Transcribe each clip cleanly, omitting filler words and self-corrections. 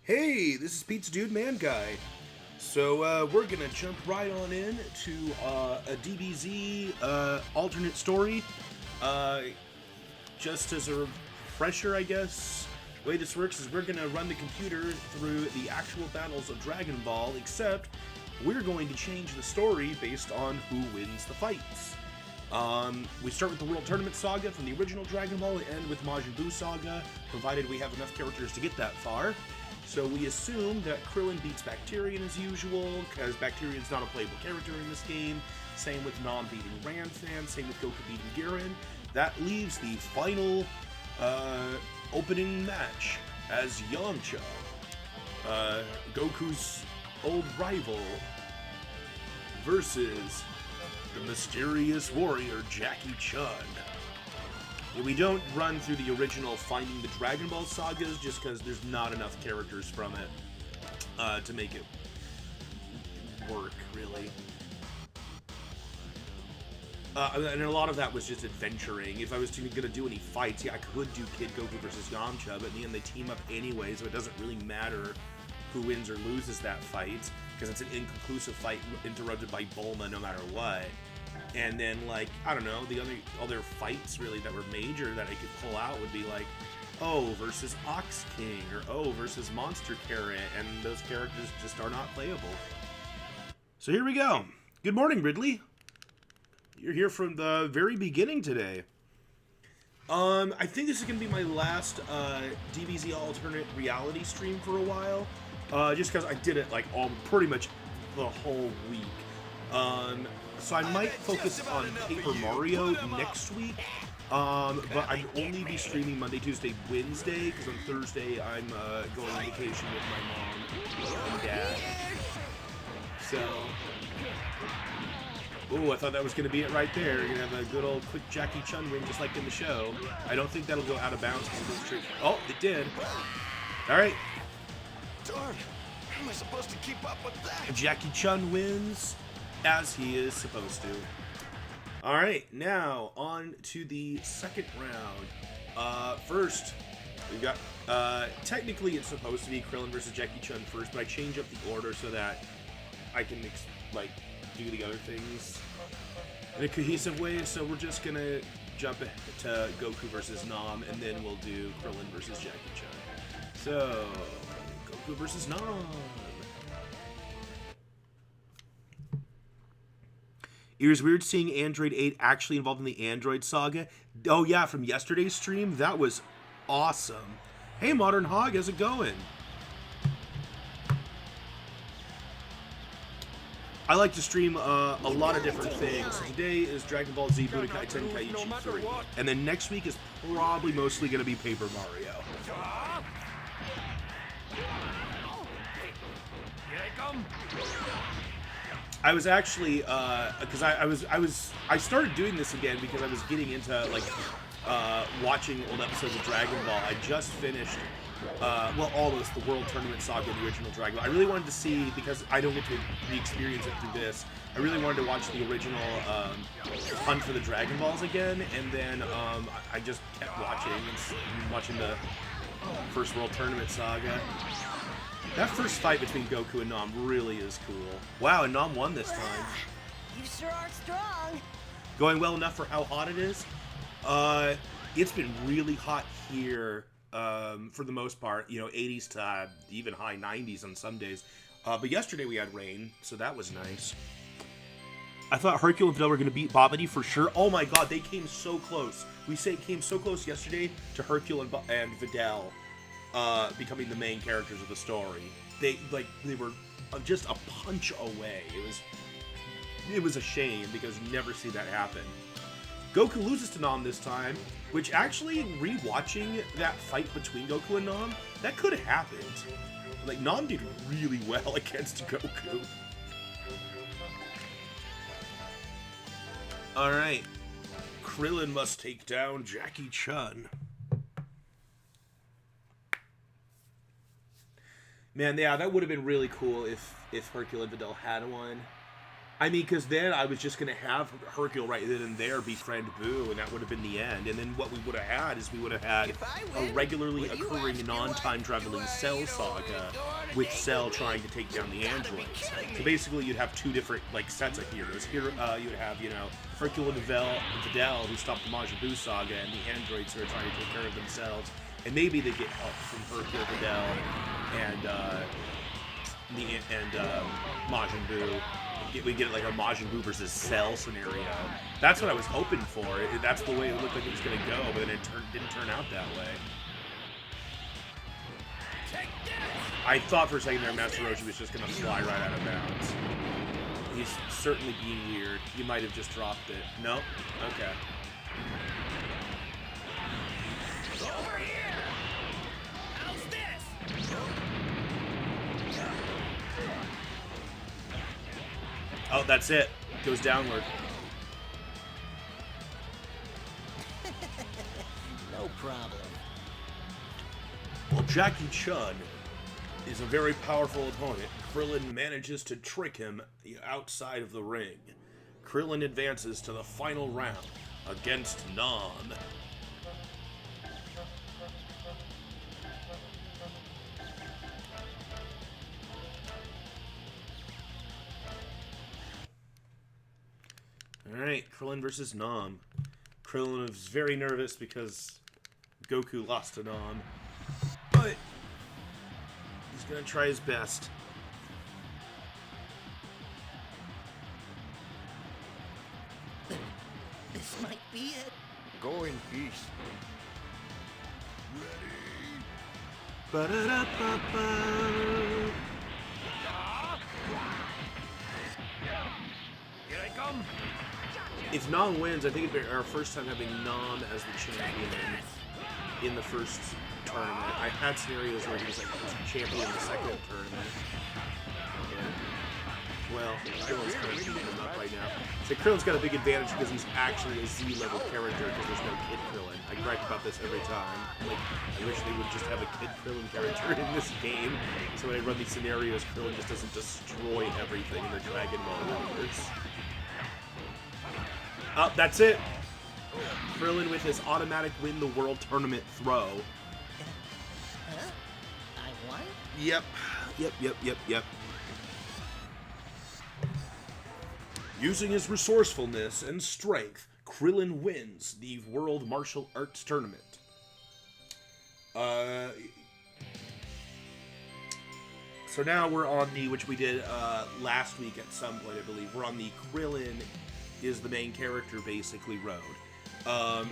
Hey, this is Pizza Dude Man Guy. So we're gonna jump right on in to a DBZ alternate story. Uh, just as a refresher, I guess. The way this works is we're gonna run the computer through the actual battles of Dragon Ball, except we're going to change the story based on who wins the fights. We start with the World Tournament Saga from the original Dragon Ball and end with Majin Buu Saga, provided we have enough characters to get that far. So we assume that Krillin beats Bacterian as usual, because Bacterian's not a playable character in this game. Same with Nam beating Ranfan, same with Goku beating Garen. That leaves the final opening match as Yamcha, Goku's old rival, versus the mysterious warrior Jackie Chun. We don't run through the original Finding the Dragon Ball sagas just because there's not enough characters from it to make it work, really. And a lot of that was just adventuring. If I was going to do any fights, yeah, I could do Kid Goku versus Yamcha, but in the end they team up anyway, so it doesn't really matter who wins or loses that fight, because it's an inconclusive fight interrupted by Bulma no matter what. And then, like, I don't know, the other fights, really, that were major that I could pull out would be, like, O versus Ox King, or O versus Monster Carrot, and those characters just are not playable. So here we go. Good morning, Ridley. You're here from the very beginning today. I think this is going to be my last DBZ alternate reality stream for a while, just because I did it, like, pretty much the whole week. So I might focus on Paper Mario next week, but I'd only be streaming Monday, Tuesday, Wednesday, because on Thursday I'm going on vacation with my mom and dad. So, ooh, I thought that was going to be it right there. You're going to have a good old quick Jackie Chun win just like in the show. I don't think that'll go out of bounds. Oh, it did. All right. Darn, how am I supposed to keep up with that? Jackie Chun wins as he is supposed to. Alright, now on to the second round. First, we've got, technically it's supposed to be Krillin versus Jackie Chun first, but I change up the order so that I can, do the other things in a cohesive way, so we're just gonna jump to Goku versus Nam, and then we'll do Krillin versus Jackie Chun. So, Goku versus Nam. It was weird seeing Android 8 actually involved in the Android saga. Oh yeah, from yesterday's stream? That was awesome. Hey Modern Hog, how's it going? I like to stream a lot of different things. So today is Dragon Ball Z Budokai Tenkaichi 3. And then next week is probably mostly going to be Paper Mario. Here they come. I was actually, because I started doing this again because I was getting into, watching old episodes of Dragon Ball. I just finished, all those, the World Tournament Saga, the original Dragon Ball. I really wanted to see, because I don't get to re-experience it through this, I really wanted to watch the original Hunt for the Dragon Balls again, and then I just kept watching the first World Tournament Saga. That first fight between Goku and Nam really is cool. Wow, and Nam won this time. You sure are strong. Going well enough for how hot it is. It's been really hot here for the most part. 80s to even high 90s on some days. But yesterday we had rain, so that was nice. I thought Hercule and Videl were going to beat Babidi for sure. Oh my god, they came so close. We came so close yesterday to Hercule and Videl becoming the main characters of the story. They were just a punch away. It was a shame because you never see that happen. Goku loses to Nam this time, which actually, rewatching that fight between Goku and Nam, that could have happened. Nam did really well against Goku. Alright. Krillin must take down Jackie Chun. Man, yeah, that would have been really cool if Hercule and Videl had one. I mean, because then I was just going to have Hercule right then and there befriend Boo, and that would have been the end. And then what we would have had is we would have had a regularly occurring non-time traveling Cell saga with Cell trying to take down the androids. So basically, you'd have two different like sets of heroes. Here, you'd have Hercule and Videl who stopped the Majin Buu saga, and the androids who are trying to take care of themselves. And maybe they get help from Hercule, Videl, and Majin Buu. We get like a Majin Buu versus Cell scenario. That's what I was hoping for. That's the way it looked like it was going to go, but then it didn't turn out that way. I thought for a second there Master Roshi was just going to fly right out of bounds. He's certainly being weird. He might have just dropped it. Nope. Okay. Over here! How's this? Oh, that's it. Goes downward. No problem. Well, Jackie Chun is a very powerful opponent. Krillin manages to trick him outside of the ring. Krillin advances to the final round against Nam. Alright, Krillin versus Nam. Krillin is very nervous because Goku lost to Nam. But he's gonna try his best. This might be it. Go in peace. Ba-da-da-ba-ba. Here I come. If Nam wins, I think it'd be our first time having Nam as the champion in the first tournament. I had scenarios where he was like champion in the second tournament. Yeah. Well, Krillin's kind of beating him up right now. So Krillin's got a big advantage because he's actually a Z-level character because there's no Kid Krillin. I gripe about this every time. Like, I wish they would just have a Kid Krillin character in this game. So when I run these scenarios, Krillin just doesn't destroy everything in the Dragon Ball universe. Oh, that's it. Krillin with his automatic win the world tournament throw. Huh? I won? Yep. Using his resourcefulness and strength, Krillin wins the World Martial Arts Tournament. So now we're on the, which we did last week at some point, I believe. We're on the Krillin is the main character, basically, road.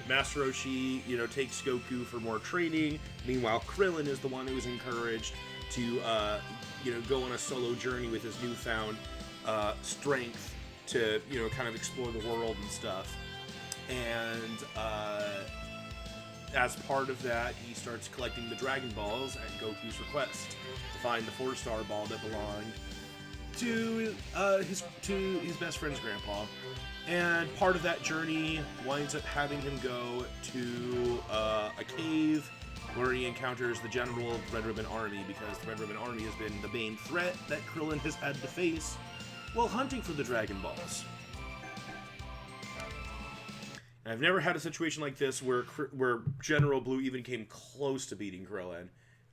Master Roshi, takes Goku for more training. Meanwhile, Krillin is the one who is encouraged to, go on a solo journey with his newfound strength to, kind of explore the world and stuff. And as part of that, he starts collecting the Dragon Balls at Goku's request to find the 4-star ball that belonged to his best friend's grandpa. And part of that journey winds up having him go to a cave where he encounters the general of the Red Ribbon Army, because the Red Ribbon Army has been the main threat that Krillin has had to face while hunting for the Dragon Balls. And I've never had a situation like this where General Blue even came close to beating Krillin,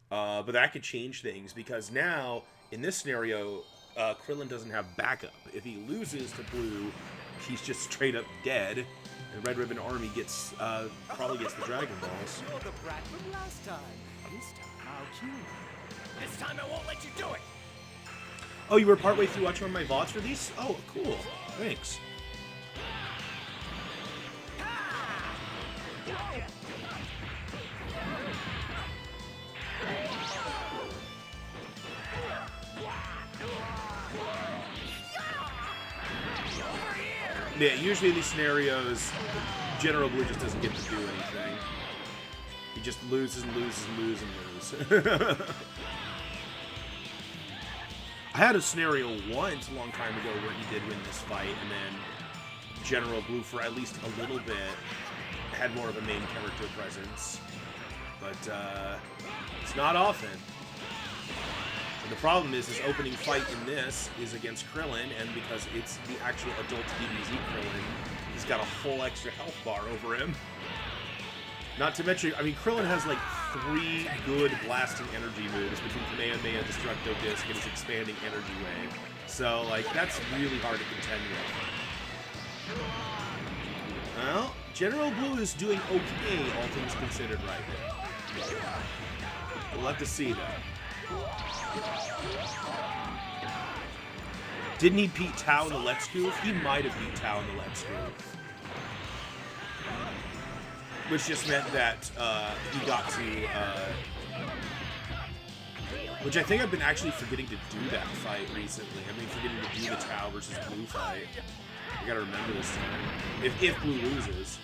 but that could change things, because now, in this scenario, Krillin doesn't have backup. If he loses to Blue, he's just straight up dead, and Red Ribbon Army probably gets the Dragon Balls. You're the brat from last time. This time I'll kill you. This time I won't let you do it. Oh, you were partway through watching one of my VODs for these? Oh, cool. Thanks. Yeah, usually in these scenarios, General Blue just doesn't get to do anything. He just loses and loses and loses and loses. I had a scenario once a long time ago where he did win this fight, and then General Blue, for at least a little bit, had more of a main character presence. But it's not often. The problem is his opening fight in this is against Krillin, and because it's the actual adult DBZ Krillin, he's got a whole extra health bar over him. Not to mention, I mean, Krillin has like 3 good blasting energy moves between Kamehameha, Destructo Disc, and his expanding energy wave. So, like, that's really hard to contend with. Well, General Blue is doing okay, all things considered, right now. We'll have to see, though. Didn't he beat Tao in the Let's Goof? He might have beat Tao in the Let's Goof. Which just meant that he got to... which I think I've been actually forgetting to do that fight recently. I've been forgetting to do the Tao versus Blue fight. I gotta remember this time. If Blue loses.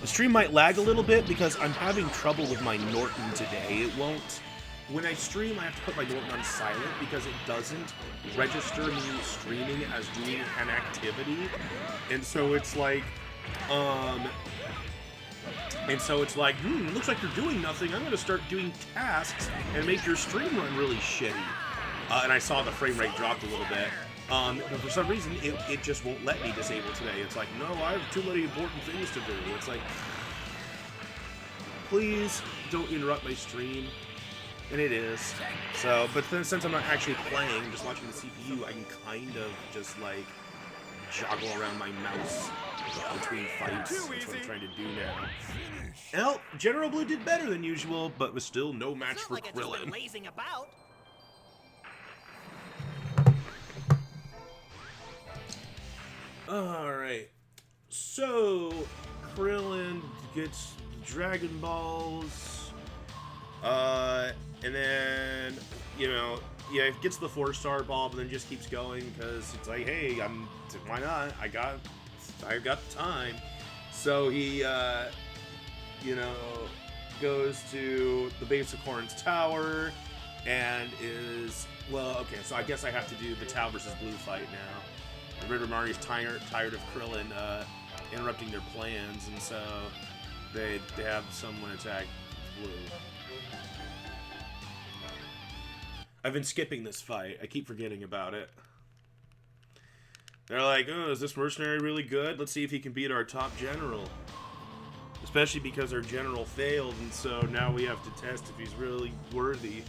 The stream might lag a little bit because I'm having trouble with my Norton today. It won't... When I stream, I have to put my Norton on silent because it doesn't register me streaming as doing an activity. And so it's like, it looks like you're doing nothing. I'm going to start doing tasks and make your stream run really shitty. And I saw the frame rate dropped a little bit. But for some reason, it just won't let me disable today. It's like, no, I have too many important things to do. It's like, please don't interrupt my stream. And it is. So, but then since I'm not actually playing, just watching the CPU, I can kind of just like joggle around my mouse between fights. That's what I'm trying to do now. Well, General Blue did better than usual, but was still no match for Krillin. Lazing about. Alright. So, Krillin gets Dragon Balls. And then, you know, yeah, it gets the 4-star ball, but then just keeps going because it's like, hey, why not? I got time. So he, you know, goes to the base of Corrin's tower and is, well, okay, so I guess I have to do the Tao versus Blue fight now. And Ritter Mari's tired of Krillin, interrupting their plans, and so they have someone attack Blue. I've been skipping this fight. I keep forgetting about it. They're like, oh, is this mercenary really good? Let's see if he can beat our top general. Especially because our general failed, and so now we have to test if he's really worthy.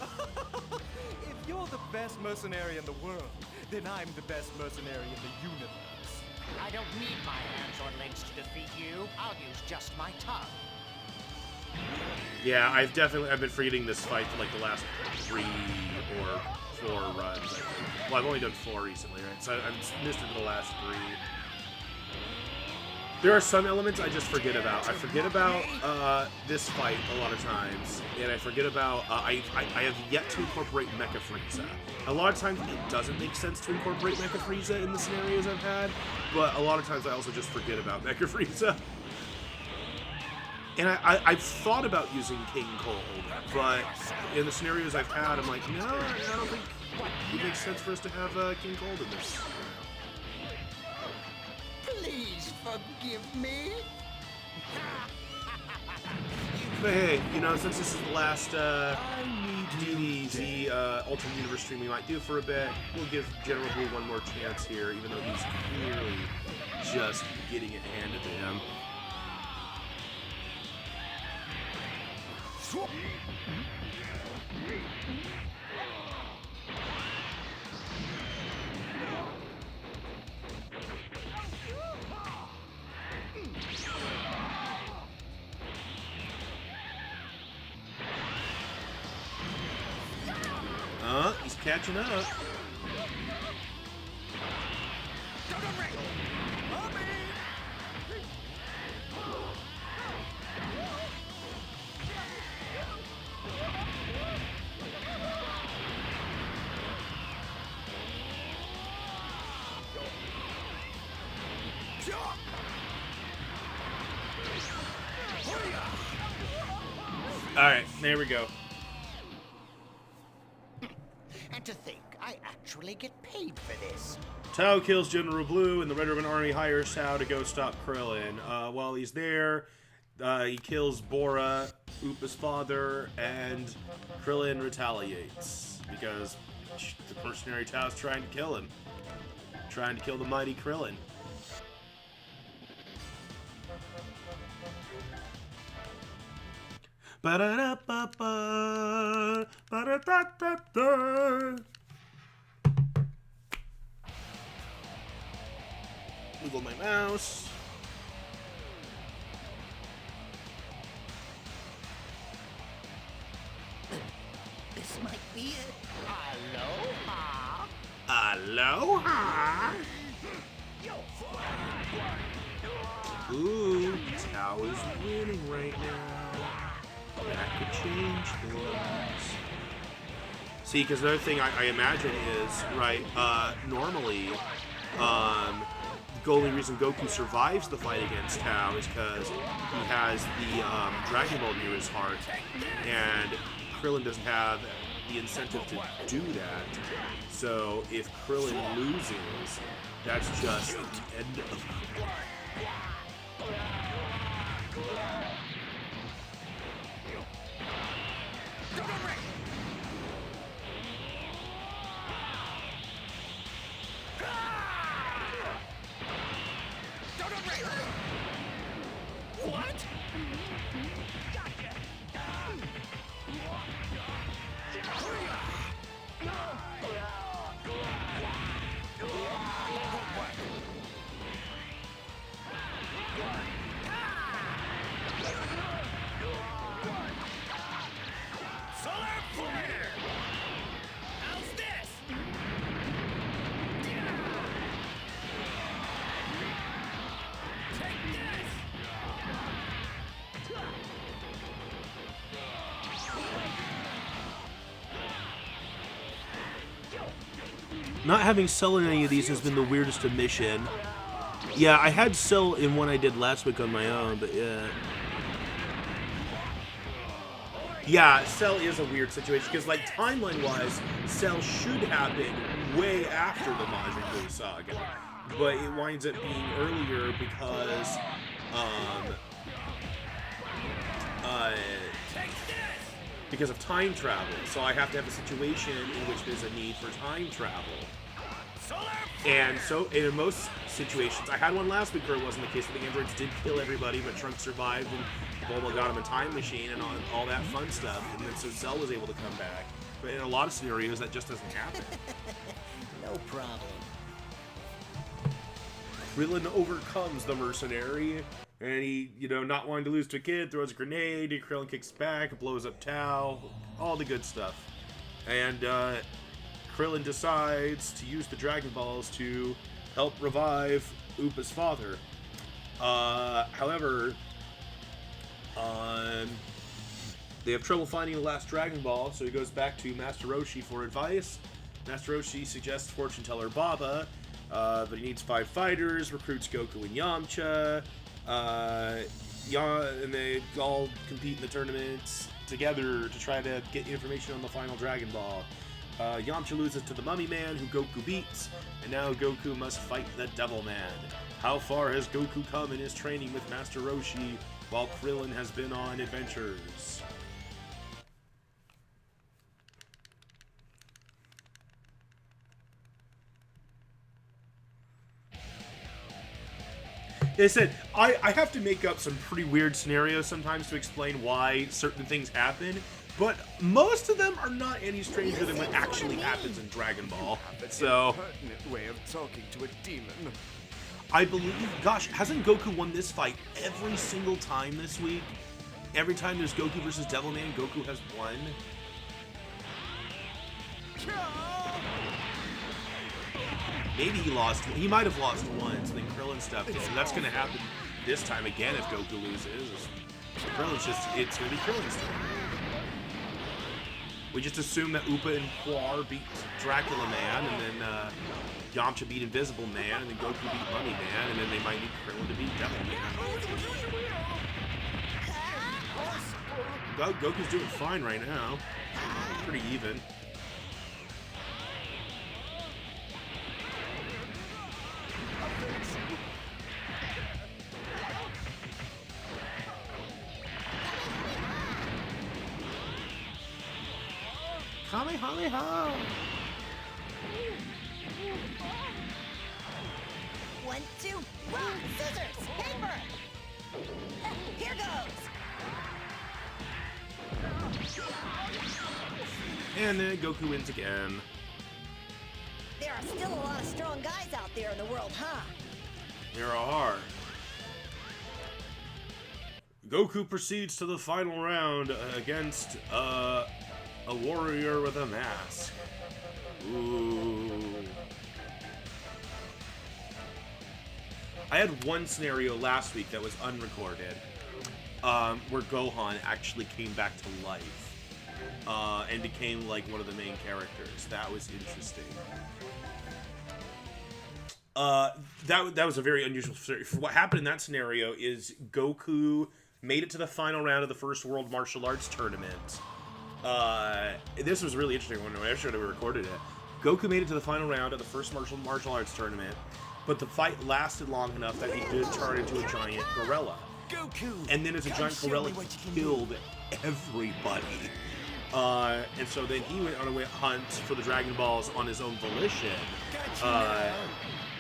If you're the best mercenary in the world, then I'm the best mercenary in the universe. I don't need my hands or legs to defeat you. I'll use just my tongue. Yeah, I've been forgetting this fight for like the last 3 or 4 runs, I think. Well, I've only done 4 recently, right? So I've missed it for the last 3. There are some elements I just forget about. I forget about this fight a lot of times, and I forget about, I have yet to incorporate Mecha Frieza. A lot of times it doesn't make sense to incorporate Mecha Frieza in the scenarios I've had, but a lot of times I also just forget about Mecha Frieza. And I've thought about using King Cold, but in the scenarios I've had, I'm like, no, I don't think it makes sense for us to have King Cold in this. Please forgive me. But hey, you know, since this is the last DBZ Ultimate Universe stream we might do for a bit, we'll give General Blue one more chance here, even though he's clearly just getting it handed to him. He's catching up. Alright, there we go. And to think, I actually get paid for this. Tao kills General Blue, and the Red Ribbon Army hires Tao to go stop Krillin. While he's there, he kills Bora, Upa's father, and Krillin retaliates because the mercenary Tao's trying to kill him. Trying to kill the mighty Krillin. Ba-da-da-ba-ba, ba-da-da-da-da. Wiggle my mouse. This might be it. Aloha! Aloha! Ooh, Tao is winning right now. That could change things. See, because another thing I imagine is, right, normally, the only reason Goku survives the fight against Tao is because he has the Dragon Ball near his heart, and Krillin doesn't have the incentive to do that. So if Krillin loses, that's just the end of Krillin. What? Solar flare! How's this? Take this! Not having Cell in any of these has been the weirdest omission. Yeah, I had Cell in one I did last week on my own, but yeah. Yeah, Cell is a weird situation, because, like, timeline-wise, Cell should happen way after the Majin Buu saga. But it winds up being earlier because, because of time travel. So I have to have a situation in which there's a need for time travel. And so, in most situations, I had one last week where it wasn't the case, where the androids did kill everybody, but Trunks survived, and Bulma got him a time machine, and all that fun stuff, and then so Cell was able to come back. But in a lot of scenarios, that just doesn't happen. No problem. Krillin overcomes the mercenary, and he, not wanting to lose to a kid, throws a grenade, and Krillin kicks back, blows up Tao, all the good stuff. And, Krillin decides to use the Dragon Balls to help revive Upa's father. However, they have trouble finding the last Dragon Ball, so he goes back to Master Roshi for advice. Master Roshi suggests fortune teller Baba, but he needs 5 fighters, recruits Goku and Yamcha, and they all compete in the tournaments together to try to get information on the final Dragon Ball. Yamcha loses to the Mummy Man, who Goku beats, and now Goku must fight the Devil Man. How far has Goku come in his training with Master Roshi, while Krillin has been on adventures? They said, I have to make up some pretty weird scenarios sometimes to explain why certain things happen, but most of them are not any stranger than what actually happens in Dragon Ball. So, Pertinent way of talking to a demon. I believe, gosh, hasn't Goku won this fight every single time this week? Every time there's Goku versus Devilman, Goku has won. Maybe he lost. He might have lost once, and then Krillin stepped in. That's going to happen this time again if Goku loses. It's going to be Krillin's turn. We just assume that Upa and Quar beat Dracula Man, and then Yamcha beat Invisible Man, and then Goku beat Mummy Man, and then they might need Krillin to beat Devil Man. Goku's doing fine right now. Pretty even. Kamehameha! 1, 2, rock, scissors, paper! Here goes! And then Goku wins again. There are still a lot of strong guys out there in the world, huh? There are. Goku proceeds to the final round against a warrior with a mask. Ooh. I had one scenario last week that was unrecorded, where Gohan actually came back to life and became like one of the main characters. That was interesting. That was a very unusual scenario. What happened in that scenario is Goku made it to the final round of the first World Martial Arts Tournament. This was really interesting when I should have recorded it. Goku made it to the final round of the first martial arts tournament, but the fight lasted long enough that he did turn into a giant gorilla. Goku! And then as a giant show gorilla, me what you he can killed everybody. And so then he went on a hunt for the Dragon Balls on his own volition.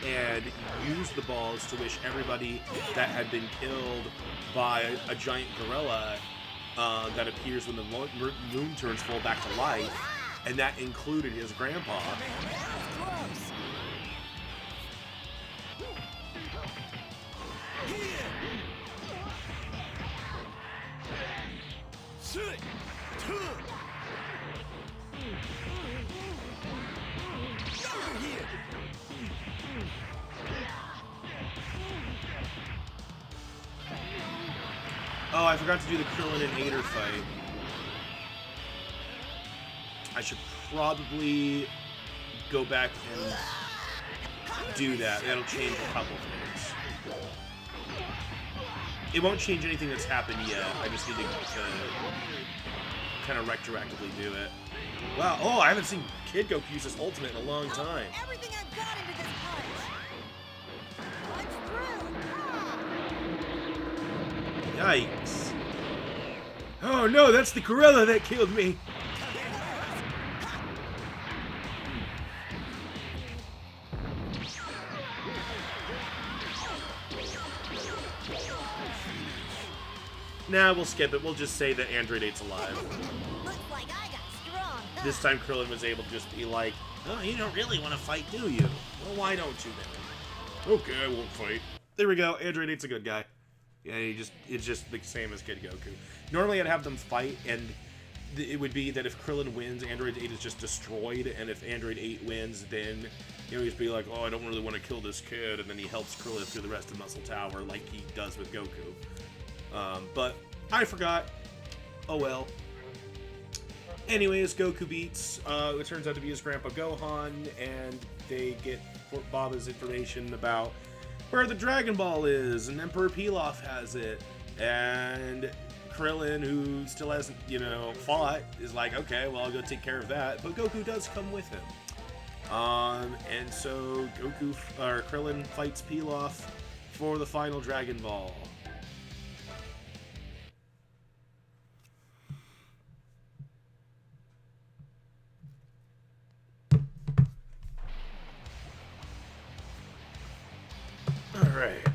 And used the balls to wish everybody that had been killed by a giant gorilla that appears when the moon turns full back to life, and that included his grandpa. Oh, I forgot to do the Krillin and Hater fight. I should probably go back and do that. That'll change a couple things. It won't change anything that's happened yet. I just need to kind of retroactively do it. Wow. Oh, I haven't seen Kid Goku use his ultimate in a long time. Everything I've got into this punch. Punch through. Yikes. Oh no, that's the gorilla that killed me. Nah, we'll skip it. We'll just say that Android 8's alive. Looks like I got strong, huh? This time Krillin was able to just be like, oh, you don't really want to fight, do you? Well, why don't you then? Okay, I won't fight. There we go. Android 8's a good guy. Yeah, it's just the same as Kid Goku. Normally I'd have them fight, and it would be that if Krillin wins, Android 8 is just destroyed, and if Android 8 wins, then he'll just be like, oh, I don't really want to kill this kid, and then he helps Krillin through the rest of Muscle Tower like he does with Goku. But I forgot. Oh well. Anyways, Goku beats, it turns out to be his grandpa Gohan, and they get Baba's information about where the Dragon Ball is, and Emperor Pilaf has it, and Krillin, who still hasn't, fought, is like, okay, well, I'll go take care of that, but Goku does come with him. And so Krillin fights Pilaf for the final Dragon Ball. Alright.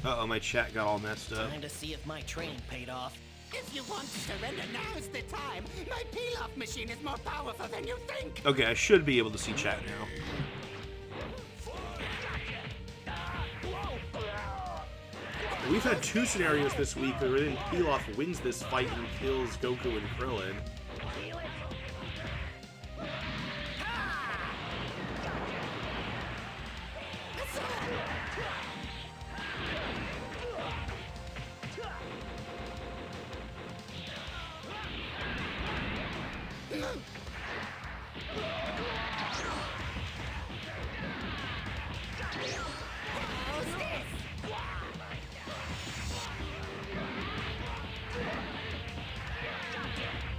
Uh-oh, my chat got all messed up. Time to see if my training paid off. If you want to surrender, now's the time. My peel-off machine is more powerful than you think. Okay, I should be able to see chat now. We've had two scenarios this week wherein Pilaf wins this fight and kills Goku and Krillin.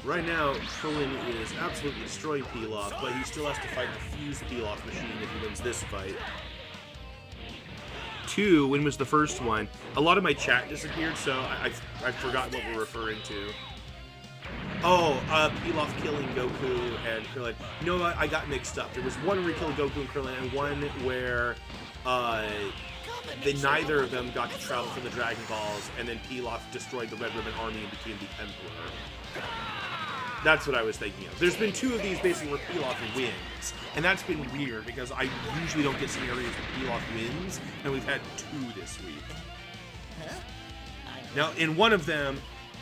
Right now, Krillin is absolutely destroying Pilaf, but he still has to fight the fused Pilaf machine if he wins this fight. 2, when was the first one? A lot of my chat disappeared, so I forgot what we're referring to. Oh, Pilaf killing Goku and Krillin. You know what? I got mixed up. There was one where he killed Goku and Krillin, and one where neither of them got to travel for the Dragon Balls, and then Pilaf destroyed the Red Ribbon Army and became the Emperor. That's what I was thinking of. There's been 2 of these basically where Pilaf wins, and that's been weird because I usually don't get scenarios where Pilaf wins, and we've had 2 this week. Now, in one of them,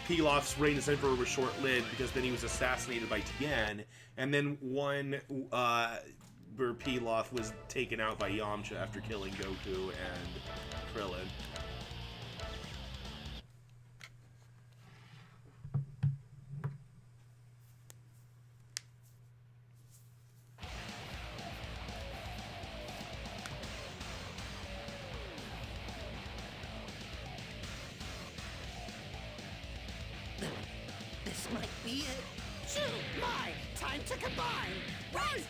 Pilaf's reign as Emperor was short-lived because then he was assassinated by Tien, and then one where Pilaf was taken out by Yamcha after killing Goku and Krillin. This might be it. Shoot! My! Time to combine! Rise!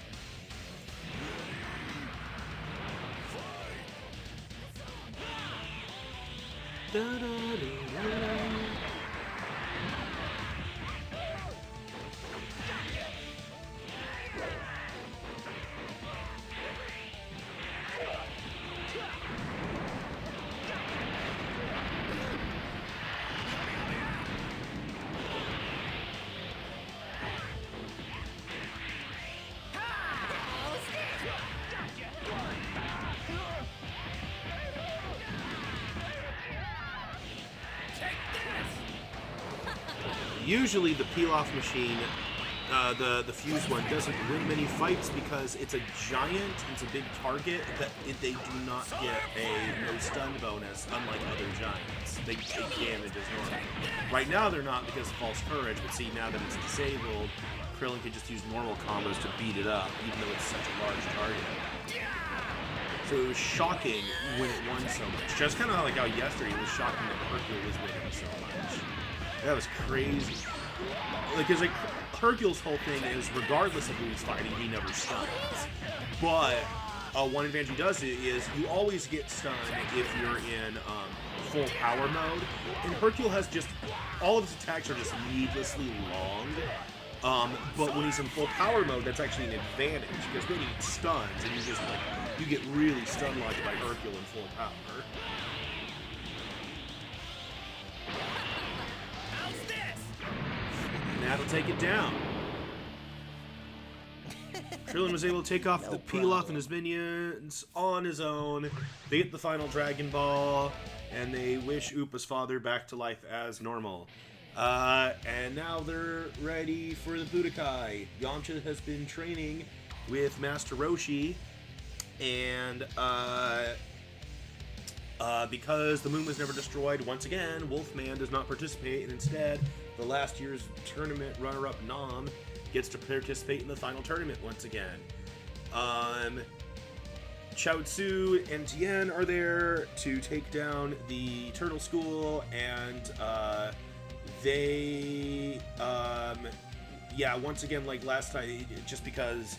Usually the Pilaf machine, the fuse one, doesn't win many fights because it's a giant, it's a big target, that they do not get a no stun bonus, unlike other giants. They take damage as normal. Right now they're not because of False Courage, but see, now that it's disabled, Krillin can just use normal combos to beat it up, even though it's such a large target. So it was shocking when it won so much. Just kind of like how yesterday it was shocking that Hercule was winning so much. That was crazy. Because like Hercule's whole thing is, regardless of who he's fighting, he never stuns. But one advantage he does is you always get stunned if you're in full power mode. And Hercule has just, all of his attacks are just needlessly long. But when he's in full power mode, that's actually an advantage, because then he stuns and you just like, you get really stun locked by Hercule in full power. That'll take it down. Krillin was able to take off the Pilaf and his minions on his own. They get the final Dragon Ball, and they wish Upa's father back to life as normal. And now they're ready for the Budokai. Yamcha has been training with Master Roshi, and because the moon was never destroyed, once again, Wolfman does not participate, and instead, the last year's tournament runner-up Nam gets to participate in the final tournament once again. Chaozu and Tien are there to take down the Turtle School, and they, once again, like last time, just because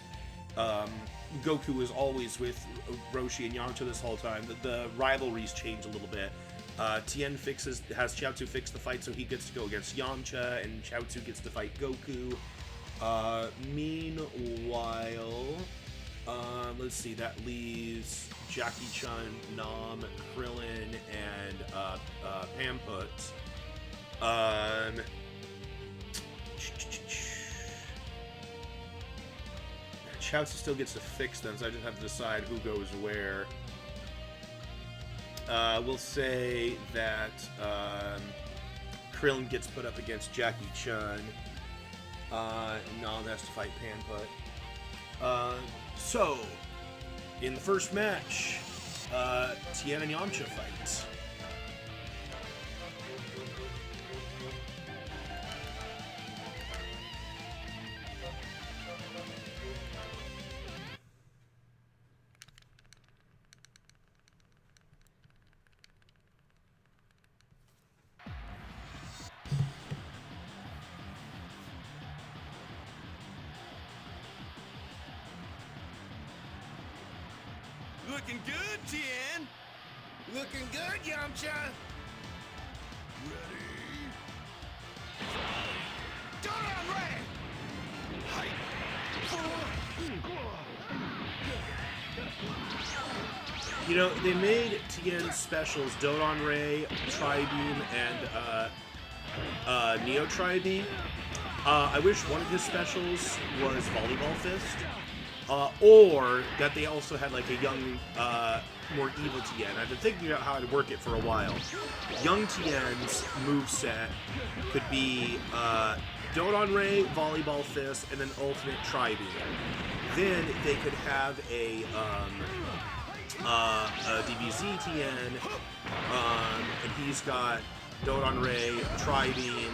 Goku was always with Roshi and Yamcha this whole time, the rivalries change a little bit. Tien has Chaozu fix the fight so he gets to go against Yamcha, and Chaozu gets to fight Goku. Meanwhile, let's see, that leaves Jackie Chun, Nam, Krillin, and Pamput. Chaozu still gets to fix them, so I just have to decide who goes where. We'll say that Krillin gets put up against Jackie Chun. Nam has to fight Pamput. So, in the first match, Tien and Yamcha fight. Looking good, Tien. Looking good, Yamcha. Dodon Ray! You know, they made Tien specials Dodon Ray, Tri-Beam, and Neo Tri-Beam. I wish one of his specials was Volleyball Fist. Or that they also had like a young, more evil Tien. I've been thinking about how to work it for a while. Young Tien's moveset could be Dodon Ray, Volleyball Fist, and then Ultimate Tri-Beam. Then they could have a DBZ Tien, and he's got Dodon Ray, Tri-Beam.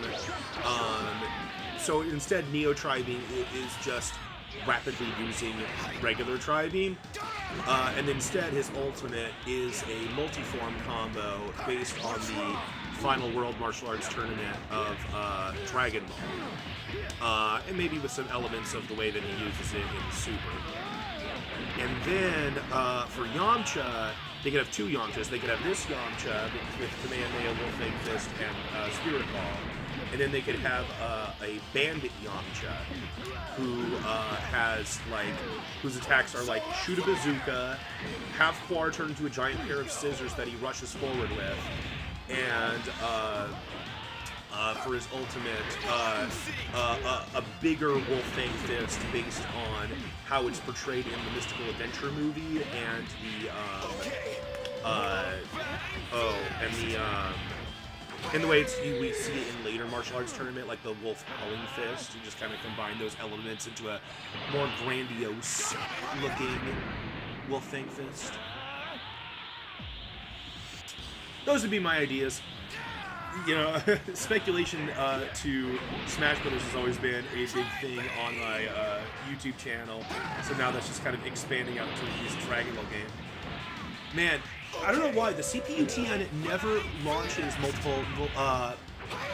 So instead, Neo Tri-Beam is just rapidly using regular Tri-Beam. And instead, his ultimate is a multi-form combo based on the Final World Martial Arts Tournament of Dragon Ball. And maybe with some elements of the way that he uses it in Super. And then for Yamcha, they could have two Yamchas. They could have this Yamcha with Kamehameha, Wolfang Fist, and Spirit Ball. And then they could have a Bandit Yamcha who has like, whose attacks are like shoot a bazooka, have Quar turn into a giant pair of scissors that he rushes forward with, and for his ultimate, a bigger Wolfang Fist based on how it's portrayed in the Mystical Adventure movie and and the way we see it in later martial arts tournament, like the Wolf Howling Fist. You just kind of combine those elements into a more grandiose looking Wolfang Fist. Those would be my ideas. You know, speculation to Smash Brothers has always been a big thing on my YouTube channel. So now that's just kind of expanding out to this Dragon Ball game. Man, I don't know why the CPU Tien never launches multiple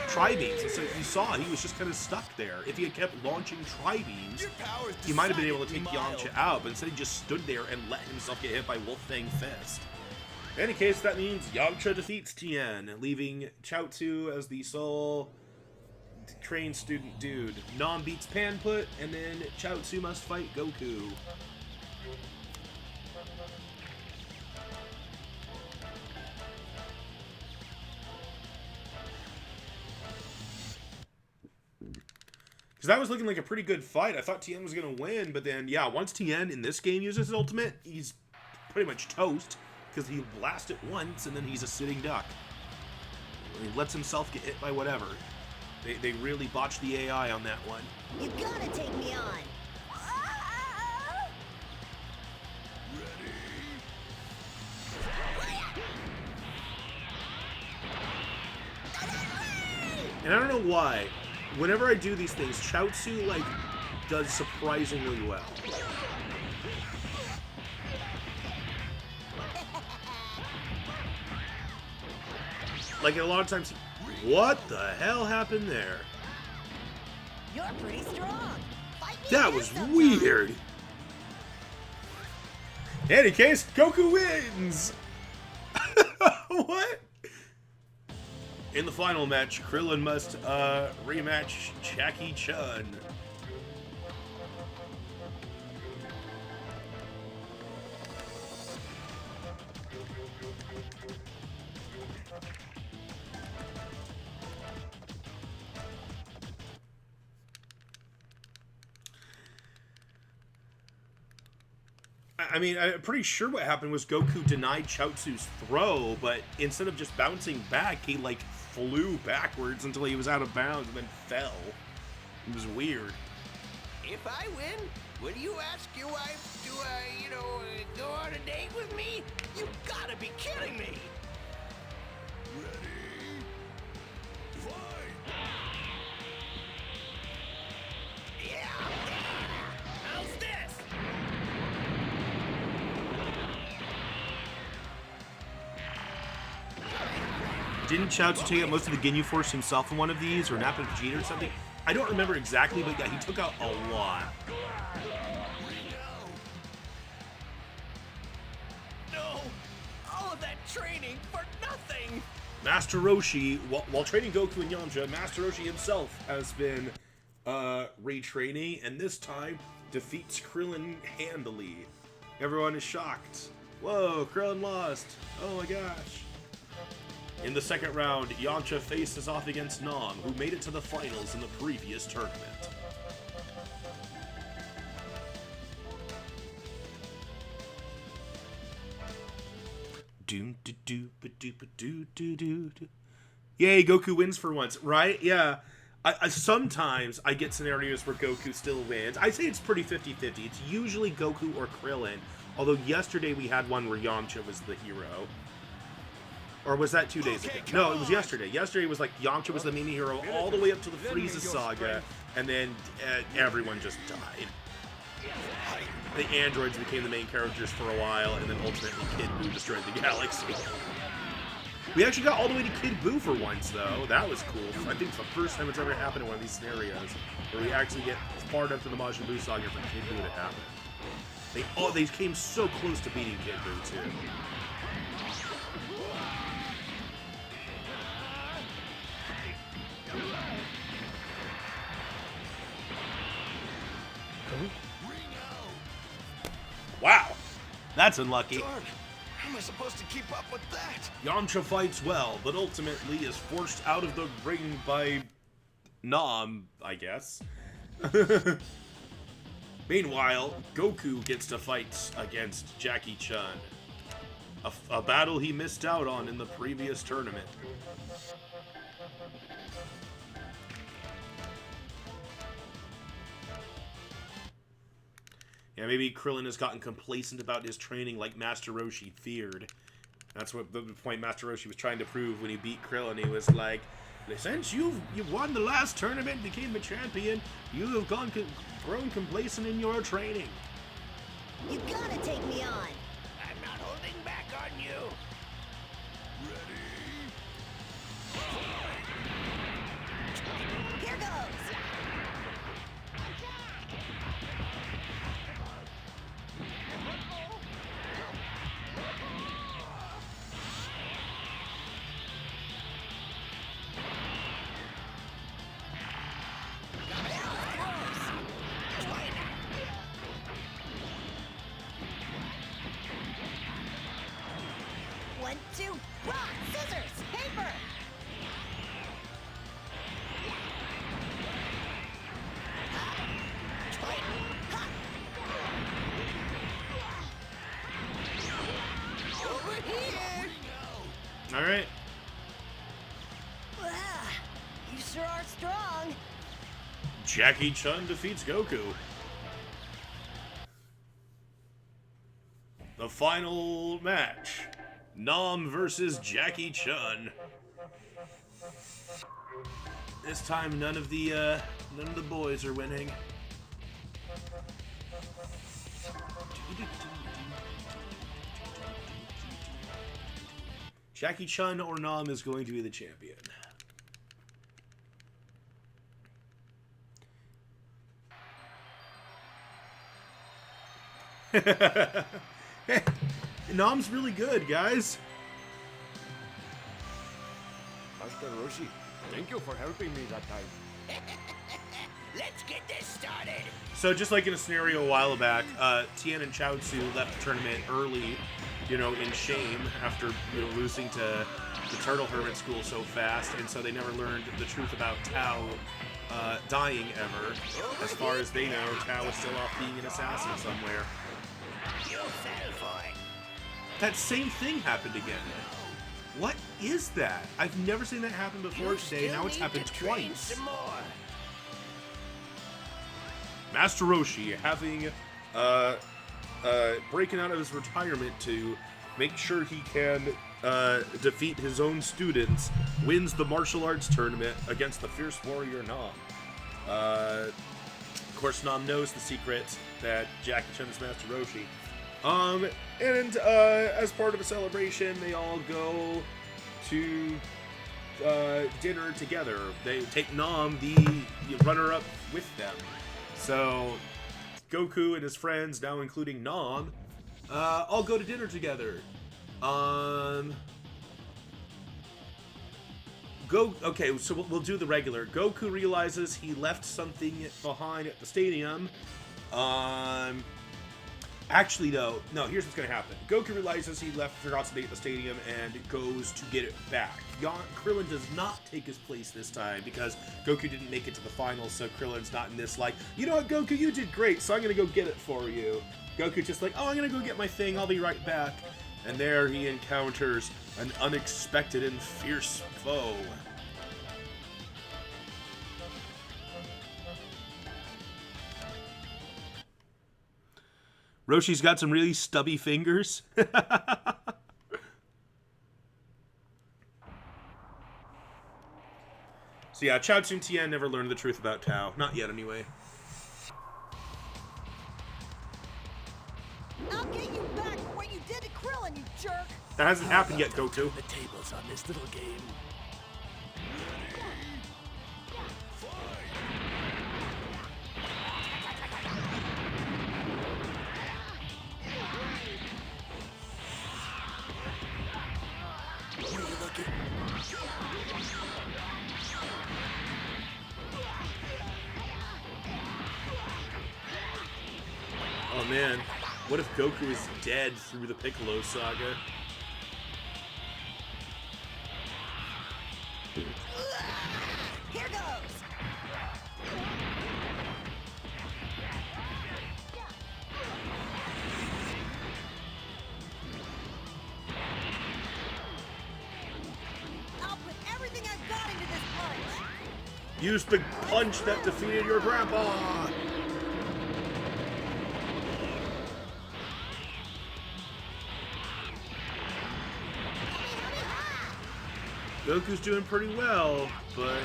Tri-Beams. And so you saw he was just kind of stuck there. If he had kept launching Tri-Beams, he might have been able to take Yamcha out, but instead he just stood there and let himself get hit by Wolfang Fist. In any case, that means Yamcha defeats Tien, leaving Chaozu as the sole trained student dude. Nam beats Panput, and then Chaozu must fight Goku. Because that was looking like a pretty good fight. I thought Tien was going to win, but then, yeah, once Tien in this game uses his ultimate, he's pretty much toast. Because he'll blast it once, and then he's a sitting duck. He lets himself get hit by whatever. They really botched the AI on that one. You gotta take me on. And I don't know why. Whenever I do these things, Chaozu, like, does surprisingly well. Like, a lot of times, what the hell happened there? You're pretty strong. Fight me That again was sometime. weird. In any case, Goku wins! What? In the final match, Krillin must rematch Jackie Chun. I mean, I'm pretty sure what happened was Goku denied Chaozu's throw, but instead of just bouncing back, he, like, flew backwards until he was out of bounds and then fell. It was weird. If I win, will you ask your wife to, go on a date with me? You gotta be kidding me! Ready? Fight! Yeah! How's this? Didn't Chaozu take out most of the Ginyu Force himself in one of these, or Nappa Vegeta or something? I don't remember exactly, but yeah, he took out a lot. No! All of that training for nothing. Master Roshi, while training Goku and Yamcha, Master Roshi himself has been retraining, and this time defeats Krillin handily. Everyone is shocked. Whoa, Krillin lost. Oh my gosh. In the second round, Yamcha faces off against Nam, who made it to the finals in the previous tournament. Doom do do ba do ba do do do do. Yay, Goku wins for once, right? Yeah. I sometimes I get scenarios where Goku still wins. I say it's pretty 50-50. It's usually Goku or Krillin. Although yesterday we had one where Yamcha was the hero. Or was that 2 days ago? No, it was yesterday. Yesterday was like Yamcha was the main hero all the way up to the Frieza saga, and then everyone just died. The androids became the main characters for a while, and then ultimately Kid Buu destroyed the galaxy. We actually got all the way to Kid Buu for once, though. That was cool. I think it's the first time it's ever happened in one of these scenarios, where we actually get far enough to the Majin Buu saga for Kid Buu to happen. They came so close to beating Kid Buu, too. Wow, that's unlucky. Dark. How am I supposed to keep up with that? Yamcha fights well, but ultimately is forced out of the ring by Nam, I guess. Meanwhile, Goku gets to fight against Jackie Chun. A battle he missed out on in the previous tournament. Yeah, maybe Krillin has gotten complacent about his training like Master Roshi feared. That's what the point Master Roshi was trying to prove when he beat Krillin. He was like, since you've won the last tournament, became a champion, you have grown complacent in your training. You gotta take me on. I'm not holding back on you. Here goes. One, two, rock, scissors, paper. Over here. All right. Wow, you sure are strong. Jackie Chun defeats Goku. The final match. Nam versus Jackie Chun. This time none of the boys are winning. Jackie Chun or Nam is going to be the champion. Nam's really good, guys. Master Roshi, thank you for helping me that time. Let's get this started. So just like in a scenario a while back, Tien and Chaozu left the tournament early, in shame after losing to the Turtle Hermit School so fast, and so they never learned the truth about Tao dying ever. As far as they know, Tao is still off being an assassin somewhere. You'll settle for it. That same thing happened again. What is that? I've never seen that happen before today. Now it's happened twice. Some more. Master Roshi having breaking out of his retirement to make sure he can defeat his own students, wins the martial arts tournament against the fierce warrior Nam. Of course, Nam knows the secret that Jackie Chun is Master Roshi. And as part of a celebration, they all go to dinner together. They take Nam, the runner-up, with them. So Goku and his friends, now including Nam, all go to dinner together. Okay, so we'll do the regular. Goku realizes he left something behind at the stadium. Actually, no, here's what's gonna happen. Goku realizes he forgot something at the stadium and goes to get it back. Krillin does not take his place this time because Goku didn't make it to the finals, so Krillin's not in this like, you know what, Goku, you did great, so I'm gonna go get it for you. Goku just like, oh, I'm gonna go get my thing, I'll be right back. And there he encounters an unexpected and fierce foe. Roshi's got some really stubby fingers. So yeah, Chao Tsung Tien never learned the truth about Tao. Not yet, anyway. I'll get you back for what you did to Krillin, you jerk! That hasn't happened yet, Goku. The tables on this little game. Oh man, what if Goku is dead through the Piccolo saga? Here goes! I'll put everything I've got into this punch! Use the punch that defeated your grandpa! Goku's doing pretty well, but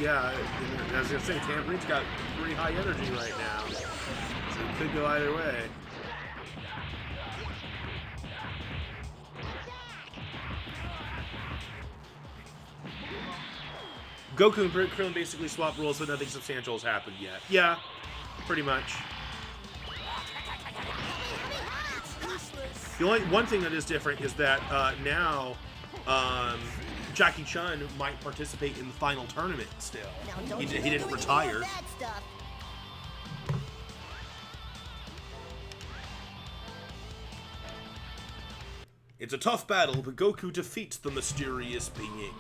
yeah, as I was gonna say, Tamperine's got pretty high energy right now, so it could go either way. Goku and Krillin basically swap roles, but nothing substantial has happened yet. Yeah, pretty much. The only one thing that is different is that now Jackie Chun might participate in the final tournament still. Now, don't He didn't retire. That stuff. It's a tough battle, but Goku defeats the mysterious being.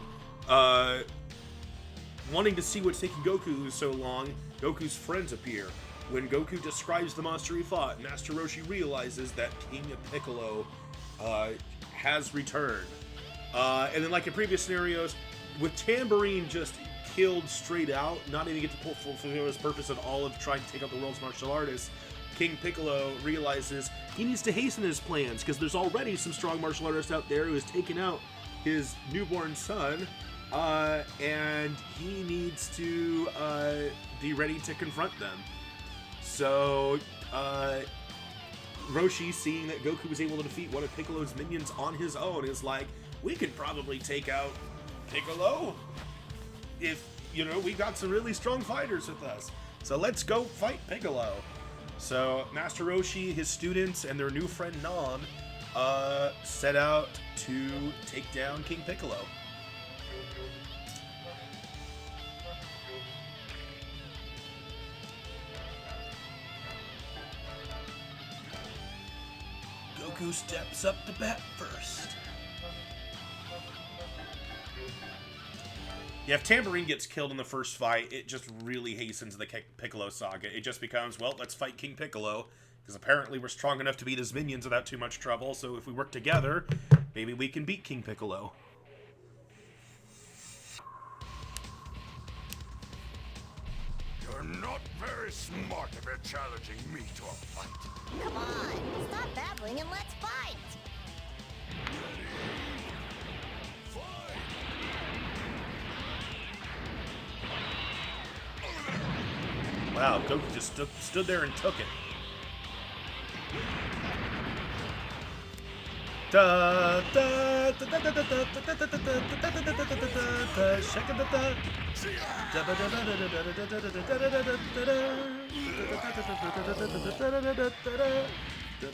Wanting to see what's taking Goku so long, Goku's friends appear. When Goku describes the monster he fought, Master Roshi realizes that King Piccolo has returned. And then, like in previous scenarios, with Tambourine just killed straight out, not even get to fulfill his purpose at all of trying to take out the world's martial artists, King Piccolo realizes he needs to hasten his plans because there's already some strong martial artists out there who has taken out his newborn son, and he needs to be ready to confront them. So, Roshi, seeing that Goku was able to defeat one of Piccolo's minions on his own, is like, we could probably take out Piccolo if, you know, we got some really strong fighters with us. So let's go fight Piccolo. So Master Roshi, his students, and their new friend Nam set out to take down King Piccolo. Goku steps up to bat first. Yeah, if Tambourine gets killed in the first fight, it just really hastens the Piccolo saga. It just becomes, well, let's fight King Piccolo, because apparently we're strong enough to beat his minions without too much trouble, so if we work together, maybe we can beat King Piccolo. You're not very smart if you're challenging me to a fight. Come on, stop babbling and let's fight! Wow, Goku just stood there and took it. Da da da da da da da da da da da da Well,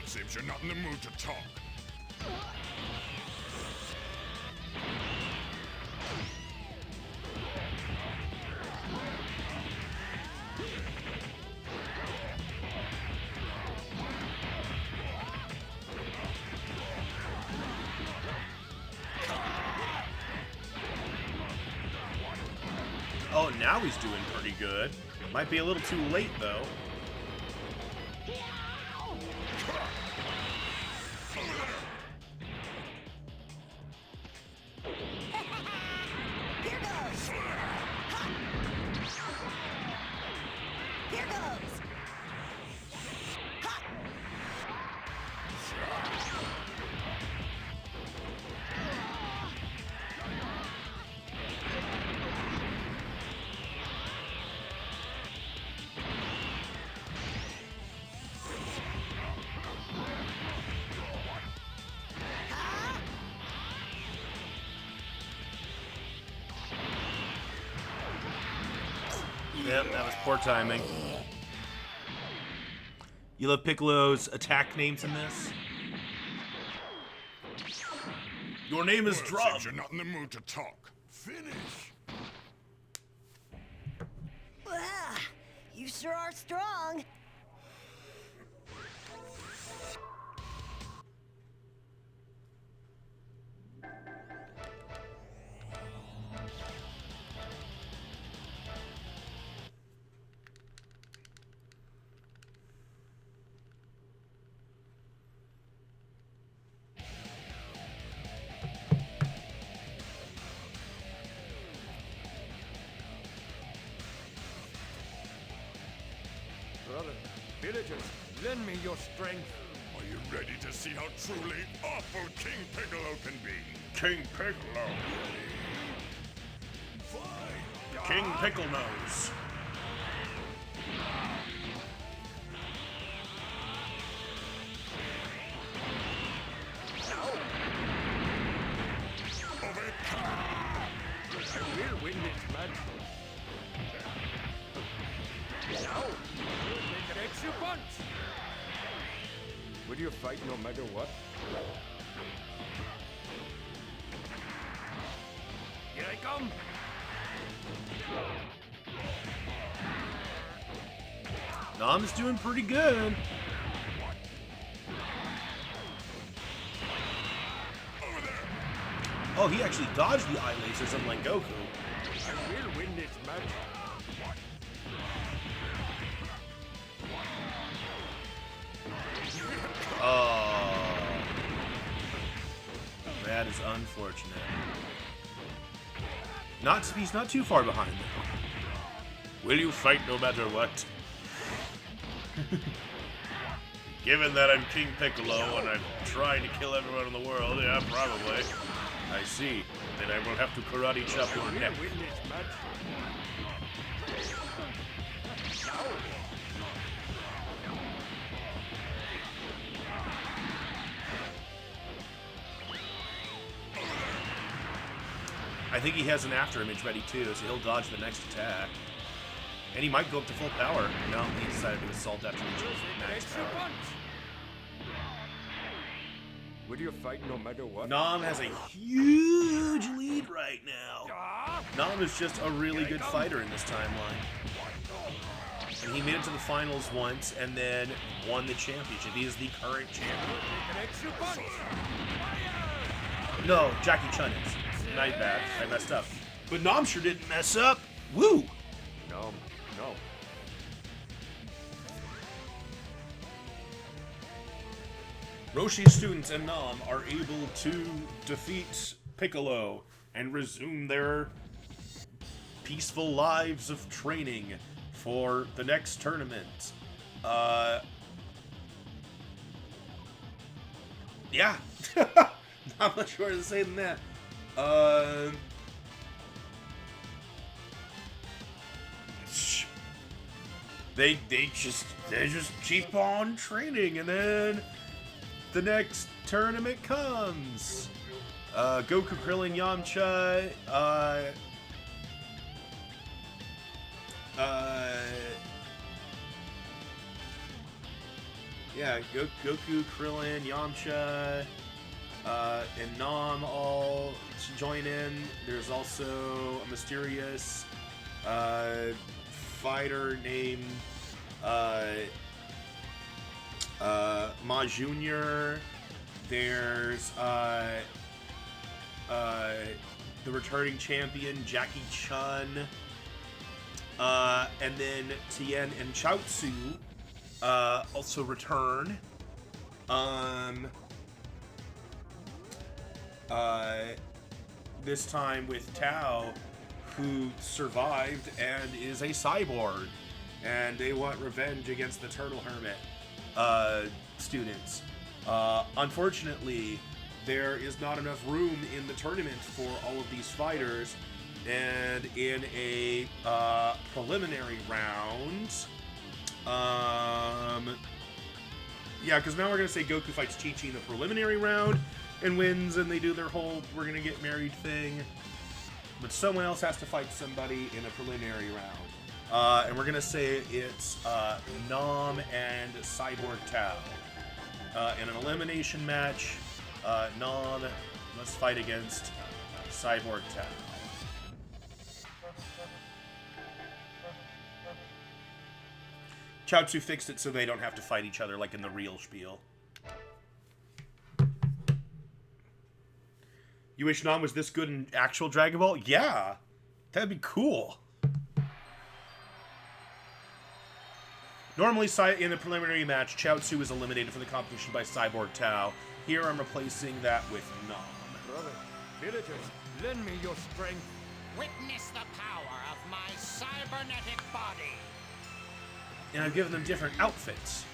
it seems you're not in the mood to talk. Oh, now he's doing pretty good. Might be a little too late, though. Here goes. Ha. Here goes. Ha. Yep, that was poor timing. You love Piccolo's attack names in this? Your name is Well, it Drum. seems you're not in the mood to talk. Finish. Ah, you sure are strong. Brother, villagers, lend me your strength. Are you ready to see how truly awful King Piccolo can be? King Piccolo. Fight! King Pickle Nose. I will win this match. Now, make an extra punch. Will you fight no matter what? Here I come. Nam's doing pretty good. Oh, he actually dodged the eye lasers unlike Goku. I will win this match. Oh. That is unfortunate. He's not too far behind, though. Will you fight no matter what? Given that I'm King Piccolo and I'm trying to kill everyone in the world, yeah, probably. I see. Then I will have to karate chop your neck. Win this match. I think he has an after image ready too, so he'll dodge the next attack. And he might go up to full power. No, he decided to assault after reaching max Extra power. punch. Will you fight no matter what? Nam has a huge lead right now. Nam is just a really good fighter in this timeline. And he made it to the finals once and then won the championship. He is the current champion. An extra punch. No, Jackie Chun is. My bad. I messed up. But Nam sure didn't mess up. Woo! No, no. Roshi's students and Nam are able to defeat Piccolo and resume their peaceful lives of training for the next tournament. Yeah. Not much more to say than that. They just keep on training, and then the next tournament comes. Goku, Krillin, Yamcha, Yeah, Goku, Krillin, Yamcha, and Nam all join in. There's also a mysterious fighter named Ma Junior. There's the returning champion Jackie Chun, and then Tien and Chaozu also return. This time with Tao, who survived and is a cyborg, and they want revenge against the Turtle Hermit students. Unfortunately, there is not enough room in the tournament for all of these fighters, and in a preliminary round, yeah, because now we're gonna say Goku fights Chi-Chi in the preliminary round and wins, and they do their whole "we're gonna get married" thing. But someone else has to fight somebody in a preliminary round, and we're gonna say it's Nam and Cyborg Tao in an elimination match. Nam must fight against Cyborg Tao. Chaozu fixed it so they don't have to fight each other like in the real spiel. You wish Nam was this good in actual Dragon Ball? Yeah, that'd be cool. Normally, in the preliminary match, Chaozu is eliminated from the competition by Cyborg Tao. Here, I'm replacing that with Nam. Brother, villagers, lend me your strength. Witness the power of my cybernetic body. And I've given them different outfits.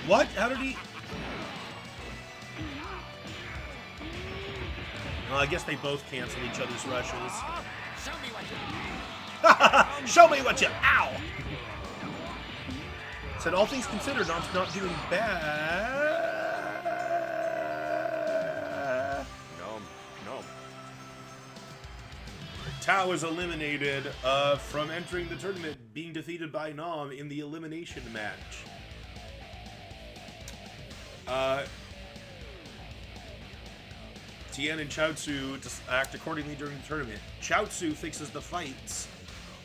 What? How did he... Well, I guess they both cancel each other's rushes. Show me what you... Show me what you... Ow! Said, all things considered, Nam's not doing bad. No. Tao is eliminated from entering the tournament, being defeated by Nam in the elimination match. Tien and Chaozu act accordingly during the tournament. Chaozu fixes the fights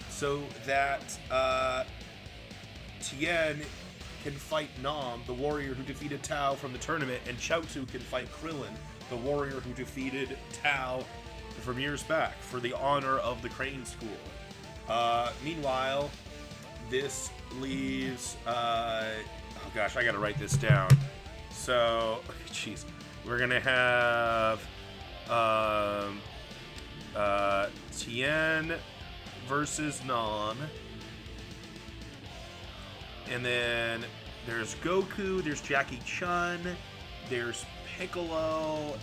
so that Tien can fight Nam, the warrior who defeated Tao from the tournament, and Chaozu can fight Krillin, the warrior who defeated Tao from years back for the honor of the Crane School. Meanwhile, this leaves... oh gosh, I gotta write this down. So, jeez, we're gonna have Tien versus Nam, and then there's Goku, there's Jackie Chun, there's Piccolo,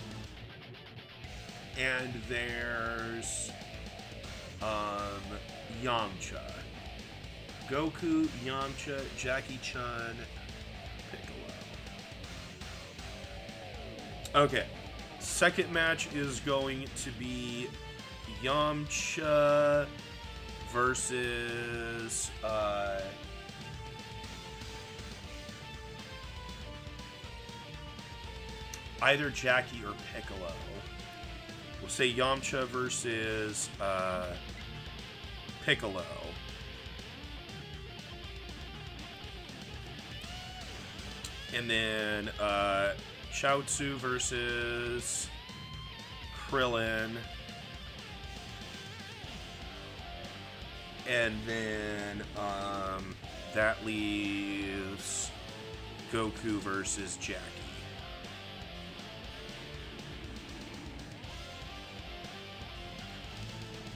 and there's Yamcha. Goku, Yamcha, Jackie Chun, Piccolo. Okay, second match is going to be Yamcha versus either Jackie or Piccolo. We'll say Yamcha versus Piccolo. And then Chaozu versus Krillin. And then that leaves Goku versus Jackie.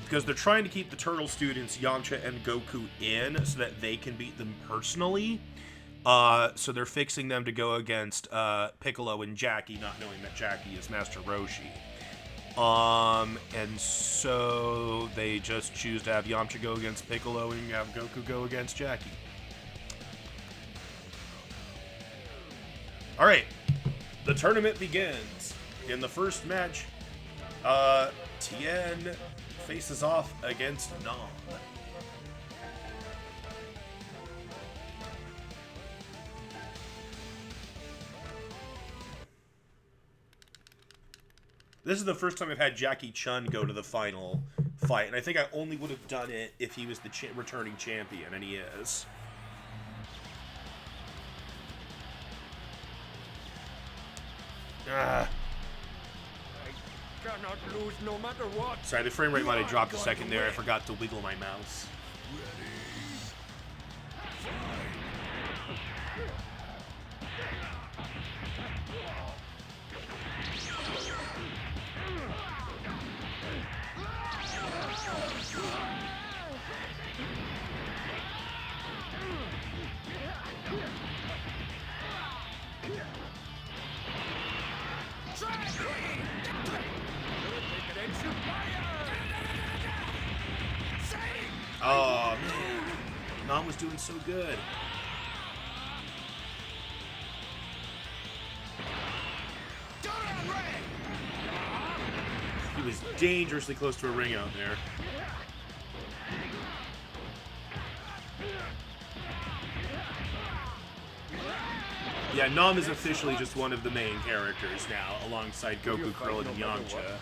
Because they're trying to keep the Turtle students, Yamcha and Goku, in so that they can beat them personally. So they're fixing them to go against Piccolo and Jackie, not knowing that Jackie is Master Roshi. And so they just choose to have Yamcha go against Piccolo and have Goku go against Jackie. Alright, the tournament begins. In the first match, Tien faces off against Nam. This is the first time I've had Jackie Chun go to the final fight, and I think I only would have done it if he was the returning champion, and he is. I cannot lose no matter what. Sorry, the frame rate might have dropped a second there. I forgot to wiggle my mouse. Oh, man. Nam was doing so good. He was dangerously close to a ring out there. Yeah, Nam is officially just one of the main characters now, alongside Goku, Krillin, and Yamcha.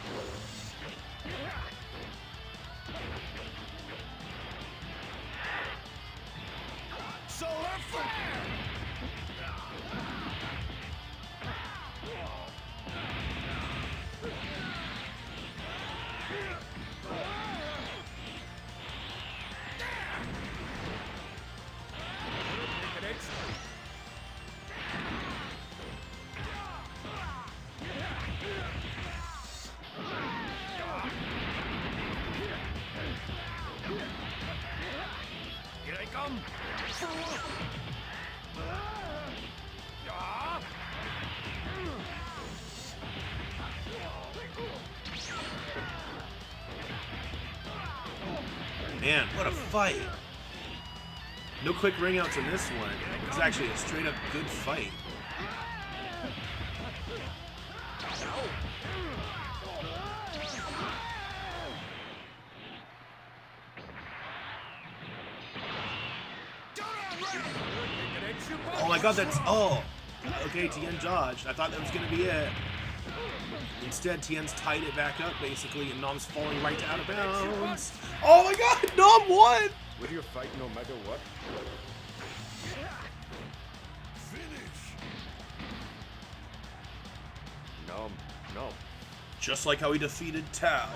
Solar flare! Here I come. Man, what a fight. No quick ring outs in this one. It's actually a straight up good fight. Oh my god, that's... Oh! Okay, Tien dodged. I thought that was going to be it. Instead, Tien's tied it back up, basically, and Nam's falling right out of bounds. Oh my god, Nam won! Will you fight no matter what? Finish! No. Just like how he defeated Tao,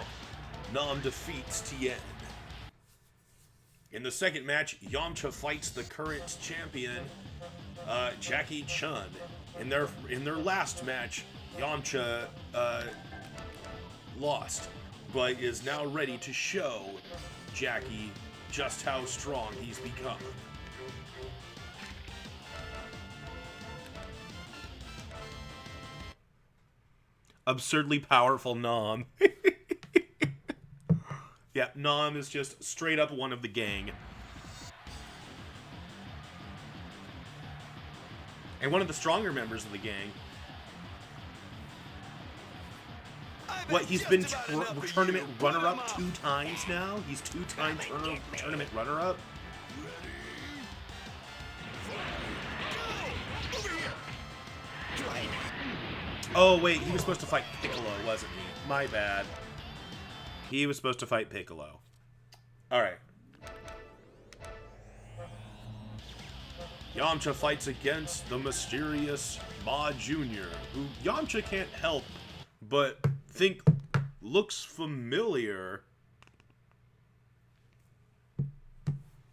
Nam defeats Tien. In the second match, Yamcha fights the current champion, Jackie Chun. In their last match, Yamcha lost, but is now ready to show Jackie just how strong he's become. Absurdly powerful Nam. Yeah, Nam is just straight up one of the gang. And one of the stronger members of the gang. What, he's been tournament runner-up 2 times now? He's 2-time tournament runner-up? Oh, wait, he was supposed to fight Piccolo, wasn't he? My bad. He was supposed to fight Piccolo. Alright. Yamcha fights against the mysterious Ma Jr., who Yamcha can't help but think looks familiar.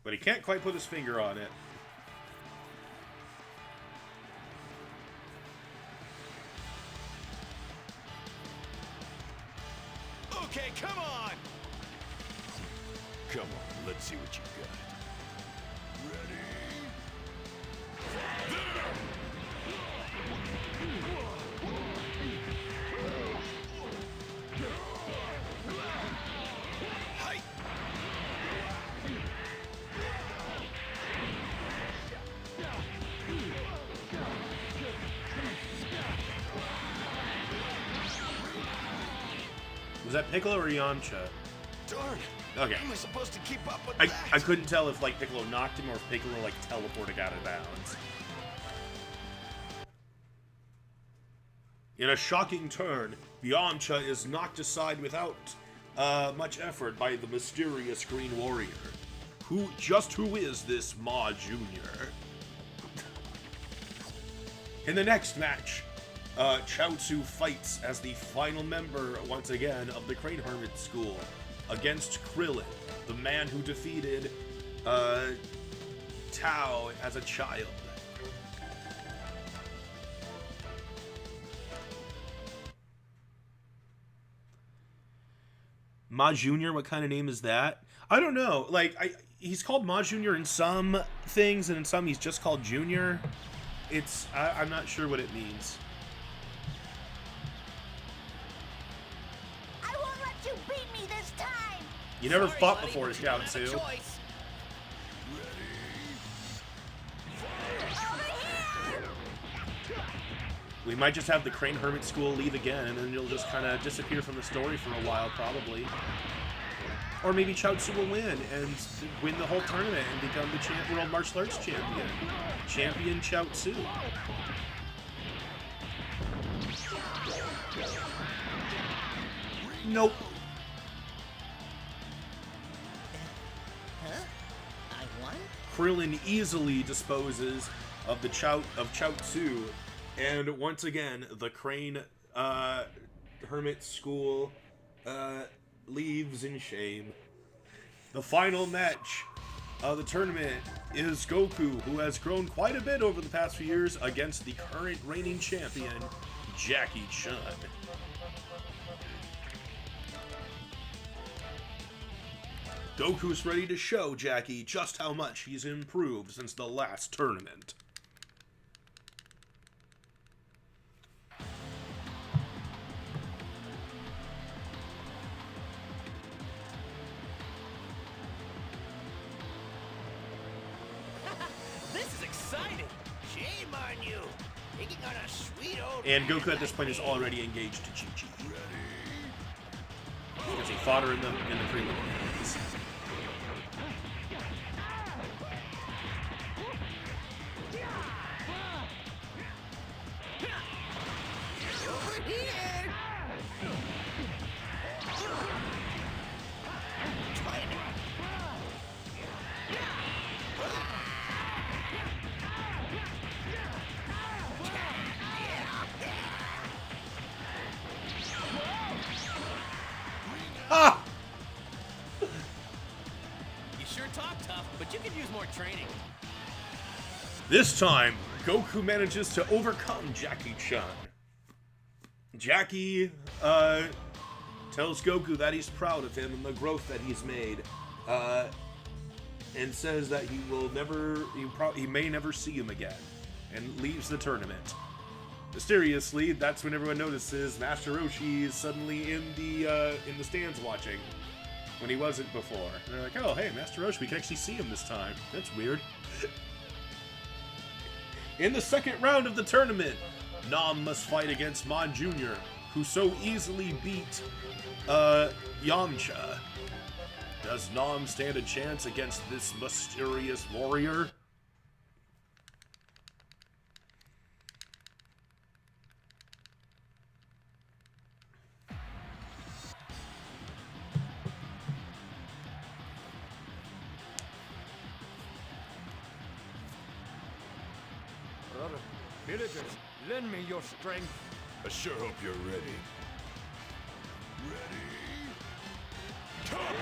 But he can't quite put his finger on it. Okay, come on! Come on, let's see what you got. Ready? Hi! Was that Piccolo or Yamcha? Darn! Okay. How am I supposed to keep up with I that? couldn't tell if like Piccolo knocked him or if Piccolo like teleported out of bounds. In a shocking turn, Yamcha is knocked aside without much effort by the mysterious Green Warrior. Who is this Ma Jr.? In the next match, Chaozu fights as the final member, once again, of the Crane Hermit School against Krillin, the man who defeated Tao as a child. Ma Jr., what kind of name is that? I don't know. Like, he's called Ma Jr. in some things, and in some he's just called Junior. I'm not sure what it means. I won't let you beat me this time! You never Sorry, fought buddy, before, but you don't have a Chaozu. choice. Over here! We might just have the Crane Hermit School leave again, and then you'll just kind of disappear from the story for a while, probably. Or maybe Chaozu will win and win the whole tournament and become the World Martial Arts Champion. Champion Chaozu. Nope. Huh? I won? Krillin easily disposes of the Chaozu, and once again, the Crane Hermit School leaves in shame. The final match of the tournament is Goku, who has grown quite a bit over the past few years, against the current reigning champion, Jackie Chun. Goku's ready to show Jackie just how much he's improved since the last tournament. This is exciting! Shame on you! Taking on a sweet old And man Goku at this like point is me. already engaged to Chi-Chi. Because he fought her in the preliminaries. Over here! Ah! You sure talk tough, but you could use more training. This time, Goku manages to overcome Jackie Chun. Jackie tells Goku that he's proud of him and the growth that he's made, and says that he may never see him again, and leaves the tournament. Mysteriously, that's when everyone notices Master Roshi is suddenly in the stands watching, when he wasn't before. And they're like, "Oh, hey, Master Roshi, we can actually see him this time. That's weird." In the second round of the tournament, Nam must fight against Ma Jr., who so easily beat Yamcha. Does Nam stand a chance against this mysterious warrior? Villagers, lend me your strength. I sure hope you're ready. Ready? Time!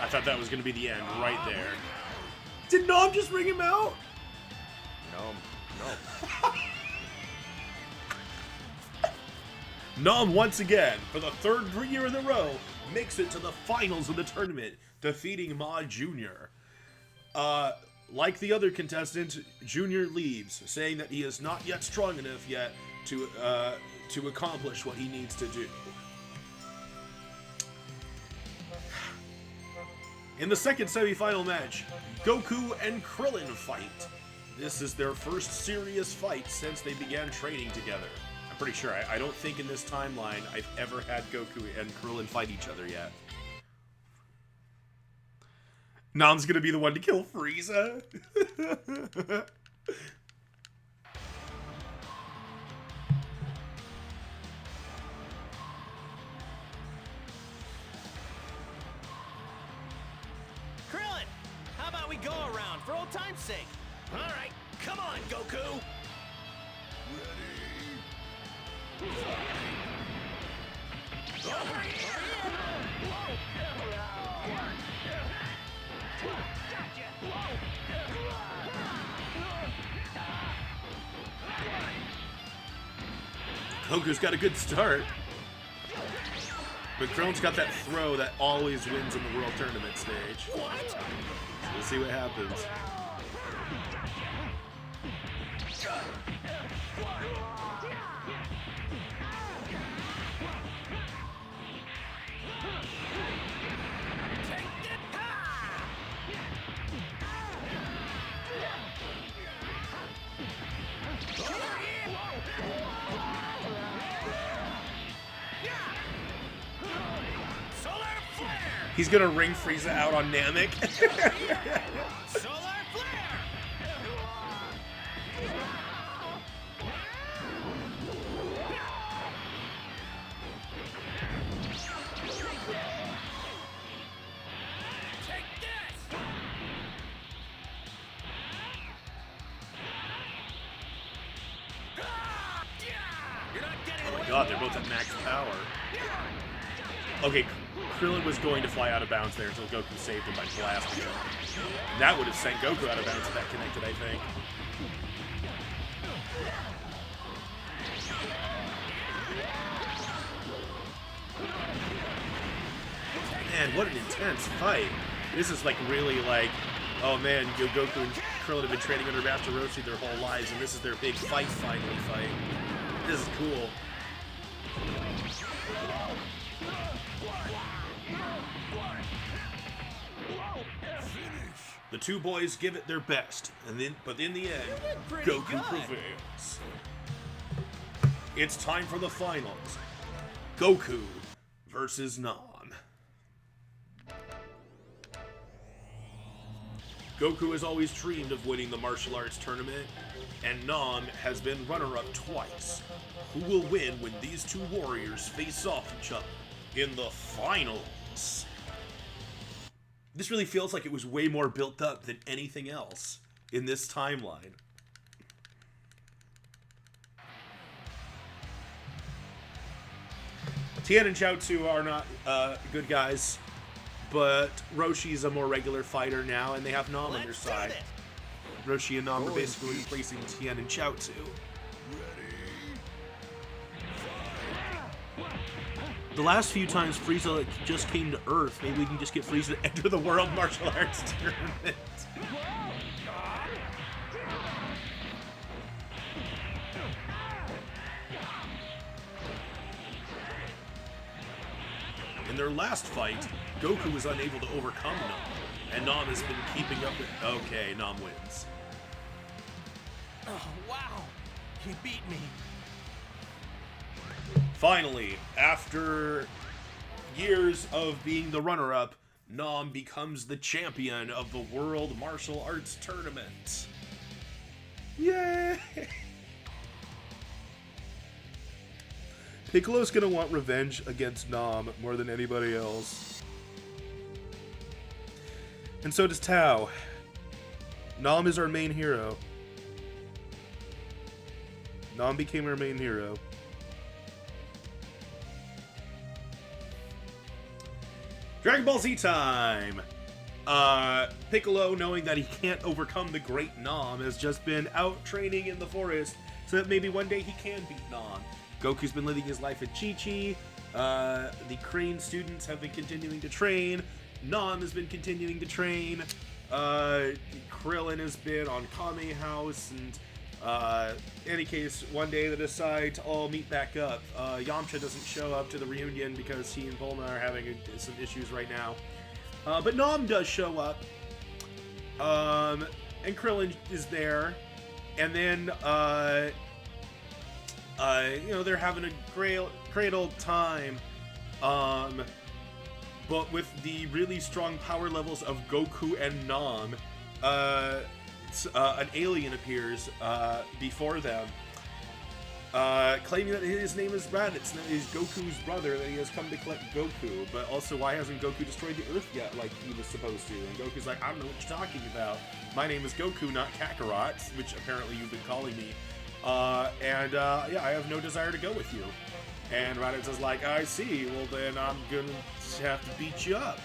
I thought that was going to be the end right there. Did Nom just ring him out? No. Nom, once again, for the third year in a row, makes it to the finals of the tournament, defeating Ma Jr. Like the other contestant, Junior leaves, saying that he is not yet strong enough yet to accomplish what he needs to do. In the second semi-final match, Goku and Krillin fight. This is their first serious fight since they began training together. I'm pretty sure. I don't think in this timeline I've ever had Goku and Krillin fight each other yet. Nom's gonna be the one to kill Frieza. Krillin, how about we go around for old time's sake? All right, come on, Goku. Goku's got a good start. But Krillin's got that throw that always wins in the World Tournament stage. What? So we'll see what happens. He's gonna ring Frieza out on Namek. Solar flare! Take this! You're not getting Oh my god, they're both at max power. Okay, Krillin was going to fly out of bounds there until Goku saved him by blasting him. That would have sent Goku out of bounds if that connected, I think. Man, what an intense fight. This is like really like, oh man, Goku and Krillin have been training under Master Roshi their whole lives, and this is their big fight finally fight. This is cool. The two boys give it their best, but in the end, Goku prevails. It's time for the finals. Goku versus Nom. Goku has always dreamed of winning the martial arts tournament, and Nom has been runner-up twice. Who will win when these two warriors face off each other in the finals? This really feels like it was way more built up than anything else in this timeline. Tien and Chaozu are not good guys, but Roshi's a more regular fighter now, and they have Nom on their side. Roshi and Nom are basically replacing Tien and Chaozu. The last few times Frieza just came to Earth, maybe we can just get Frieza to enter the World Martial Arts Tournament. In their last fight, Goku was unable to overcome Nom, and Nom has been keeping up with... Okay, Nom wins. Oh, wow. He beat me. Finally, after years of being the runner-up, Nom becomes the champion of the World Martial Arts Tournament. Yay! Piccolo's gonna want revenge against Nom more than anybody else. And so does Tao. Nom is our main hero. Nom became our main hero. Dragon Ball Z time! Piccolo, knowing that he can't overcome the great Nom, has just been out training in the forest so that maybe one day he can beat Nom. Goku's been living his life at Chi-Chi. The Crane students have been continuing to train. Nom has been continuing to train. Krillin has been on Kame House, and in any case, one day they decide to all meet back up. Yamcha doesn't show up to the reunion because he and Bulma are having some issues right now. But Nom does show up. And Krillin is there. And then, you know, they're having a great old time. But with the really strong power levels of Goku and Nom, an alien appears before them, claiming that his name is Raditz, and that he's Goku's brother, that he has come to collect Goku. But also, why hasn't Goku destroyed the Earth yet, like he was supposed to? And Goku's like, I don't know what you're talking about. My name is Goku, not Kakarot, which apparently you've been calling me. Yeah, I have no desire to go with you. And Raditz is like, I see. Well, then I'm gonna have to beat you up.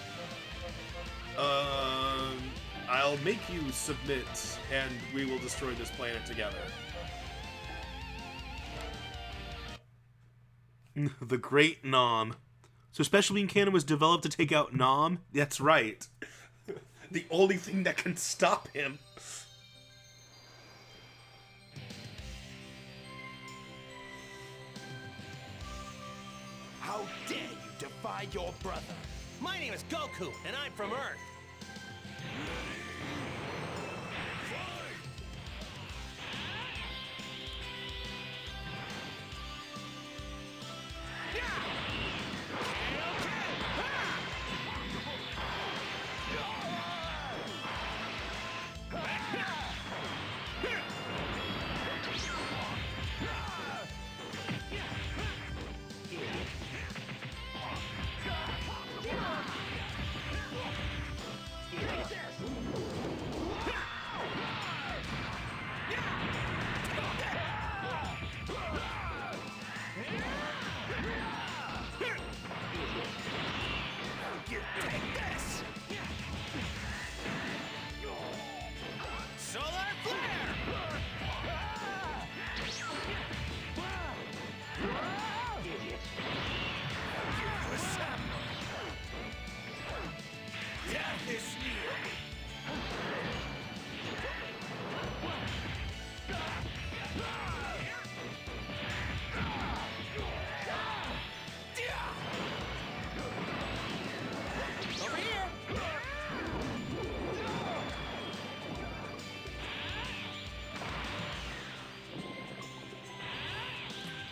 I'll make you submit, and we will destroy this planet together. The Great Nom. So Special Beam Cannon was developed to take out Nom? That's right. The only thing that can stop him. How dare you defy your brother? My name is Goku, and I'm from Earth.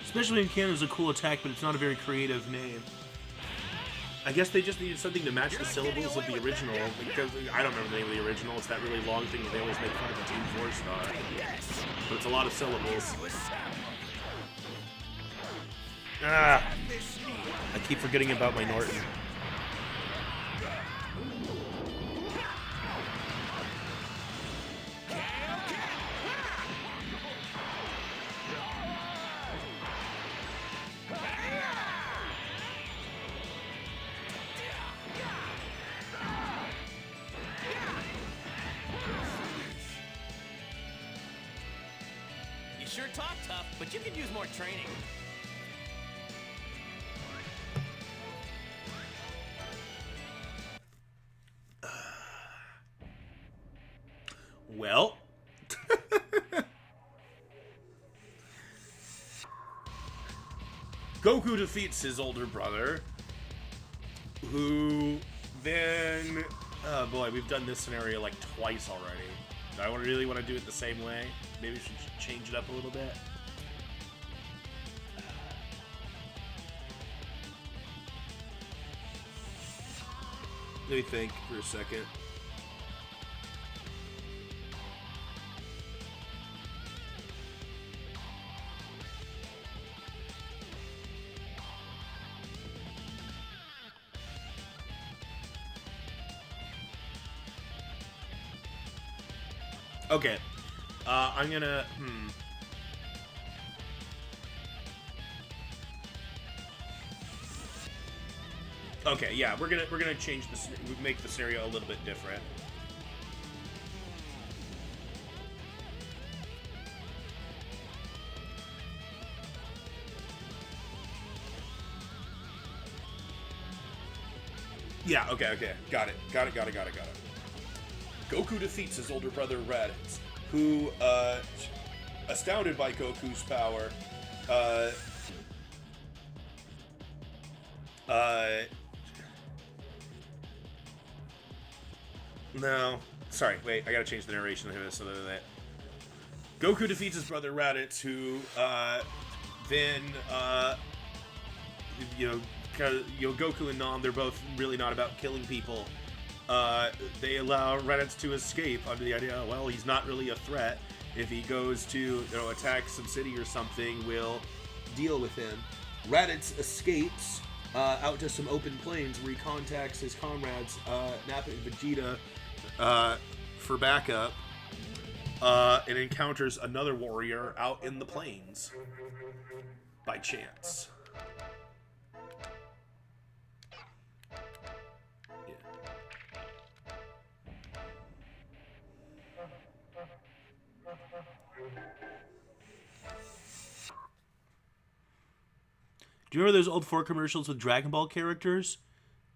Special Beam Cannon is a cool attack, but it's not a very creative name. I guess they just needed something to match the syllables of the original, because I don't remember the name of the original. It's that really long thing that they always make fun of the Team 4 Star. But it's a lot of syllables. Ah! I keep forgetting about my Norton. Sure talk tough, but you could use more training. Well. Goku defeats his older brother, who then... Oh boy, we've done this scenario like twice already. Do I really want to do it the same way? Maybe we should change it up a little bit. Let me think for a second. Okay. I'm gonna... Okay, yeah, we're gonna change this, make the scenario a little bit different. Yeah, okay. Got it. Goku defeats his older brother Raditz, who, astounded by Goku's power, no. Sorry, wait, I gotta change the narration of this so that... Goku defeats his brother Raditz, who, then, Goku and Nam, they're both really not about killing people. They allow Raditz to escape under the idea, well, he's not really a threat. If he goes to, attack some city or something, we'll deal with him. Raditz escapes out to some open plains where he contacts his comrades, Nappa and Vegeta, for backup, and encounters another warrior out in the plains by chance. Do you remember those old 4 commercials with Dragon Ball characters?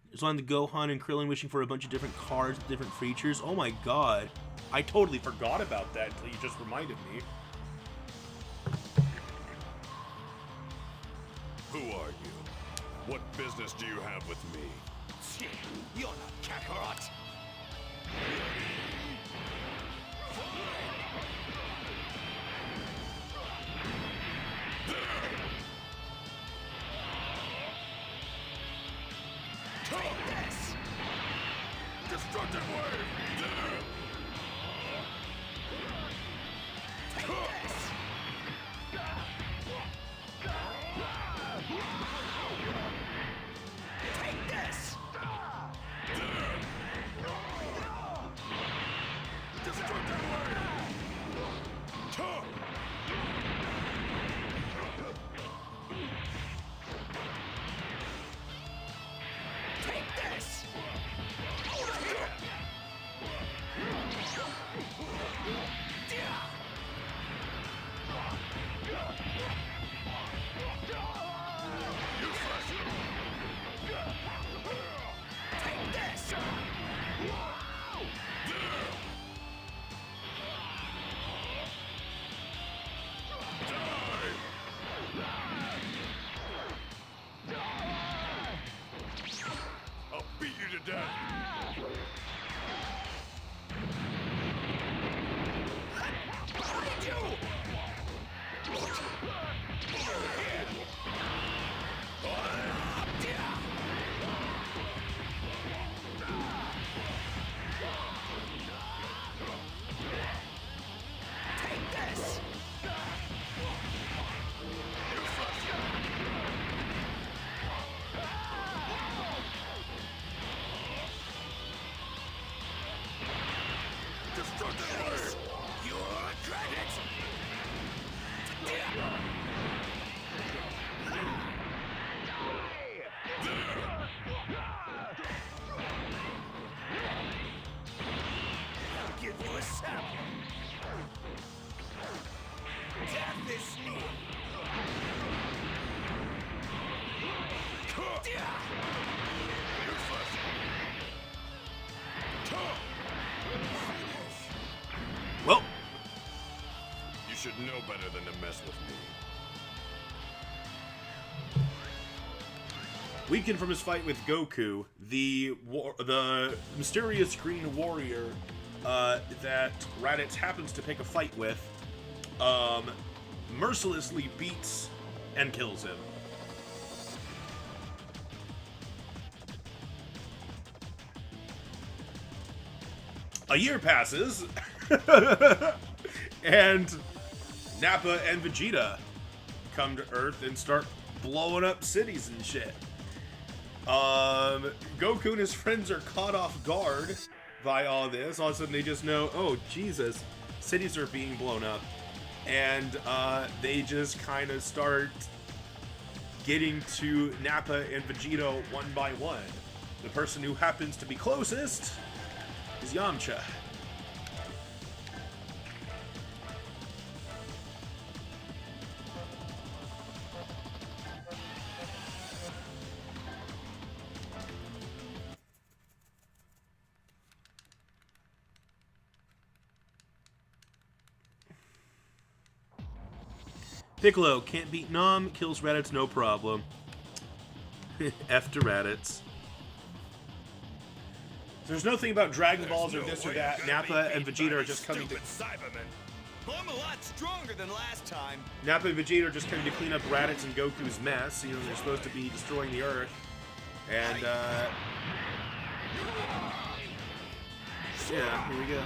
There's one of the Gohan and Krillin wishing for a bunch of different cards, different features. Oh my god. I totally forgot about that until you just reminded me. Who are you? What business do you have with me? You're not Kakarot. Take this! Destructive wave! Take this! Take this! Destructive wave! Take this! Take this! I'll beat you to death! Behind you! Take this! Destructive wave! You'll regret it! I'll give you a sample. Death is near. Well, You should know better than to mess with me. weakened from his fight with Goku, the mysterious Green Warrior that Raditz happens to pick a fight with, mercilessly beats and kills him. A year passes, and Nappa and Vegeta come to Earth and start blowing up cities and shit. Goku and his friends are caught off guard by all this. All of a sudden they just know, oh, Jesus, cities are being blown up, and they just kind of start getting to Nappa and Vegito one by one. The person who happens to be closest is Yamcha. Piccolo can't beat Nom, kills Raditz no problem. F to Raditz. There's nothing about Dragon Balls or this or that. Nappa and Vegeta are just coming to. Cyberman. I'm a lot stronger than last time. Nappa and Vegeta are just coming to clean up Raditz and Goku's mess. You know, they're supposed to be destroying the Earth. And, yeah, here we go.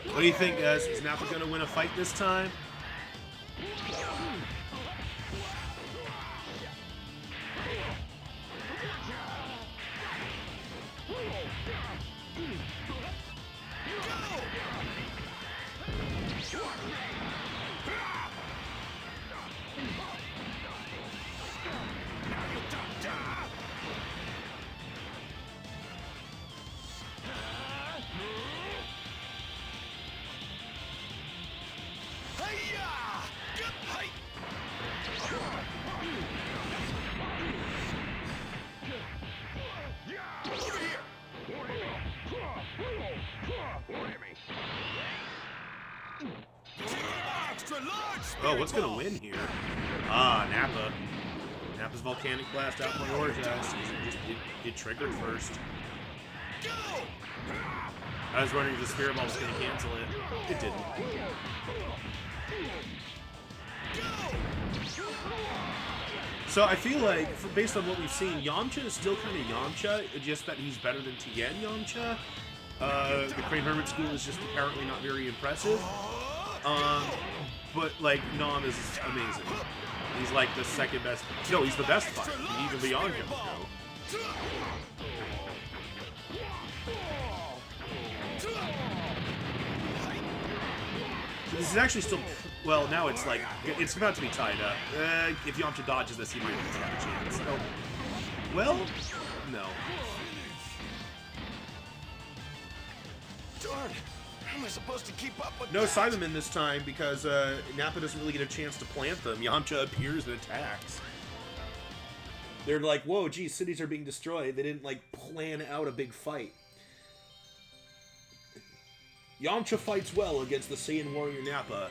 What do you think, guys? Is Nappa going to win a fight this time? Oh, what's going to win here? Ah, Nappa. Nappa's Volcanic Blast out prioritized. It triggered first. I was wondering if the Spirit Ball was going to cancel it. It didn't. So I feel like, based on what we've seen, Yamcha is still kind of Yamcha, just that he's better than Tien Yamcha. The Crane Hermit School is just apparently not very impressive. But, like, Nom is amazing. He's, like, the second best. No, he's the best fighter, even beyond him. So this is actually still. Well, now it's like. It's about to be tied up. If Yamcha dodges this, he might have a chance. Oh. Well, no. Darn. How am I supposed to keep up with No that? Cyberman this time because Nappa doesn't really get a chance to plant them. Yamcha appears and attacks. They're like, whoa, geez, cities are being destroyed. They didn't, like, plan out a big fight. Yamcha fights well against the Saiyan warrior Nappa,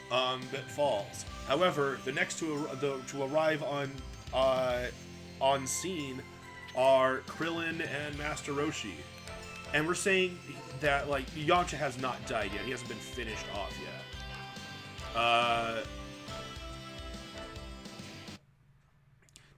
but falls. However, the next to arrive on scene are Krillin and Master Roshi. And we're saying that, like, Yamcha has not died yet. He hasn't been finished off yet.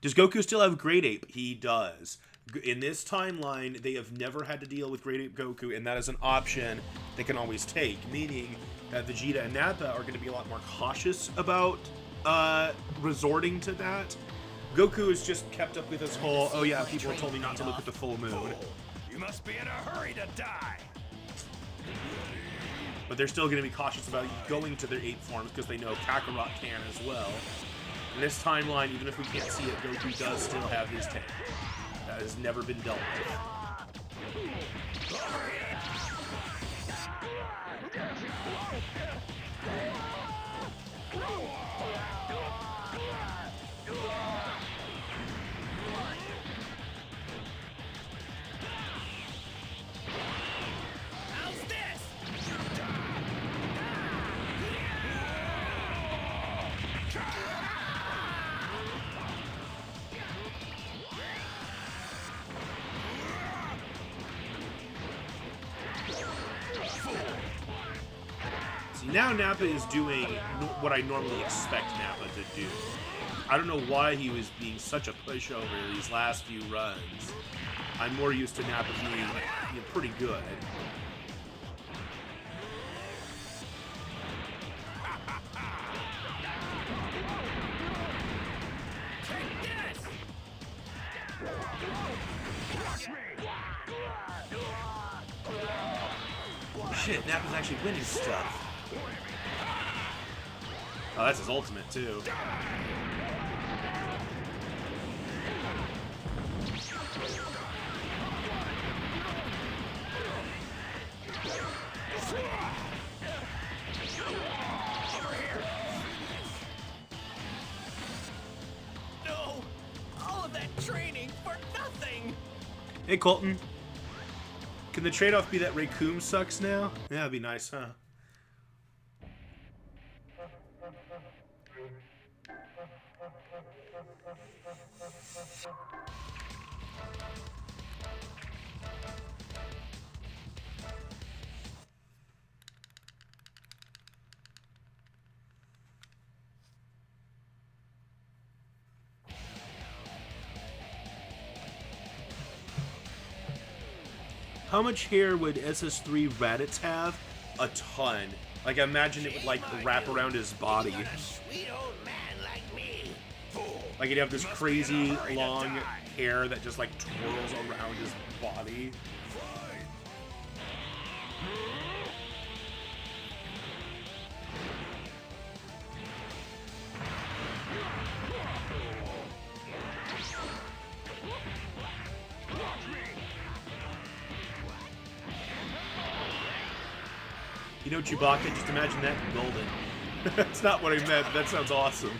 Does Goku still have Great Ape? He does. In this timeline, they have never had to deal with Great Ape Goku, and that is an option they can always take, meaning that Vegeta and Nappa are going to be a lot more cautious about resorting to that. Goku has just kept up with this whole, oh yeah, people told me not to look at the full moon. You must be in a hurry to die. But they're still going to be cautious about going to their ape forms because they know Kakarot can as well. In this timeline, even if we can't see it, Goku does still have his tank. That has never been dealt with. Now Nappa is doing what I normally expect Nappa to do. I don't know why he was being such a pushover these last few runs. I'm more used to Nappa being pretty good. Shit, Nappa's actually winning stuff. Oh, that's his ultimate, too. No! All of that training for nothing! Hey, Colton. Can the trade-off be that Raycoon sucks now? Yeah, that'd be nice, huh? How much hair would SS3 Raditz have? A ton. Like, imagine it would, like, wrap around his body. A sweet old man like me. Like, he'd have this crazy long hair that just, like, twirls around his body. You know, Chewbacca, just imagine that in golden. That's not what I meant, but that sounds awesome.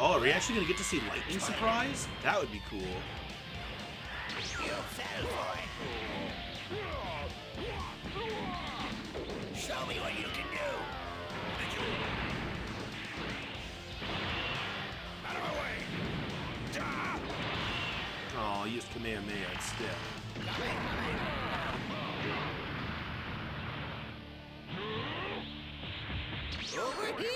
Oh, are we actually going to get to see Lightning Surprise? That would be cool. You fell for it. Show me what you can do. Out of my way. Oh, he used Kamehameha instead. Over here.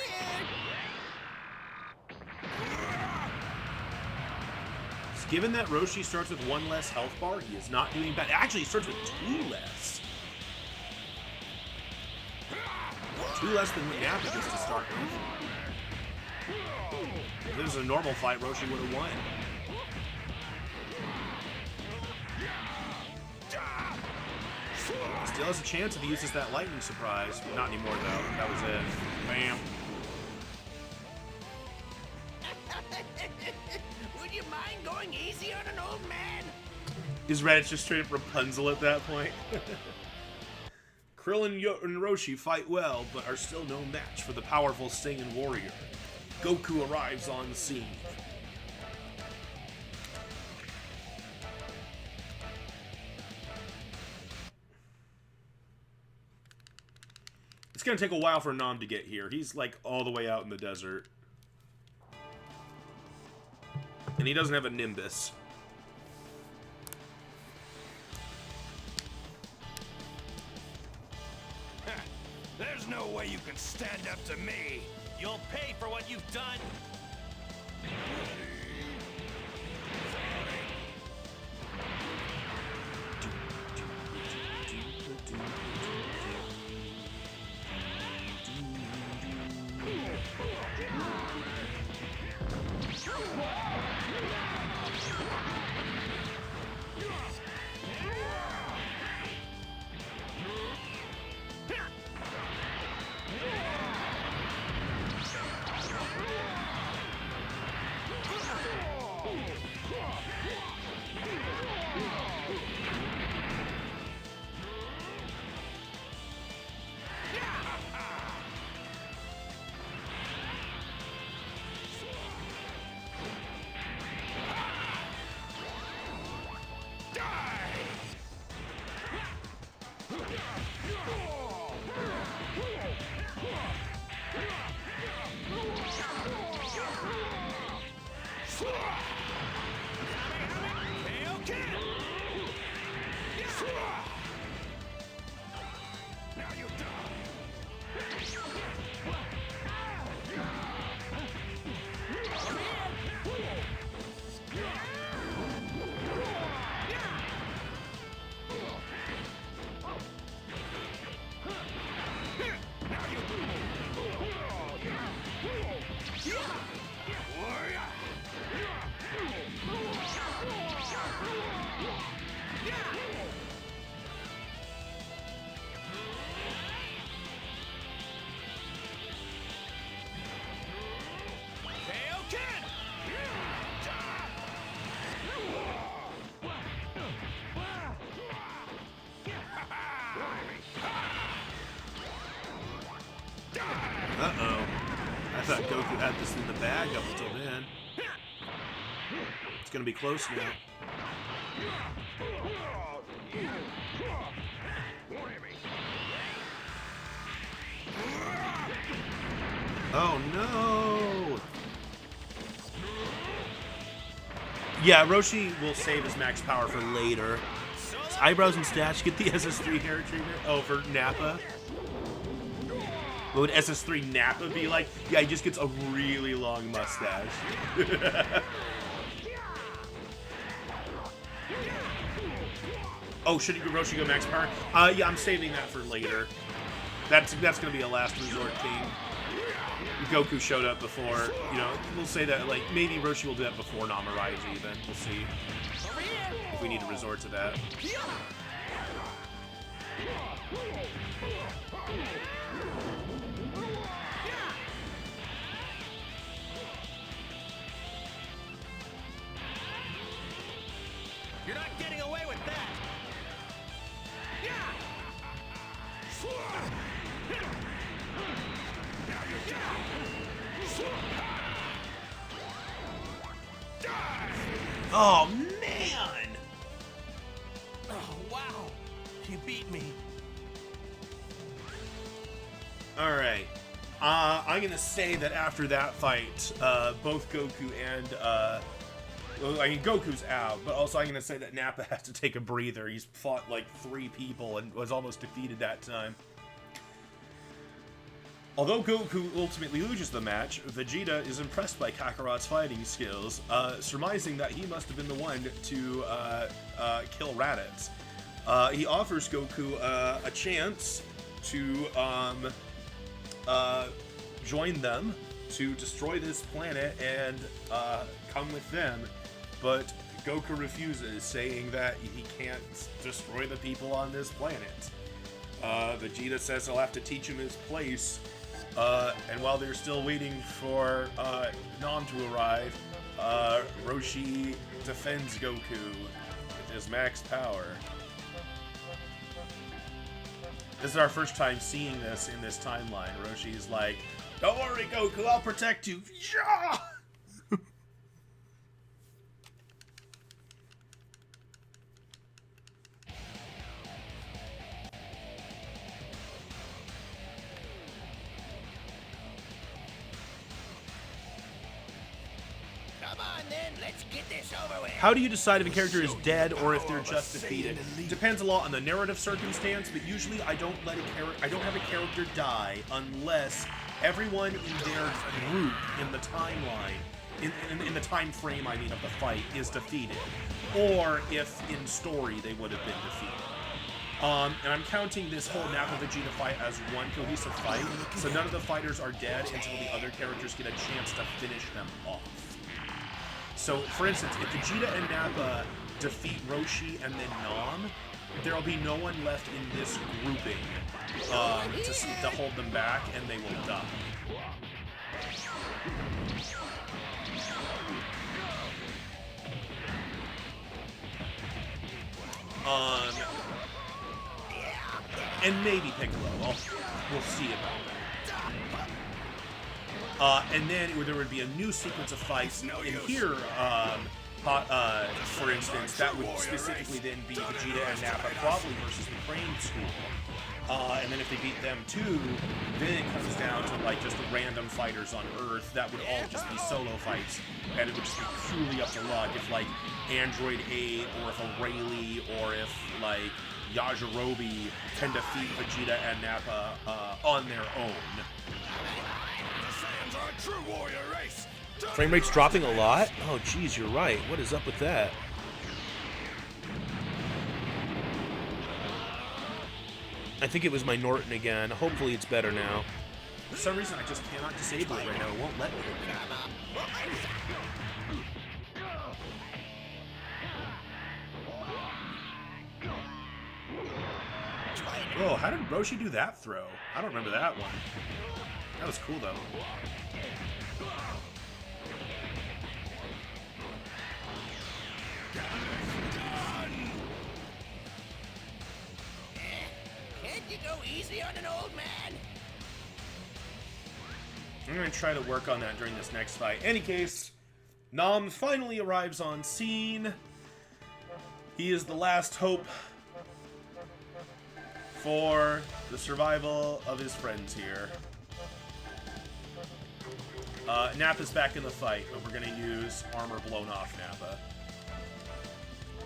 Given that Roshi starts with 1 less health bar, he is not doing bad. Actually, he starts with 2 less. 2 less than what Nappa gets to start with. If this was a normal fight, Roshi would have won. Still has a chance if he uses that lightning surprise. Not anymore, though. That was it. Bam. Would you mind going easy on an old man? Is Raditz just straight up Rapunzel at that point? Krillin and Roshi fight well, but are still no match for the powerful Saiyan warrior. Goku arrives on the scene. It's gonna take a while for Nam to get here. He's like all the way out in the desert. And he doesn't have a Nimbus. There's no way you can stand up to me. You'll pay for what you've done. Uh-oh. I thought Goku had this in the bag up until then. It's gonna be close now. Oh no! Yeah, Roshi will save his max power for later. His eyebrows and stash get the SS3 hair treatment. Oh, for Nappa? What would SS3 Nappa be like? Yeah, he just gets a really long mustache. Oh, should Roshi go max power? Yeah, I'm saving that for later. That's gonna be a last resort thing. Goku showed up before, you know, we'll say that, like, maybe Roshi will do that before Namaraiji even. We'll see if we need to resort to that. You're not getting away with that. Oh, man! Oh, wow. You beat me. Alright. I'm gonna say that after that fight, both Goku and, well, I mean, Goku's out, but also I'm gonna say that Nappa has to take a breather. He's fought like 3 people and was almost defeated that time. Although Goku ultimately loses the match, Vegeta is impressed by Kakarot's fighting skills, surmising that he must have been the one to kill Raditz. He offers Goku a chance to join them to destroy this planet and come with them, but Goku refuses, saying that he can't destroy the people on this planet. Vegeta says he'll have to teach him his place. And while they're still waiting for Nam to arrive, Roshi defends Goku with his max power. This is our first time seeing this in this timeline. Roshi's like, "Don't worry, Goku, I'll protect you." Yeah! Come on, then. Let's get this over with. How do you decide if a character is dead or if they're just defeated? Depends a lot on the narrative circumstance, but usually I don't have a character die unless everyone in their group in the timeline, in the time frame, I mean, of the fight, is defeated, or if in story they would have been defeated. And I'm counting this whole Nappa Vegeta fight as one cohesive fight, so none of the fighters are dead until the other characters get a chance to finish them off. So, for instance, if Vegeta and Nappa defeat Roshi and then Nam, there'll be no one left in this grouping to hold them back, and they will die. And maybe Piccolo. We'll see about that. And then there would be a new sequence of fights. And here, for instance, that would specifically then be Vegeta and Nappa probably versus the Crane School. And then if they beat them too, then it comes down to like just random fighters on Earth. That would all just be solo fights, and it would just be purely up to luck if like Android 8 or if a Rayleigh or if like Yajirobe can defeat Vegeta and Nappa on their own. Frame rate's dropping a lot? Oh geez, you're right. What is up with that? I think it was my Norton again. Hopefully it's better now. For some reason I just cannot disable it right now. It won't let me. Oh, how did Roshi do that throw? I don't remember that one. That was cool, though. Can't you go easy on an old man? I'm going to try to work on that during this next fight. Any case, Nam finally arrives on scene. He is the last hope for the survival of his friends here. Nappa's back in the fight, but we're going to use armor blown off Nappa.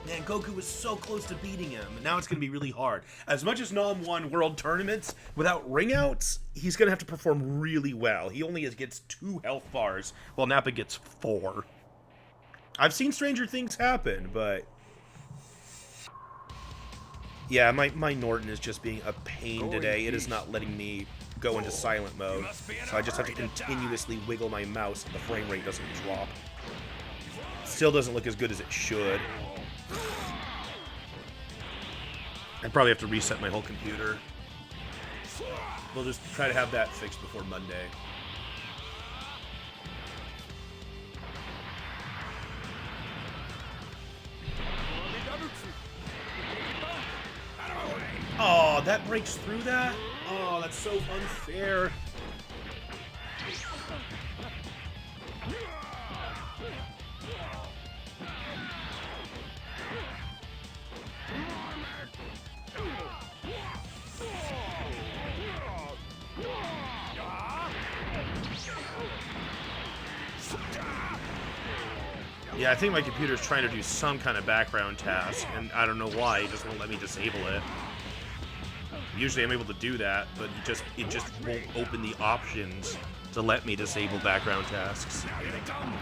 Man, Goku was so close to beating him, and now it's going to be really hard. As much as Nam won world tournaments, without ring outs, he's going to have to perform really well. He only gets 2 health bars, while Nappa gets 4. I've seen stranger things happen, but... yeah, my Norton is just being a pain today. It is not letting me go into silent mode, so I just have to continuously wiggle my mouse so the frame rate doesn't drop. Still doesn't look as good as it should. I'd probably have to reset my whole computer. We'll just try to have that fixed before Monday. Oh, that breaks through that? Oh, that's so unfair. Yeah, I think my computer's trying to do some kind of background task, and I don't know why, it just won't let me disable it. Usually I'm able to do that, but it just won't open the options to let me disable background tasks. Here I come.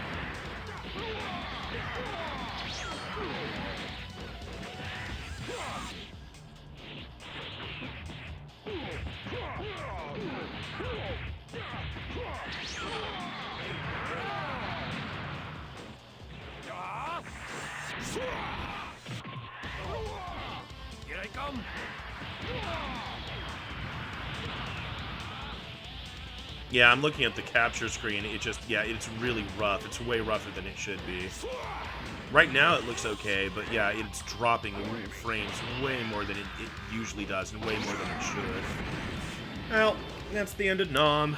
Yeah, I'm looking at the capture screen. It just, yeah, it's really rough. It's way rougher than it should be. Right now it looks okay, but yeah, it's dropping frames way more than it usually does, and way more than it should. Well, that's the end of Nam.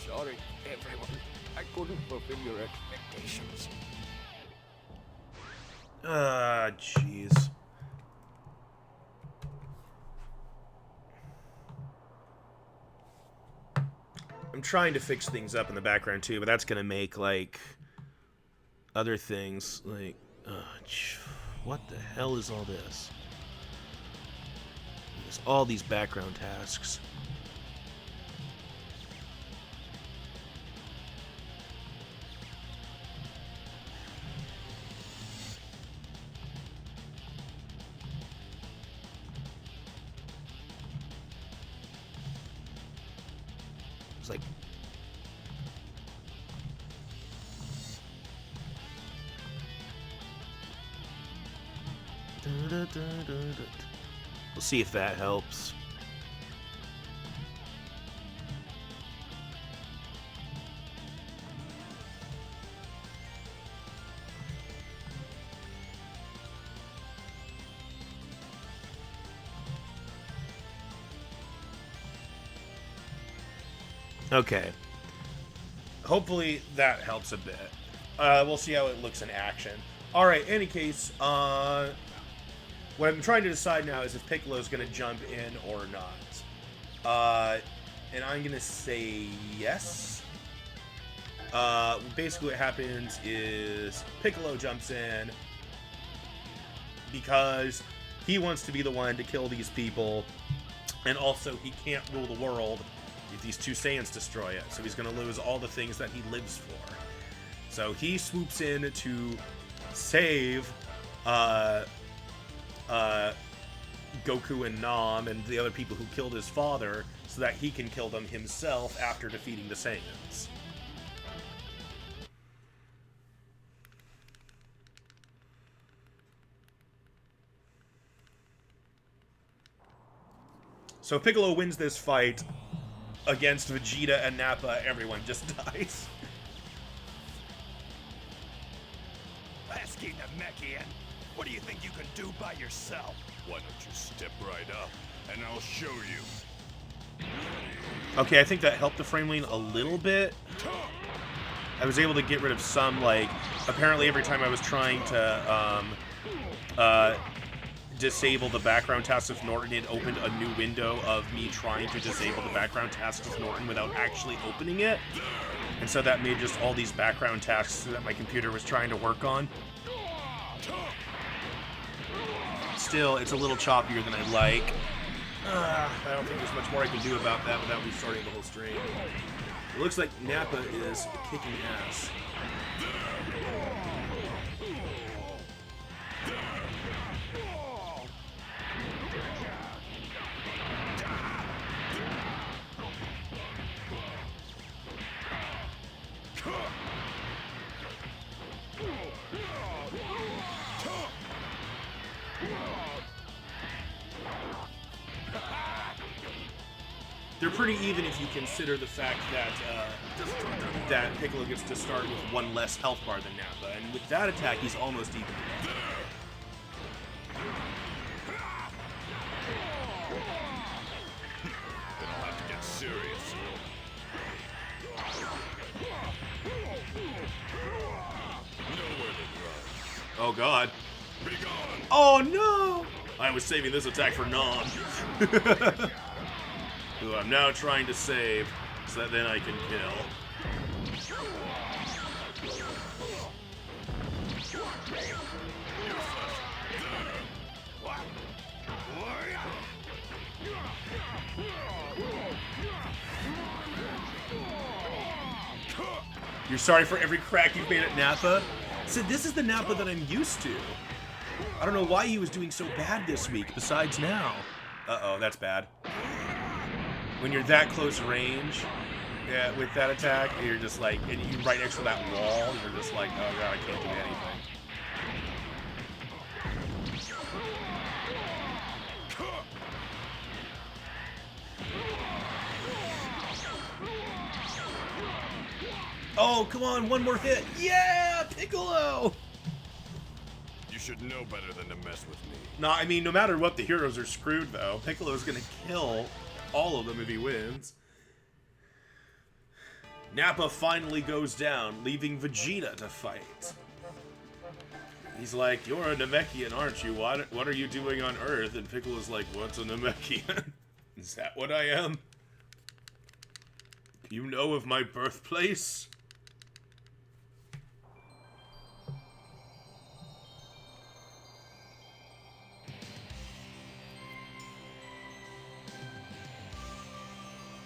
Sorry, everyone. I couldn't fulfill your expectations. Jeez. I'm trying to fix things up in the background too, but that's gonna make, like, other things, like, what the hell is all this? There's all these background tasks. Like, we'll see if that helps. Okay. Hopefully that helps a bit. We'll see how it looks in action. Alright, any case, what I'm trying to decide now is if Piccolo's going to jump in or not. And I'm going to say yes. Basically what happens is Piccolo jumps in because he wants to be the one to kill these people, and also he can't rule the world if these two Saiyans destroy it, so he's going to lose all the things that he lives for. So he swoops in to save Goku and Nam and the other people who killed his father, so that he can kill them himself after defeating the Saiyans. So if Piccolo wins this fight against Vegeta and Nappa, everyone just dies. Asking Namekian, what do you think you can do by yourself? Why don't you step right up, and I'll show you. Okay, I think that helped the frame lane a little bit. I was able to get rid of some, like, apparently every time I was trying to disable the background tasks with Norton, it opened a new window of me trying to disable the background tasks with Norton without actually opening it. And so that made just all these background tasks that my computer was trying to work on. Still, it's a little choppier than I'd like. I don't think there's much more I can do about that without restarting the whole stream. It looks like Nappa is kicking ass. They're pretty even if you consider the fact that that Piccolo gets to start with one less health bar than Nappa, and with that attack, he's almost even. Then I'll have to get serious. Nowhere to run. Oh God! Be gone. Oh no! I was saving this attack for Nom, who I'm now trying to save, so that then I can kill. You're sorry for every crack you've made at Nappa? Sid, this is the Nappa that I'm used to. I don't know why he was doing so bad this week, besides now. Uh-oh, that's bad. When you're that close range, yeah, with that attack, you're just like, and you're right next to that wall, you're just like, oh God, I can't do anything. Oh, come on, one more hit. Yeah, Piccolo! You should know better than to mess with me. No, I mean, no matter what, the heroes are screwed, though. Piccolo's gonna kill all of them if he wins. Nappa finally goes down, leaving Vegeta to fight. He's like, you're a Namekian, aren't you? What are you doing on Earth? And Piccolo's like, what's a Namekian? Is that what I am? You know of my birthplace?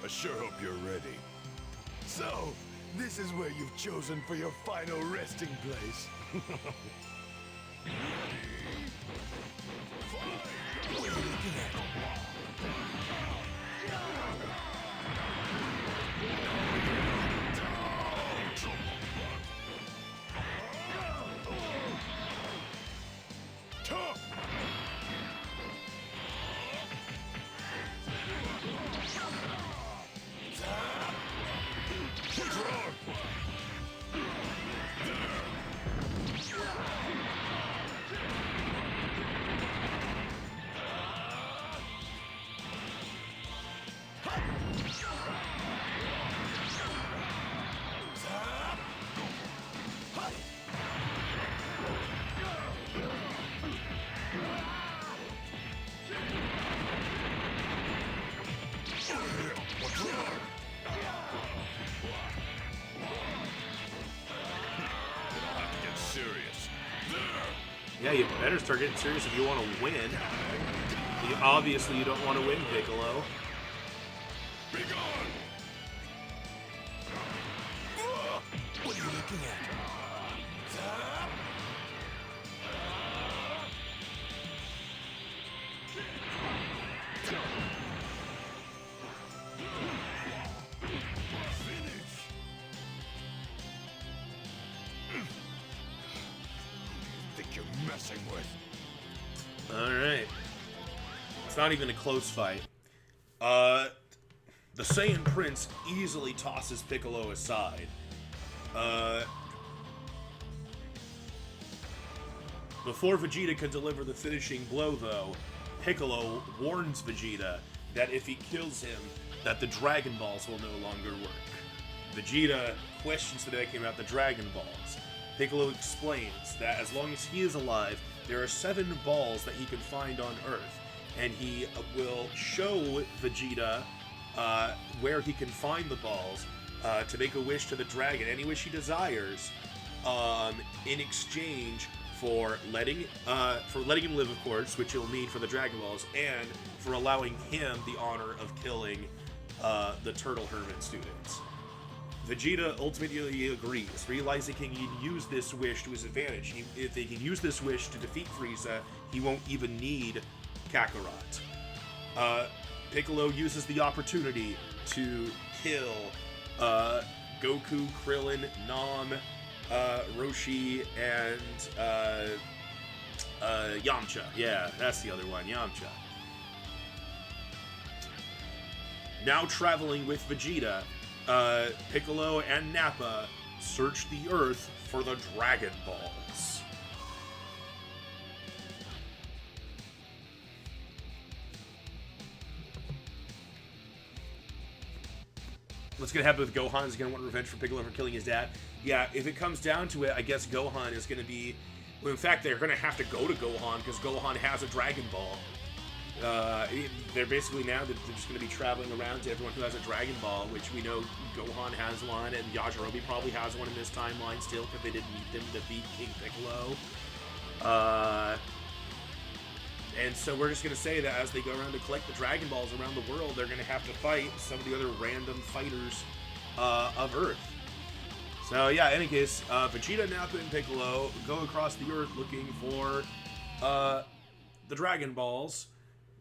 I sure hope you're ready. So, this is where you've chosen for your final resting place. What are you looking at? Yeah, you better start getting serious if you want to win. Obviously, you don't want to win, Piccolo. Be gone! What are you looking at? Alright. It's not even a close fight. The Saiyan Prince easily tosses Piccolo aside. Before Vegeta could deliver the finishing blow, though, Piccolo warns Vegeta that if he kills him, that the Dragon Balls will no longer work. Vegeta questions the Namekian about the Dragon Balls. Piccolo explains that as long as he is alive, there are 7 balls that he can find on Earth, and he will show Vegeta where he can find the balls to make a wish to the dragon, any wish he desires, in exchange for letting him live, of course, which he'll need for the Dragon Balls, and for allowing him the honor of killing the Turtle Hermit students. Vegeta ultimately agrees, realizing he can use this wish to his advantage. If he can use this wish to defeat Frieza, he won't even need Kakarot. Piccolo uses the opportunity to kill Goku, Krillin, Nam, Roshi, and Yamcha. Yeah, that's the other one, Yamcha. Now traveling with Vegeta, Piccolo and Nappa search the Earth for the Dragon Balls. What's going to happen with Gohan? Is going to want revenge for Piccolo for killing his dad? Yeah, if it comes down to it, I guess Gohan is going to be... Well, in fact, they're going to have to go to Gohan because Gohan has a Dragon Ball. They're basically now they're just going to be traveling around to everyone who has a Dragon Ball, which we know Gohan has one, and Yajirobe probably has one in this timeline still because they didn't need them to beat King Piccolo. And so we're just going to say that as they go around to collect the Dragon Balls around the world, they're going to have to fight some of the other random fighters of Earth. So yeah, in any case, Vegeta, Nappa, and Piccolo go across the Earth looking for the Dragon Balls,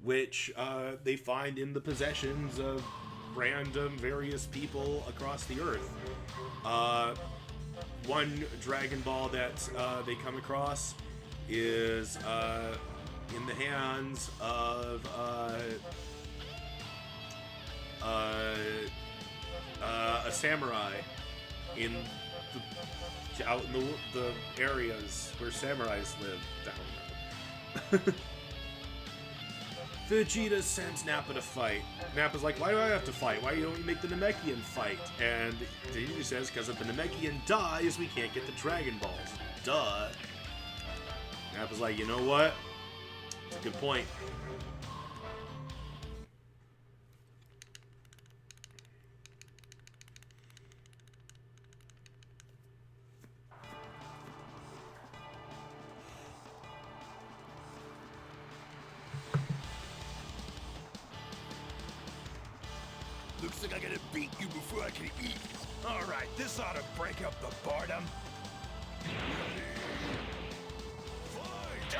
which they find in the possessions of random various people across the Earth. One Dragon Ball that they come across is in the hands of a samurai out in the areas where samurais live. I don't know. Vegeta sends Nappa to fight. Nappa's like, why do I have to fight? Why don't you make the Namekian fight? And Vegeta says, because if the Namekian dies, we can't get the Dragon Balls. Duh. Nappa's like, you know what? That's a good point. Looks like I gotta beat you before I can eat. Alright, this ought to break up the boredom. Fight!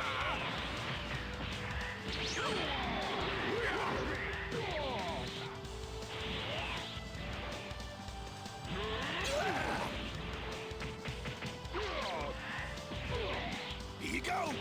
Here you go!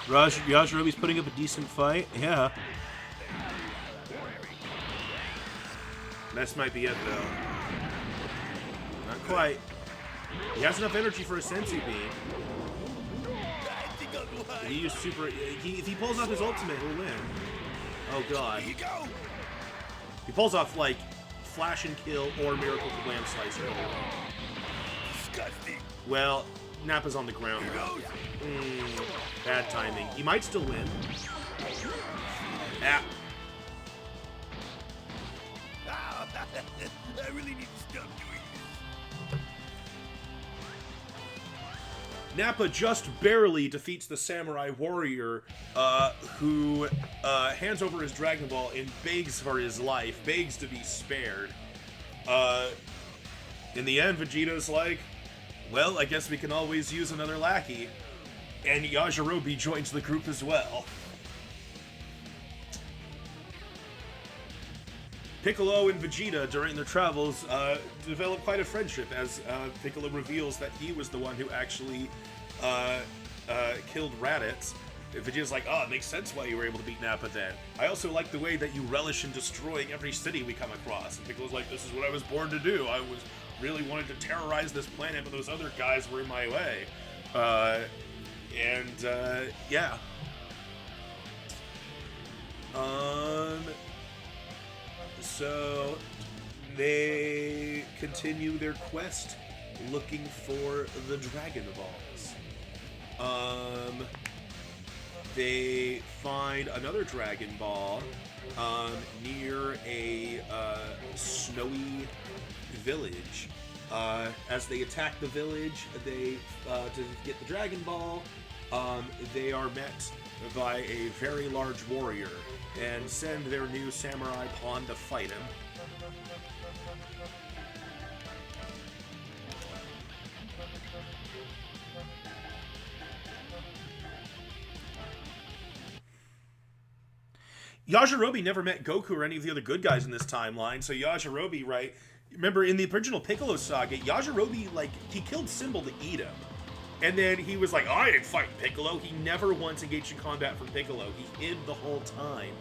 Yajirobe's putting up a decent fight. Yeah. This might be it, though. Not quite. He has enough energy for a Senzu Bean. He used super. If he pulls off his ultimate, he'll win. Oh god. Here you go. He pulls off like Flash and Kill or Miracle Kablam Slicer. Disgusting. Well, Nappa's on the ground. Here goes. Bad timing. He might still win. Ah. I really need to stop doing this. Nappa just barely defeats the Samurai Warrior, who hands over his Dragon Ball and begs for his life, begs to be spared. In the end, Vegeta's like, well, I guess we can always use another lackey. And Yajirobe joins the group as well. Piccolo and Vegeta, during their travels, develop quite a friendship as Piccolo reveals that he was the one who actually killed Raditz. And Vegeta's like, oh, it makes sense why you were able to beat Nappa then. I also like the way that you relish in destroying every city we come across. And Piccolo's like, this is what I was born to do. I was really wanted to terrorize this planet, but those other guys were in my way. Yeah. So they continue their quest looking for the Dragon Balls. They find another Dragon Ball near a snowy village. As they attack the village, to get the Dragon Ball, they are met by a very large warrior and send their new samurai pawn to fight him. Yajirobe never met Goku or any of the other good guys in this timeline, so Yajirobe, right? Remember, in the original Piccolo saga, Yajirobe, like, he killed Symbol to eat him. And then he was like, oh, I didn't fight Piccolo. He never once engaged in combat from Piccolo. He hid the whole time.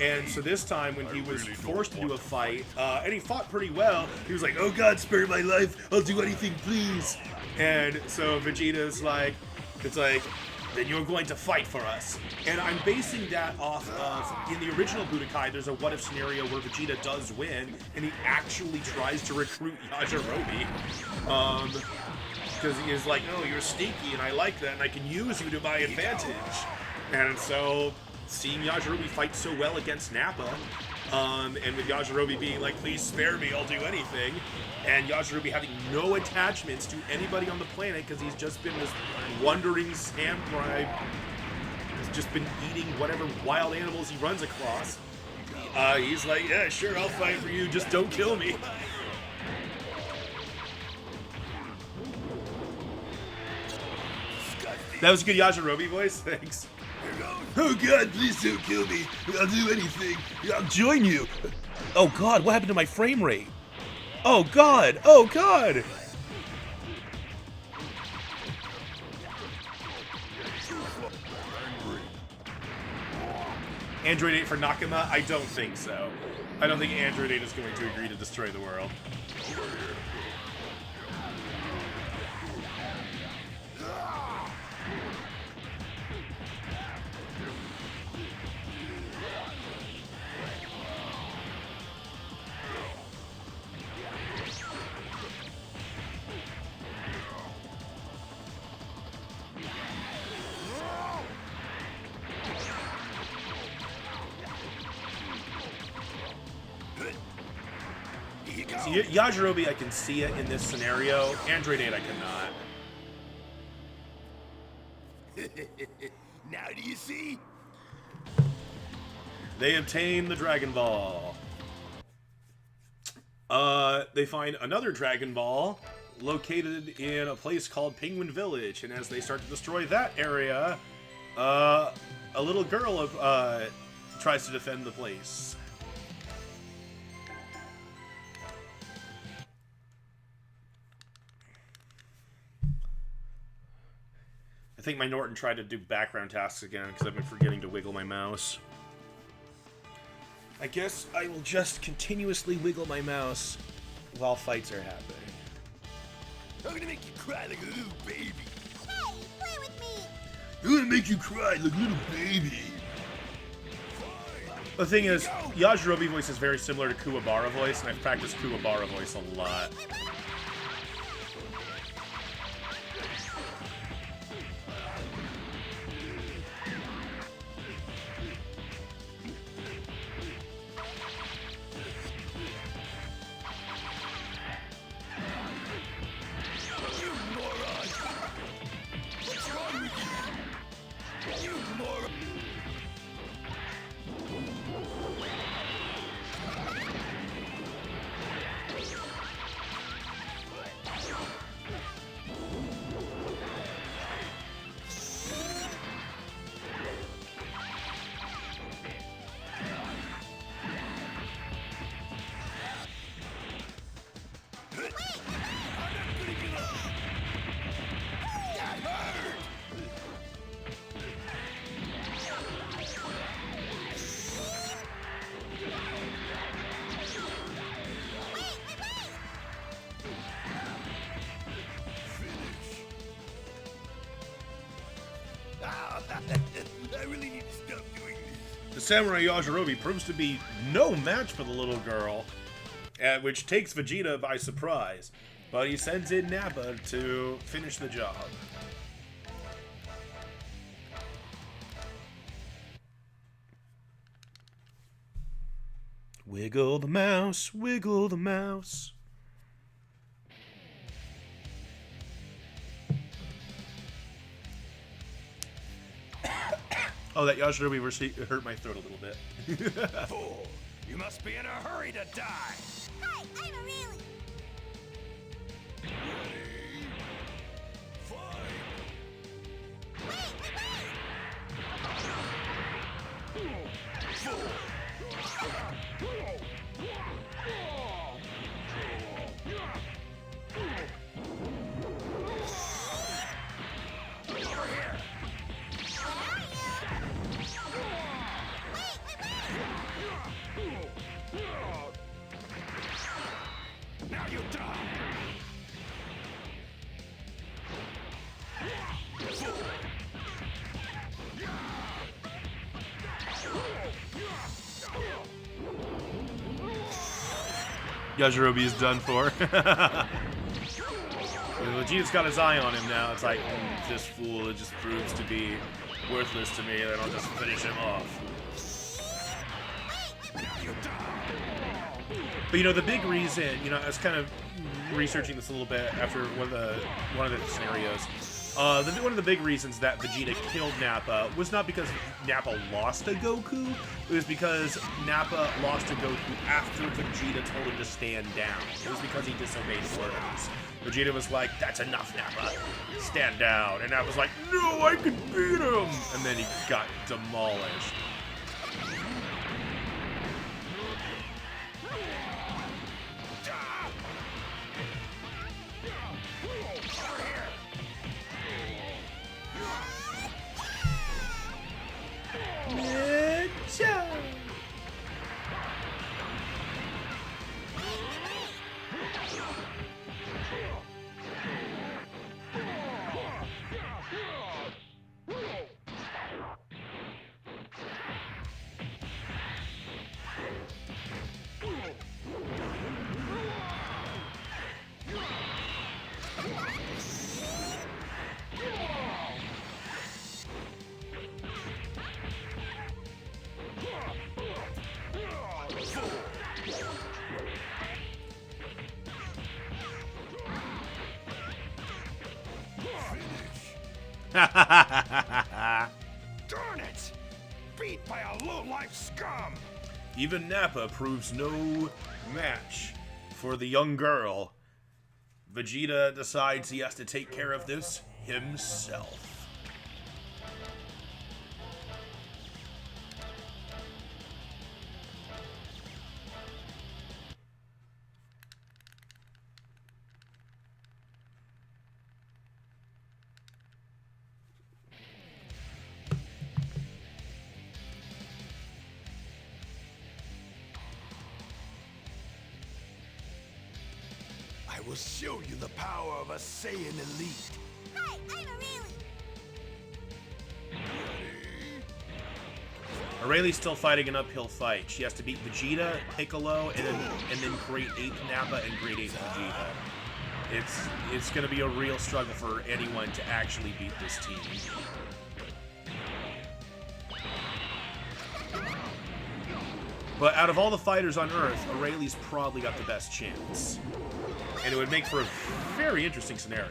And so this time, when he was forced to do a fight, and he fought pretty well, he was like, oh god, spare my life. I'll do anything, please. And so Vegeta's like, it's like, then you're going to fight for us. And I'm basing that off of, in the original Budokai, there's a what-if scenario where Vegeta does win, and he actually tries to recruit Yajirobe. Because he is like, oh, you're sneaky, and I like that, and I can use you to my advantage. And so, seeing Yajirobe fight so well against Nappa, and with Yajirobe being like, please spare me, I'll do anything, and Yajirobe having no attachments to anybody on the planet because he's just been this wandering samurai, he's just been eating whatever wild animals he runs across. He's like, yeah, sure, I'll fight for you, just don't kill me. That was a good Yajirobe voice, thanks. Oh god, please don't kill me. I'll do anything. I'll join you. Oh god, what happened to my frame rate? Oh god, oh god. Android 8 for Nakama? I don't think so. I don't think Android 8 is going to agree to destroy the world. See, Yajirobe, I can see it in this scenario. Android 8, I cannot. Now do you see? They obtain the Dragon Ball. They find another Dragon Ball located in a place called Penguin Village, and as they start to destroy that area, a little girl tries to defend the place. I think my Norton tried to do background tasks again because I've been forgetting to wiggle my mouse. I guess I will just continuously wiggle my mouse while fights are happening. I'm gonna make you cry like a little baby. Hey, play with me! I'm gonna make you cry like a little baby. The thing is, Yajirobe voice is very similar to Kuwabara voice, and I've practiced Kuwabara voice a lot. I really need to stop doing this. The Samurai Yajirobe proves to be no match for the little girl, which takes Vegeta by surprise, but he sends in Nappa to finish the job. Wiggle the mouse, wiggle the mouse. Oh, that Yajirobe versus hurt my throat a little bit. Fool! You must be in a hurry to die. Hi, I'm a really... Ready? Fight! Now you die! Yajirobe is done for. Vegeta's got his eye on him now. It's like, this fool, it just proves to be worthless to me, and I'll just finish him off. But you know, the big reason, you know, I was kind of researching this a little bit after one of the scenarios. One of the big reasons that Vegeta killed Nappa was not because Nappa lost to Goku. It was because Nappa lost to Goku after Vegeta told him to stand down. It was because he disobeyed orders. Vegeta was like, "That's enough, Nappa. Stand down." And Nappa was like, "No, I can beat him." And then he got demolished. Darn it! Beat by a low-life scum! Even Nappa proves no match for the young girl. Vegeta decides he has to take care of this himself. will show you the power of a Saiyan elite. Hi, I'm Aurelie. Aurelie's still fighting an uphill fight. She has to beat Vegeta, Piccolo, and then Great Ape Nappa and Great Ape Vegeta. It's going to be a real struggle for anyone to actually beat this team. But out of all the fighters on Earth, Aurelie's probably got the best chance. And it would make for a very interesting scenario.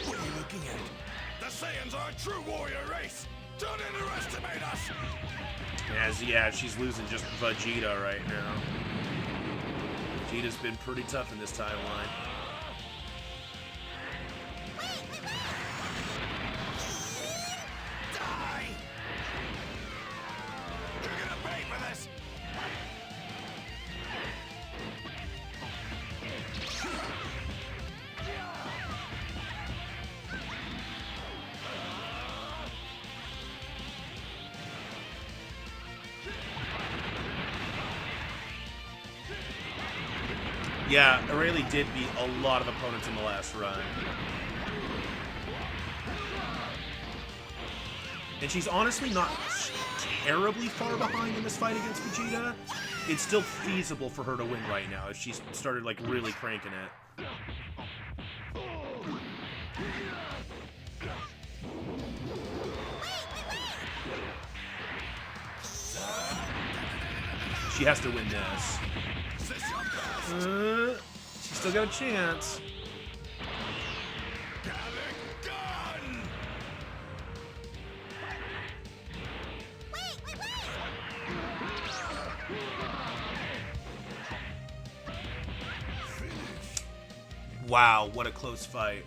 What are you looking at? The Saiyans are a true warrior race. Don't underestimate us. Yeah, she's losing just Vegeta right now. Vegeta's been pretty tough in this timeline. Die! You're gonna pay for this. Yeah, Aurelie did beat a lot of opponents in the last run. And she's honestly not terribly far behind in this fight against Vegeta. It's still feasible for her to win right now if she's started, like, really cranking it. She has to win this. She's still got a chance. Gun! Wow, what a close fight.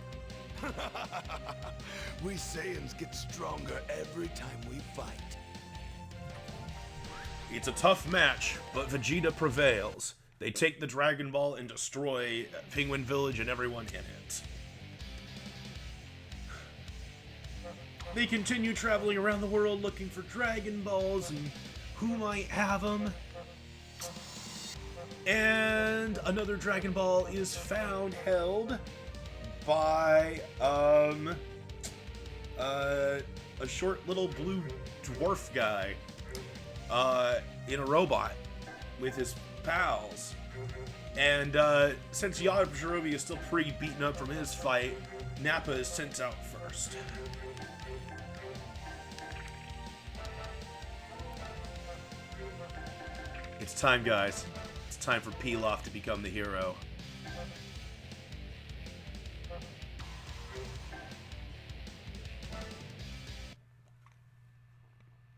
We Saiyans get stronger every time we fight. It's a tough match, but Vegeta prevails. They take the Dragon Ball and destroy Penguin Village and everyone in it. They continue traveling around the world looking for Dragon Balls and who might have them. And another Dragon Ball is found, held by a short little blue dwarf guy in a robot with his pals. And since Yajirobe is still pretty beaten up from his fight, Nappa is sent out first. It's time, guys. It's time for Pilaf to become the hero.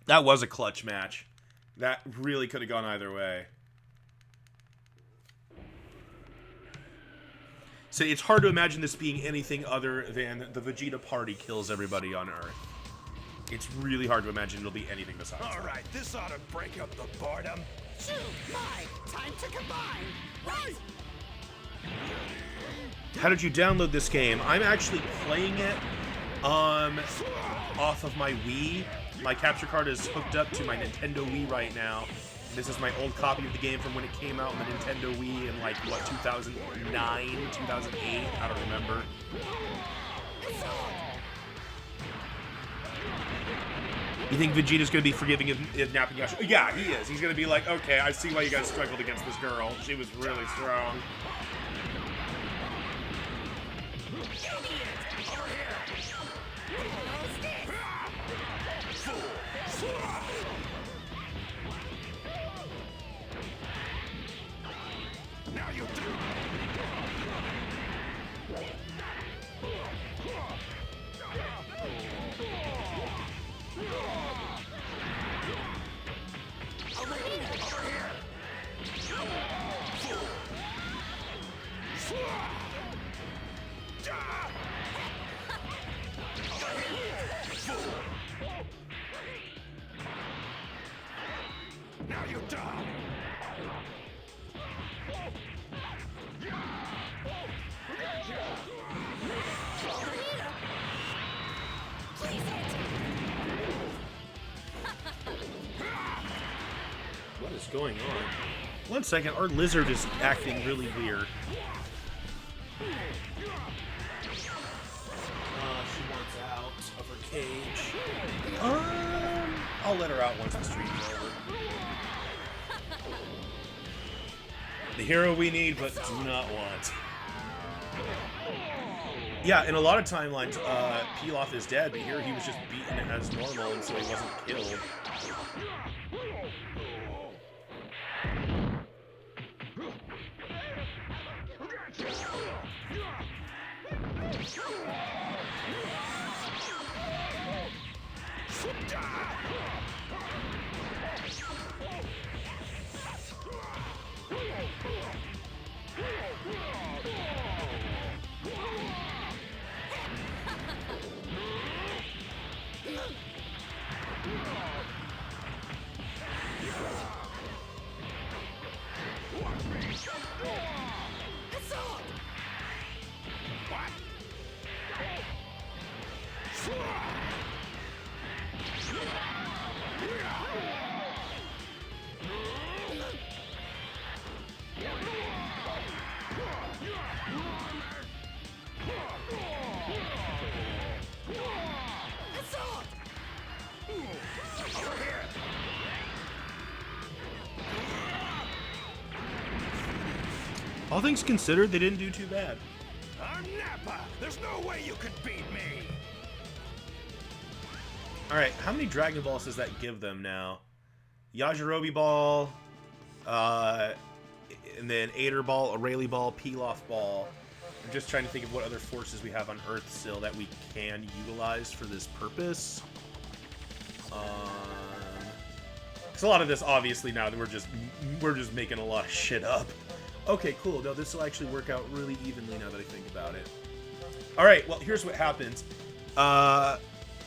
That was a clutch match. That really could have gone either way. So it's hard to imagine this being anything other than the Vegeta party kills everybody on Earth. It's really hard to imagine it'll be anything besides that. All right, this ought to break up the boredom. Shoot! My! Time to combine! Right! How did you download this game? I'm actually playing it off of my Wii. My capture card is hooked up to my Nintendo Wii right now. This is my old copy of the game from when it came out on the Nintendo Wii in, like, what, 2009, 2008? I don't remember. You think Vegeta's gonna be forgiving of napping Yasha? Yeah, he is. He's gonna be like, okay, I see why you guys struggled against this girl. She was really strong. Now you do. going on? 1 second, our lizard is acting really weird. She wants out of her cage. I'll let her out once the stream's over. The hero we need, but do not want. Yeah, in a lot of timelines, Pilaf is dead, but here he was just beaten as normal, and so he wasn't killed. All things considered, they didn't do too bad. I'm Nappa! There's no way you could beat me! Alright, how many Dragon Balls does that give them now? Yajirobe Ball, and then Ader Ball, Aurelie Ball, Pilaf Ball. I'm just trying to think of what other forces we have on Earth still that we can utilize for this purpose. Because a lot of this, obviously, now that we're just making a lot of shit up. Okay, cool. No, this will actually work out really evenly now that I think about it. Alright, well, here's what happens.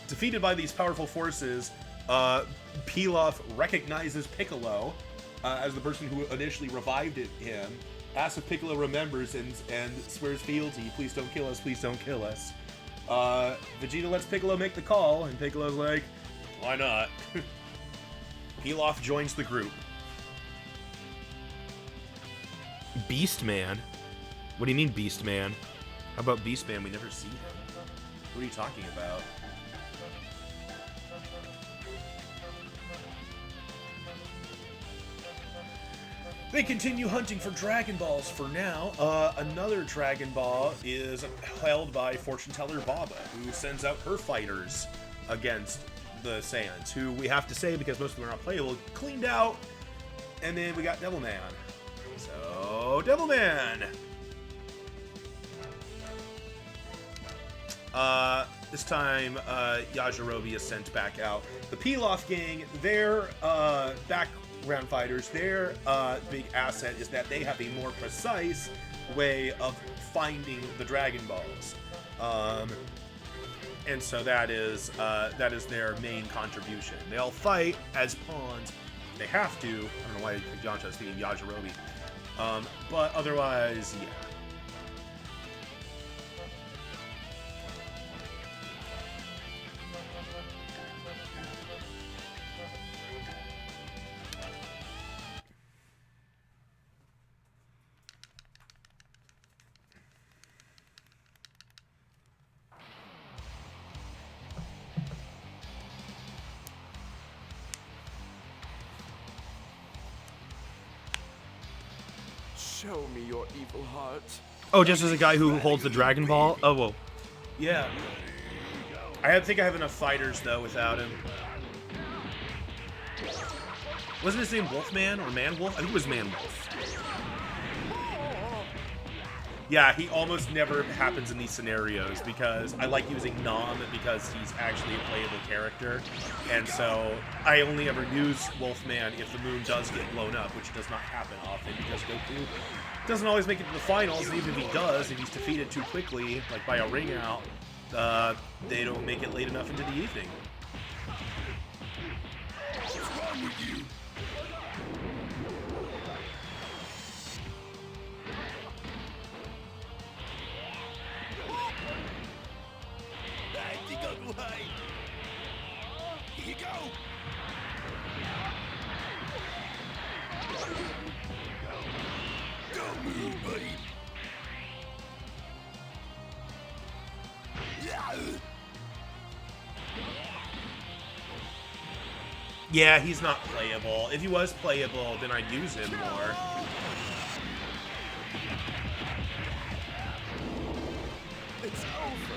Defeated by these powerful forces, Pilaf recognizes Piccolo as the person who initially revived him, asks if Piccolo remembers, and swears fealty. Please don't kill us, please don't kill us. Vegeta lets Piccolo make the call, and Piccolo's like, why not? Pilaf joins the group. Beast Man? What do you mean Beast Man? How about Beast Man? We never see him. What are you talking about? They continue hunting for Dragon Balls for now. Another Dragon Ball is held by Fortune Teller Baba, who sends out her fighters against the Saiyans, who we have to say, because most of them are not playable, cleaned out. And then we got Devilman. So, Devilman! This time, Yajirobe is sent back out. The Pilaf gang, their background fighters, their big asset is that they have a more precise way of finding the Dragon Balls. And so that is their main contribution. They all fight as pawns. They have to. I don't know why Yamcha is thinking Yajirobe. But otherwise, yeah. Show me your evil heart. Oh, just as a guy who holds the Dragon Ball? Oh, whoa. Yeah. I think I have enough fighters, though, without him. Wasn't his name Wolfman or Man-Wolf? I think it was Man-Wolf. Yeah, he almost never happens in these scenarios because I like using Nom because he's actually a playable character. And so I only ever use Wolfman if the moon does get blown up, which does not happen often because Goku doesn't always make it to the finals. And even if he does, if he's defeated too quickly, like by a ring out, they don't make it late enough into the evening. What's wrong with you? I think I'll go hide. Here you go. Yeah, he's not playable. If he was playable, then I'd use him more. It's over.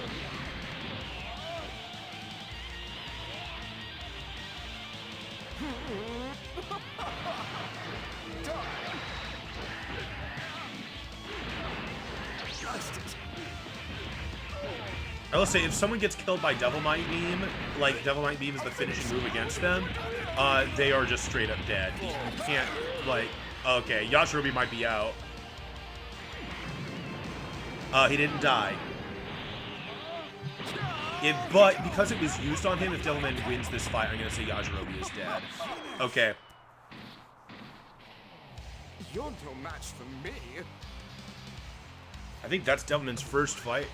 I will say, if someone gets killed by Devil Might Beam, like Devil Might Beam is the finishing move against them, they are just straight up dead. You can't, like, okay, Yajirobe might be out. He didn't die. But because it was used on him, if Devilman wins this fight, I'm gonna say Yajirobe is dead. Okay. You're no match for me. I think that's Devilman's first fight.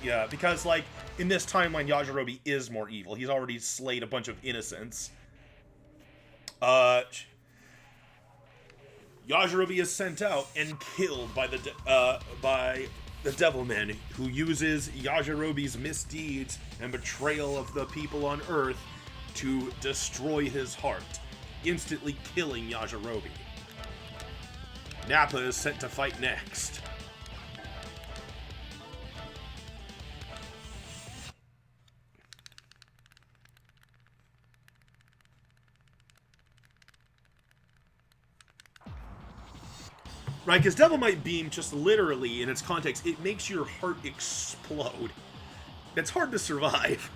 Yeah, because, like, in this timeline, Yajirobe is more evil. He's already slayed a bunch of innocents. Yajirobe is sent out and killed by the Devilman, who uses Yajirobe's misdeeds and betrayal of the people on Earth to destroy his heart, instantly killing Yajirobe. Nappa is sent to fight next. Right, because Devil Might Beam, just literally, in its context, it makes your heart explode. It's hard to survive.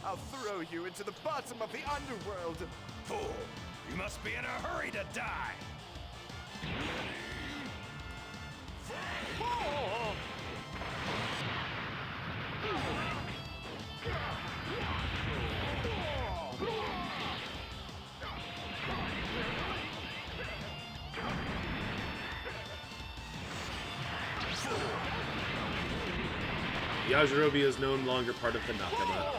I'll throw you into the bottom of the underworld. Fool, you must be in a hurry to die. Yajirobe is no longer part of the Nakama.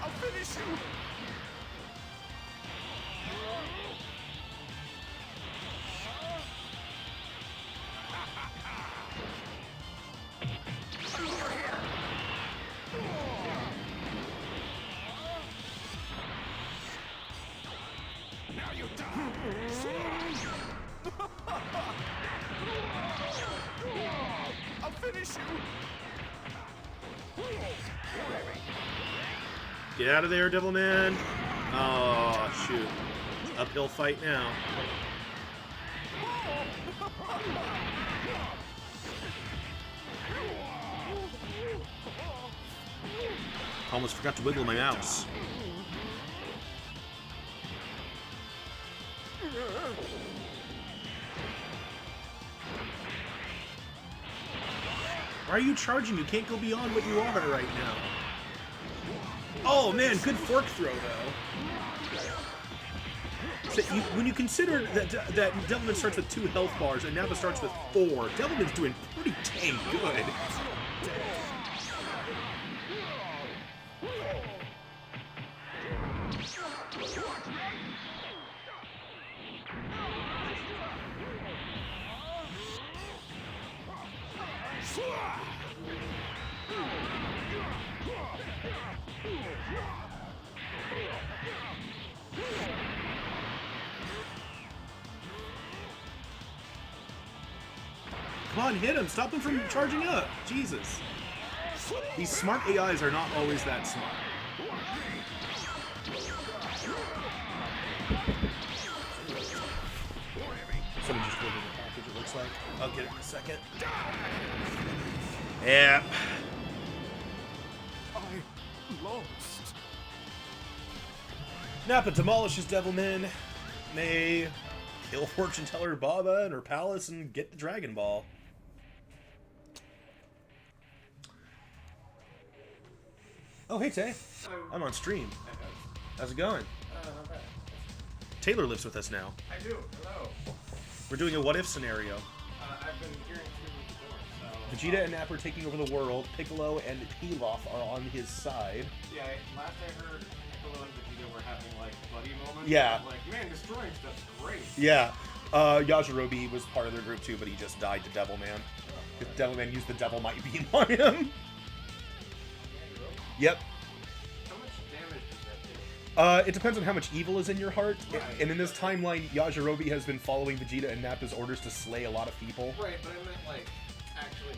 I'll finish you. Now you die. I'll finish you. Get out of there, Devilman. Oh, shoot. Uphill fight now. Almost forgot to wiggle my mouse. Why are you charging? You can't go beyond what you are right now. Oh man, good fork throw though. So when you consider that Devilman starts with 2 health bars and Nappa starts with 4, Devilman's doing pretty dang good. Come on, hit him. Stop him from charging up. Jesus. These smart AIs are not always that smart. Someone just delivered the package, it looks like. I'll get it in a second. Yeah. I lost. Nappa demolishes Devilman. May kill fortune teller Baba in her palace and get the Dragon Ball. Oh, hey, Tay. I'm on stream. How's it going? Not bad. Taylor lives with us now. I do. Hello. We're doing a what-if scenario. I've been hearing through the door, so... Vegeta and Nappa are taking over the world. Piccolo and Pilaf are on his side. Yeah, last I heard, Piccolo and Vegeta were having, like, buddy moments. Yeah. Like, man, destroying stuff's great. Yeah. Yajirobe was part of their group too, but he just died to Devilman. Because Devilman used the Devil Might Beam on him. Yep. How much damage does that do? It depends on how much evil is in your heart. And in this timeline, Yajirobe has been following Vegeta and Nappa's orders to slay a lot of people. Right, but I meant like actually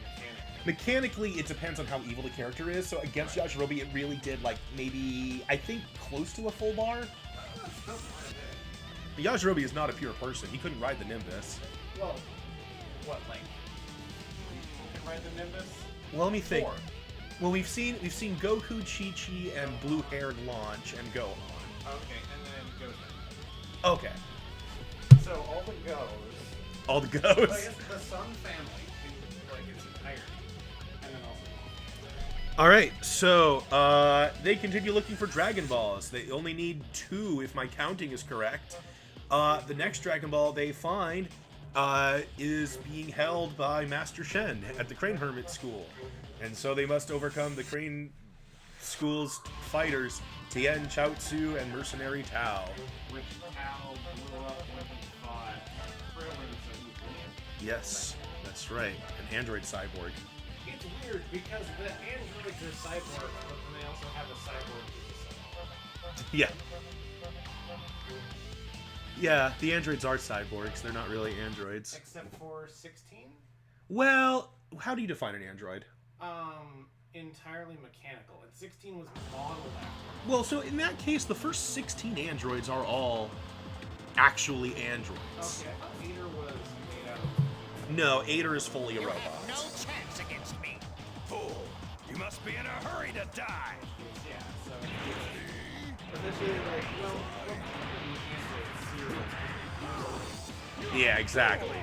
mechanically. Mechanically, it depends on how evil the character is. So against Yajirobe, it really did like maybe, I think, close to a full bar. Yajirobe is not a pure person. He couldn't ride the Nimbus. Well, what like? You can ride the Nimbus. Well, let me think. 4. Well, we've seen Goku, Chi-Chi, and blue-haired launch and Gohan. Okay, and then Goten. Okay. So all the goes. All the Well, I goes. guess the Sun family, in, like its entirety, and then also. All right, so they continue looking for Dragon Balls. They only need 2, if my counting is correct. The next Dragon Ball they find is being held by Master Shen at the Crane Hermit School. And so they must overcome the Crane School's fighters, Tien, Chaozu, and Mercenary Tao. Which Tao blew up when he fought Krillin, so he blew. Yes, that's right, an android cyborg. It's weird because the androids are cyborgs, but then they also have a cyborg who's a cyborg. Yeah. Yeah, the androids are cyborgs. They're not really androids. Except for 16? Well, how do you define an android? Entirely mechanical. And 16 was modeled after. Well, so in that case, the first 16 androids are all actually androids. Okay, I thought Vader was made out of. No, Ader is fully a You robot. have no chance against me. Fool! You must be in a hurry to die! Yeah, so. Essentially, like, well, what Yeah, exactly.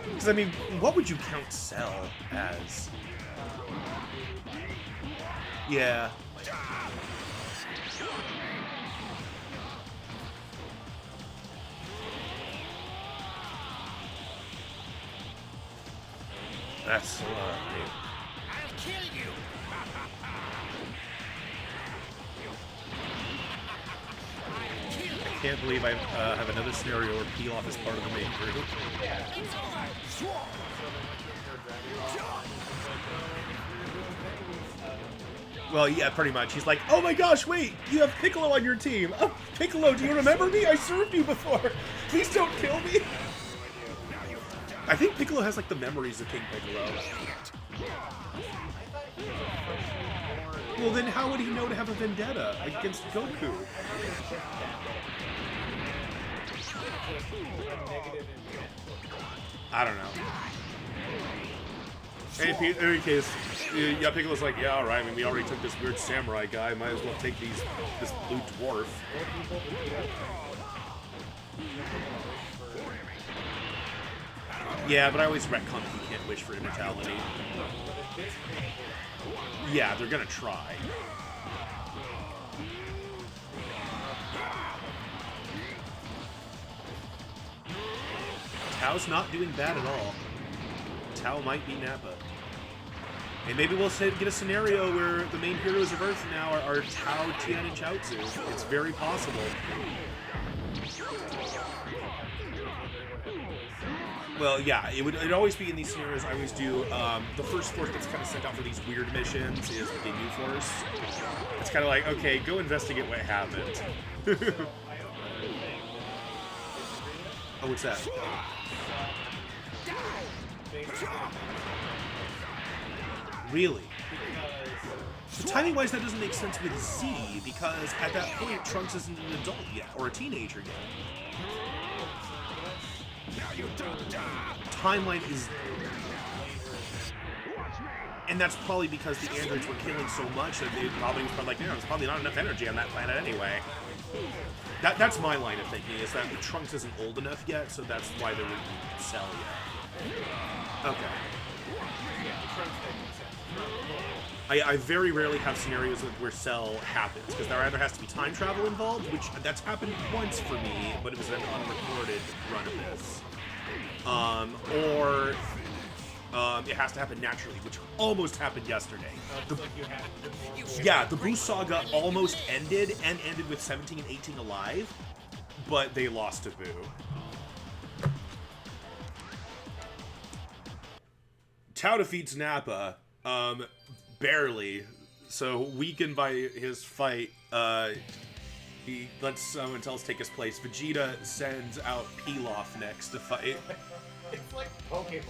Because, I mean, what would you count Cell as? Yeah. That's I'll kill you. I can't believe I have another scenario where Pilaf is part of the main group. Well, yeah, pretty much. He's like, oh my gosh, wait, you have Piccolo on your team. Oh, Piccolo, do you remember me? I served you before. Please don't kill me. I think Piccolo has like the memories of King Piccolo. Well, then how would he know to have a vendetta against Goku? I don't know. In any case, yeah, Piccolo's like, yeah, alright, I mean, we already took this weird samurai guy, might as well take this blue dwarf. Yeah, but I always retcon that you can't wish for immortality. Yeah, they're gonna try. Tao's not doing bad at all. Tao might be Nappa. And maybe we'll get a scenario where the main heroes of Earth now are Tao, Tien, and Chaozu. It's very possible. Well, yeah, it'd always be in these scenarios. I always do. The first force gets kind of sent out for these weird missions is the new force. It's kind of like, okay, go investigate what happened. Oh, what's that? Really? So timing-wise, that doesn't make sense with Z, because at that point, Trunks isn't an adult yet, or a teenager yet. Timeline is... And that's probably because the androids were killing so much that they probably was like, there's probably not enough energy on that planet anyway. That's my line of thinking, is that Trunks isn't old enough yet, so that's why they wouldn't sell yet. Okay. I very rarely have scenarios where Cell happens, because there either has to be time travel involved, which that's happened once for me, but it was an unrecorded run of this. Or it has to happen naturally, which almost happened yesterday. The Buu Saga almost ended, and ended with 17 and 18 alive, but they lost to Buu. Tao defeats Nappa, barely. So weakened by his fight, he lets someone else take his place. Vegeta sends out Pilaf next to fight. It's like Pokemon.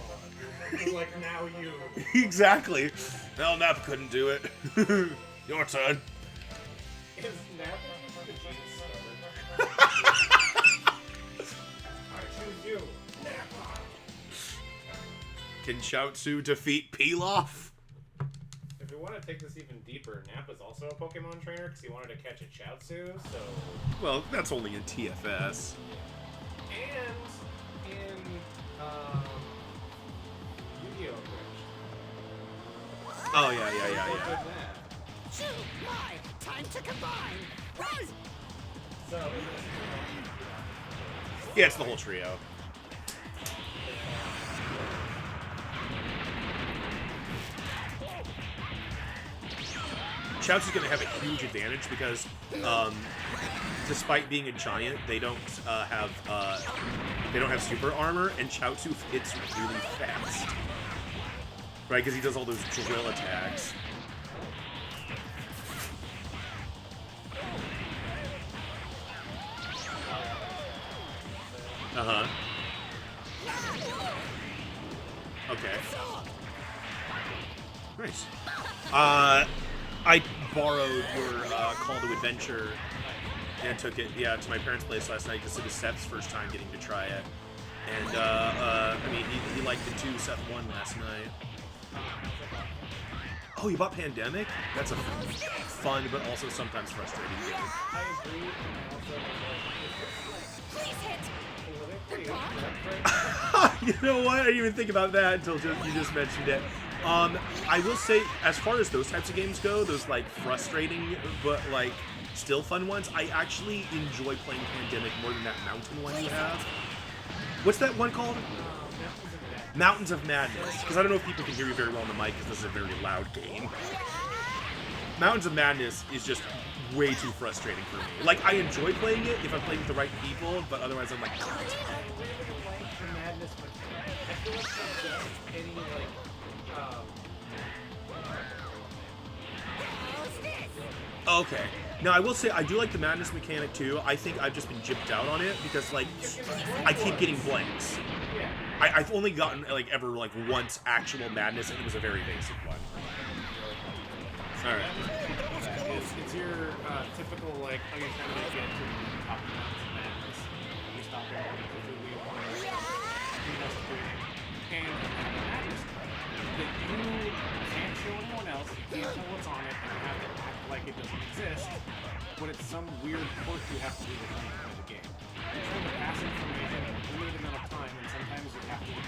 It's like now you. Exactly. Well, Nappa couldn't do it. Your turn. Is Nappa Vegeta's stubborn? I choose you, Nappa. Can Chaozu defeat Pilaf? If we want to take this even deeper, Nappa's also a Pokemon trainer because he wanted to catch a Chaozu, so... Well, that's only in TFS. And in, Yu-Gi-Oh! Bridge. Oh, yeah. So did that. Shoot! Why? Time to combine! Run! So, Yeah, it's the whole trio. Chaozu's going to have a huge advantage because, despite being a giant, they don't have super armor, and Chaozu hits really fast, right? Because he does all those drill attacks. Okay. Nice. I borrowed your Call to Adventure and took it, to my parents' place last night because it was Seth's first time getting to try it. And, I mean, he liked it too. Seth won last night. Oh, you bought Pandemic? That's a fun but also sometimes frustrating game. I agree, and also, Please hit. You know what? I didn't even think about that until you just mentioned it. I will say, as far as those types of games go, those like frustrating but like still fun ones, I actually enjoy playing Pandemic more than that mountain one you have. What's that one called? Mountains of Madness. Because I don't know if people can hear you very well on the mic because this is a very loud game. Mountains of Madness is just way too frustrating for me. Like, I enjoy playing it if I'm playing with the right people, but otherwise I'm like, God. I really like the Madness mechanic. I feel like there's any, like, Okay. Now, I will say, I do like the Madness mechanic, too. I think I've just been gypped out on it, because, like, I keep getting blanks. I've only gotten, like, ever, like, once actual Madness, and it was a very basic one. Alright. It's your typical, like, oh, you're trying to get to the top of Mountains of Madness. You stop there and completely and you have a Madness card that you can't show anyone else, you can't tell what's on it, and you have to act like it doesn't exist, but it's some weird quirk you have to do to play the game. You're trying to pass information in a limited amount of time, and sometimes you have to, you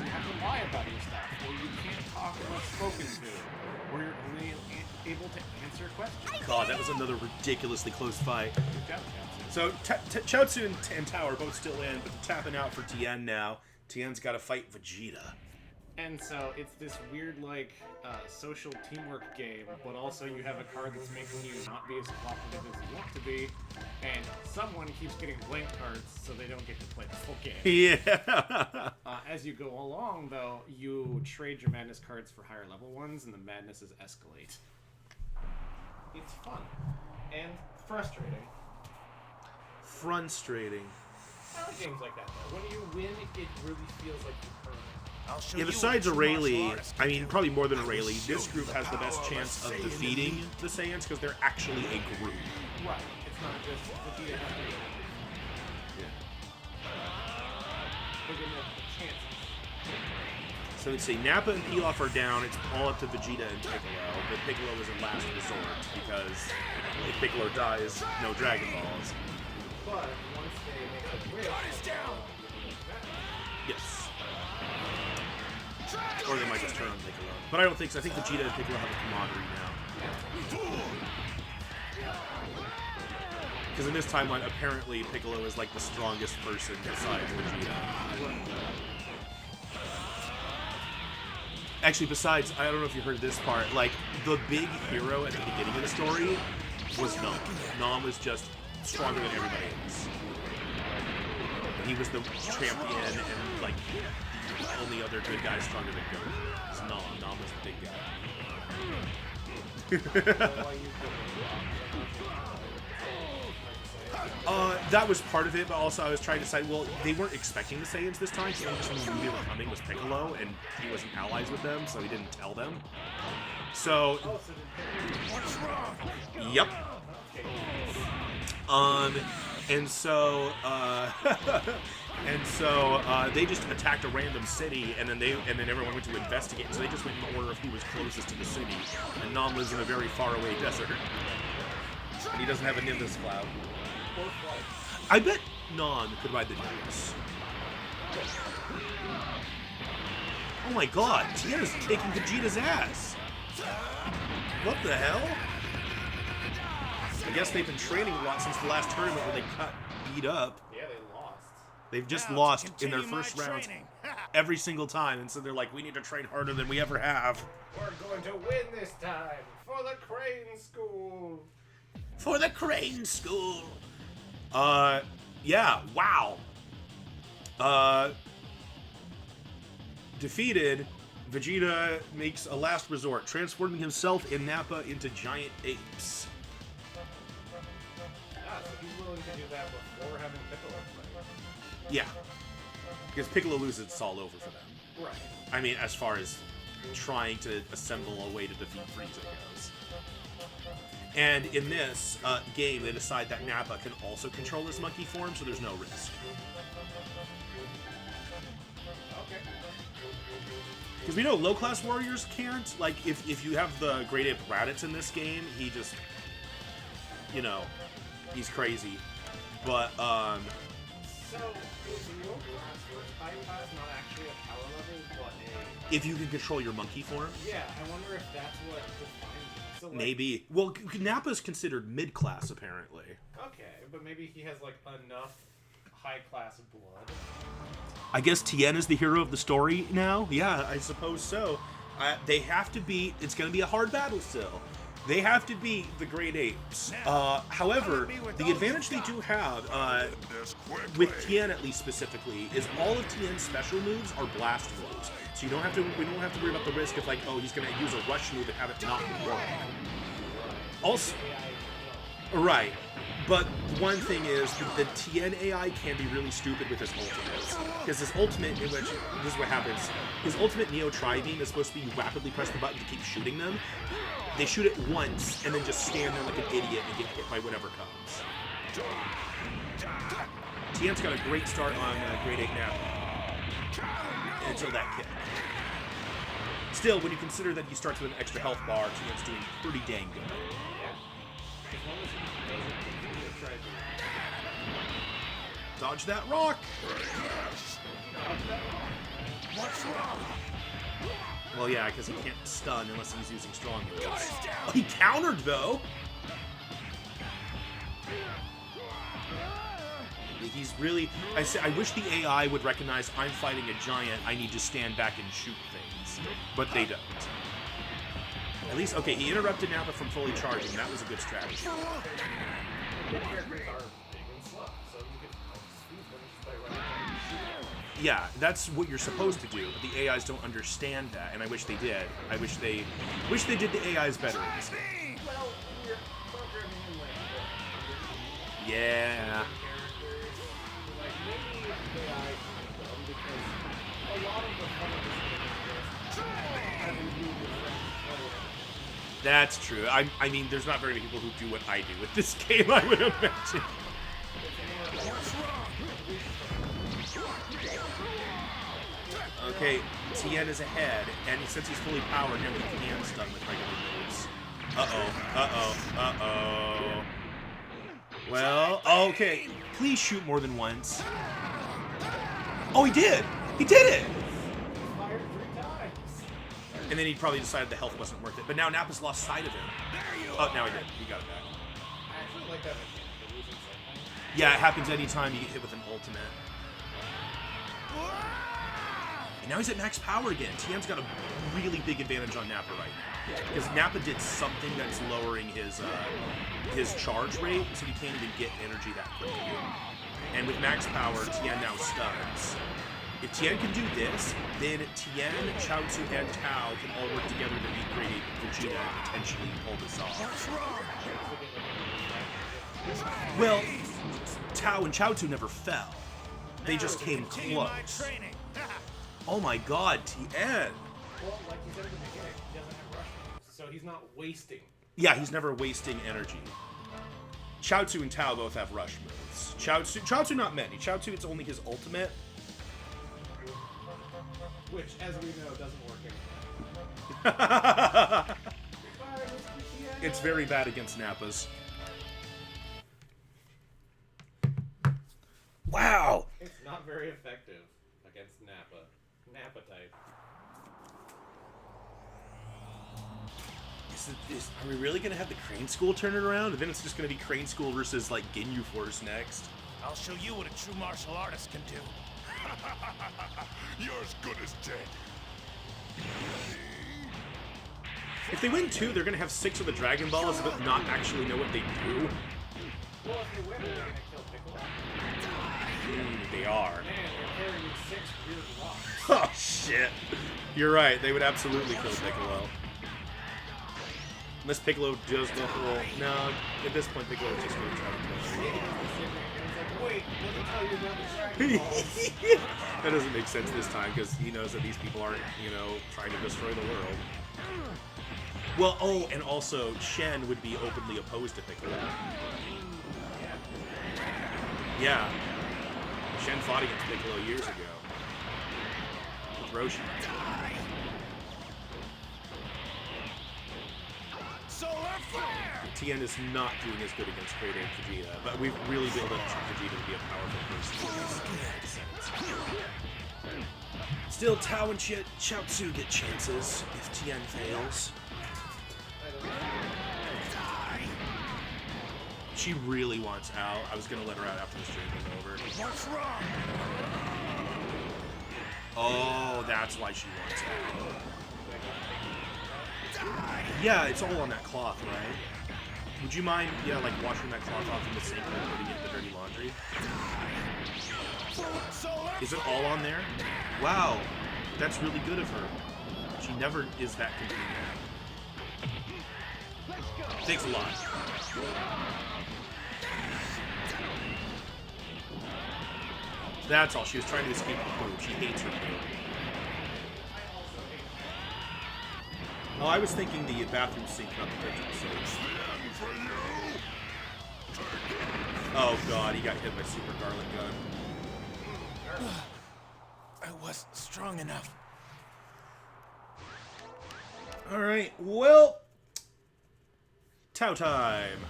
have to lie about your stuff, or you can't talk unless spoken to, or you're only able to answer questions. God, that was another ridiculously close fight. Good job, Chaozu. So, Chaozu and Tao are both still in, but they're tapping out for Tien now. Tien's got to fight Vegeta. And so it's this weird, like, social teamwork game, but also you have a card that's making you not be as cooperative as you want to be, and someone keeps getting blank cards so they don't get to play the full game. Yeah. As you go along, though, you trade your Madness cards for higher level ones, and the Madnesses escalate. It's fun. And frustrating. Frustrating. I like games like that, though. When you win, it really feels like you earned it. Yeah, besides Rayleigh, I mean, probably more than Rayleigh, this group has the best chance of defeating the Saiyans because they're actually a group. Right. It's not just Vegeta has to be. We're gonna have chances. So let's see, Nappa and Pilaf are down. It's all up to Vegeta and Piccolo, but Piccolo is a last resort because if Piccolo dies, no Dragon Balls. But once they make a bridge, Yes. Or they might just turn on Piccolo. But I don't think so. I think Vegeta and Piccolo have a camaraderie now. Because in this timeline, apparently Piccolo is like the strongest person besides Vegeta. Actually, besides, I don't know if you heard this part, like, the big hero at the beginning of the story was Nam. Nam was just stronger than everybody else. He was the champion and, like, only other good guy stronger than Goku. So Nom was the big guy. That was part of it, but also I was trying to decide, well, they weren't expecting the Saiyans this time, so the only person who knew they were coming was Piccolo, and he wasn't allies with them, so he didn't tell them. So... What's wrong? Yep. And so, they just attacked a random city, and then everyone went to investigate. So they just went in order of who was closest to the city. And Nom lives in a very faraway desert, and he doesn't have a Nimbus cloud. I bet Nom could ride the Nimbus. Oh my God, Tiena's kicking Vegeta's ass. What the hell? I guess they've been training a lot since the last tournament where they got beat up. Yeah, they lost. They've just lost in their first round every single time, and so they're like, we need to train harder than we ever have. We're going to win this time for the Crane School. For the Crane School. Yeah, wow. Defeated, Vegeta makes a last resort, transforming himself and Nappa into giant apes. So he's willing to do that before having Piccolo play. Yeah. Because Piccolo loses, it's all over for them. Right. I mean, as far as trying to assemble a way to defeat Frieza goes. And in this game, they decide that Nappa can also control his monkey form, so there's no risk. Okay. Because we know low-class warriors can't. Like, if you have the Great Ape Raditz in this game, he just, you know, he's crazy. But, So, is low class or high class not actually a power level, but a... if you can control your monkey form, Yeah, I wonder if that's what defines it. So, like, maybe. Well, Nappa's considered mid-class, apparently. Okay, but maybe he has, like, enough high-class blood. I guess Tien is the hero of the story now? Yeah, I suppose so. They have to beat... It's going to be a hard battle still. They have to beat the Great Apes. However, the advantage they do have, with Tien at least specifically, is all of Tien's special moves are blast moves. So we don't have to worry about the risk of like, oh, he's going to use a rush move and have it not work. Also, right. But one thing is, the Tien AI can be really stupid with his ultimates. Because his ultimate, in which, this is what happens, his ultimate Neo Tri-Beam is supposed to be you rapidly press the button to keep shooting them. They shoot it once, and then just stand there like an idiot and get hit by whatever comes. Tien's got a great start on Great 8 now. Until that kick. Still, when you consider that he starts with an extra health bar, Tien's doing pretty dang good. Dodge that rock! What's wrong? Well, yeah, because he can't stun unless he's using strong moves. Oh, he countered, though! He's really... I wish the AI would recognize I'm fighting a giant, I need to stand back and shoot things. But they don't. At least, okay, he interrupted Nappa from fully charging. That was a good strategy. Yeah, that's what you're supposed to do, but the AIs don't understand that, and I wish they did. I wish they did the AIs better in this game. Well, we're programming in like Yeah. characters. Like maybe AI can dumb because a lot of the fun of this game is having you with That's true. I mean, there's not very many people who do what I do with this game, I would imagine. Okay, Tien is ahead, and since he's fully powered, now he can stun with regular moves. Uh-oh. Well, okay. Please shoot more than once. Oh, he did! He did it! fired 3 times. And then he probably decided the health wasn't worth it. But now Nappa's lost sight of him. Oh, now he did. He got it back. I actually like that mechanic, the losing something. Yeah, it happens anytime you get hit with an ultimate. And now he's at max power again. Tien's got a really big advantage on Nappa right now. Because Nappa did something that's lowering his charge rate, so he can't even get energy that quickly. And with max power, Tien now stuns. If Tien can do this, then Tien, Chaozu, and Tao can all work together to beat Great Vegeta and potentially pull this off. Well, Tao and Chaozu never fell. They just came close. Oh my god, Tien! Well, like you said at the beginning, he doesn't have rush moves, so he's not wasting. Yeah, he's never wasting energy. Chaozu and Tao both have rush moves. Chaozu not many. Chaozu, it's only his ultimate. Which, as we know, doesn't work anymore. It's very bad against Nappas. Wow! It's not very effective against Nappa. Nappa type. Are we really gonna have the Crane School turn it around? And then it's just gonna be Crane School versus, like, Ginyu Force next. I'll show you what a true martial artist can do. You're as good as dead. If they win 2, they're gonna have 6 of the Dragon Balls, but not actually know what they do. Well, if they win, they're gonna kill Piccolo. They are. Man, they're carrying 6 weird rocks. Oh, shit. You're right, they would absolutely kill Piccolo. Unless Piccolo does the whole... No, at this point, Piccolo just going to try to kill him. Wait, let me tell you about the Dragon Balls. That doesn't make sense this time, because he knows that these people aren't, you know, trying to destroy the world. Well, oh, and also, Shen would be openly opposed to Piccolo. Yeah. Shen fought against Piccolo years ago. With Roshi. Solar flare! Tien is not doing as good against Great Ape Vegeta, but we've really built up Vegeta to be a powerful person. Still, Tao and Chaozu get chances if Tien fails. She really wants out. I was gonna let her out after the stream was over. What's wrong? Oh, that's why she wants out. Yeah, it's all on that cloth, right? Would you mind, yeah, like washing that cloth off in the sink and then putting it in the dirty laundry? Is it all on there? Wow, that's really good of her. She never is that convenient. Thanks a lot. That's all. She was trying to escape the poop. She hates her poop. Oh, I was thinking the bathroom sink, not the kitchen sink. Oh god, he got hit by Super Garlic Gun. I wasn't strong enough. Alright, well... Tao time!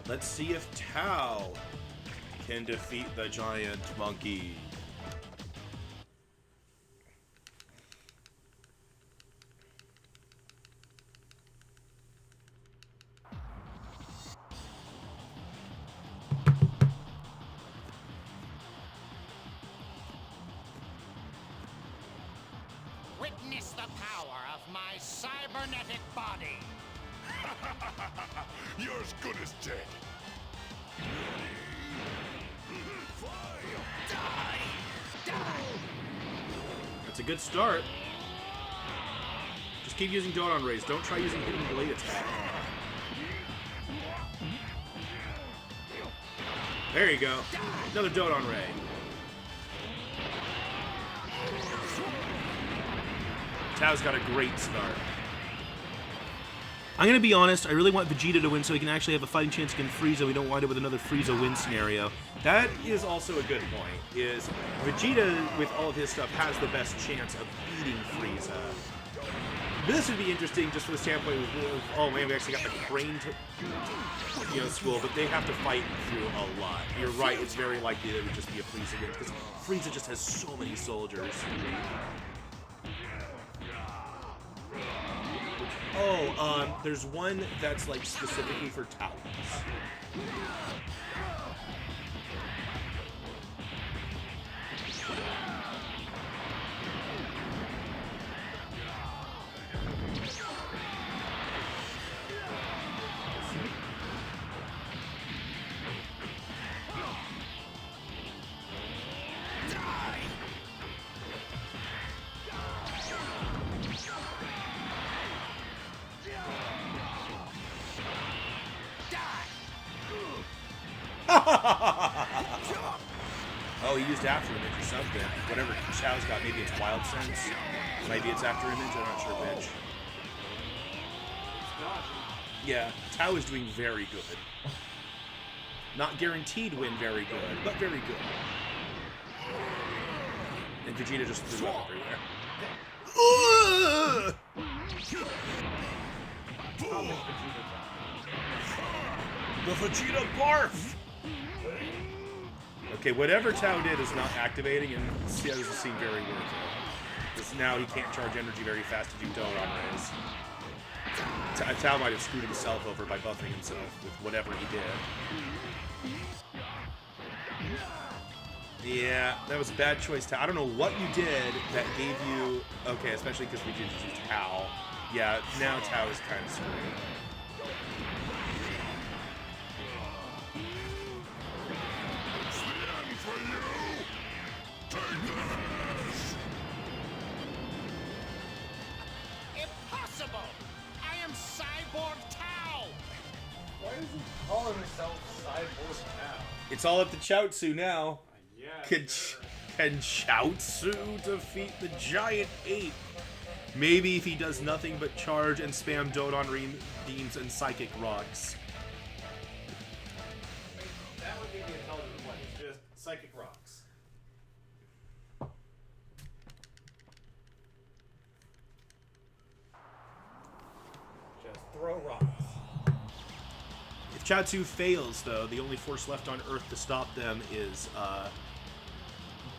Let's see if Tao can defeat the giant monkey. Witness the power of my cybernetic body. You're as good as dead. That's a good start. Just keep using Dodon Rays. Don't try using Hidden Blade attack. There you go. Another Dodon Ray. Tao's got a great start. I'm going to be honest, I really want Vegeta to win so he can actually have a fighting chance against Frieza. We don't wind up with another Frieza win scenario. That is also a good point, is Vegeta, with all of his stuff, has the best chance of beating Frieza. This would be interesting just from the standpoint of, oh man, we actually got the Crane school, but they have to fight through a lot. You're right, it's very likely that it would just be a Frieza win, because Frieza just has so many soldiers. Oh, there's one that's like specifically for talents. Oh, he used After Image or something. Whatever Chao's got, maybe it's Wild Sense. Maybe it's After Image, I'm not sure which. Yeah, Tao is doing very good. Not guaranteed win very good, but very good. And Vegeta just threw up everywhere. The Vegeta barf! Okay, whatever Tao did is not activating, and this doesn't seem very worth it. Because now he can't charge energy very fast to do Doron Rays. Tao might have screwed himself over by buffing himself with whatever he did. Yeah, that was a bad choice, Tao. I don't know what you did that gave you... Okay, especially because we just used Tao. Yeah, now Tao is kind of screwed. Impossible! I am Cyborg Tao! Why is he calling himself Cyborg Tao? It's all up to Chaozu now. Yeah. Can Chaozu defeat the giant ape? Maybe if he does nothing but charge and spam Dodon beams and psychic rocks. That would be the intelligent play. Just psychic rocks. Just throw rocks. If Chaozu fails, though, the only force left on Earth to stop them is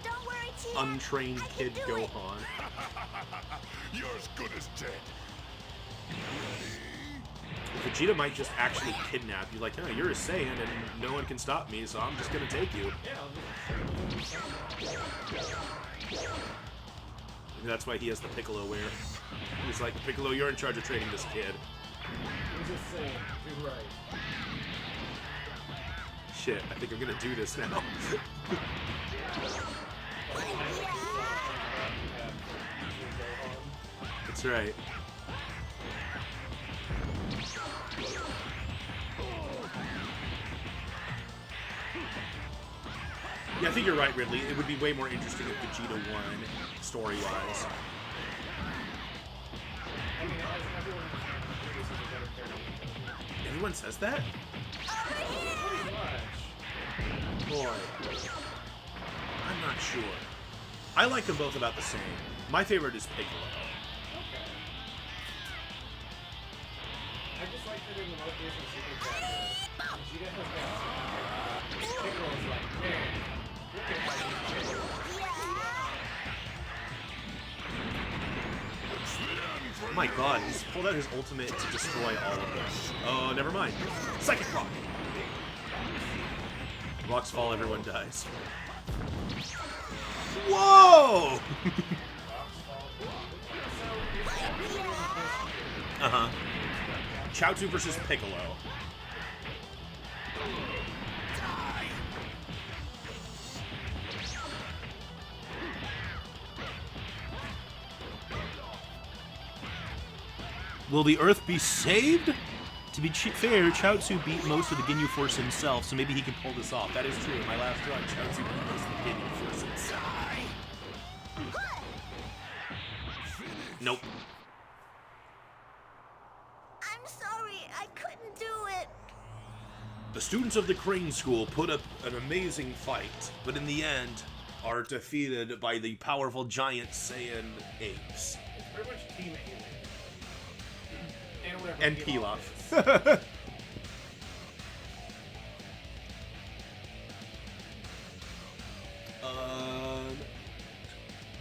Don't worry, Chia. untrained I can kid do it. Gohan. You're as good as dead. Vegeta might just actually kidnap you, like, oh, you're a Saiyan and no one can stop me, so I'm just gonna take you. Maybe that's why he has the Piccolo wear. He's like, Piccolo, you're in charge of training this kid. I'm just saying, you're right. Shit, I think I'm gonna do this now. That's right. Yeah, I think you're right, Ridley. It would be way more interesting if Vegeta won, story-wise. I mean, as everyone agrees, he's a better character. Everyone says that? Pretty much. Boy. I'm not sure. I like them both about the same. My favorite is Piccolo. Okay. I just like that in the most recent Super Chapter, Vegeta has got Piccolo's like, man, look at my new chick. Oh my god, he's pulled out his ultimate to destroy all of them. Oh, never mind. Psychic Rock! Rocks fall, everyone dies. Whoa! Uh-huh. Chaozu versus Piccolo. Will the Earth be saved? To be fair, Chaozu beat most of the Ginyu Force himself, so maybe he can pull this off. That is true. In my last run, Chaozu beat most of the Ginyu Force himself. Nope. I'm sorry, I couldn't do it. The students of the Crane School put up an amazing fight, but in the end are defeated by the powerful giant Saiyan apes. It's pretty much Team Alien. And Pilaf.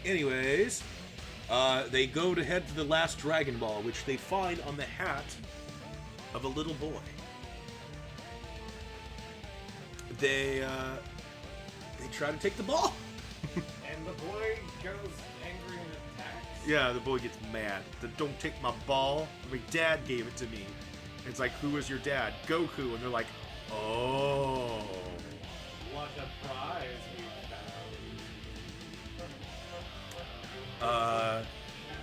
Anyways, they go to head to the last Dragon Ball, which they find on the hat of a little boy. They try to take the ball. And the boy goes angry and attacks. Yeah, the boy gets mad. Don't take my ball. My dad gave it to me. It's like, who was your dad? Goku. And they're like, oh. What a prize we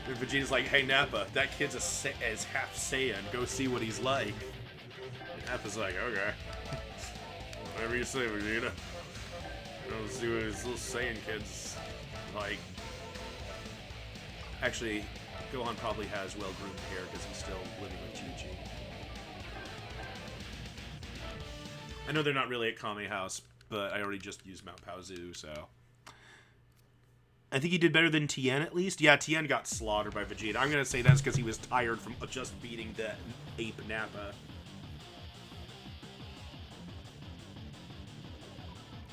And Vegeta's like, hey, Nappa, that kid's is half Saiyan. Go see what he's like. And Nappa's like, okay. Whatever you say, Vegeta. Let's see what his little Saiyan kid's like. Actually, Gohan probably has well-groomed hair because he's still living with Chi-Chi. I know they're not really at Kame House, but I already just used Mount Paozu, so... I think he did better than Tien, at least. Yeah, Tien got slaughtered by Vegeta. I'm going to say that's because he was tired from just beating the ape Nappa.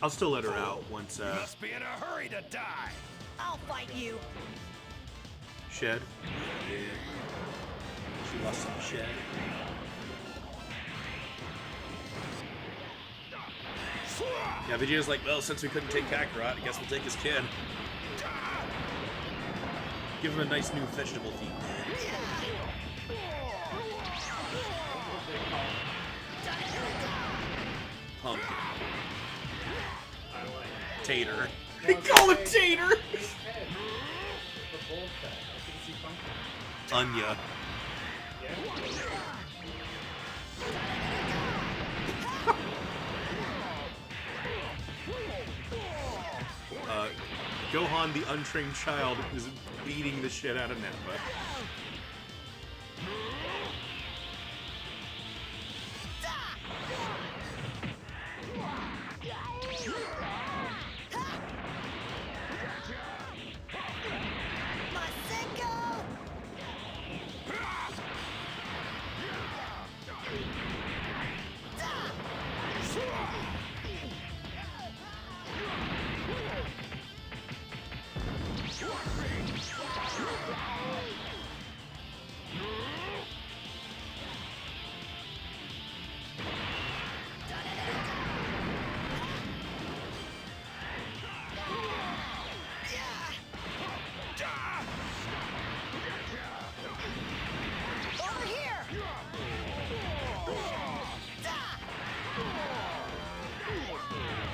I'll still let her out once, You must be in a hurry to die. I'll fight you. Shed. Yeah. She lost some Shed. Yeah, Vegeta's like, well, since we couldn't take Kakarot, I guess we'll take his kid. Give him a nice new vegetable feed. Pumpkin. Tater. They call him Tater! Anya. Gohan, the untrained child, is beating the shit out of Nappa.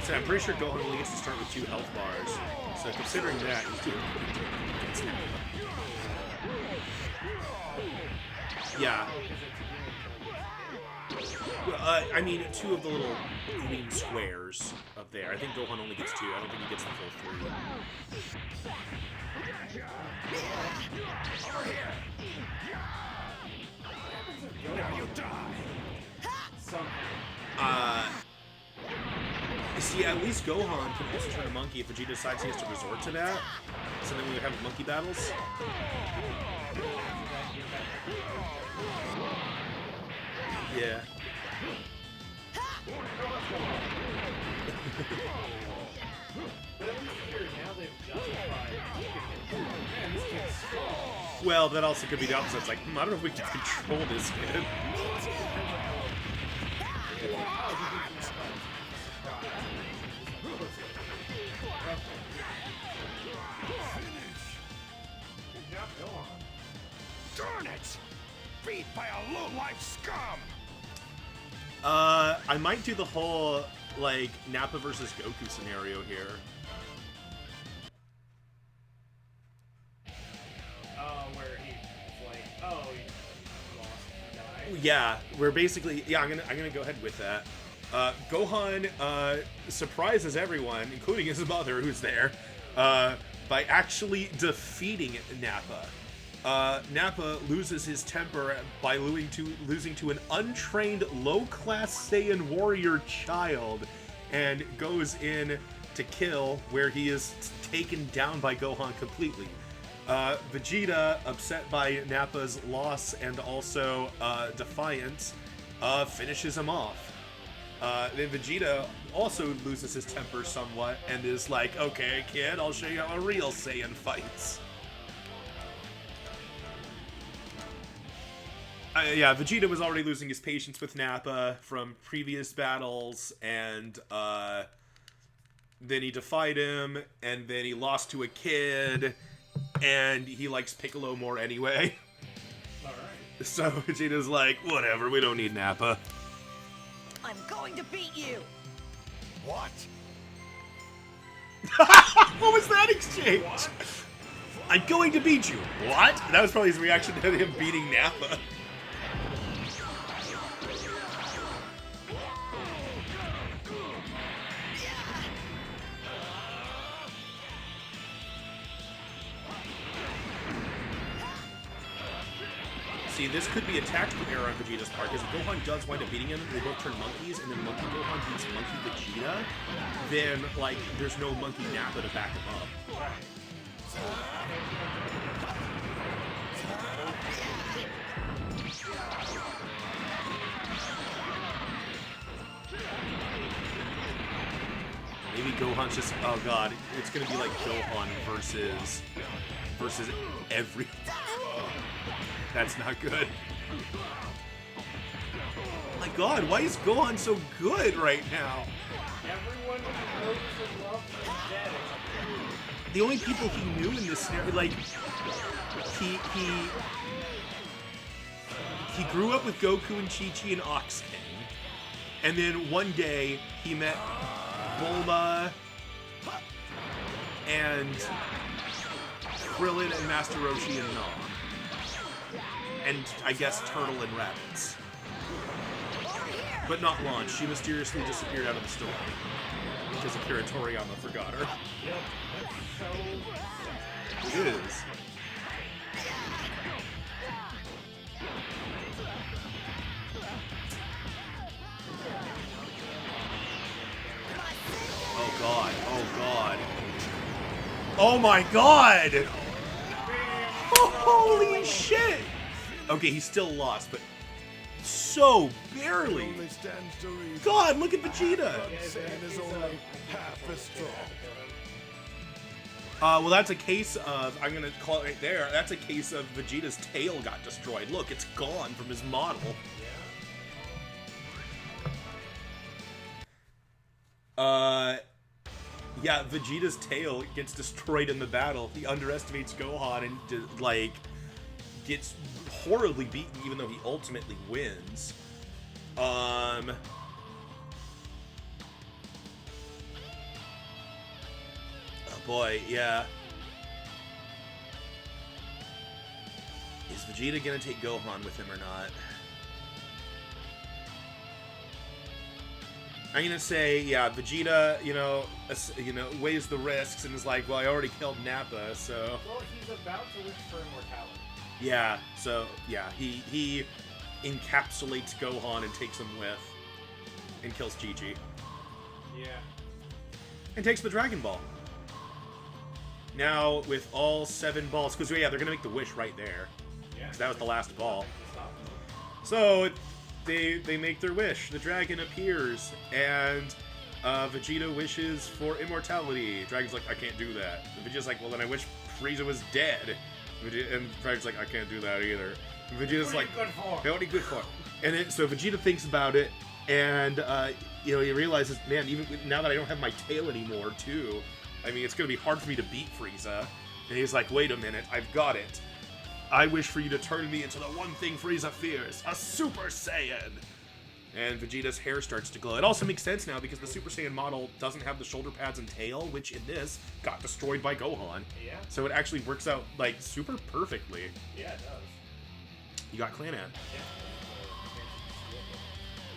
So I'm pretty sure Gohan only gets to start with 2 health bars. So considering that, he's doing pretty good. Yeah. Well, I mean, 2 of the little green squares up there. I think Gohan only gets 2. I don't think he gets the full 3. Over here. Now you die. See, at least Gohan can also turn a monkey if Vegeta decides he has to resort to that. So then we would have monkey battles. Yeah. Well, that also could be the opposite. It's like, I don't know if we can control this kid. Darn it! Beat by a low-life scum! I might do the whole, like, Nappa versus Goku scenario here. Where he's like, oh, he lost and died. Yeah, we're basically, yeah, I'm gonna go ahead with that. Gohan surprises everyone, including his mother, who's there, by actually defeating Nappa. Nappa loses his temper by losing to an untrained low-class Saiyan warrior child and goes in to kill, where he is taken down by Gohan completely. Vegeta, upset by Nappa's loss and also defiance, finishes him off. Then Vegeta also loses his temper somewhat and is like, okay, kid, I'll show you how a real Saiyan fights. Yeah, Vegeta was already losing his patience with Nappa from previous battles, and then he defied him, and then he lost to a kid, and he likes Piccolo more anyway. Alright. So Vegeta's like, whatever, we don't need Nappa. I'm going to beat you. What? What was that exchange? What? I'm going to beat you. What? That was probably his reaction to him beating Nappa. See, this could be a tactical error on Vegeta's part, because if Gohan does wind up beating him, they both turn monkeys, and then Monkey Gohan beats Monkey Vegeta, then, like, there's no Monkey Nappa to back him up. Maybe Gohan's just, oh god, it's gonna be like Gohan versus every... That's not good. My god, why is Gohan so good right now? Everyone who knows and loves him is dead except for him. The only people he knew in this scenario, like, he grew up with Goku and Chi-Chi and Ox King, and then one day he met Bulma and Krillin and Master Roshi and Nom, and I guess Turtle and Raditz. But not Launch. She mysteriously disappeared out of the story because Akira Toriyama forgot her. It is. Oh god, oh god. Oh my god! Holy shit! Okay, he still lost, but so barely. Only stands to reason. God, look at Vegeta! Saiyan is only half as strong. Well, that's a case of, I'm gonna call it right there, that's a case of Vegeta's tail got destroyed. Look, it's gone from his model. Yeah, Vegeta's tail gets destroyed in the battle. He underestimates Gohan and, like, gets horribly beaten even though he ultimately wins. Oh boy, yeah. Is Vegeta gonna take Gohan with him or not? I'm gonna say, yeah, Vegeta, weighs the risks and is like, well, I already killed Nappa, so. Well, he's about to wish for immortality. Yeah, so, yeah, he encapsulates Gohan and takes him with, and kills Chi-Chi. Yeah. And takes the Dragon Ball. Now, with all 7 balls, because, yeah, they're gonna make the wish right there. Yeah. Because that was the last ball. So, they make their wish. The dragon appears, and Vegeta wishes for immortality. Dragon's like, I can't do that. And Vegeta's like, well, then I wish Frieza was dead. And Dragon's like, I can't do that either. And Vegeta's like, good for? what are you good for? And then, so Vegeta thinks about it, and he realizes, man, even now that I don't have my tail anymore, too, I mean, it's gonna be hard for me to beat Frieza. And he's like, wait a minute, I've got it. I wish for you to turn me into the one thing Frieza fears, a Super Saiyan! And Vegeta's hair starts to glow. It also makes sense now because the Super Saiyan model doesn't have the shoulder pads and tail, which in this got destroyed by Gohan. Yeah. So it actually works out, like, super perfectly. Yeah, it does. You got Clan Ant.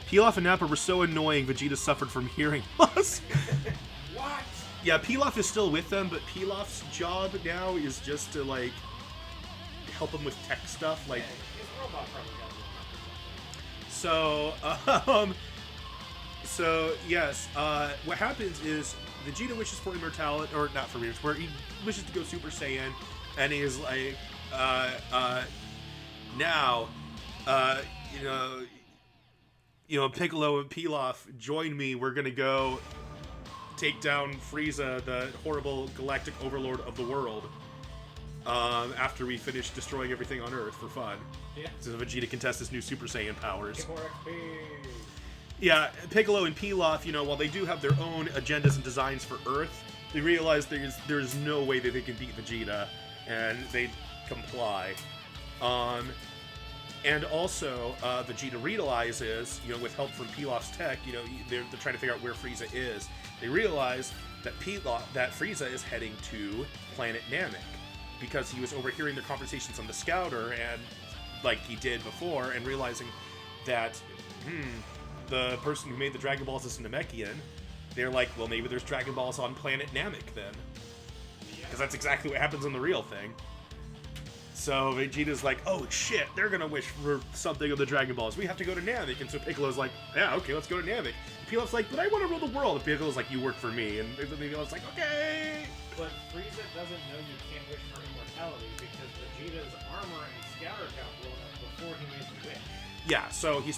Pilaf and Nappa were so annoying, Vegeta suffered from hearing loss. What? Yeah, Pilaf is still with them, but Pilaf's job now is just to, like, help him with tech stuff, like. His robot probably got So yes, what happens is Vegeta wishes for immortality, or not for where he wishes to go Super Saiyan, and he's like, now, Piccolo and Pilaf, join me. We're gonna go take down Frieza, the horrible galactic overlord of the world. After we finish destroying everything on Earth for fun. Yeah. So Vegeta can test his new Super Saiyan powers. Get more XP. Yeah, Piccolo and Pilaf, while they do have their own agendas and designs for Earth, they realize there's no way that they can beat Vegeta, and they comply. And also, Vegeta realizes, with help from Pilaf's tech, they're trying to figure out where Frieza is. They realize that Frieza is heading to planet Namek, because he was overhearing their conversations on the Scouter, and like he did before, and realizing that, the person who made the Dragon Balls is Namekian, they're like, well, maybe there's Dragon Balls on planet Namek then. Because that's exactly what happens in the real thing. So Vegeta's like, oh shit, they're gonna wish for something of the Dragon Balls. We have to go to Namek. And so Piccolo's like, yeah, okay, let's go to Namek. And Pilaf's like, but I want to rule the world. And Piccolo's like, you work for me. And Pilaf's like, okay. But Frieza doesn't know you can't wish for immortality because Vegeta's armor and scatter count blown up before he made the wish. Yeah, so he's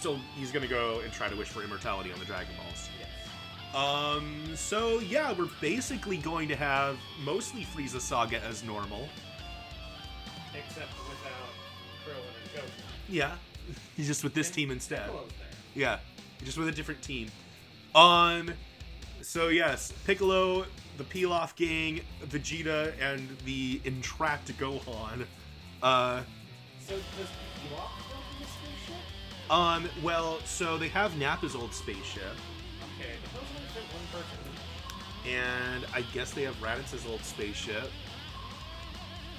gonna go and try to wish for immortality on the Dragon Balls. Yes. So yeah, we're basically going to have mostly Frieza Saga as normal. Except without Krillin and Goku. Yeah, he's just with this team instead. Piccolo's there. Yeah, just with a different team. So yes, Piccolo, the Pilaf gang, Vegeta, and the entrapped Gohan. So does Pilaf go in the spaceship? Well, so they have Nappa's old spaceship, Okay, but those only fit one person. and I guess they have Raditz's old spaceship.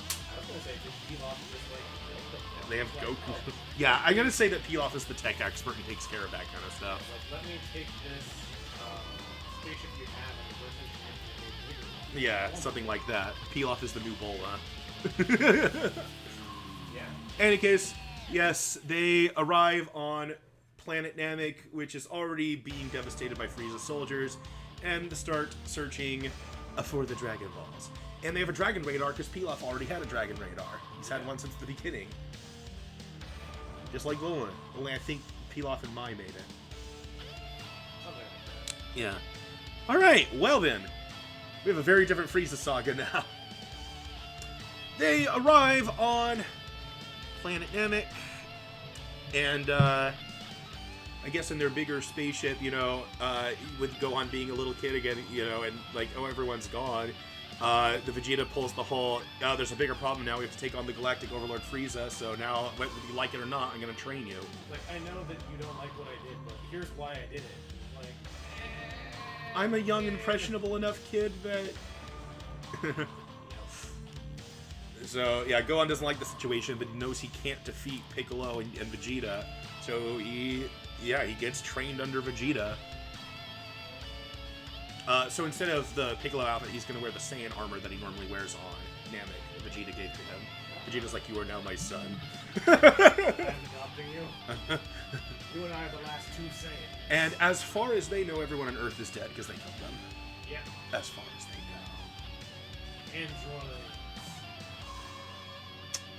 I was gonna say, did Pilaf just like build them? They have Like, Goku. oh, Yeah, I'm gonna say that Pilaf is the tech expert and takes care of that kind of stuff. like, let me take this spaceship you have and reverse engineer it to make it Yeah, bigger. something like that. Pilaf is the new Bola. Yeah. Any case, yes, they arrive on planet Namek, which is already being devastated by Frieza soldiers, and start searching for the Dragon Balls. And they have a Dragon Radar because Pilaf already had a Dragon Radar. He's had one since the beginning. Just like Gohan. Only I think Pilaf and Mai made it. Something like that. Yeah. Alright, well then. We have a very different Frieza saga now. They arrive on planet Namek, and I guess in their bigger spaceship, you know, with Gohan being a little kid again, you know, and like, oh, everyone's gone, the Vegeta pulls the whole, there's a bigger problem now, we have to take on the Galactic Overlord Frieza, so now, whether you like it or not, I'm gonna train you. Like, I know that you don't like what I did, but here's why I did it. Like, I'm a young, impressionable enough kid that... So, yeah, Gohan doesn't like the situation, but he knows he can't defeat Piccolo and Vegeta. So he gets trained under Vegeta. So instead of the Piccolo outfit, he's going to wear the Saiyan armor that he normally wears on Namek that Vegeta gave to him. Vegeta's like, you are now my son. I'm adopting you. You and I are the last two Saiyans. And as far as they know, everyone on Earth is dead because they killed them. Yeah. As far as they know. Androids.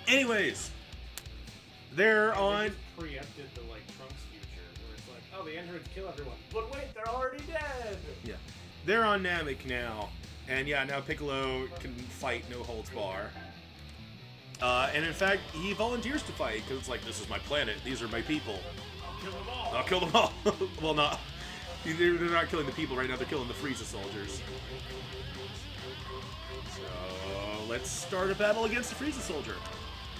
Anyways, they're They on... just preempted the, like, Trunks future, where it's like, oh, the androids kill everyone. But wait, they're already dead! Yeah. They're on Namek now. And yeah, now Piccolo can fight no holds bar. And in fact, he volunteers to fight because it's like, this is my planet, these are my people. I'll kill them all! I'll kill them all. Well, not. They're not killing the people right now, they're killing the Frieza soldiers. So let's start a battle against the Frieza soldier.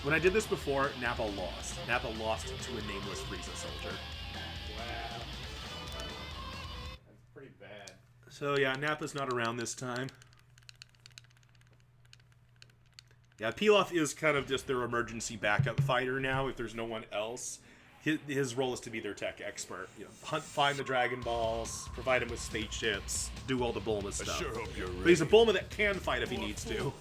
When I did this before, Nappa lost. Nappa lost to a nameless Frieza soldier. Wow. That's pretty bad. So yeah, Nappa's not around this time. Yeah, Pilaf is kind of just their emergency backup fighter now if there's no one else. His role is to be their tech expert. You know, find the Dragon Balls, provide him with spaceships, do all the Bulma I stuff. sure hope you're ready. But he's a Bulma that can fight if he needs to.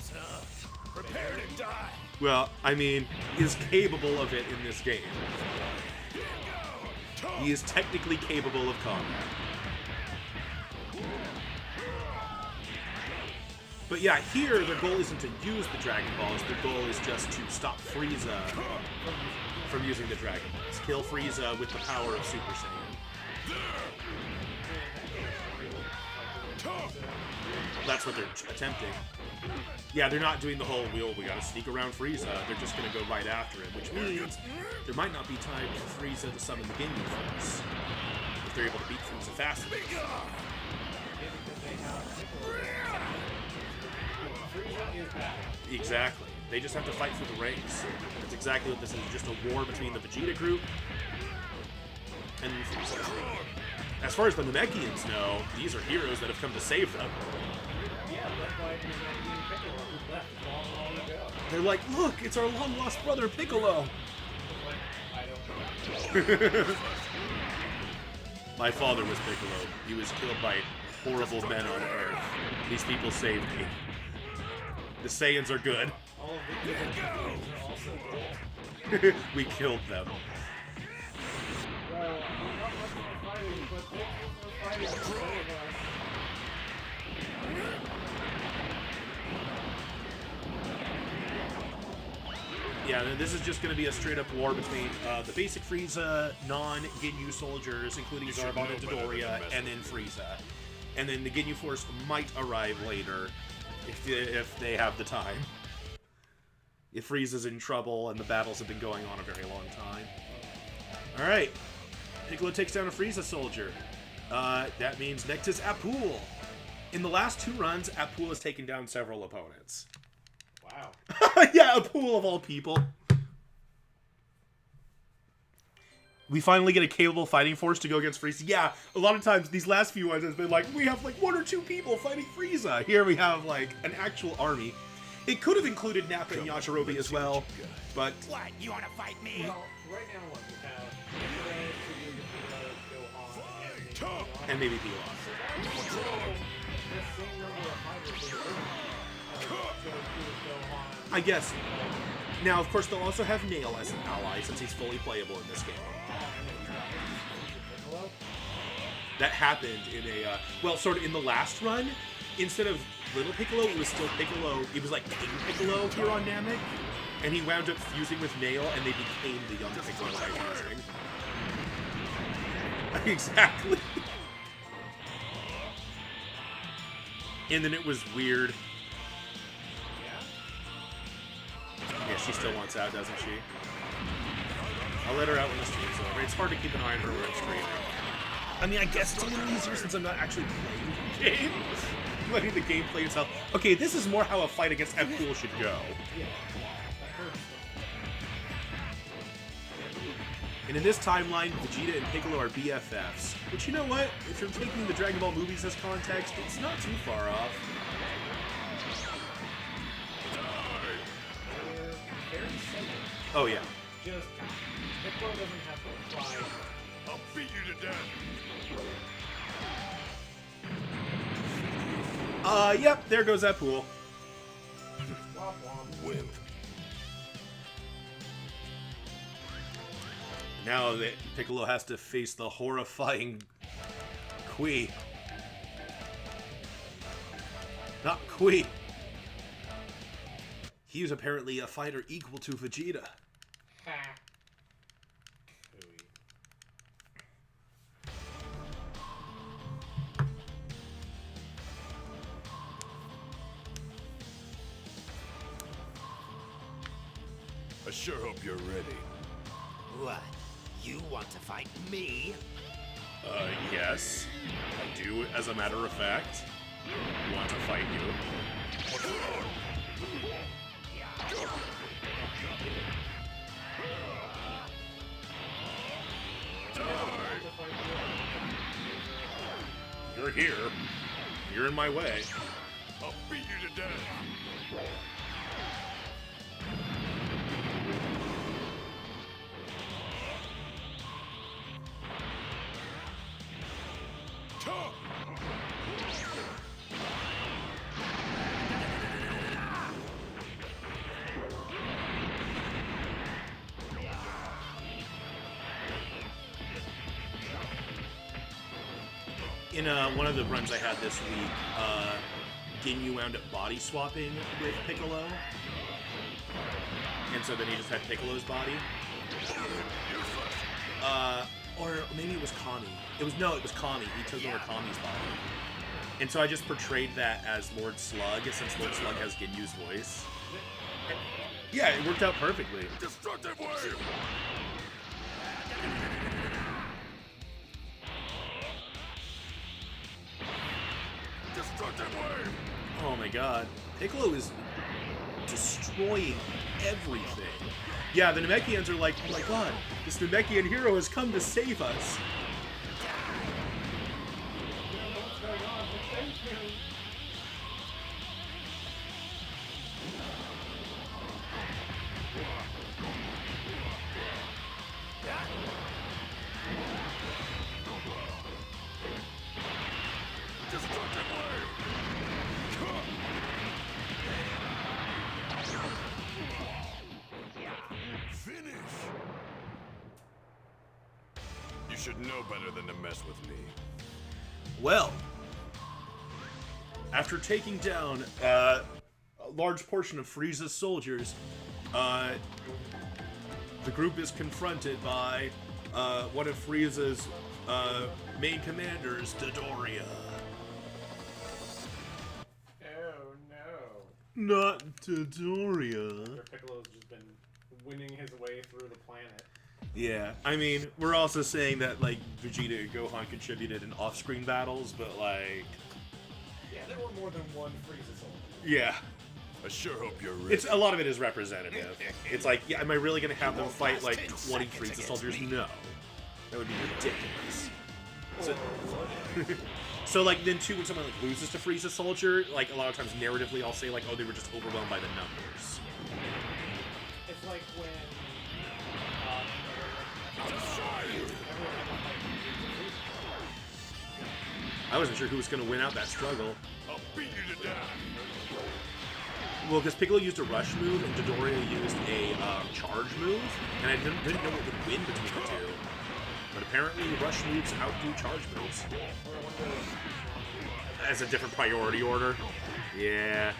Prepare to die. Well, I mean, is capable of it in this game. He is technically capable of combat. But yeah, here their goal isn't to use the Dragon Balls, their goal is just to stop Frieza from using the Dragon Balls. Kill Frieza with the power of Super Saiyan. That's what they're attempting. Yeah, they're not doing the whole wheel, we gotta sneak around Frieza. They're just gonna go right after him, which means there might not be time for Frieza to summon the Ginyu Force. If they're able to beat Frieza fast enough. Frieza is back. Exactly. They just have to fight for the ranks. That's exactly what this is, just a war between the Vegeta group and Frieza. As far as the Namekians know, these are heroes that have come to save them. Yeah, led by Namekian and Piccolo, who left long ago. They're like, look, it's our long-lost brother Piccolo! I don't know. My father was Piccolo. He was killed by horrible men on Earth. These people saved me. The Saiyans are good. Oh all of the evil things are also dead. We killed them. Well, not much more fighting, but thank you for fighting for some of us. Yeah, this is just going to be a straight-up war between the basic Frieza non-Ginyu soldiers, including Zarbon and Dodoria, and then Frieza. And then the Ginyu Force might arrive later, if they have the time. If Frieza's in trouble and the battles have been going on a very long time. Alright. Piccolo takes down a Frieza soldier. That means next is Apul. In the last 2 runs, Apul has taken down several opponents. Wow. Yeah, Apul of all people. We finally get a capable fighting force to go against Frieza. Yeah, a lot of times these last few ones has been like, we have like 1 or 2 people fighting Frieza. Here we have like an actual army. It could have included Nappa and Yajirobe as well, but... What? You want to fight me? Well, right now, look, we have Nicolas, Suzuki, Gohan, and maybe Pilaf. The same number of fighters in Gohan. I guess. Now, of course, they'll also have Nail as an ally, since he's fully playable in this game. That happened in a, well, sort of in the last run. Instead of Little Piccolo, it was still Piccolo. It was like King Piccolo here on Namek. And he wound up fusing with Nail, and they became the young Piccolo by fusing. Exactly. And then it was weird. Yeah, she still wants out, doesn't she? I'll let her out when the stream's over. It's hard to keep an eye on her when I'm streaming. I mean, I guess it's a little easier since I'm not actually playing the game. Letting the game play itself. Okay, this is more how a fight against Apul should go. And in this timeline, Vegeta and Piccolo are BFFs. But you know what? If you're taking the Dragon Ball movies as context, it's not too far off. Oh yeah. Just Piccolo doesn't have to fly. I'll beat you to death. Yep, there goes that pool. Womp womp. Wimp. Now that Piccolo has to face the horrifying Kui. Not Kui. He is apparently a fighter equal to Vegeta. Ha. Cooey. I sure hope you're ready. What? You want to fight me? Yes. I do, as a matter of fact, want to fight you. You're here. You're in my way. I'll beat you to death. In one of the runs I had this week, Ginyu wound up body swapping with Piccolo. And so then he just had Piccolo's body. Or maybe it was Kami. It was Kami. He took over Kami's body. And so I just portrayed that as Lord Slug, since Lord Slug has Ginyu's voice. Yeah, it worked out perfectly. Destructive wave! Destructive wave! Oh my god. Piccolo is destroying everything. Yeah, the Namekians are like, oh my god, this Namekian hero has come to save us. should know better than to mess with me. Well, after taking down a large portion of Frieza's soldiers, the group is confronted by one of Frieza's main commanders, Dodoria. Oh no. Not Dodoria. Piccolo's just been winning his way through the planet. Yeah, I mean, we're also saying that, like, Vegeta and Gohan contributed in off-screen battles, but, like... Yeah, there were more than one Frieza soldier. Yeah. I sure hope you're ready. It's a lot of it is representative. It's like, yeah, am I really going to have them fight, like, 20 Frieza soldiers? No. That would be ridiculous. So, so, like, then, too, when someone, like, loses to Frieza soldier, like, a lot of times, narratively, I'll say, like, oh, they were just overwhelmed by the numbers. It's like when... I wasn't sure who was going to win out that struggle. I'll beat you to death. Well, because Piccolo used a rush move and Dodoria used a charge move, and I didn't know what would win between the two. But apparently, rush moves outdo charge moves. As a different priority order. Yeah.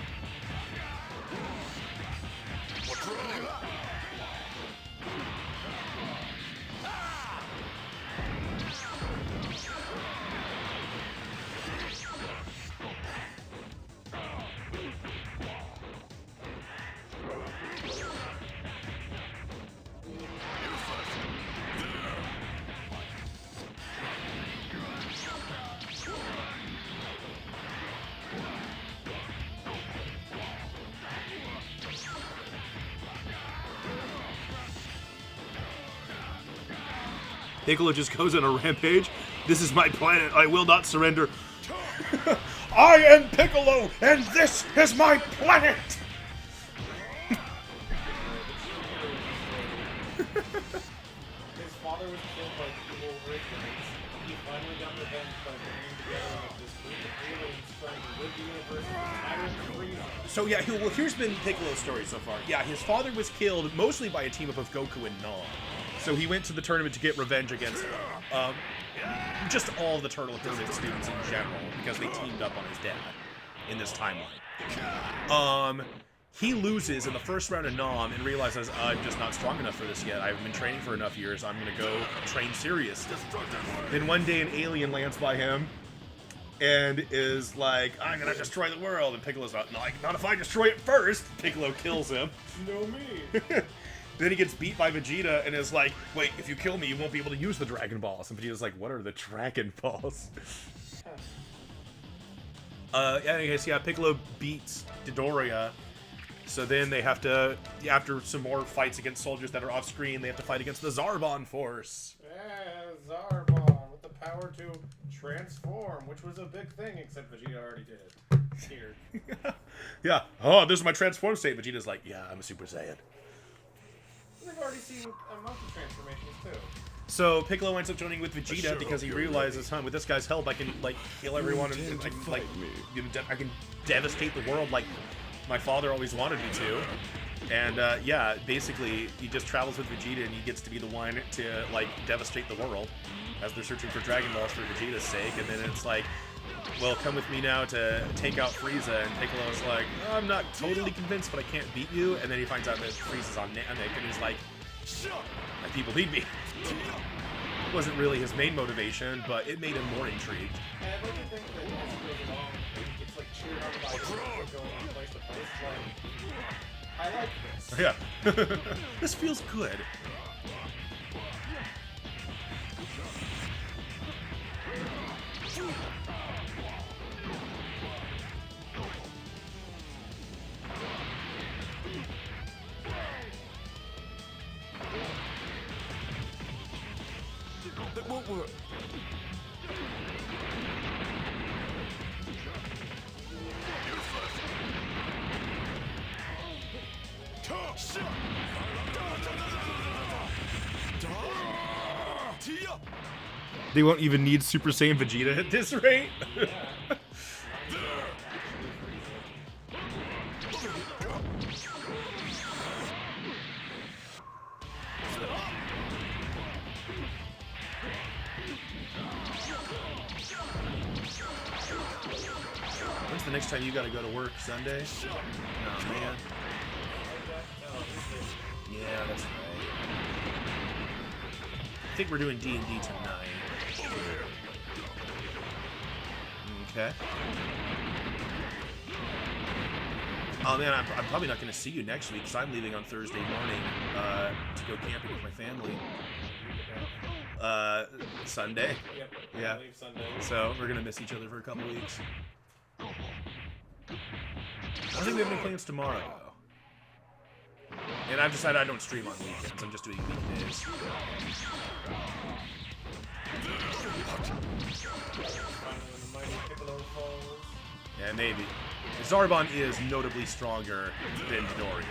Piccolo just goes on a rampage. This is my planet. I will not surrender. I am Piccolo, and this is my planet! His father was killed by evil Rickers. He finally got revenge by bringing together this group of aliens trying to rid the universe of Tyrant Frieza. So yeah, well, here's been Piccolo's story so far. Yeah, his father was killed mostly by a team up of Goku and Nam. So he went to the tournament to get revenge against just all the Turtle Pyramid students in general, because they teamed up on his dad in this timeline. He loses in the first round of Nam and realizes, I'm just not strong enough for this yet. I haven't been training for enough years. I'm going to go train seriously. Then one day an alien lands by him and is like, I'm going to destroy the world. And Piccolo's not if I destroy it first. Piccolo kills him. No me. Then he gets beat by Vegeta and is like, wait, if you kill me, you won't be able to use the Dragon Balls. And Vegeta's like, what are the Dragon Balls? Anyways, yeah, Piccolo beats Dodoria. So then they have to, after some more fights against soldiers that are off screen, they have to fight against the Zarbon force. Yeah, Zarbon with the power to transform, which was a big thing, except Vegeta already did it. Here. Yeah. Oh, this is my transform state. Vegeta's like, yeah, I'm a Super Saiyan. We've already seen monkey transformations too. So Piccolo ends up joining with Vegeta because he realizes, with this guy's help, I can like kill everyone and I can I can devastate the world like my father always wanted me to. And yeah, basically he just travels with Vegeta and he gets to be the one to like devastate the world as they're searching for Dragon Balls for Vegeta's sake. And then it's like, well, come with me now to take out Frieza. And Piccolo's like, oh, I'm not totally convinced, but I can't beat you. And then he finds out that Frieza's on Namek, and he's like, my people need me. It wasn't really his main motivation, but it made him more intrigued. And I like to think that as it goes along, it's like cheered on by people going from place to place. Like, I like this. Yeah. This feels good. That won't work. They won't even need Super Saiyan Vegeta at this rate. the next time you gotta go to work? Sunday? Oh, man. Yeah, that's right. I think we're doing D&D tonight. Okay. Oh man, I'm probably not going to see you next week because I'm leaving on Thursday morning to go camping with my family. Sunday. Yep. Yeah. I leave Sunday. So we're going to miss each other for a couple weeks. I don't think we have any plans tomorrow, though. And I've decided I don't stream on weekends. I'm just doing weekdays. Yeah, maybe. Zarbon is notably stronger than Midoriya,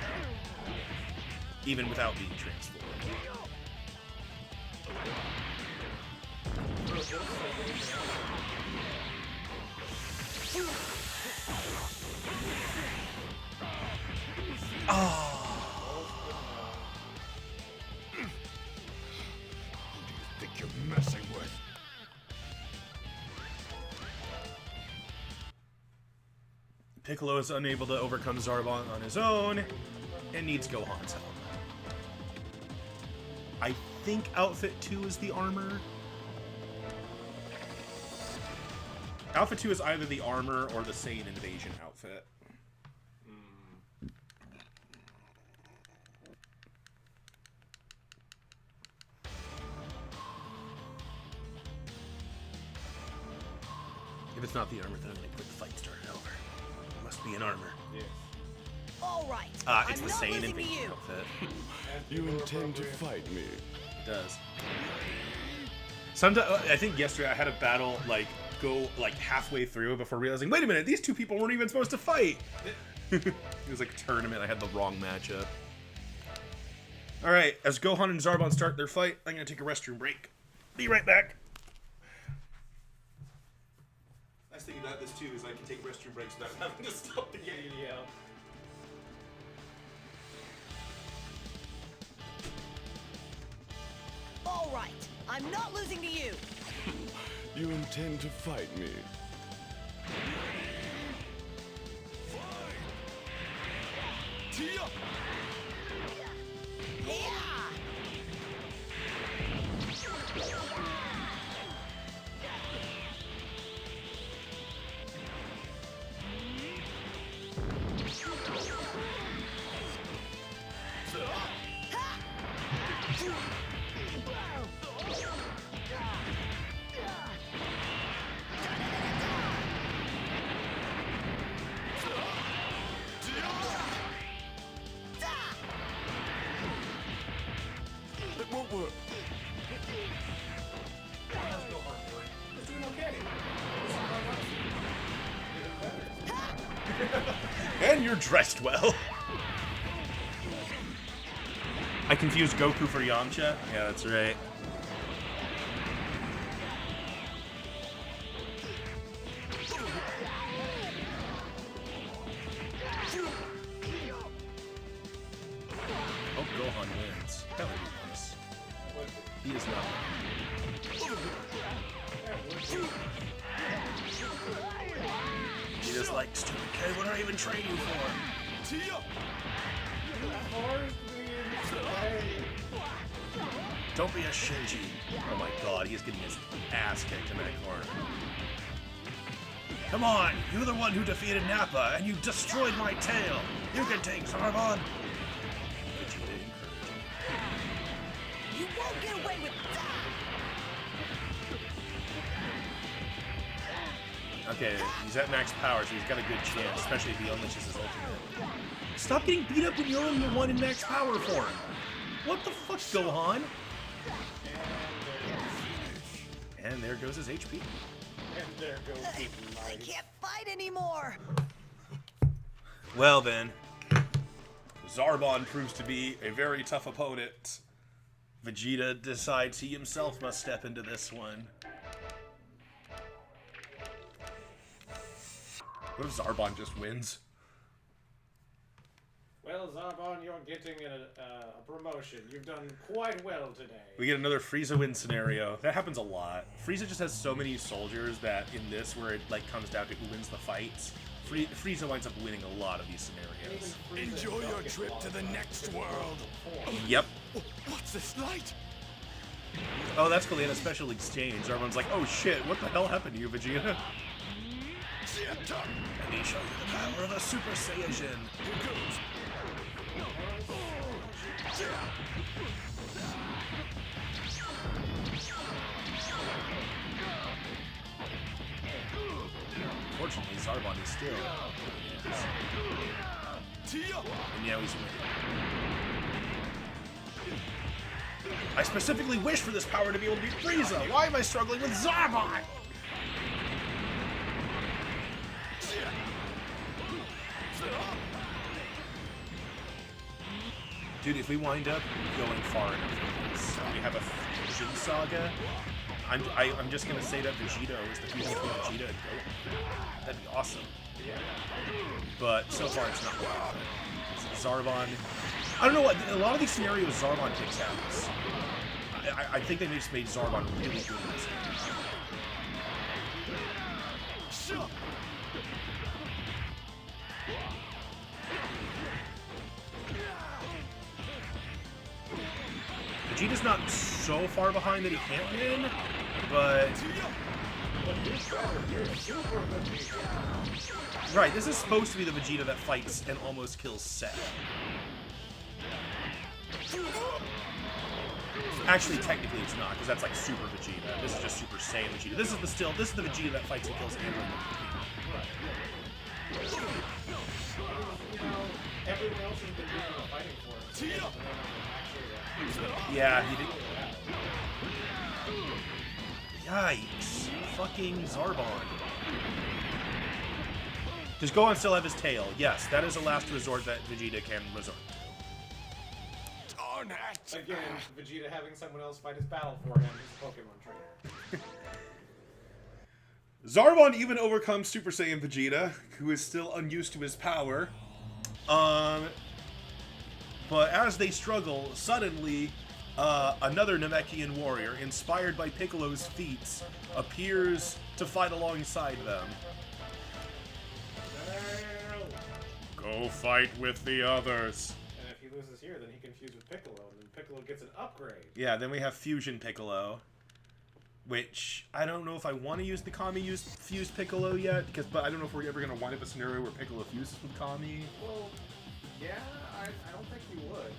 even without being transformed. Who do you think you're messing with? Piccolo is unable to overcome Zarbon on his own and needs Gohan's help. I think Outfit 2 is the armor. Outfit 2 is either the armor or the Saiyan Invasion outfit. If it's not the armor, then I'm gonna quit the fight, start it over. It must be an armor. Yes. All right. It's I'm the not Saiyan losing to Invasion you. outfit. You intend to fight me? It does. Sometimes I think yesterday I had a battle like go like halfway through before realizing, wait a minute, these two people weren't even supposed to fight. It was like a tournament. I had the wrong matchup. All right, as Gohan and Zarbon start their fight, I'm gonna take a restroom break. Be right back. Nice thing about this too is I can take restroom breaks without having to stop the game. Yeah. All right. I'm not losing to you. You intend to fight me? Tia! Yeah. It won't work. And you're dressed well. I confused Goku for Yamcha. Yeah, that's right. Hope Gohan wins. That would be nice. He is not. He just like, stupid kid, what are you even training for? Tia! Don't be a Shinji. Oh my god, he's getting his ass kicked in that corner. Come on, you're the one who defeated Nappa, and you destroyed my tail. You can take Zarbon. You won't get away with that. Okay, he's at max power, so he's got a good chance, especially if he unleashes his ultimate. Stop getting beat up when you're only the one in max power form. What the fuck, Gohan? And there goes his HP. And there goes I can't fight anymore. Well then, Zarbon proves to be a very tough opponent. Vegeta decides he himself must step into this one. What if Zarbon just wins? Well, Zarbon, you're getting a promotion. You've done quite well today. We get another Frieza win scenario. That happens a lot. Frieza just has so many soldiers that in this, where it like comes down to who wins the fights, Frieza winds up winning a lot of these scenarios. Enjoy your trip to the next world. Yep. What's this light? Oh, that's cool. They had a special exchange. Everyone's like, oh shit, what the hell happened to you, Vegeta? Let me show you the power of a Super Saiyajin. Here goes. Fortunately, Zarbon is still. And now he's winning. I specifically wish for this power to be able to beat Frieza. Why am I struggling with Zarbon? Dude, if we wind up going far enough with this, we have a Fusion Saga. I'm just gonna say that Vegito is the fusion between Vegeta and Goku. That'd be awesome. But so far it's not working. Zarbon. I don't know what. A lot of these scenarios Zarbon takes out. I think they just made Zarbon really good in this. Vegeta's not so far behind that he can't win, but... Right, this is supposed to be the Vegeta that fights and almost kills Cell. Actually, technically it's not, because that's like Super Vegeta. This is just Super Saiyan Vegeta. This is the Vegeta that fights and kills Android. Everyone else has been doing the fighting for it. Yeah, he did. Yikes. Fucking Zarbon. Does Gohan still have his tail? Yes, that is a last resort that Vegeta can resort to. Darn it! Again, Vegeta having someone else fight his battle for him is a Pokemon trainer. Zarbon even overcomes Super Saiyan Vegeta, who is still unused to his power. But as they struggle, suddenly, another Namekian warrior, inspired by Piccolo's feats, appears to fight alongside them. Go fight with the others. And if he loses here, then he can fuse with Piccolo, and then Piccolo gets an upgrade. Yeah, then we have Fusion Piccolo, which I don't know if I want to use the Kami fused Piccolo yet, but I don't know if we're ever going to wind up a scenario where Piccolo fuses with Kami. Well, yeah, I don't think you would.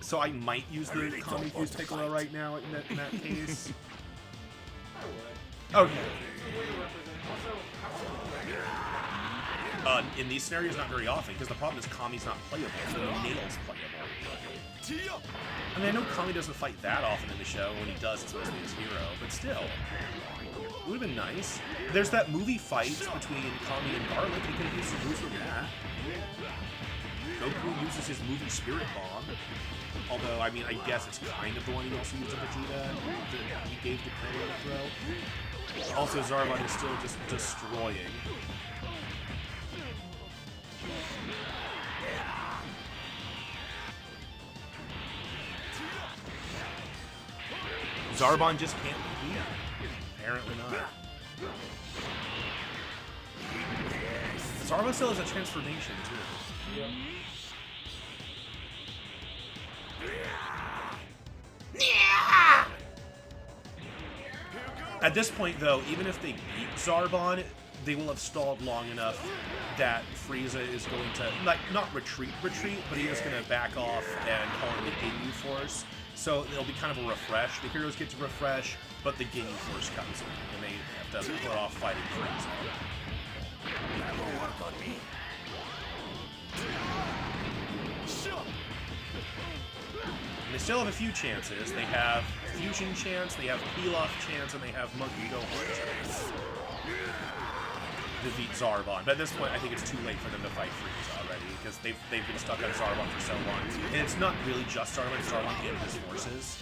So I might use the Kami fused Piccolo right now in that case. I would. Okay. In these scenarios, not very often, because the problem is Kami's not playable, so Nail's playable. I mean, I know Kami doesn't fight that often in the show. When he does, it's mostly his hero, but still. It would have been nice. There's that movie fight between Kami and Garlic. He could have used some moves from that. Goku uses his movie Spirit Bomb. Although, I mean, I guess it's kind of the one he also used on Vegeta that he gave to Piccolo to throw. Also, Zarbon is still just destroying. Zarbon just can't be beat. Apparently not. Zarbon still has a transformation, too. Yep. At this point, though, even if they beat Zarbon, they will have stalled long enough that Frieza is going to, like, not retreat, but he is going to back off and call it the Ginyu Force. So it'll be kind of a refresh. The heroes get to refresh, but the Ginyu Force comes in, and they have to put off fighting Frieza. That will work on me. And they still have a few chances. They have Fusion chance, they have Pilaf chance, and they have Monkey Gohan chance to defeat Zarbon. But at this point, I think it's too late for them to fight Frieza already, because they've been stuck on Zarbon for so long. And it's not really just Zarbon, it's Zarbon and his forces.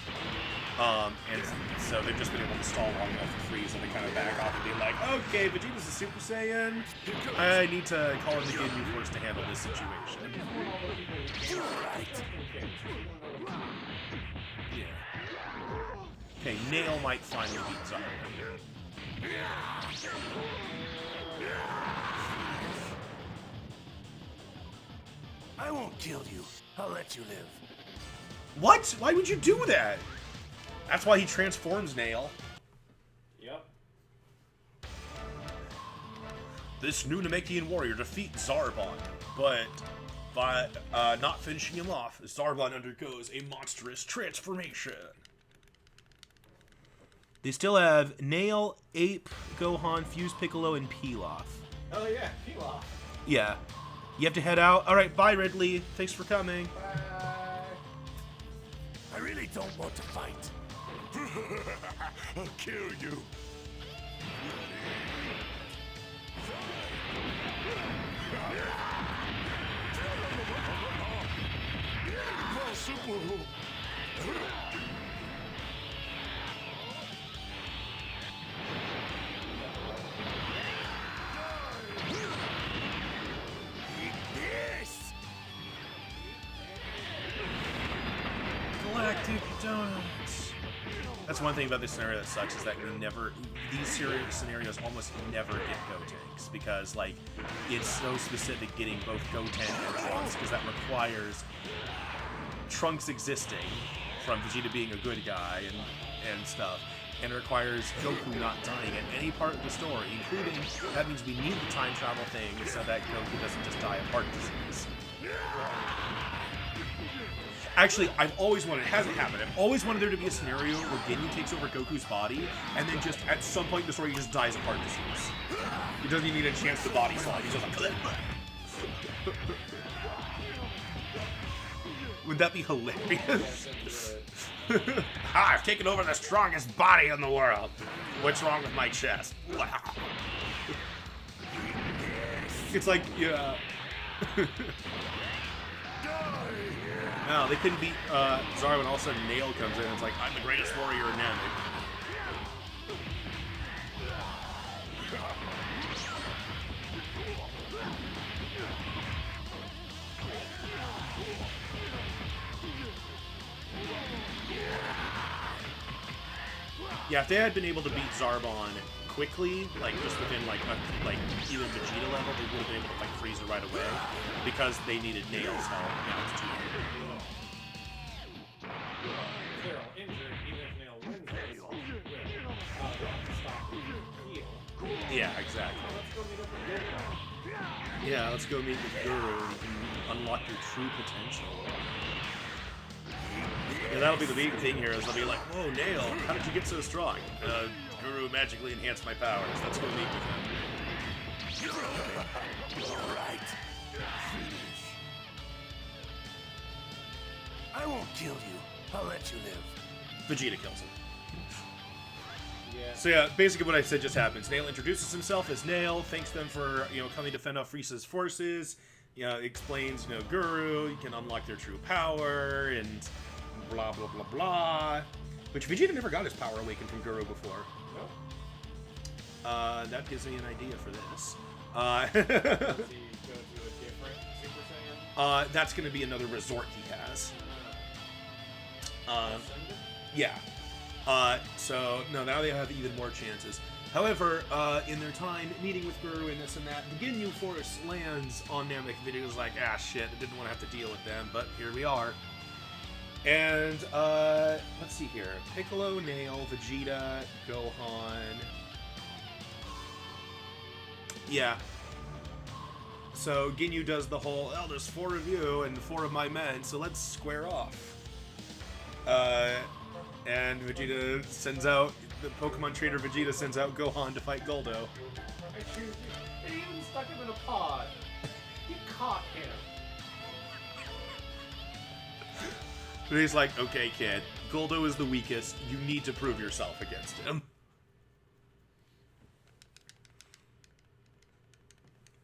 And so they've just been able to stall long enough for Frieza to kind of back off and be like, okay, Vegeta's a Super Saiyan, I need to call in the Ginyu Force to handle this situation. Yeah. Okay, Nail might finally beat Zarbon. I won't kill you. I'll let you live. What? Why would you do that? That's why he transforms Nail. Yep. This new Namekian warrior defeats Zarbon, but by not finishing him off, Zarbon undergoes a monstrous transformation. They still have Nail, Ape, Gohan, Fuse Piccolo, and Pilaf. Oh yeah, Pilaf. Yeah. You have to head out. Alright, bye Ridley. Thanks for coming. I really don't want to fight. I'll kill you. Galactic Donuts. That's one thing about this scenario that sucks, is that we never, these scenarios almost never get Gotenks, because like it's so specific getting both Goten and Trunks, because that requires Trunks existing from Vegeta being a good guy and stuff, and it requires Goku not dying at any part of the story, including, that means we need the time travel thing so that Goku doesn't just die of heart disease. Actually, I've always wanted, it hasn't happened, I've always wanted there to be a scenario where Ginyu takes over Goku's body, and then just, at some point in the story, he just dies of heart disease. He doesn't even need a chance to body slide, he's just like... Would that be hilarious? I've taken over the strongest body in the world. What's wrong with my chest? It's like, yeah... No, they couldn't beat Zara when all of a sudden Nail comes in and it's like, I'm the greatest warrior in Namek. Yeah, if they had been able to beat Zarbon quickly, like just within like even Vegeta level, they would have been able to fight Frieza right away because they needed Nail's help. Now it's too late. If they're all injured, even if Nail wins, they will stop the heal. Yeah, exactly. Let's go meet up with Guru. Yeah, let's go meet with Guru. You can unlock your true potential. Yeah, that'll be the big thing here, is they'll be like, whoa, Nail, how did you get so strong? Guru magically enhanced my powers. Let's go meet with him. Alright. Finish. I won't kill you. I'll let you live. Vegeta kills him. Yeah. So yeah, basically what I said just happens. Nail introduces himself as Nail, thanks them for, coming to fend off Frieza's forces. Explains, Guru, you can unlock their true power, and blah, blah, blah, blah. Which Vegeta never got his power awakened from Guru before. No? That gives me an idea for this. Does he go to a different Super Saiyan? That's going to be another resort he has. Yeah. So, no, now they have even more chances. However, in their time meeting with Guru and this and that, the Ginyu Force lands on Namek. Vegeta's like, ah, shit, I didn't want to have to deal with them, but here we are. And, let's see here. Piccolo, Nail, Vegeta, Gohan. Yeah. So, Ginyu does the whole, oh, there's 4 of you and 4 of my men, so let's square off. And Vegeta sends out, the Pokemon trainer Vegeta sends out Gohan to fight Goldo. They even stuck him in a pod. He caught him. But he's like, okay, kid, Goldo is the weakest. You need to prove yourself against him.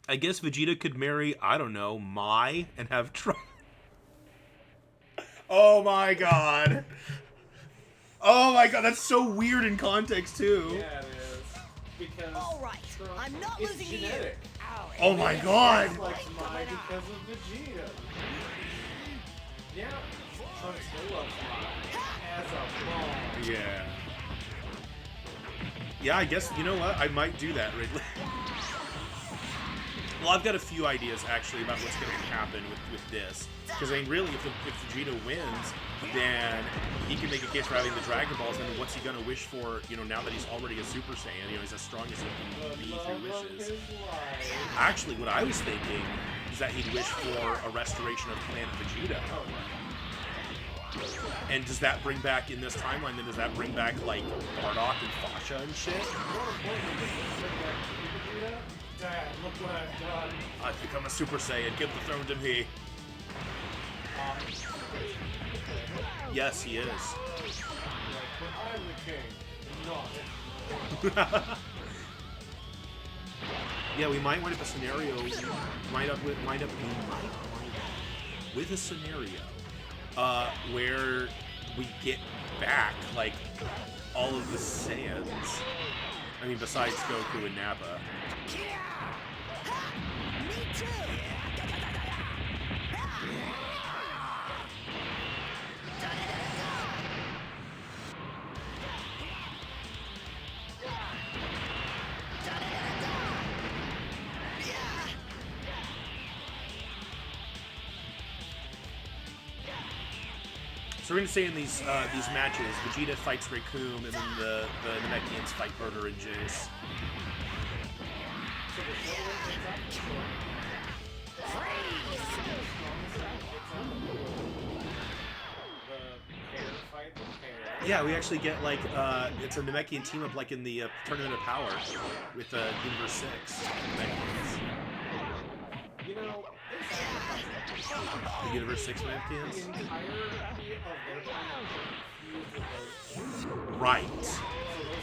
I guess Vegeta could marry, I don't know, Mai and have Oh my god. Oh my god, that's so weird in context, too. Yeah, it is. because All right, Trunks, I'm not it's losing to you. genetic. Oh my god! It's like Mai because of Vegeta. Yeah, Trunks still loves Mai as a mom. Yeah. Yeah, I guess, you know what? I might do that, Ridley. Well, I've got a few ideas, actually, about what's going to happen with this. Because, I mean, really, if Vegeta wins, then he can make a case for having the Dragon Balls, and what's he going to wish for, you know, now that he's already a Super Saiyan? You know, he's as strong as he can be through wishes. Actually, what I was thinking is that he'd wish for a restoration of Planet Vegeta. And does that bring back, in this timeline, then does that bring back, like, Bardock and Fasha and shit? Dad, look what I've done. I've become a Super Saiyan. Give the throne to me. Yes, he is. But I'm the king, not. Yeah, we might wind up a scenario. Wind up with a scenario where we get back like all of the Saiyans. I mean, besides Goku and Nappa. Me too. So we're gonna say in these matches, Vegeta fights Recoome, and then the Namekians fight Burter and Jace. Yeah, we actually get like it's a Namekian team up like in the Tournament of Power with Universe 6 Namekians. You know, The Universe 6 Namekians? the entirety of their time fused with those. Right. So those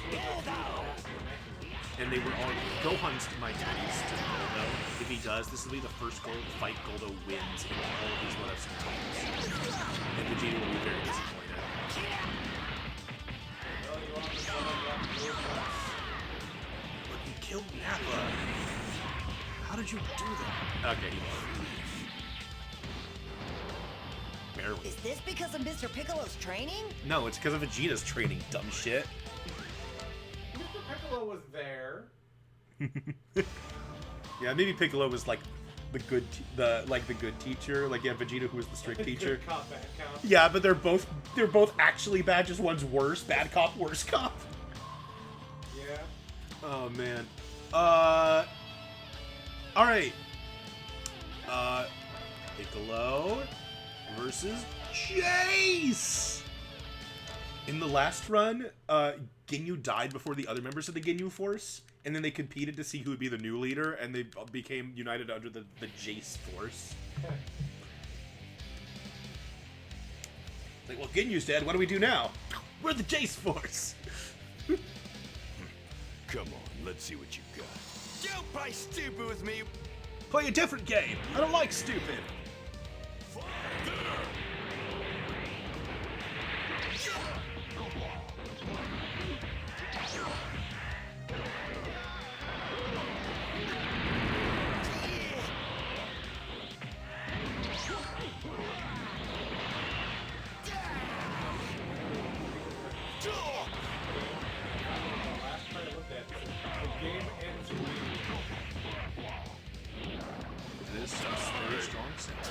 were the last And they were all Gohan's my taste to Goldo. If he does, this will be the first fight Goldo wins in all of these what I've seen. And Vegeta will be very disappointed. But you killed Nappa. How did you do that? Okay, he won. Barely. Is this because of Mr. Piccolo's training? No, it's because of Vegeta's training, dumb shit. Mr. Piccolo was there. Yeah, maybe Piccolo was like the good teacher, like yeah, Vegeta who was the strict teacher. Good cop, bad cop. Yeah, but they're both actually bad. Just one's worse, bad cop, worse cop. Yeah. Oh man. All right. Piccolo versus Jace. In the last run, Ginyu died before the other members of the Ginyu Force, and then they competed to see who would be the new leader, and they became united under the Jace Force. It's like, well, Ginyu's dead. What do we do now? We're the Jace Force. Come on, let's see what you got. Don't play stupid with me. Play a different game. I don't like stupid. Last time I looked at it, the game ends with This is very strong sound.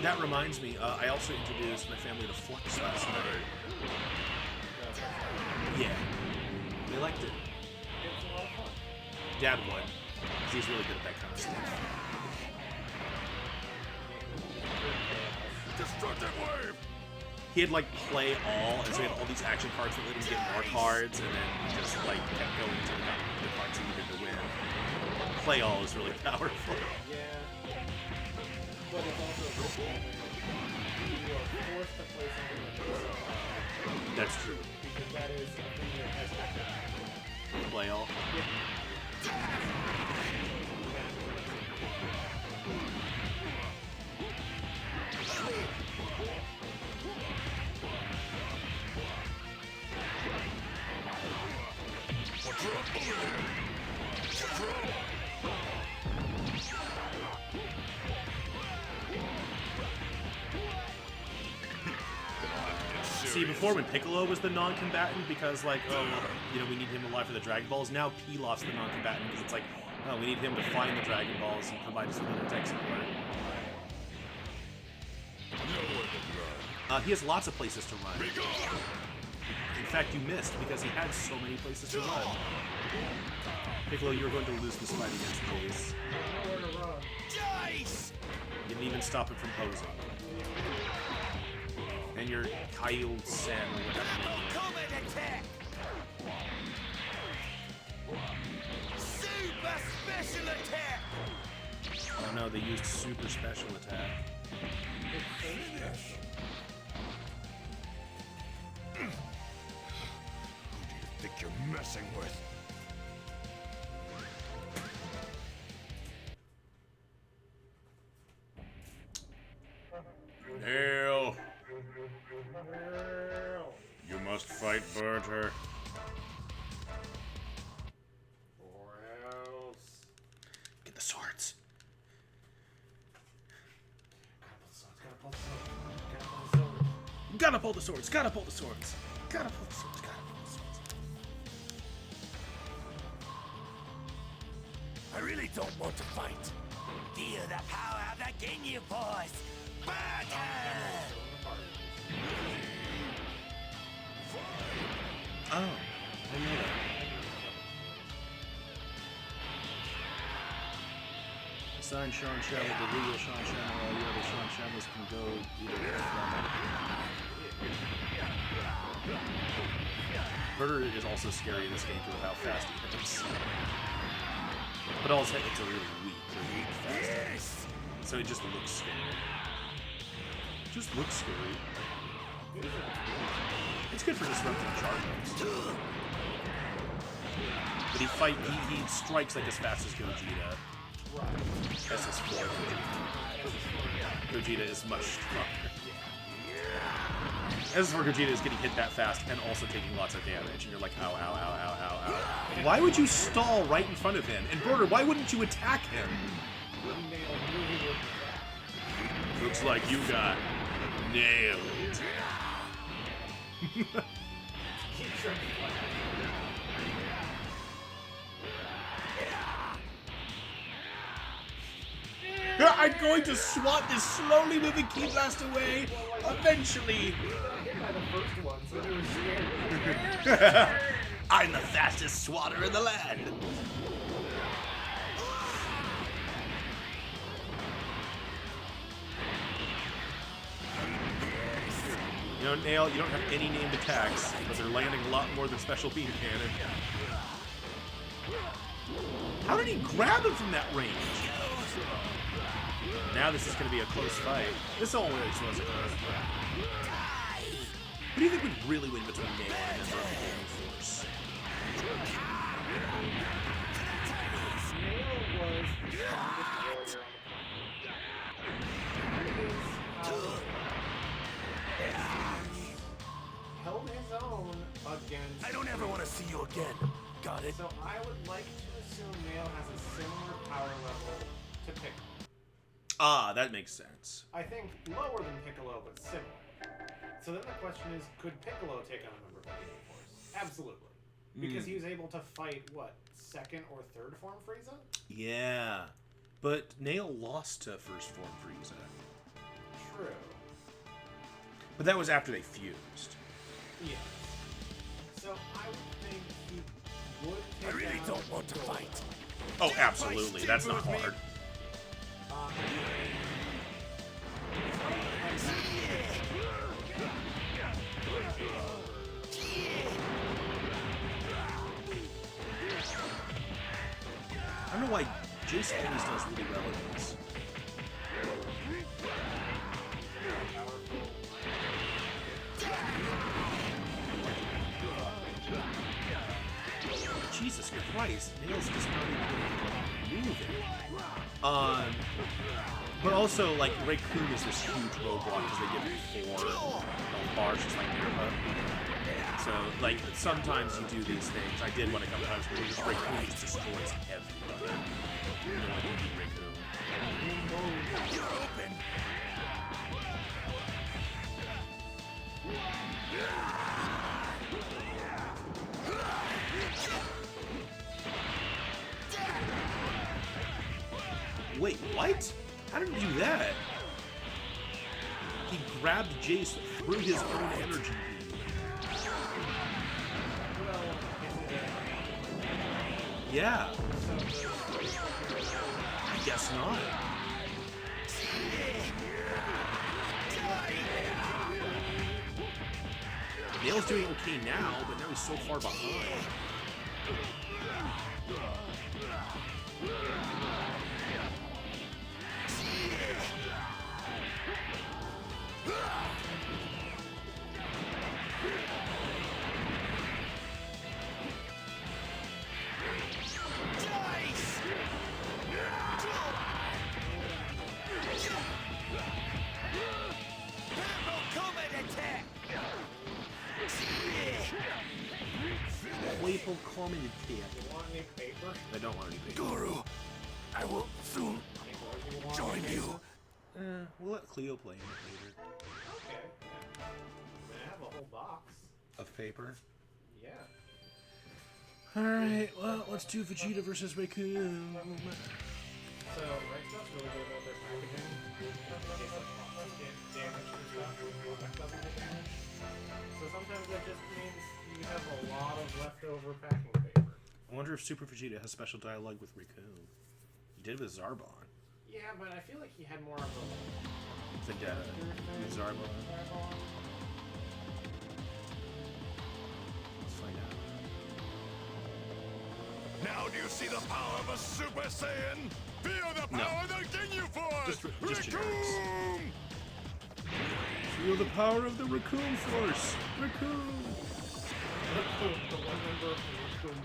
That reminds me, I also introduced my family to Flux last night. Yeah. They liked it. it's a lot of fun. Dad won. 'Cause he's really good at that kind of stuff. Destructive wave! He had like play all, and so he had all these action cards that let him get more cards, and then just like kept going to the cards he needed to win. Play all is really powerful. Yeah. But it's also a risk where you are forced to play something that makes it That's true. because that is a thing that has happened. Play all. See, before when Piccolo was the non-combatant because, like, oh, you know, we need him alive for the Dragon Balls, now Pilaf's the non-combatant because it's like, oh, we need him to find the Dragon Balls and provide us with other tech support. He has lots of places to run. In fact, you missed because he had so many places to run. Piccolo, you were going to lose this fight against Jace. Jace! You didn't even stop him from posing. And your Kyle Sen or whatever. Comet attack! Super special attack! Oh no, they used super special attack. Who do you think you're messing with? Nail! You must fight Berter. Or else. Get the swords. Gotta pull the swords. Gotta pull the swords. Gotta pull the swords. Gotta pull the swords. I really don't want to fight. Feel the power of the Ginyu Force! Battle! Oh, I know that. Assign Sean Shem with the legal Sean Shem, or all the other Sean Shemas can go either way. Berter is also scary in this game because of how fast he hits. But all his hits are really weak. They're weak fast. So it just looks scary. Just looks scary. It's good for disrupting charges. But he strikes like as fast as Gogeta. SS4 Gogeta is much stronger. SS4 Gogeta is getting hit that fast and also taking lots of damage, and you're like, ow, ow, ow, ow, ow, ow. Why would you stall right in front of him? And Berter, why wouldn't you attack him? Looks like you got nailed. I'm going to swat this slowly moving Ki Blast away. Eventually. I'm the fastest swatter in the land. You know, Nail, you don't have any named attacks, but they're landing a lot more than Special Beam Cannon. How did he grab him from that range? Now this is going to be a close fight. This always was a close fight. Who do you think would really win between Nail and a member of the Gaming Force? Held his own against. I don't ever want to see you again. Got it? So I would like to assume Nail has a similar power level to Piccolo. Ah, that makes sense. I think lower than Piccolo, but similar. So then the question is, could Piccolo take on a member of the Gaming Force? Absolutely. Because he was able to fight, what, second or third form Frieza? Yeah. But Nail lost to first form Frieza. True. But that was after they fused. Yes. So I would think he would take I really down don't want to Piccolo. fight. Oh, absolutely. That's not hard. I don't know why Jace always does really well at this. Jesus Christ, Nail's just not even moving. But also, like, Raccoon is this huge roadblock because they give him 4 bars just like Nappa. So, like, sometimes you do these things. I did one a couple times where Raccoon just destroys everybody. You know, like, you beat Raccoon. You're open. Wait, what? How did he do that? He grabbed Jace through his own energy beam. Yeah. I guess not. Nail's doing okay now, but now he's so far behind. Playful common attack. You want any paper? I don't want any paper. Guru, I will soon join you. We'll let Cleo play in it later. Okay. I have a whole box. Of paper? Yeah. Alright, well, let's do Vegeta versus Raccoon. So, right stuff's really good about their packaging. In case like boxes get damaged and stuff, or product doesn't get damaged. So sometimes that just means you have a lot of leftover packing paper. I wonder if Super Vegeta has special dialogue with Raccoon. He did with Zarbon. Yeah, but I feel like he had more of a Vendetta with Zarbon. Let's find out. Now do you see the power of a Super Saiyan? Feel the No. power that Ginyu Force! Just generics. Raccoon! Feel the power of the Raccoon Force! Raccoon! the one member of the Raccoon.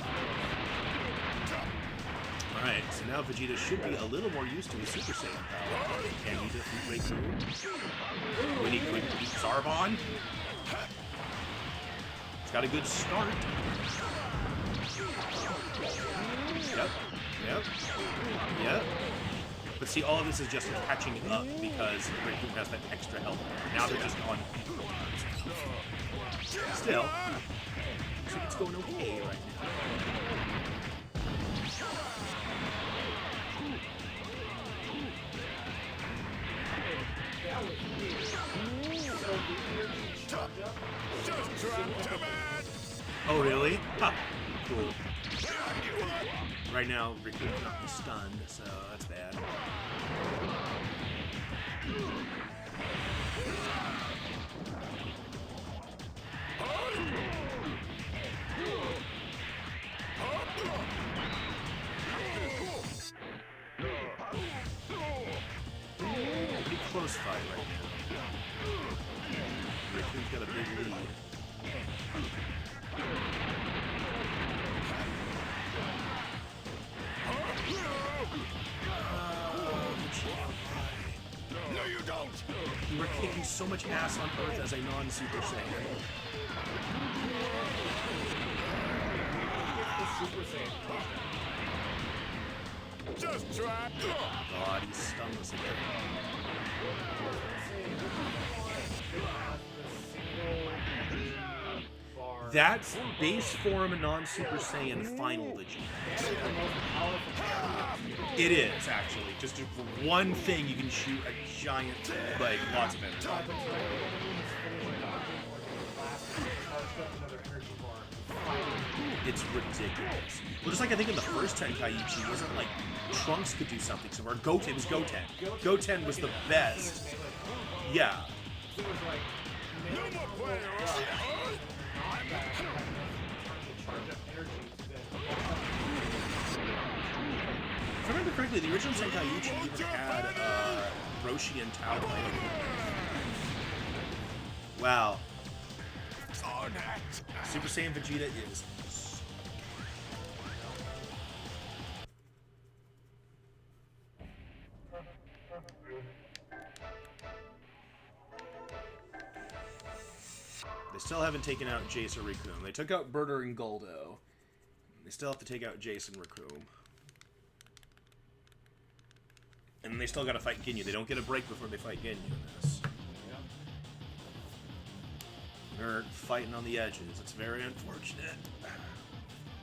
Alright, so now Vegeta should be a little more used to his Super Saiyan power. Can he defeat Raccoon? When he could beat Zarbon? It's got a good start. Yep. But see, all of this is just catching up because Raccoon has that extra health. Now they're just on equal odds. Still, looks like it's going okay right now. Just drop to man! Oh, really? Ha! Cool. Right now, Raccoon cannot be stunned, so that's bad. Pretty close fight right now. Raccoon's got a big lead. No, you don't! You were kicking so much ass on Earth as a non-Super Saiyan. Super Saiyan. Just try! God, he's stunless again. That's base form non-Super Saiyan final Vegeta. It is, actually. Just for one thing, you can shoot a giant, like, lots of energy. It's ridiculous. Well, just like I think in the first Tenkaichi, it wasn't like Trunks could do something, so or Goten, it was Goten. Goten was the best. Yeah. No more playing around! If I remember correctly, the original Tenkaichi even had Roshi and Tao playing. Wow. On it! Super Saiyan Vegeta is. They still haven't taken out Jace or Rikum. They took out Berter and Guldo. They still have to take out Jace and Rikum. And they still gotta fight Ginyu. They don't get a break before they fight Ginyu in this. They're fighting on the edges. It's very unfortunate.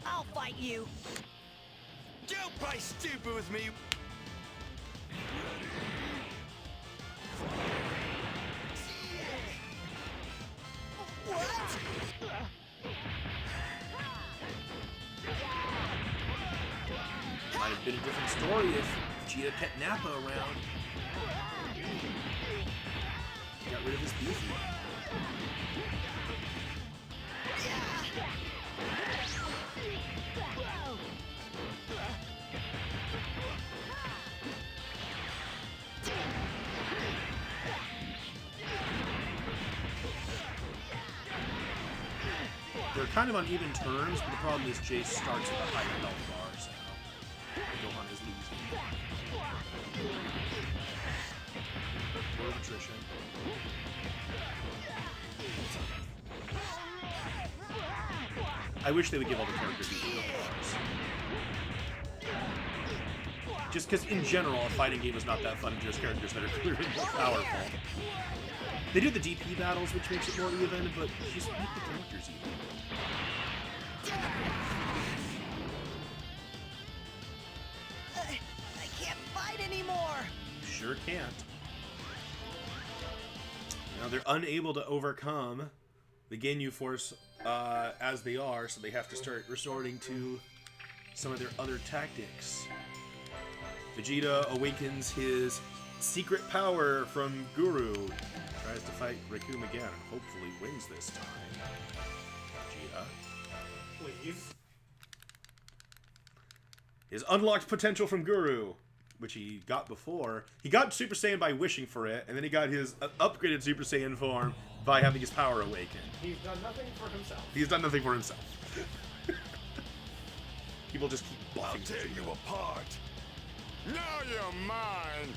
I'll fight you. Don't play stupid with me. What? Might have been a different story if Vegeta kept Nappa around. Got rid of his beefy. They're kind of on even terms, but the problem is Jace starts with a higher health bar, so Gohan is losing. Or attrition. I wish they would give all the characters equal health bars. Just because, in general, a fighting game is not that fun if there's characters that are clearly more powerful. They do the DP battles, which makes it more even, but just make the characters even. I can't fight anymore. Sure can't. Now they're unable to overcome the Ginyu Force as they are, so they have to start resorting to some of their other tactics. Vegeta awakens his secret power from Guru. Tries to fight Rikum again and hopefully wins this time. Vegeta. Please. His unlocked potential from Guru, which he got before. He got Super Saiyan by wishing for it, and then he got his upgraded Super Saiyan form by having his power awaken. He's done nothing for himself. He's done nothing for himself. People just keep buffing I'll tear Vegeta. you apart. Now you're mine.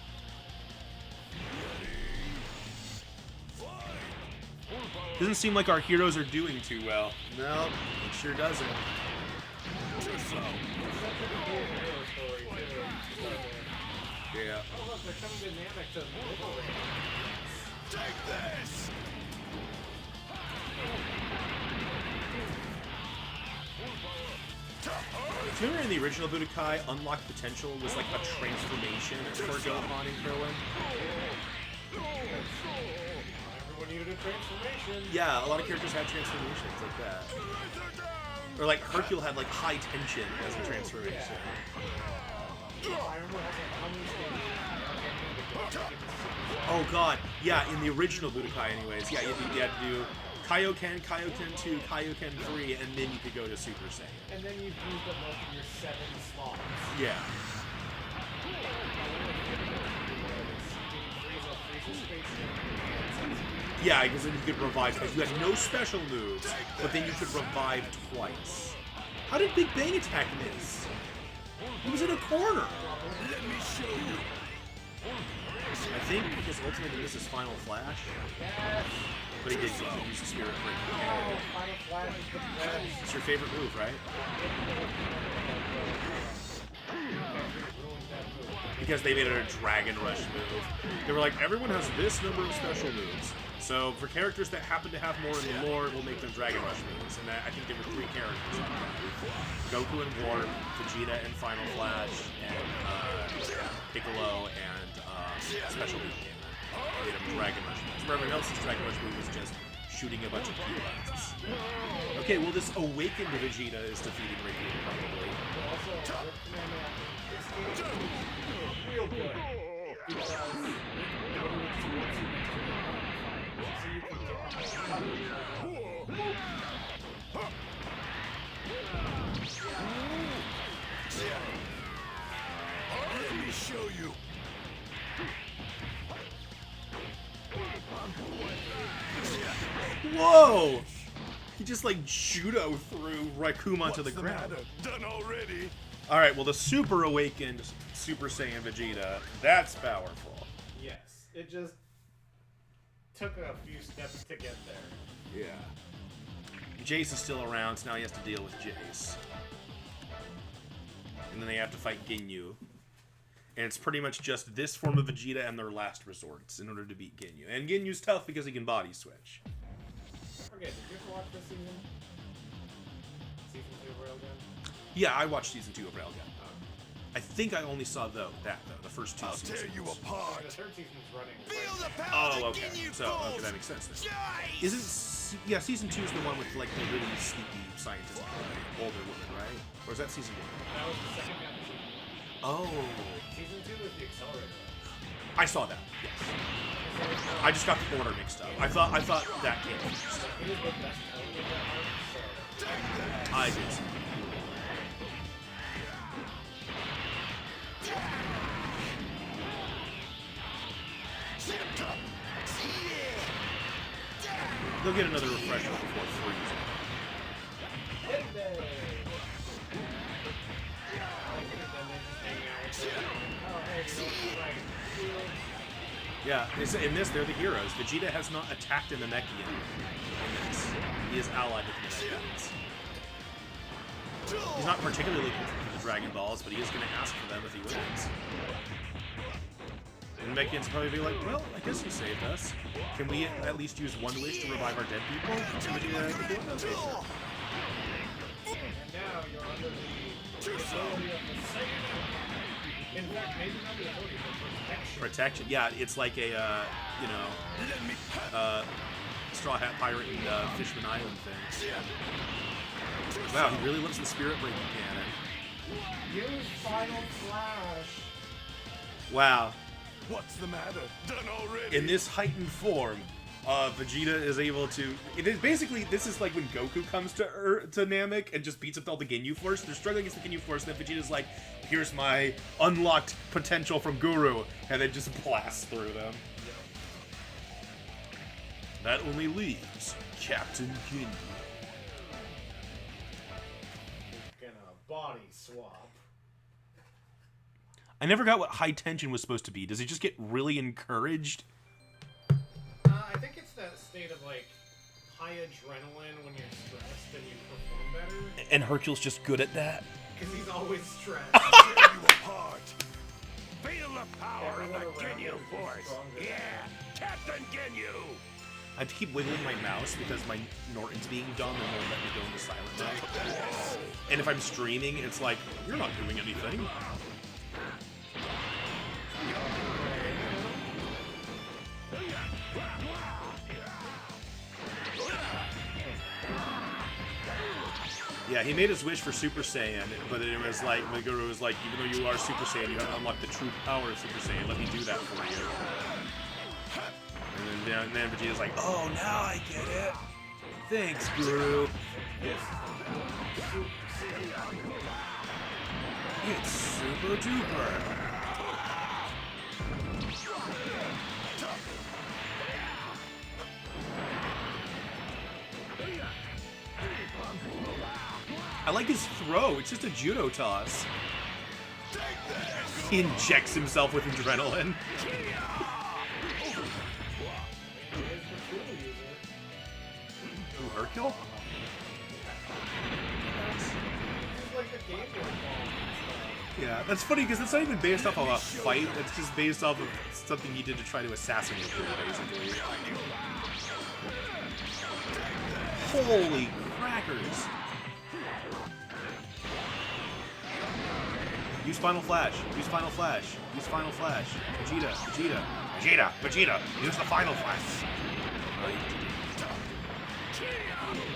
Doesn't seem like our heroes are doing too well. No, it sure doesn't. Yeah. Take this. Remember in the original Budokai, unlocked potential was like a transformation for Gohan and Krillin? Everyone needed a transformation. Yeah, a lot of characters had transformations like that. Or like Hercule had like high tension as a transformation. I remember how many Oh god, yeah, in the original Budokai anyways, yeah, you had to do Kaioken, Kaioken 2, Kaioken 3, and then you could go to Super Saiyan. And then you've used up most of your 7 slots. Yeah. Yeah, because then you could revive, because you had no special moves, but then you could revive twice. How did Big Bang attack miss? He was in a corner. Let me show you. I think because ultimately this is Final Flash. But he did use the Spirit Break. Oh, Final Flash is the best. It's your favorite move, right? Because they made it a Dragon Rush move. They were like, everyone has this number of special moves. So for characters that happen to have more in the lore, we'll make them Dragon Rush moves. And I think there were 3 characters. Goku and Warp, Vegeta and Final Flash, and Piccolo and Special Beam Cannon. They made them Dragon Rush moves. For everyone else's Dragon Rush move was just shooting a bunch of P-blasts. Okay, well this awakened Vegeta is defeating Riku probably. Real good. Because Let me show you. Whoa! He just like judo threw Rikum onto the ground. Matter? Done already? Alright, well the super awakened Super Saiyan Vegeta, that's powerful. yes, it just took a few steps to get there. Yeah. Jace is still around, so now he has to deal with Jace. And then they have to fight Ginyu. And it's pretty much just this form of Vegeta and their last resorts in order to beat Ginyu. And Ginyu's tough because he can body switch. I forget, did you ever watch this season? Season 2 of Railgun? Yeah, I watched season 2 of Railgun. I think I only saw the first 2 I'll seasons. tear you The apart. third season's running. Feel the power Oh, that okay. Ginyu So, okay, pulls. that makes sense then. Jace! Isn't yeah, season 2 is the one with like the really sneaky scientist, older woman, right? Or is that season 1? That was the second half of season 1. Oh, Season 2 was the Accelerator. I saw that. Yes, I just got the order mixed up. I thought that came first. It was the best television arc, so... I did. See. They'll get another refresher before freezing. Yeah, in this, they're the heroes. Vegeta has not attacked a Namekian in this. He is allied with the Namekians. He's not particularly looking for the Dragon Balls, but he is going to ask for them if he wins. And Namekians probably be like, well, I guess you saved us. Can we at least use one wish to revive our dead people? And Vegeta could do it? Okay, sure. And now you're under the authority of the Saiyan Empire. In fact, maybe not the authority, but protection. Protection. Yeah, it's like a, Straw Hat Pirate and Fishman Island thing. Wow, he really loves the Spirit Breaking Cannon. Use Final Flash. Wow. What's the matter? Done already? In this heightened form, Vegeta is able to. It is basically, this is like when Goku comes to Namek and just beats up all the Ginyu Force. They're struggling against the Ginyu Force, and then Vegeta's like, here's my unlocked potential from Guru, and then just blasts through them. That only leaves Captain Ginyu. Gonna body swap. I never got what high tension was supposed to be. Does he just get really encouraged? I think it's that state of like high adrenaline when you're stressed and you perform better. And Hercule's just good at that? Because he's always stressed. Tear you apart. Feel the power of Everyone the around Ginyu you is Force. stronger. Yeah, Captain Ginyu. I have to keep wiggling my mouse because my Norton's being dumb and won't let me go into silent mode. And if I'm streaming, it's like, you're not doing anything. Yeah, he made his wish for Super Saiyan, but it was like, the Guru was like, even though you are Super Saiyan, you have to unlock the true power of Super Saiyan. Let me do that for you. And then Vegeta's like, oh, now I get it. Thanks, Guru. It's super duper. I like his throw. It's just a judo toss. He injects himself with adrenaline. Who, Hercule? Yeah, that's funny because it's not even based off of a fight. It's just based off of something he did to try to assassinate him, basically. Holy crackers! Use Final Flash. Use Final Flash. Use Final Flash. Vegeta. Vegeta. Vegeta. Vegeta. Use the Final Flash.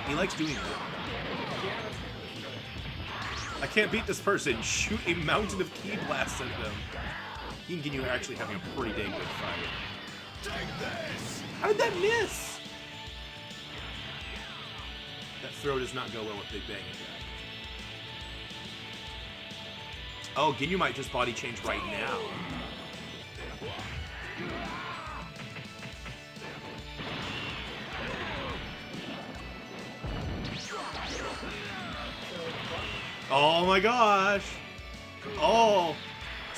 He likes doing that. I can't beat this person. Shoot a mountain of ki blasts at them. He and Ginyu are actually having a pretty dang good fight. How did that miss? That throw does not go well with Big Bang attack. Oh, Ginyu might just body change right now. Oh my gosh! Oh!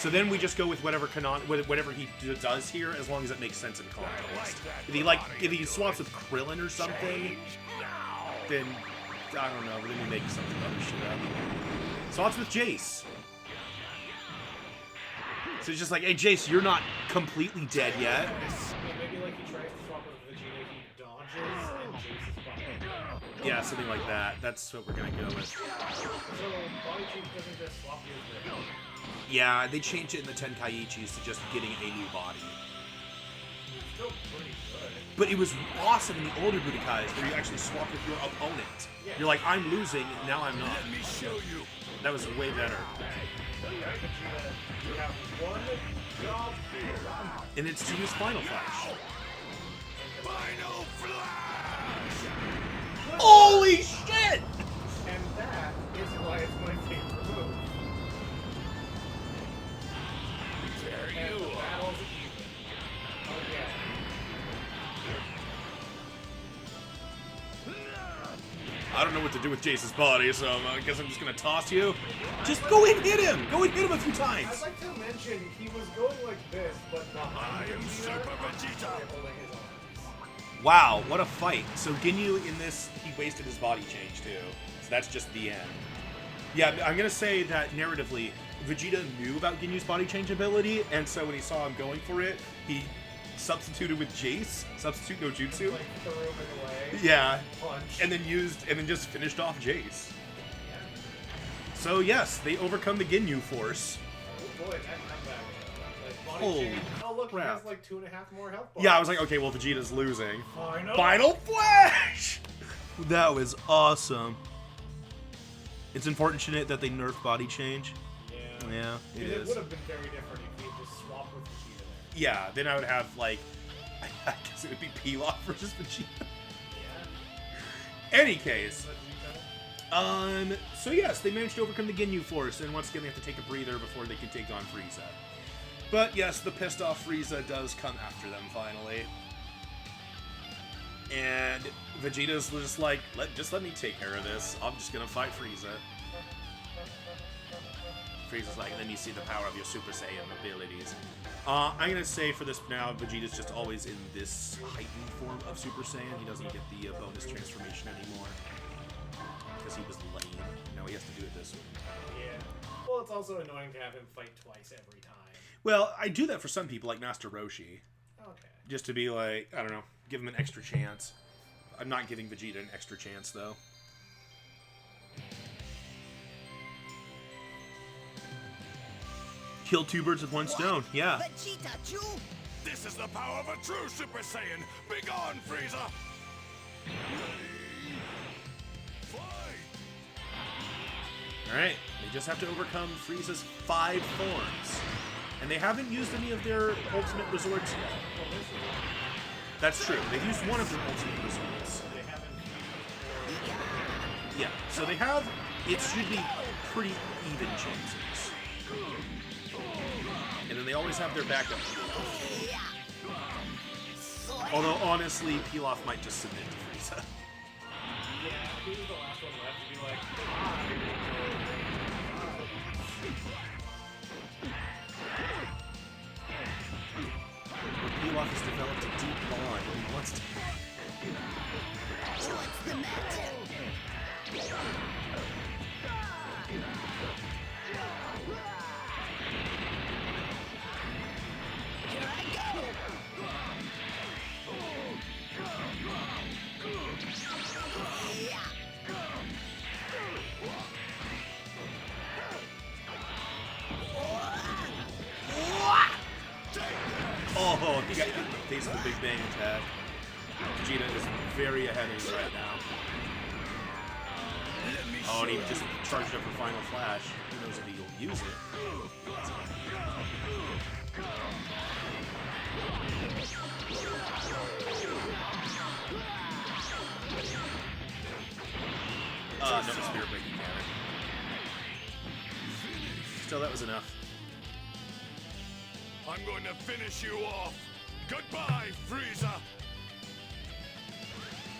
So then we just go with whatever whatever he does here, as long as it makes sense in context. If he swaps with Krillin or something, then I don't know. Then we make something other shit up. Swaps with Jace. So it's just like, hey, Jace, you're not completely dead yet. Maybe like he tries to swap with Vegeta, he dodges, and Jace is behind. Yeah, something like that. That's what we're gonna go with. So body change doesn't just swap you with your health. Yeah, they changed it in the Tenkaichis to just getting a new body. Still pretty good. But it was awesome in the older Budokais where you actually swap with your opponent. Yeah. You're like, I'm losing, now I'm not. Let me show you. That was way better. Alright, Vegeta, you have one job here. And it's to use Final Flash. Final Flash! Holy shit! And that is why it's my favorite move. There And you the are. battle's even. Oh yeah. I don't know what to do with Jace's body, so I guess I'm just gonna toss you. Just go and hit him! Go and hit him a few I'd times! like to mention he was going like this, but behind I am Super Vegeta. holding his arms. Wow, what a fight. So Ginyu in this, he wasted his body change too. So that's just the end. Yeah, I'm gonna say that narratively, Vegeta knew about Ginyu's body change ability, and so when he saw him going for it, he substituted with Jace, substitute no jutsu. Like threw him away. Yeah, Punch. and then just finished off Jace. So yes, they overcome the Ginyu force. Oh boy, that comeback. Like body Holy change. Oh look, crap. he has like 2.5 more health bars. Yeah, I was like, okay, well Vegeta's losing. Final. Final Flash! That was awesome. It's unfortunate that they nerfed body change. Yeah. Yeah, it It is. would have been very different if he had just swapped with Vegeta there. Yeah, then I would have like, I guess it would be Pilaf versus Vegeta. Yeah. Any case, Vegeta. so yes, they managed to overcome the Ginyu force, and once again they have to take a breather before they can take on Frieza. But yes, the pissed off Frieza does come after them finally. And Vegeta's just like, just let me take care of this. I'm just gonna fight Frieza. Frieza's like, and then you see the power of your Super Saiyan abilities. I'm gonna say for this now, Vegeta's just always in this heightened form of Super Saiyan. He doesn't get the bonus transformation anymore. Because he was lame. Now he has to do it this way. Yeah. Well, it's also annoying to have him fight twice every time. Well, I do that for some people, like Master Roshi. Okay. Just to be like, I don't know, give him an extra chance. I'm not giving Vegeta an extra chance, though. Kill two birds with one stone, yeah. Vegeta, Chew! This is the power of a true Super Saiyan. Begone, Frieza! Ready? Fight! Alright, they just have to overcome Frieza's 5 forms. And they haven't used any of their ultimate resorts yet. That's true. They've used one of their ultimate resorts. Yeah, so they have, it should be pretty even chances. And then they always have their backup. Although, honestly, Pilaf might just submit to Frieza. Yeah, he was the last one left to be like, Pilaf has developed a deep bond and he wants to... What's the matter? Here I go! Oh, he got hit in the face with a Big Bang attack. Vegeta is very ahead of you right now. Oh, and he just charged up for Final Flash. Who knows if he'll use it. No, Spirit Breaking Cannon. Still, that was enough. I'm going to finish you off. Goodbye, Frieza!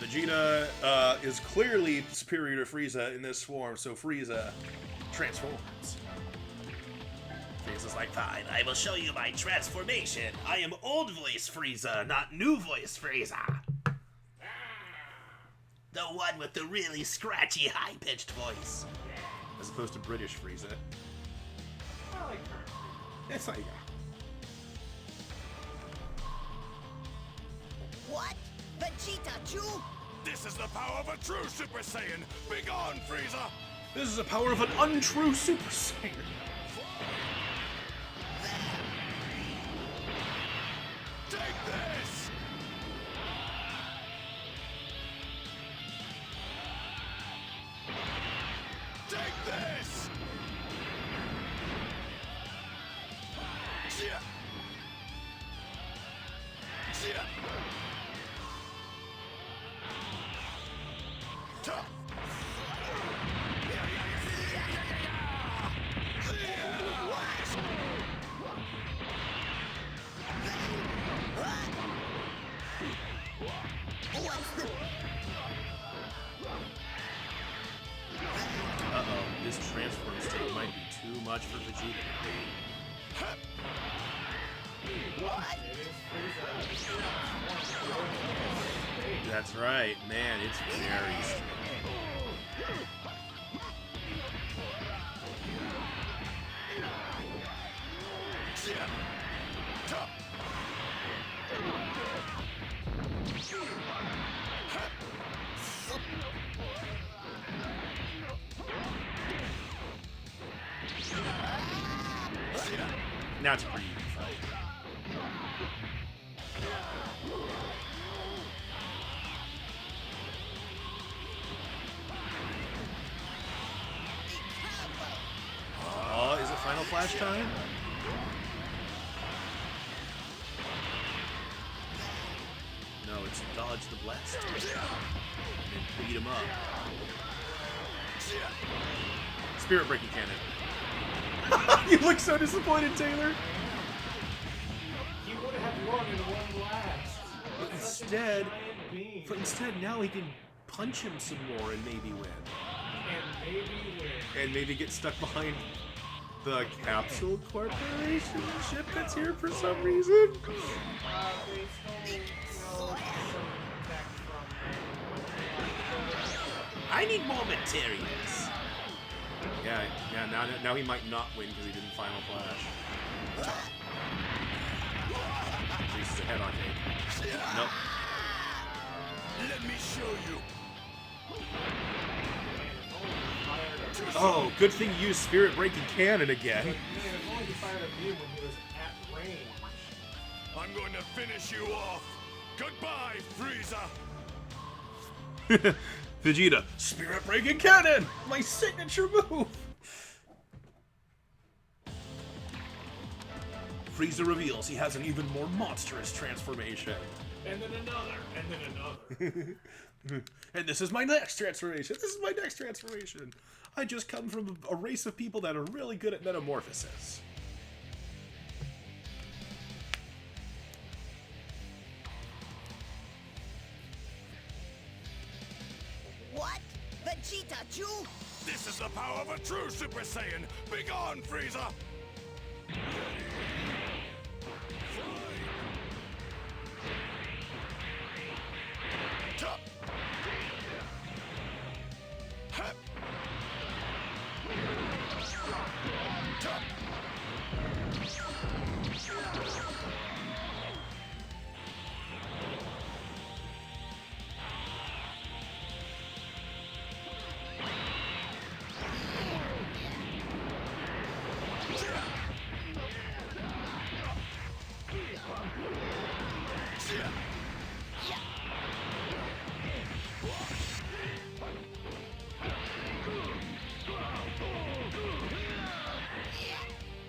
Vegeta is clearly superior to Frieza in this form, so Frieza transforms. Frieza's like, fine, I will show you my transformation. I am old voice Frieza, not new voice Frieza. The one with the really scratchy, high-pitched voice. As opposed to British Frieza. I like her. That's like, What? Vegeta Chew? This is the power of a true Super Saiyan. Begone, Frieza. this is the power of an untrue Super Saiyan. Take this. Take this. Chia. Chia. Ta. Uh-oh, this transform state might be too much for Vegeta. That's right, man, it's very strong. Chia. Ta. Now it's a pretty easy fight. Oh, is it Final Flash time? No, it's dodge the blast. And beat him up. Spirit breaking cannon. You look so disappointed, Taylor. He would have won in one blast. But It's such a instead, giant beam. instead now he can punch him some more and maybe win. And maybe win. And maybe get stuck behind the Capsule Corporation ship that's here for some reason. They stole, some attack from I need more materials. Yeah, now he might not win because he didn't Final Flash. Reese's ahead on tape. Nope. Let me show you. Oh, good thing you used Spirit Breaking Cannon again. Man, if only he fired a beam when he was at range. I'm going to finish you off. Goodbye, Frieza. Vegeta, Spirit Breaking Cannon! My signature move! Frieza reveals he has an even more monstrous transformation. And then another, and then another. And this is my next transformation. This is my next transformation. I just come from a race of people that are really good at metamorphosis. What? Vegeta Chew? This is the power of a true Super Saiyan. Begone, Frieza. Ta. Ha. Ta.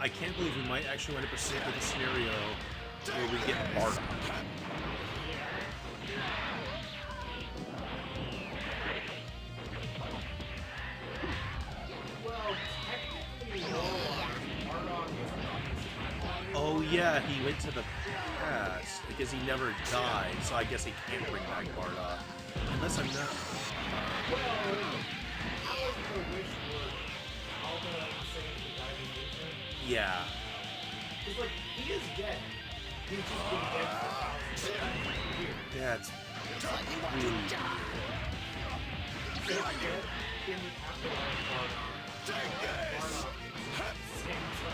I can't believe we might actually wind up with a scenario where we get Bardock. Well, technically, Bardock is Oh yeah, he went to the past because he never died, so I guess he can't bring back Bardock. Unless I'm not. well, how was the wish word? All the same to guiding nature? Yeah. It's like, he is dead. He's just been dead for thousands of years. Yeah, it's really weird. He's dead in the afterlife Bardock. Bardock stands up.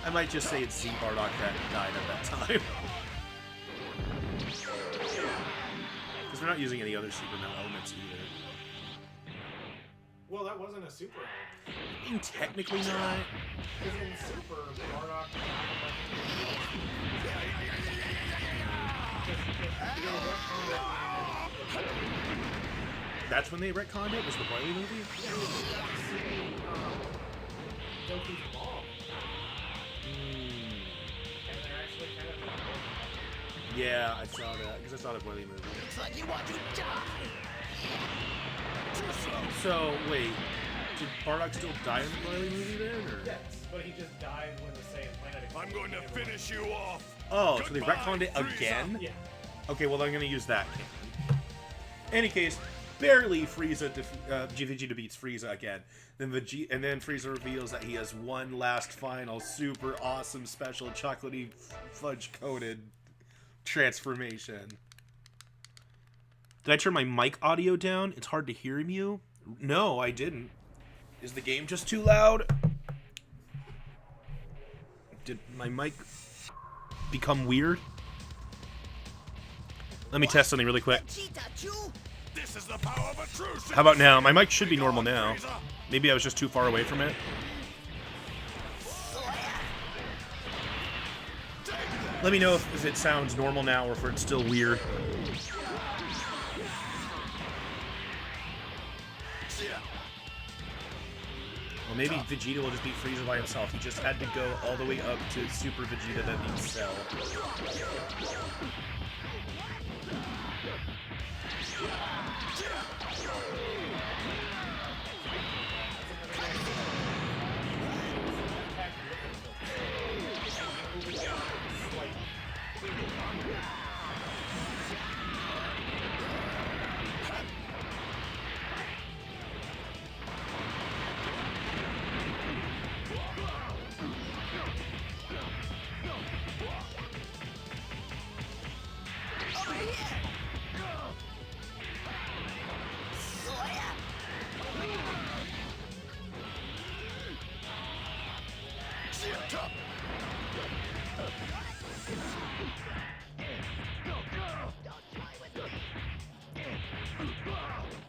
I might just say it's Z Bardock that died at that time. Because we're not using any other super metal elements either. Well, that wasn't a super element. Technically not. Because in Super, Bardock That's when they retconned it? Was the Broly movie? Goku's mom. And they're actually kind of... Yeah, I saw that, because I saw the Broly movie. Looks like you want to die. So, wait, did Bardock still die in the Broly movie then, or? Yes, but he just died when the Saiyan planet exploded. I'm going to finish you off. Oh, so they Goodbye, retconned it Frieza. again? Yeah. Okay, well, I'm going to use that canon. Any case, barely Frieza, Vegeta beats Frieza again. Then Frieza reveals that he has one last final super awesome special chocolatey fudge-coated transformation. Did I turn my mic audio down? It's hard to hear you. No, I didn't. Is the game just too loud? Did my mic become weird? Let me test something really quick. This is the power of a true Super How about now? Saiyan. My mic should be Be gone, normal now. Frieza. Maybe I was just too far away from it. Let me know if it sounds normal now or if it's still weird. Well, maybe Vegeta will just beat Frieza by himself. He just had to go all the way up to Super Vegeta that beats Cell.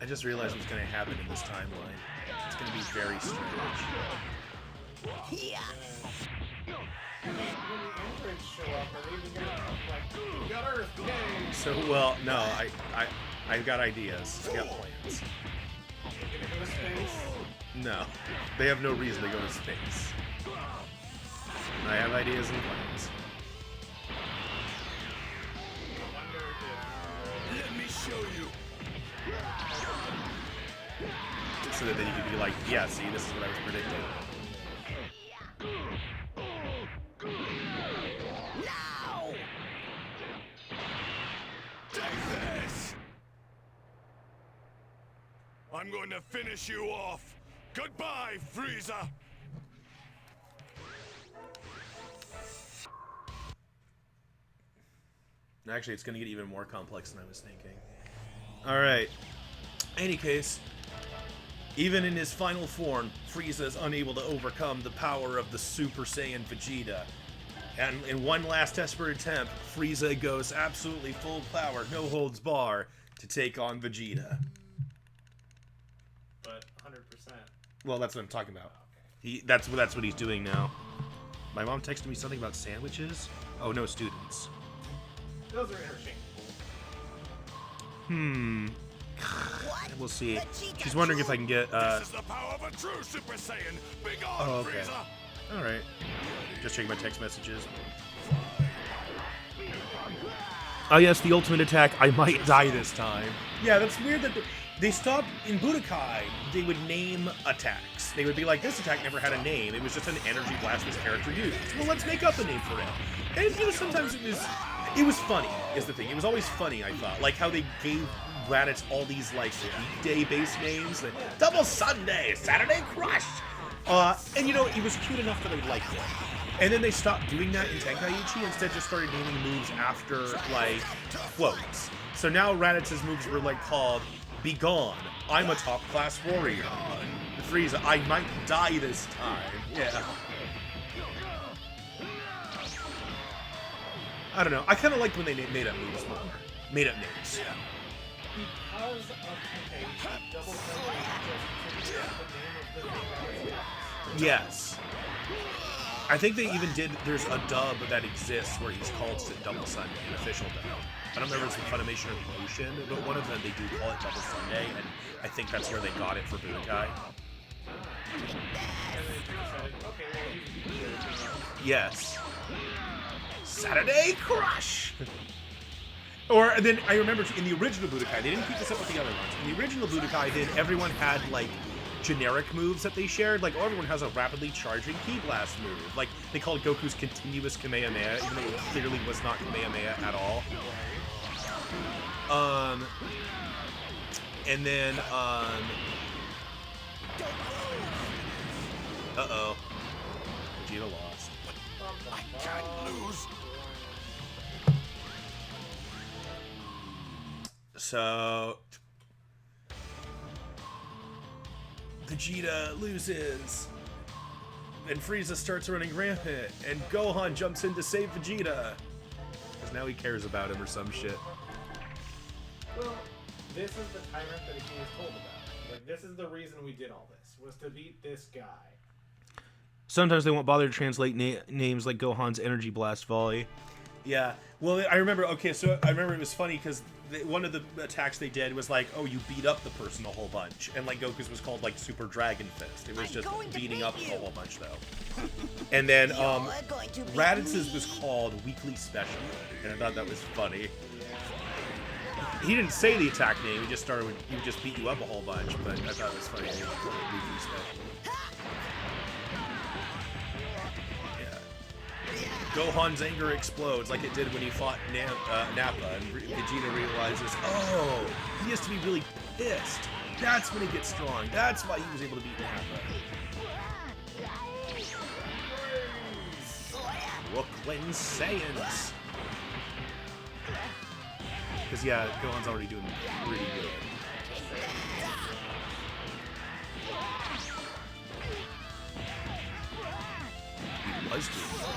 I just realized what's going to happen in this timeline. It's going to be very strange. Yeah. When the androids show up, are they even gonna, like, we got Earth, yay! So, well, no, I've got ideas. I've got plans. They're gonna go to space. No, they have no reason to go to space. I have ideas and plans. I wonder if... Let me show you. So that then you could be like, yeah, see, this is what I was predicting. Now. Take this. I'm going to finish you off. Goodbye, Frieza. Actually, it's going to get even more complex than I was thinking. Alright. Any case, even in his final form, Frieza is unable to overcome the power of the Super Saiyan Vegeta. And in one last desperate attempt, Frieza goes absolutely full power, no holds bar, to take on Vegeta. But 100%. Well, that's what I'm talking about. That's what he's doing now. My mom texted me something about sandwiches. Oh, no students. Those are interchangeable. We'll see. Vegeta She's wondering if I can get, This is the power of a true Super Saiyan. Be gone, Oh, okay. Frieza. Alright. Just checking my text messages. Oh yes, the ultimate attack. I might die this time. Yeah, that's weird that they stopped in Budokai. They would name attacks. They would be like, this attack never had a name. It was just an energy blast this character used. Well, let's make up a name for it. And you know, sometimes it was funny, is the thing. It was always funny, I thought. Like how they gave Raditz all these like weekday-based names, like Double Sunday, Saturday Crush, and you know it was cute enough that I liked it. And then they stopped doing that in Tenkaichi, instead just started naming moves after like quotes. So now Raditz's moves were like called "Be Gone," "I'm a top class warrior," Frieza, "I might die this time." Yeah. I don't know. I kind of liked when they made up moves more. Made up names. Because of Tenkaichi, Double Sunday is just the name of the thing. Yes. I think they even did, there's a dub that exists where he's called Double Sunday, an official dub. I don't remember if it's in Funimation or the Ocean, but one of them they do call it Double Sunday, and I think that's where they got it for Budokai. Yes. Saturday Crush! Or then I remember in the original Budokai, they didn't keep this up with the other ones. In the original Budokai, then everyone had like generic moves that they shared. Like, everyone has a rapidly charging Ki Blast move. Like, they called Goku's continuous Kamehameha, even though it clearly was not Kamehameha at all. And then, uh-oh. Vegeta lost. I can't lose. So Vegeta loses, and Frieza starts running rampant, and Gohan jumps in to save Vegeta, because now he cares about him or some shit. Well, this is the tyrant that he was told about. Like, this is the reason we did all this, was to beat this guy. Sometimes they won't bother to translate names like Gohan's Energy Blast Volley. Yeah, well, I remember, okay, so I remember it was funny because one of the attacks they did was like, oh, you beat up the person a whole bunch. And like Goku's was called like Super Dragon Fist. It was just beating up a whole bunch though. And then Raditz's was called Weekly Special. And I thought that was funny. He didn't say the attack name, he just started with, he would just beat you up a whole bunch, but I thought it was funny. It was called Weekly Special. Gohan's anger explodes like it did when he fought Nappa, and Vegeta realizes, oh, he has to be really pissed. That's when he gets strong. That's why he was able to beat Nappa. Brooklyn Saiyans. Because, yeah, Gohan's already doing pretty good. He was doing good.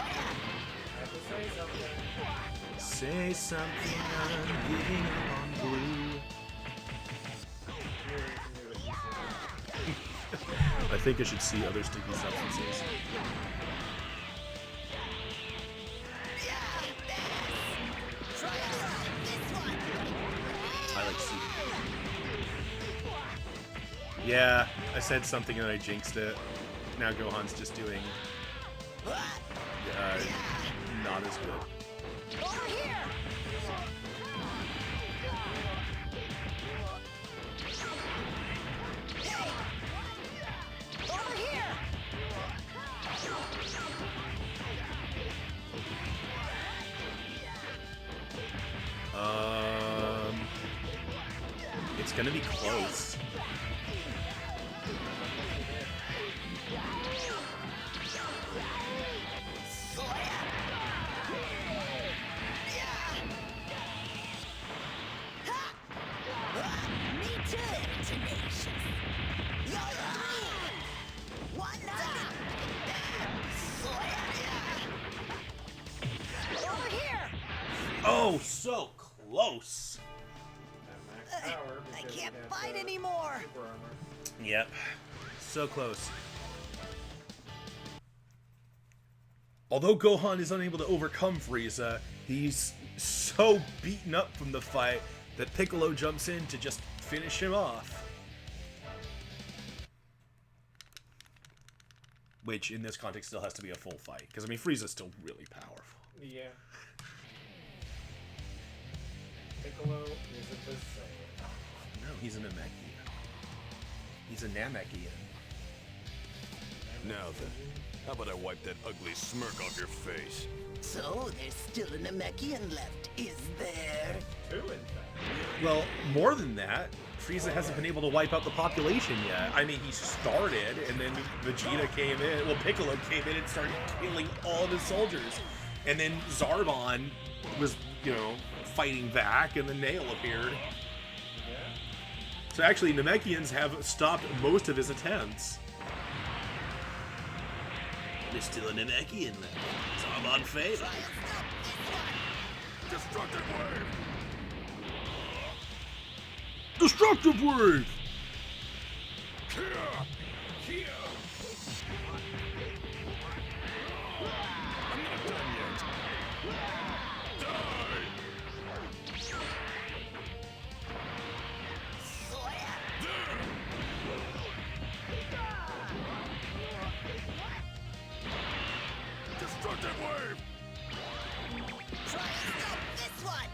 Say something, I'm giving up on blue. I think I should see other sticky substances. I like soup. Yeah, I said something and I jinxed it. Now Gohan's just doing not as good. Over here! Hey! Over here! It's gonna be close. Oh, so close. I can't fight anymore. Yep, so close. Although Gohan is unable to overcome Frieza, he's so beaten up from the fight that Piccolo jumps in to just finish him off. Which, in this context, still has to be a full fight. Because, I mean, Frieza's still really powerful. Yeah. Piccolo isn't the same. No, he's a Namekian. He's a Namekian. Now then, how about I wipe that ugly smirk off your face? So, there's still a Namekian left, is there? Two, in fact. Well, more than that, Frieza hasn't been able to wipe out the population yet. I mean, he started, and then Vegeta came in. Well, Piccolo came in and started killing all of his soldiers. And then Zarbon was, fighting back, and then Nail appeared. So actually, Namekians have stopped most of his attempts. There's still a Namekian left. Zarbon failed. Destructive wave! Destructive wave! Here! I'm not done yet. Die! There! Destructive wave! Try and stop this one!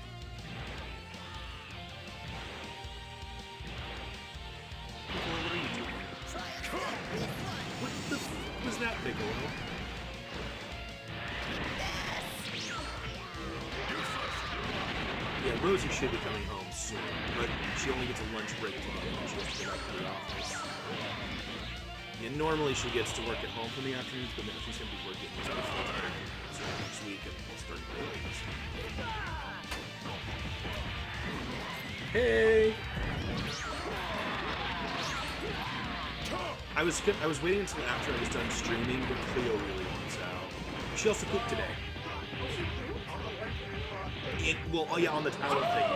Piccolo, what are you doing? Try and stop this one! What the f was that, Piccolo? Yeah, Rosie should be coming home soon, but she only gets a lunch break today and she has to go back to the office. Yeah, normally she gets to work at home for the afternoons, but now she's going to be working so next week and we'll start days. Hey! I was waiting until after I was done streaming, but Cleo really wants out. She also cooked today. Oh yeah, on the tower thing.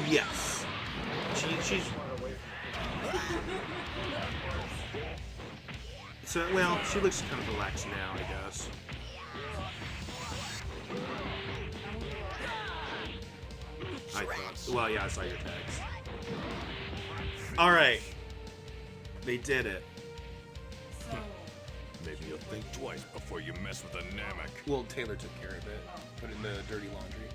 Yes. She's. So well, she looks kind of relaxed now, I guess. I thought. Well, yeah, I saw your text. All right, they did it. Maybe you'll think twice before you mess with a Namek. Well, Taylor took care of it. Put it in the dirty laundry.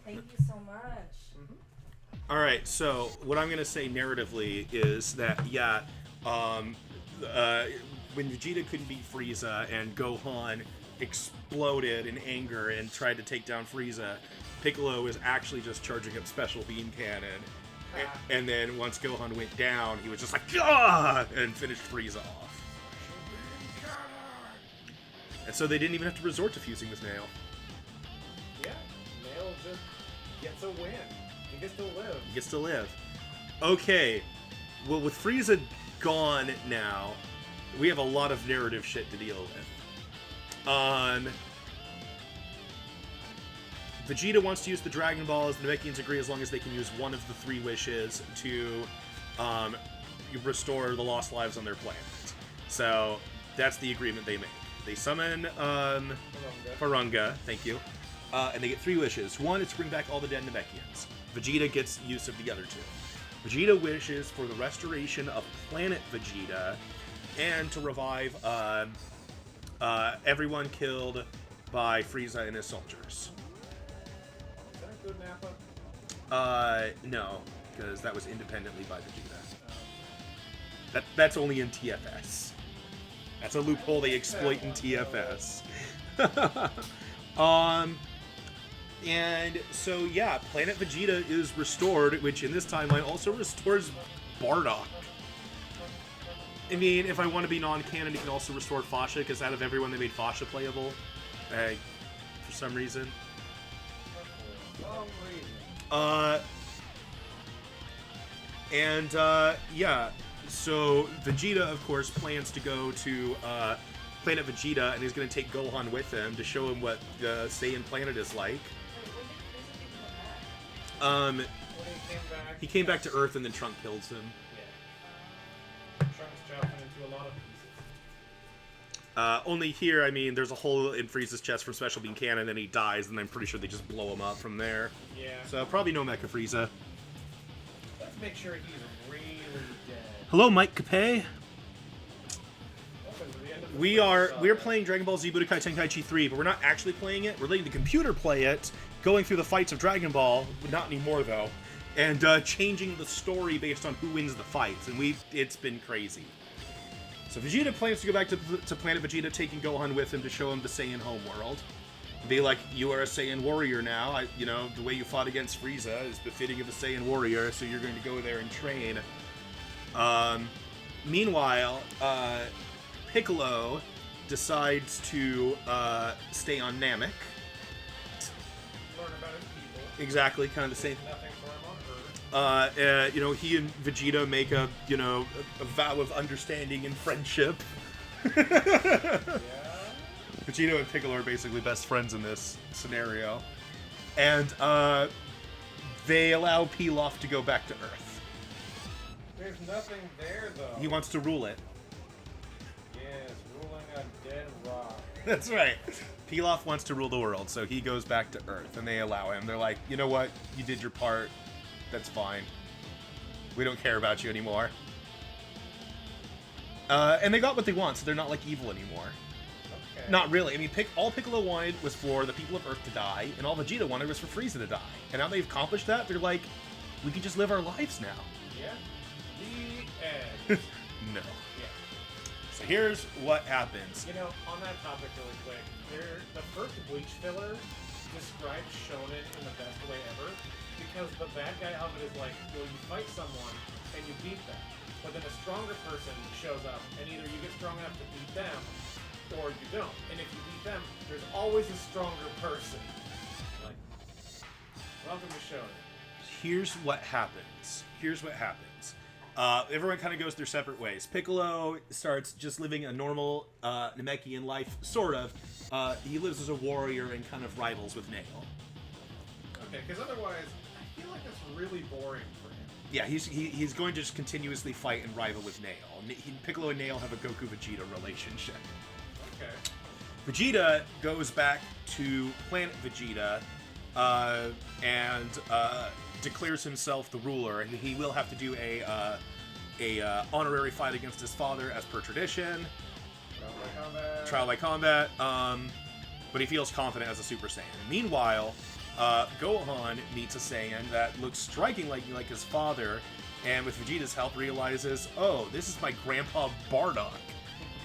Thank you so much. All right, so what I'm gonna say narratively is that when Vegeta couldn't beat Frieza and Gohan exploded in anger and tried to take down Frieza, Piccolo was actually just charging up Special Beam Cannon. And then once Gohan went down, he was just like, "Ah!" and finished Frieza off. And so they didn't even have to resort to fusing with Nail. Yeah, Nail just gets a win. He gets to live. He gets to live. Okay, well, with Frieza gone now, we have a lot of narrative shit to deal with. Vegeta wants to use the Dragon Ball, as the Namekians agree, as long as they can use one of the 3 wishes to restore the lost lives on their planet. So that's the agreement they make. They summon Farunga, thank you, and they get 3 wishes. One is to bring back all the dead Namekians. Vegeta gets use of the other 2. Vegeta wishes for the restoration of Planet Vegeta and to revive everyone killed by Frieza and his soldiers. Is that a good Nappa? No, because that was independently by Vegeta. That's only in TFS. That's a loophole they exploit in TFS. And so yeah, Planet Vegeta is restored, which in this timeline also restores Bardock. I mean, if I want to be non-canon, you can also restore Fasha, because out of everyone they made Fasha playable. For some reason. Yeah, so Vegeta, of course, plans to go to Planet Vegeta, and he's going to take Gohan with him to show him what the Saiyan planet is like. He came back to Earth, and then Trunk kills him. Yeah. Trunk's chopping into a lot of pieces. Only here, I mean, there's a hole in Frieza's chest from Special Beam Cannon, and then he dies, and I'm pretty sure they just blow him up from there. Yeah. So probably no Mecha Frieza. Let's make sure he's really dead. Hello, Mike Capet. Welcome to the end of the We are playing Dragon Ball Z Budokai Tenkaichi 3, but we're not actually playing it. We're letting the computer play it, going through the fights of Dragon Ball. Not anymore, though. and changing the story based on who wins the fights, and it's been crazy. So Vegeta plans to go back to Planet Vegeta, taking Gohan with him to show him the Saiyan homeworld. Be like, you are a Saiyan warrior now. The way you fought against Frieza is befitting of a Saiyan warrior, so you're going to go there and train. Meanwhile, Piccolo decides to stay on Namek. Learn about his people. Exactly, kind of the same. Nothing for him on Earth. He and Vegeta make a vow of understanding and friendship. Vegeta and Piccolo are basically best friends in this scenario. And they allow Pilaf to go back to Earth. There's nothing there, though. He wants to rule it. Yes, ruling a dead rock. That's right. Pilaf wants to rule the world, so he goes back to Earth, and they allow him. They're like, you know what? You did your part. That's fine. We don't care about you anymore. And they got what they want, so they're not, like, evil anymore. Okay. Not really. I mean, all Piccolo wanted was for the people of Earth to die, and all Vegeta wanted was for Frieza to die. And now they've accomplished that, they're like, we can just live our lives now. Yeah. The end. No. Yeah. So here's what happens. You know, on that topic really quick, the first Bleach filler describes Shonen in the best way ever, because the bad guy of it is like, well, you fight someone and you beat them, but then a stronger person shows up, and either you get strong enough to beat them, or you don't. And if you beat them, there's always a stronger person. Like, welcome to Shonen. Here's what happens. Everyone kind of goes their separate ways. Piccolo starts just living a normal Namekian life, sort of. He lives as a warrior and kind of rivals with Nail. Okay, because otherwise, I feel like that's really boring for him. Yeah, he's going to just continuously fight and rival with Nail. Piccolo and Nail have a Goku-Vegeta relationship. Okay. Vegeta goes back to Planet Vegeta and declares himself the ruler, and he will have to do a honorary fight against his father as per tradition. Trial by combat. But he feels confident as a Super Saiyan. Meanwhile, Gohan meets a Saiyan that looks strikingly like his father, and with Vegeta's help realizes, oh, this is my grandpa Bardock.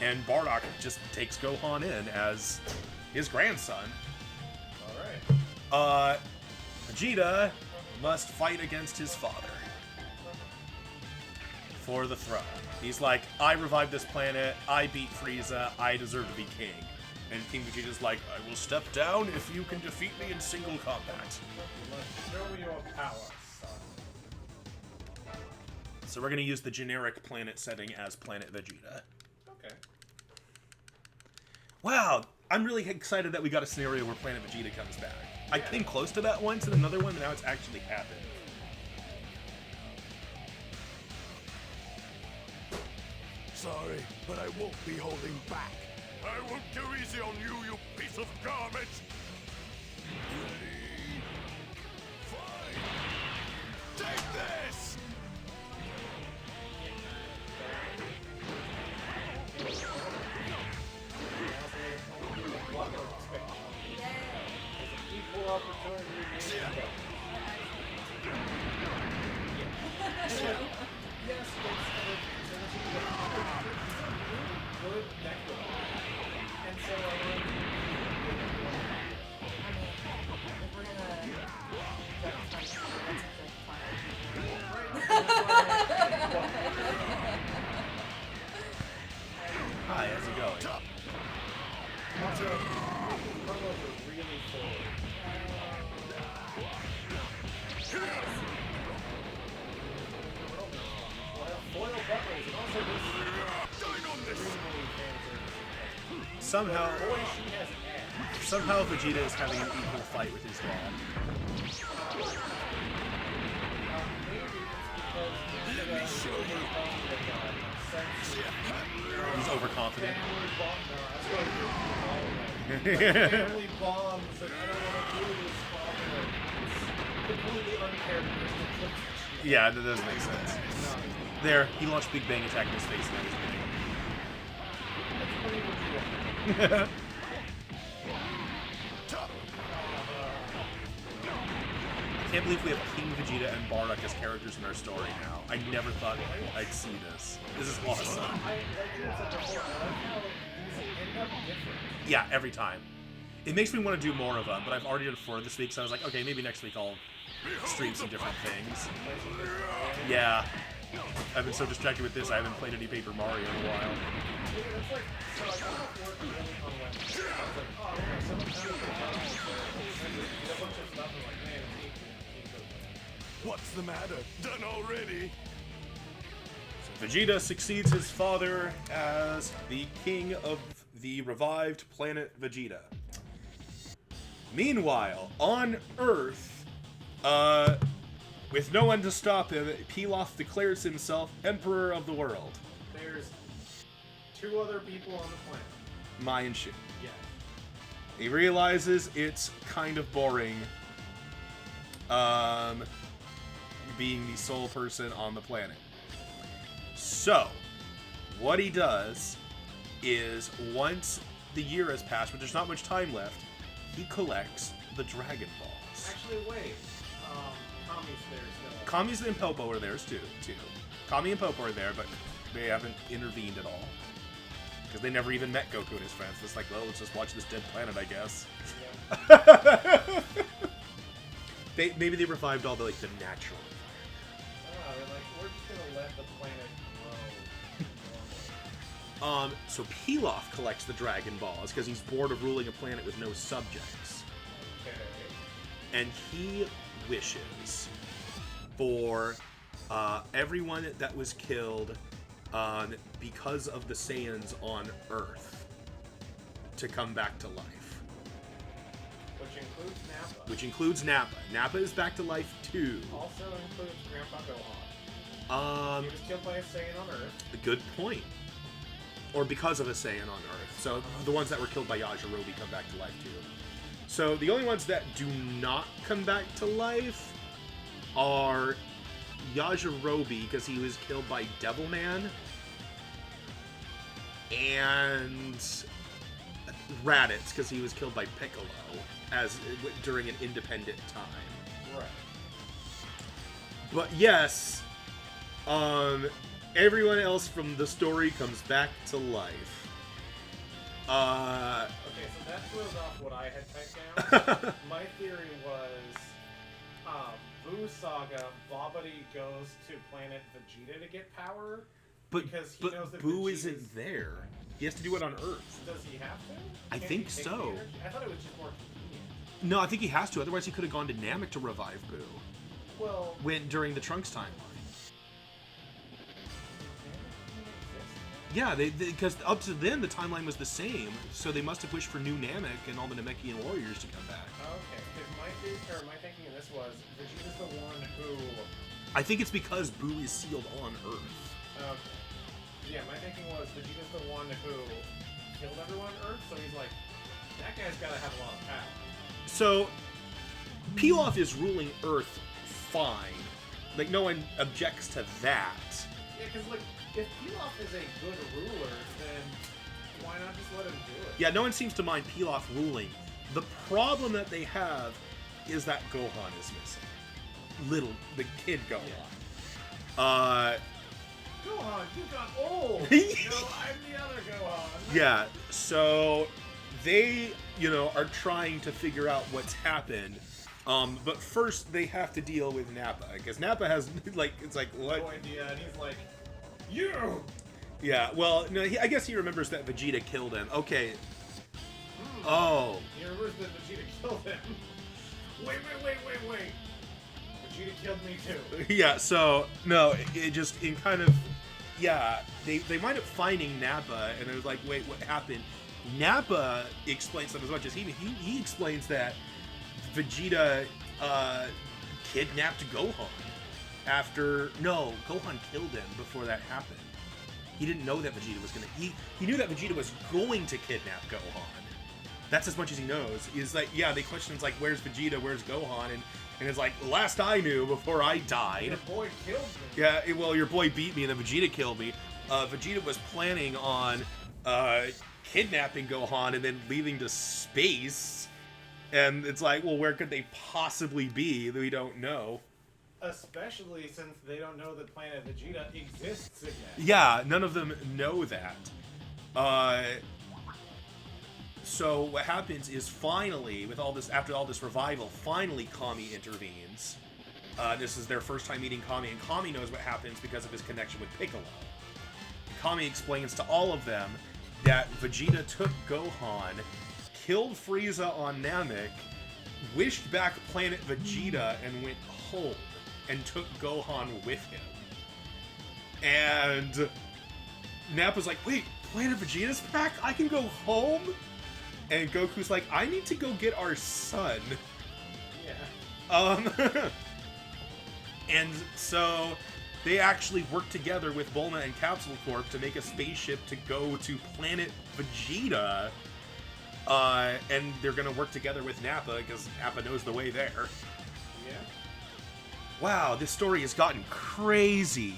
And Bardock just takes Gohan in as his grandson. Alright. Vegeta must fight against his father for the throne. He's like, I revived this planet, I beat Frieza, I deserve to be king. And King Vegeta's like, I will step down if you can defeat me in single combat. You must show me your power, son. So we're going to use the generic planet setting as Planet Vegeta. Okay. Wow, I'm really excited that we got a scenario where Planet Vegeta comes back. I came close to that once in another one, but now it's actually happened. Sorry, but I won't be holding back. I won't go easy on you, you piece of garbage! Ready? Fight! Take this! Equal opportunity. Yes, good nectar. And so If we're gonna Hi, how's it going? also, promos are really forward. Foil buttons, and also this Somehow, boy she has ass. somehow Vegeta is having an equal fight with his dad. Let me show you! He's overconfident. Family bonds, and I don't want to do this father. It's completely uncharacteristic. Yeah, that does make sense. There, he launched Big Bang Attack in his face. And can't believe we have King Vegeta and Bardock as characters in our story now. I never thought I'd see this. This is awesome. Yeah, every time. It makes me want to do more of them, but I've already done 4 this week, so I was like, okay, maybe next week I'll stream some different things. Yeah. I've been so distracted with this, I haven't played any Paper Mario in a while. What's the matter? Done already? So Vegeta succeeds his father as the king of the revived planet Vegeta. Meanwhile, on Earth, with no one to stop him, Pilaf declares himself Emperor of the world. There's 2 other people on the planet. Mai and Shu. Yeah. He realizes it's kind of boring, being the sole person on the planet. So, what he does is, once the year has passed, but there's not much time left, he collects the Dragon Balls. Actually, wait. Kami's there still. Kami's and Popo are there too. Kami and Popo are there, but they haven't intervened at all. Because they never even met Goku and his friends. It's like, well, let's just watch this dead planet, I guess. Yeah. Maybe they revived all the natural Oh, they're like, we're just gonna let the planet grow. So Pilaf collects the Dragon Balls because he's bored of ruling a planet with no subjects. Okay. And he wishes for everyone that was killed because of the Saiyans on Earth to come back to life. Which includes Nappa. Which includes Nappa. Nappa is back to life too. Also includes Grandpa Gohan. He was killed by a Saiyan on Earth. A good point. Or because of a Saiyan on Earth. So the ones that were killed by Yajirobe come back to life too. So the only ones that do not come back to life are Yajirobe, because he was killed by Devilman, and Raditz, because he was killed by Piccolo during an independent time. Right. But yes, everyone else from the story comes back to life. Okay, so that throws off what I had typed down. My theory was, Boo Saga, Babidi goes to planet Vegeta to get power, because he knows that Boo Vegeta's... isn't there. He has to do it on Earth. Does he have to? I Can't think he take so. the energy? I thought it was just more convenient. No, I think he has to. Otherwise, he could have gone to Namek to revive Boo. Well... During the Trunks timeline. Yeah, because up to then the timeline was the same, so they must have wished for new Namek and all the Namekian warriors to come back. Okay, because my thinking in this was Vegeta's the one who. I think it's because Boo is sealed on Earth. Okay. Yeah, my thinking was Vegeta's the one who killed everyone on Earth, so he's like, that guy's gotta have a lot of power. So, Pilaf is ruling Earth fine. Like, no one objects to that. Yeah, because if Pilaf is a good ruler, then why not just let him do it? Yeah, no one seems to mind Pilaf ruling. The problem that they have is that Gohan is missing. The kid Gohan. Yeah. Gohan, you got old! No, I'm the other Gohan! Yeah, so they, are trying to figure out what's happened. But first they have to deal with Nappa, because Nappa has, it's like, what? No idea, and he's like, you! Yeah, well, no, I guess he remembers that Vegeta killed him. Okay. Oh. He remembers that Vegeta killed him. Wait. Vegeta killed me too. Yeah, so, no, it just, in kind of, yeah, they wind up finding Nappa, and it was like, wait, what happened? Nappa explains that as much as he explains that Vegeta kidnapped Gohan. Gohan killed him before that happened. He didn't know that Vegeta was gonna, he knew that Vegeta was going to kidnap Gohan. That's as much as he knows. Is like, yeah, they question, it's like, where's Vegeta, where's Gohan? And it's like, last I knew, before I died. Your boy killed me. Yeah, well, your boy beat me and then Vegeta killed me. Vegeta was planning on kidnapping Gohan and then leaving to space And it's like, well, where could they possibly be that we don't know? Especially since they don't know that Planet Vegeta exists again. Yeah, none of them know that. So what happens is finally, with all this, after all this revival, finally Kami intervenes. This is their first time meeting Kami, and Kami knows what happens because of his connection with Piccolo. And Kami explains to all of them that Vegeta took Gohan, killed Frieza on Namek, wished back Planet Vegeta, and went home, and took Gohan with him. And Nappa's like, wait, Planet Vegeta's back? I can go home? And Goku's like, I need to go get our son. Yeah. And so they actually work together with Bulma and Capsule Corp to make a spaceship to go to Planet Vegeta. And they're gonna work together with Nappa because Nappa knows the way there. Yeah. Wow, this story has gotten crazy.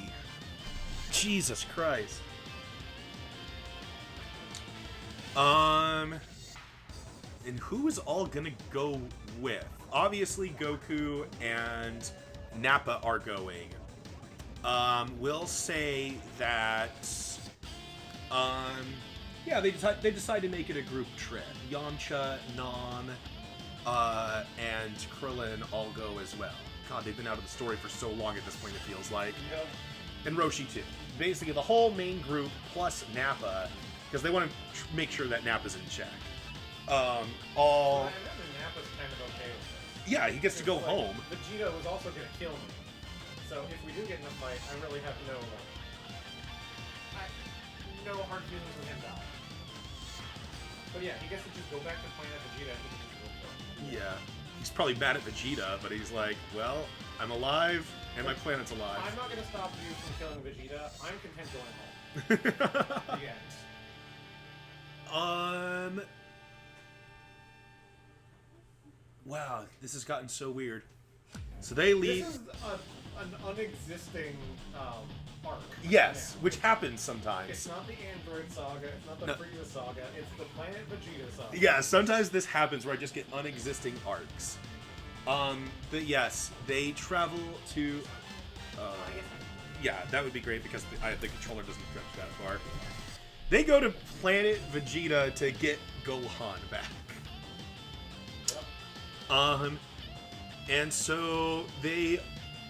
Jesus Christ. And who is all gonna go with? Obviously, Goku and Nappa are going. We'll say that. Yeah, they decide to make it a group trip. Yamcha, Nam, and Krillin all go as well. God, they've been out of the story for so long at this point, it feels like. Yep. And Roshi too. Basically, the whole main group plus Nappa, because they want to make sure that Nappa's in check. I imagine Nappa's kind of okay with this. Yeah, he gets to go Like, home. Vegeta was also going to kill me. So if we do get in a fight, I really have no hard feelings with him now. But yeah, he gets to just go back to Planet Vegeta and he can just go for it. Yeah, he's probably mad at Vegeta, but he's like, well, I'm alive and my planet's alive. I'm not going to stop you from killing Vegeta. I'm content going home. The end. Wow, this has gotten so weird. So they leave. This is an unexisting arc. Yes, now. which happens sometimes. It's not the Android saga, it's not the No. Frieza saga, it's the Planet Vegeta saga. Yeah, sometimes this happens where I just get unexisting arcs. But yes, they travel to. Yeah, that would be great because the controller doesn't stretch that far. They go to Planet Vegeta to get Gohan back. And so they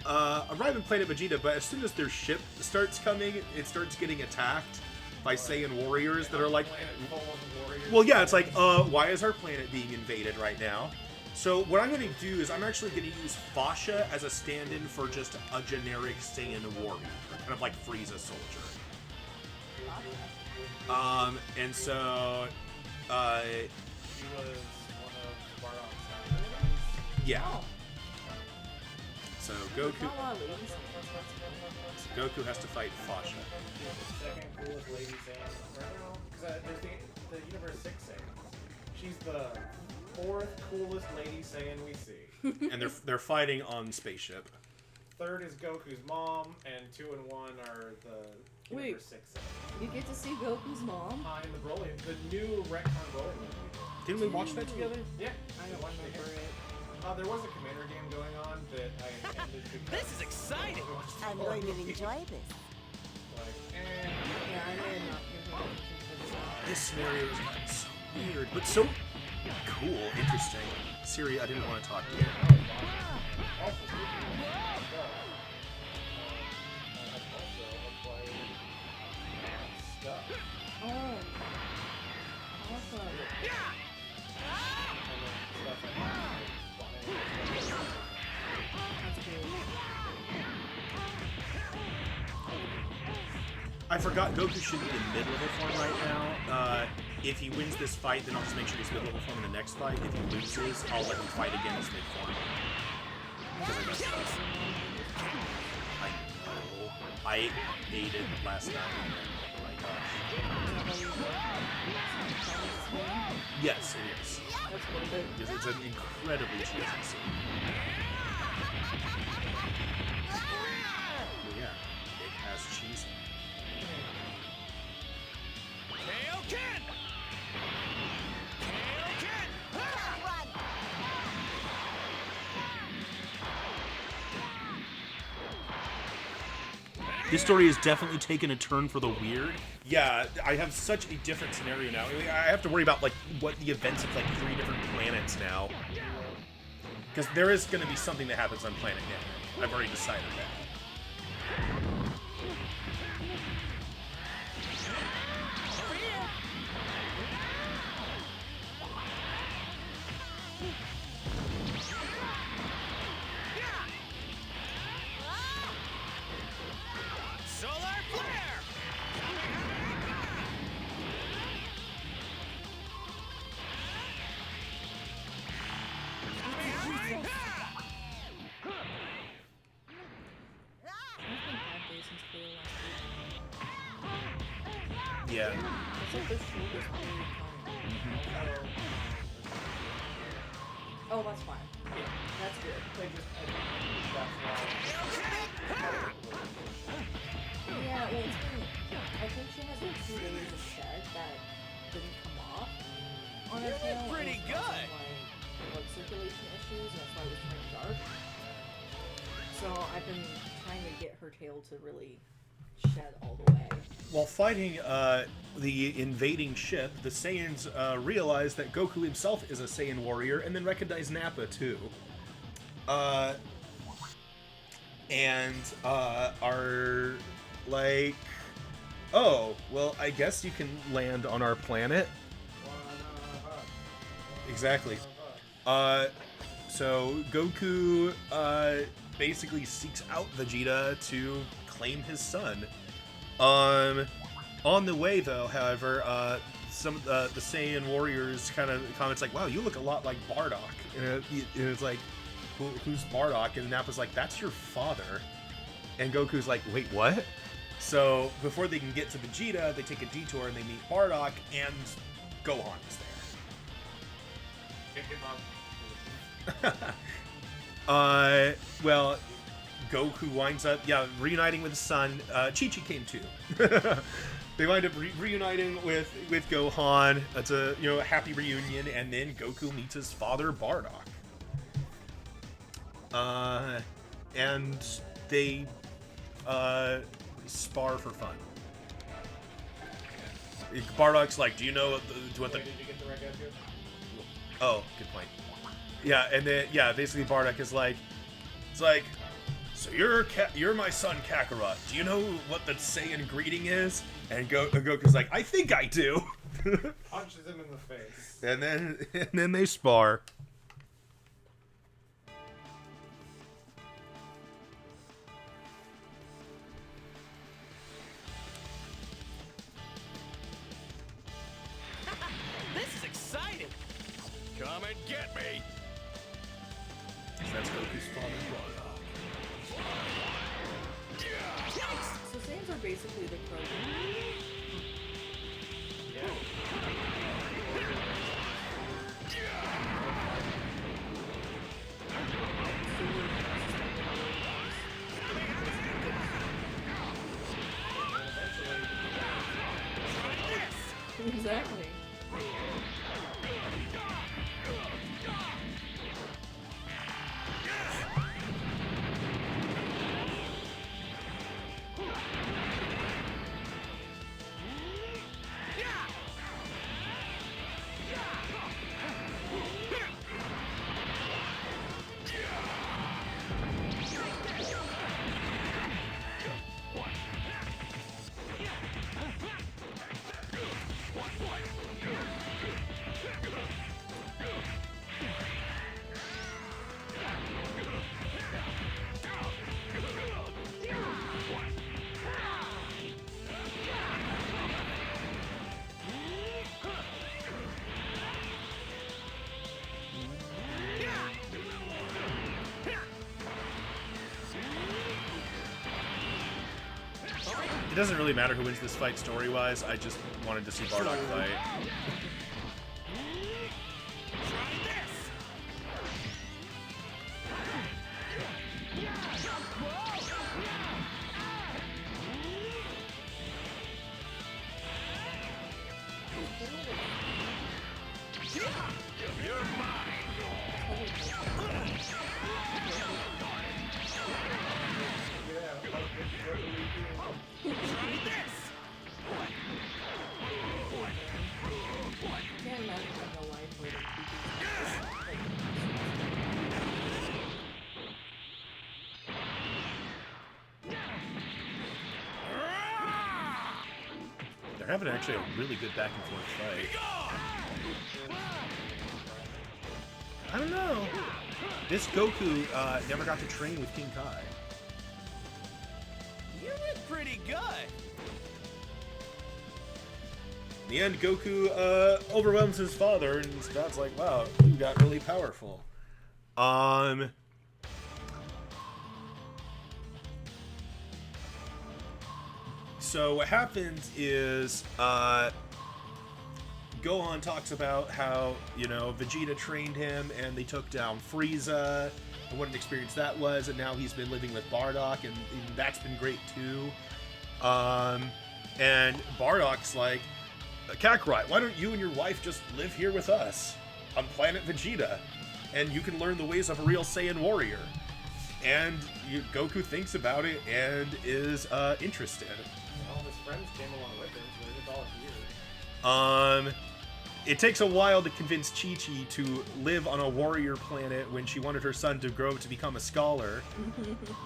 arrive in Planet Vegeta, but as soon as their ship starts coming, it starts getting attacked by Saiyan warriors that are like, Planet full of warriors. well, yeah, it's like, why is our planet being invaded right now? So what I'm going to do is I'm actually going to use Fasha as a stand-in for just a generic Saiyan warrior, kind of like Frieza soldier. And so, She was one of Bardock's enemies. yeah. Oh, So there's not a lot of ladies. Goku has to fight Fasha. She's the second coolest lady Saiyan right now. Because there's the Universe 6 Saiyans. She's the fourth coolest lady Saiyan we see. And they're fighting on spaceship. Third is Goku's mom, and 2 and 1 are the Wait. Universe 6 Saiyans. You get to see Goku's mom? In the Broly, the new retcon Broly movie. Didn't we watch that together? Yeah, I don't watched remember it. it. There was a Commander game going on that I ended because This is exciting. I'm going to enjoy this. Like, Yeah, I did not pay attention to this. This scenario is gotten so weird, but so cool, interesting. Siri, I didn't want to talk to you. Also, speaking of stuff, I have also acquired stuff. Oh. Awesome. And then stuff I have That's cool. I forgot Goku should be in mid-level form right now. If he wins this fight, then I'll just make sure he's mid-level form in the next fight. If he loses, I'll let him fight again as mid-form. Because I messed up. I know. I ate it last night. Oh my gosh. Yes, it is. That's worth it. Yes, it's an incredibly cheesy scene. But yeah, it has cheese. Kaioken! Kaioken! This story has definitely taken a turn for the weird. Yeah, I have such a different scenario now. I mean, I have to worry about like what the events of like 3 different planets now. Because there is going to be something that happens on Planet Namek. I've already decided that. Solar flare! Yeah. It's like the shoulders really common. Oh, that's fine. That's good. Yeah, well, it's been, I think she has like 2 days of shed that didn't come off on her tail. and pretty it was causing, good. Like blood circulation issues, and that's why it was turning dark. So I've been trying to get her tail to really shed all the way. While fighting the invading ship, the Saiyans realize that Goku himself is a Saiyan warrior, and then recognize Nappa too. And are like, oh, well, I guess you can land on our planet. Exactly. So Goku basically seeks out Vegeta to claim his son. On the way, though, however, some of the Saiyan warriors kind of comments like, "Wow, you look a lot like Bardock," and it's like, "Who's Bardock?" And Nappa's like, "That's your father." And Goku's like, "Wait, what?" So before they can get to Vegeta, they take a detour and they meet Bardock, and Gohan is there. Well, Goku winds up, reuniting with his son. Chi-Chi came too. They wind up reuniting with Gohan. It's a happy reunion, and then Goku meets his father Bardock. And they spar for fun. Bardock's like, "Do you know what the?" Did you get the right guy too? Oh, good point. Yeah, and then basically Bardock is like, it's like, "So you're my son Kakarot. Do you know what the Saiyan greeting is?" And Goku's like, "I think I do." Punches him in the face. And then they spar. This is exciting! Come and get me! That's Goku's father Bardock. So Saiyans are basically the Krogan. Exactly. It doesn't really matter who wins this fight story-wise. I just wanted to see Bardock fight. They're having actually a really good back and forth fight. I don't know. This Goku never got to train with King Kai. You look pretty good. In the end, Goku overwhelms his father, and his dad's like, wow, you got really powerful. So what happens is, Gohan talks about how, you know, Vegeta trained him, and they took down Frieza, and what an experience that was, and now he's been living with Bardock, and that's been great too. And Bardock's like, Kakarot, why don't you and your wife just live here with us on planet Vegeta, and you can learn the ways of a real Saiyan warrior. And Goku thinks about it and is interested. All of his friends came along with him, so they're all here. It takes a while to convince Chi-Chi to live on a warrior planet when she wanted her son to grow to become a scholar.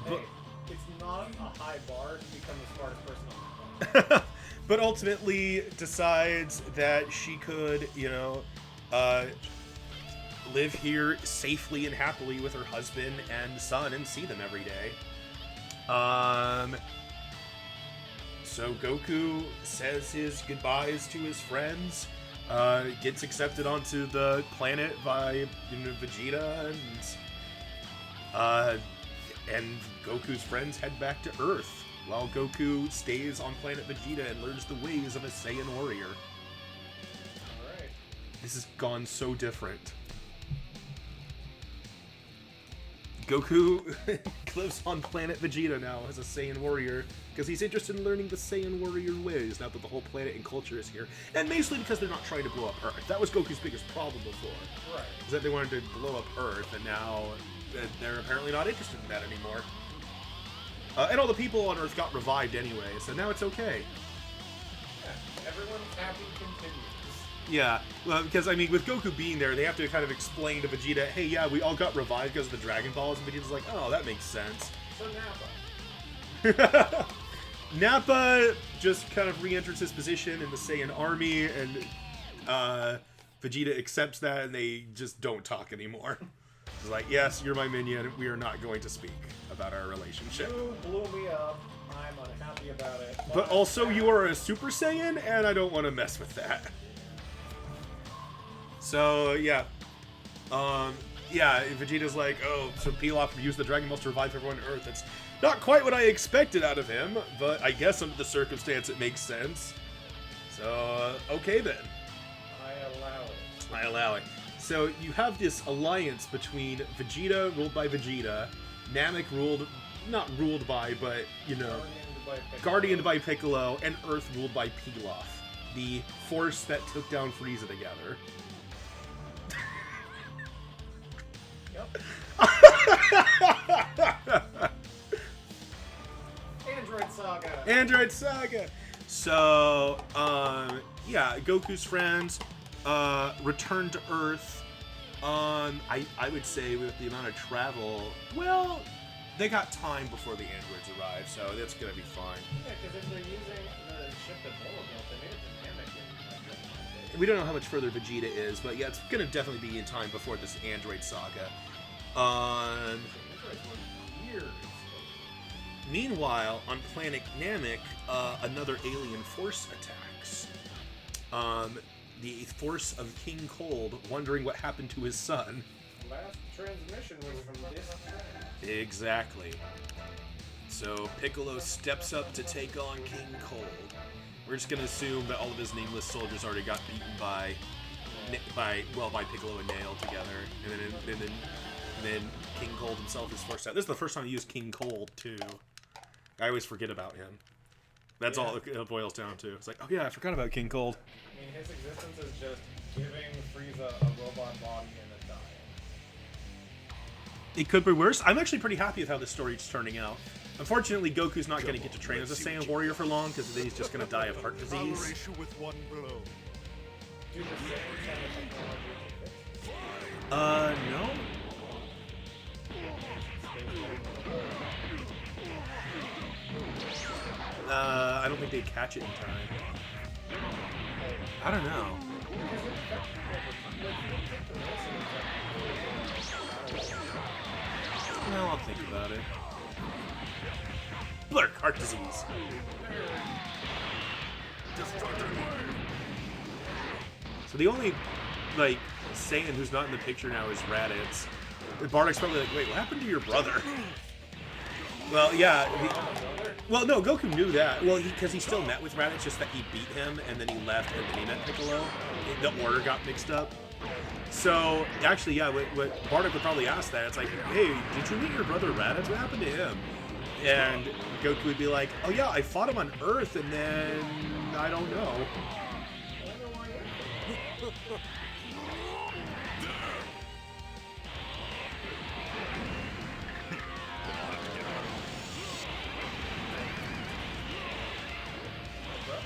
Hey, it's not a high bar to become the smartest person on the planet. But ultimately decides that she could, you know, live here safely and happily with her husband and son and see them every day. So Goku says his goodbyes to his friends, gets accepted onto the planet by Vegeta, and Goku's friends head back to Earth, while Goku stays on planet Vegeta and learns the ways of a Saiyan warrior. Alright. This has gone so different. Goku lives on planet Vegeta now as a Saiyan warrior because he's interested in learning the Saiyan warrior ways now that the whole planet and culture is here. And mostly because they're not trying to blow up Earth. That was Goku's biggest problem before. Right. Is that they wanted to blow up Earth, and now they're apparently not interested in that anymore. And all the people on Earth got revived anyway, so now it's okay. Yeah, everyone's happy continues. Yeah, well, because, I mean, with Goku being there, they have to kind of explain to Vegeta, hey, yeah, we all got revived because of the Dragon Balls, and Vegeta's like, oh, that makes sense. So Nappa. Nappa just kind of re-enters his position in the Saiyan army, and Vegeta accepts that, and they just don't talk anymore. He's like, yes, you're my minion, we are not going to speak about our relationship. You blew me up. I'm unhappy about it. But also, you are a Super Saiyan, and I don't want to mess with that. So, yeah. Yeah, Vegeta's like, oh, so Pilaf used the Dragon Balls to revive everyone on Earth. That's not quite what I expected out of him, but I guess under the circumstance it makes sense. So, okay then. I allow it. So, you have this alliance between Vegeta, ruled by Vegeta, Namek not ruled by, but, you know, guardianed by Piccolo, and Earth ruled by Pilaf, the force that took down Frieza together. Yep. Android Saga. So, yeah, Goku's friends return to Earth. I would say with the amount of travel, well, they got time before the androids arrive, so that's gonna be fine. Yeah, because if they're using the ship that Bulma built, they made it to Namek in like 5 days. We don't know how much further Vegeta is, but yeah, it's gonna definitely be in time before this android saga. Meanwhile, on planet Namek, another alien force attacks. The force of King Cold, wondering what happened to his son. Last transmission was from this planet. Exactly. So Piccolo steps up to take on King Cold. We're just gonna assume that all of his nameless soldiers already got beaten by Piccolo and Nail together, and then King Cold himself is forced out. This is the first time he used King Cold too. I always forget about him. That's all it boils down to. It's like, oh yeah, I forgot about King Cold. I mean, his existence is just giving Frieza a robot body and a dying. It could be worse. I'm actually pretty happy with how this story is turning out. Unfortunately, Goku's not going to get to train as a Saiyan warrior for long because then he's just going to die of heart disease. With one blow. Do the same kind of technology. No. I I don't think they'd catch it in time. I don't know. Well, I'll think about it. Blurk, heart disease. So the only, like, Saiyan who's not in the picture now is Raditz. Bardock's probably like, wait, what happened to your brother? Well, yeah. Well, no, Goku knew that. Well, because he still met with Raditz, just that he beat him, and then he left, and then he met Piccolo. The order got mixed up. So, actually, yeah, what Bardock would probably ask that. It's like, hey, did you meet your brother Raditz? What happened to him? And Goku would be like, oh yeah, I fought him on Earth, and then I don't know.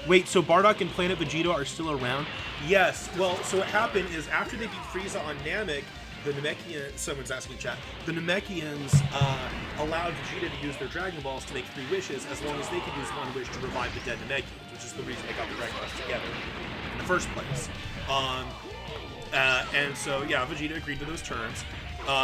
Wait, so Bardock and Planet Vegeta are still around? Yes. Well, so what happened is after they beat Frieza on Namek, the Namekians, someone's asking in chat, the Namekians allowed Vegeta to use their Dragon Balls to make 3 wishes as long as they could use 1 wish to revive the dead Namekians, which is the reason they got the Dragon Balls together in the first place. And so, yeah, Vegeta agreed to those terms.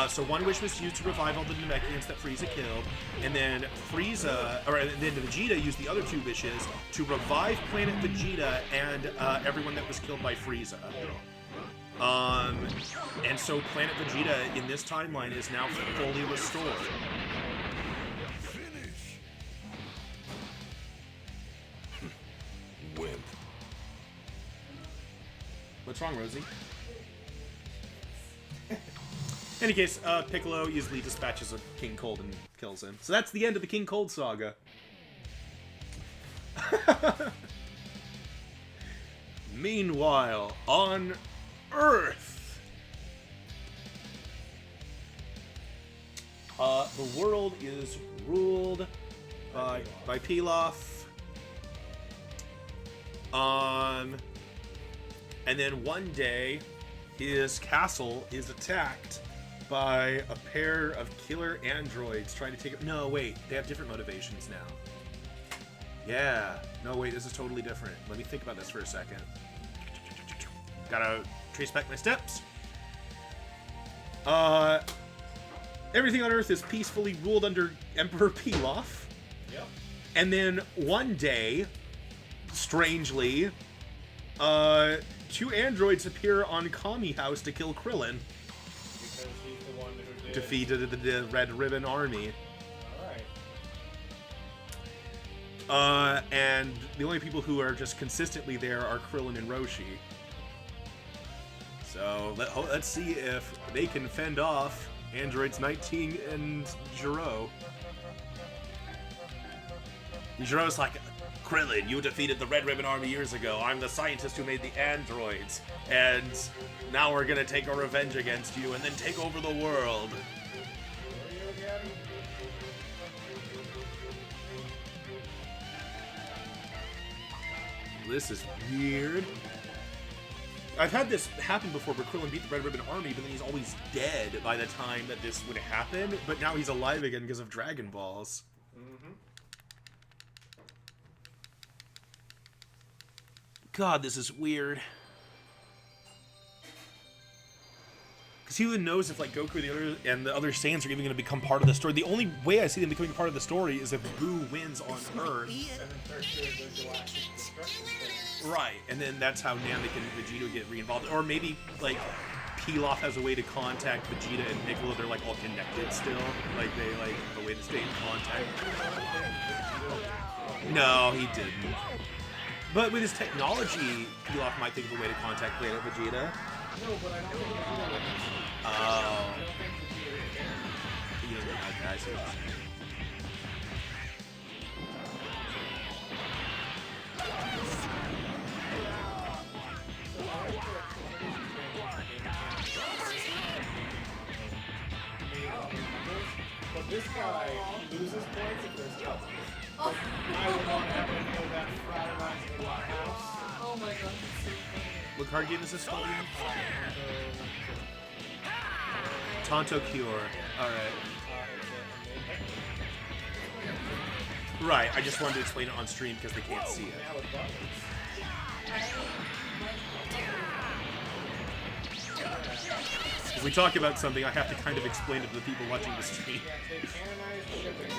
So 1 wish was used to revive all the Namekians that Frieza killed, and then then Vegeta used the other 2 wishes to revive Planet Vegeta and everyone that was killed by Frieza. And so Planet Vegeta in this timeline is now fully restored. Finish. Wimp. What's wrong, Rosie? In any case, Piccolo easily dispatches of King Cold and kills him. So that's the end of the King Cold saga. Meanwhile, on Earth, the world is ruled by Pilaf. And then one day, his castle is attacked by a pair of killer androids trying to take it. No, wait, they have different motivations now. Yeah, no, wait, this is totally different. Let me think about this for a second. Gotta trace back my steps. Everything on Earth is peacefully ruled under Emperor Pilaf. Yep. And then one day, strangely, 2 androids appear on Kami House to kill Krillin. Because he's the one who defeated the Red Ribbon Army. Alright. And the only people who are just consistently there are Krillin and Roshi. So let's see if they can fend off androids 19 and Gero. Gero's like, Krillin, you defeated the Red Ribbon Army years ago. I'm the scientist who made the androids. And now we're gonna take our revenge against you and then take over the world. This is weird. I've had this happen before where Krillin beat the Red Ribbon Army, but then he's always dead by the time that this would happen. But now he's alive again because of Dragon Balls. Mm-hmm. God, this is weird. Because who even knows if like Goku and the other Saiyans are even going to become part of the story? The only way I see them becoming part of the story is if Boo wins on Earth. Right, and then that's how Namek and Vegeta get re-involved. Or maybe, like, Pilaf has a way to contact Vegeta and Piccolo. They're, like, all connected still. Like, they, like, have a way to stay in contact. No, he didn't. But with his technology, Pilaf might think of a way to contact Planet Vegeta. No, but I don't think Vegeta would. Oh. I don't think Vegeta would. Okay, I see what you're saying. But this guy loses points if there's doubles. I would not have to know that fraternizing in my house. Oh my god. What card game is this called again? Tonto Cure. Alright. Right, I just wanted to explain it on stream because they can't see it. Now with buttons. If we talk about something, I have to kind of explain it to the people watching the stream. Yeah, they canonized shipping.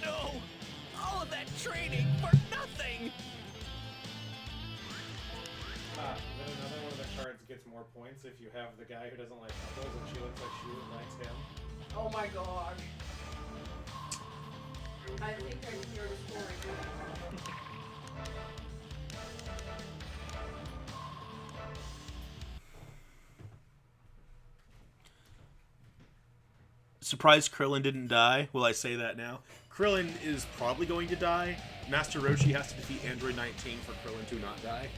No! All of that training for nothing! Then another one of the cards gets more points if you have the guy who doesn't like apples and she looks like she likes him. Oh my god. I think I hear the story. Surprised Krillin didn't die. Will I say that now? Krillin is probably going to die. Master Roshi has to defeat Android 19 for Krillin to not die.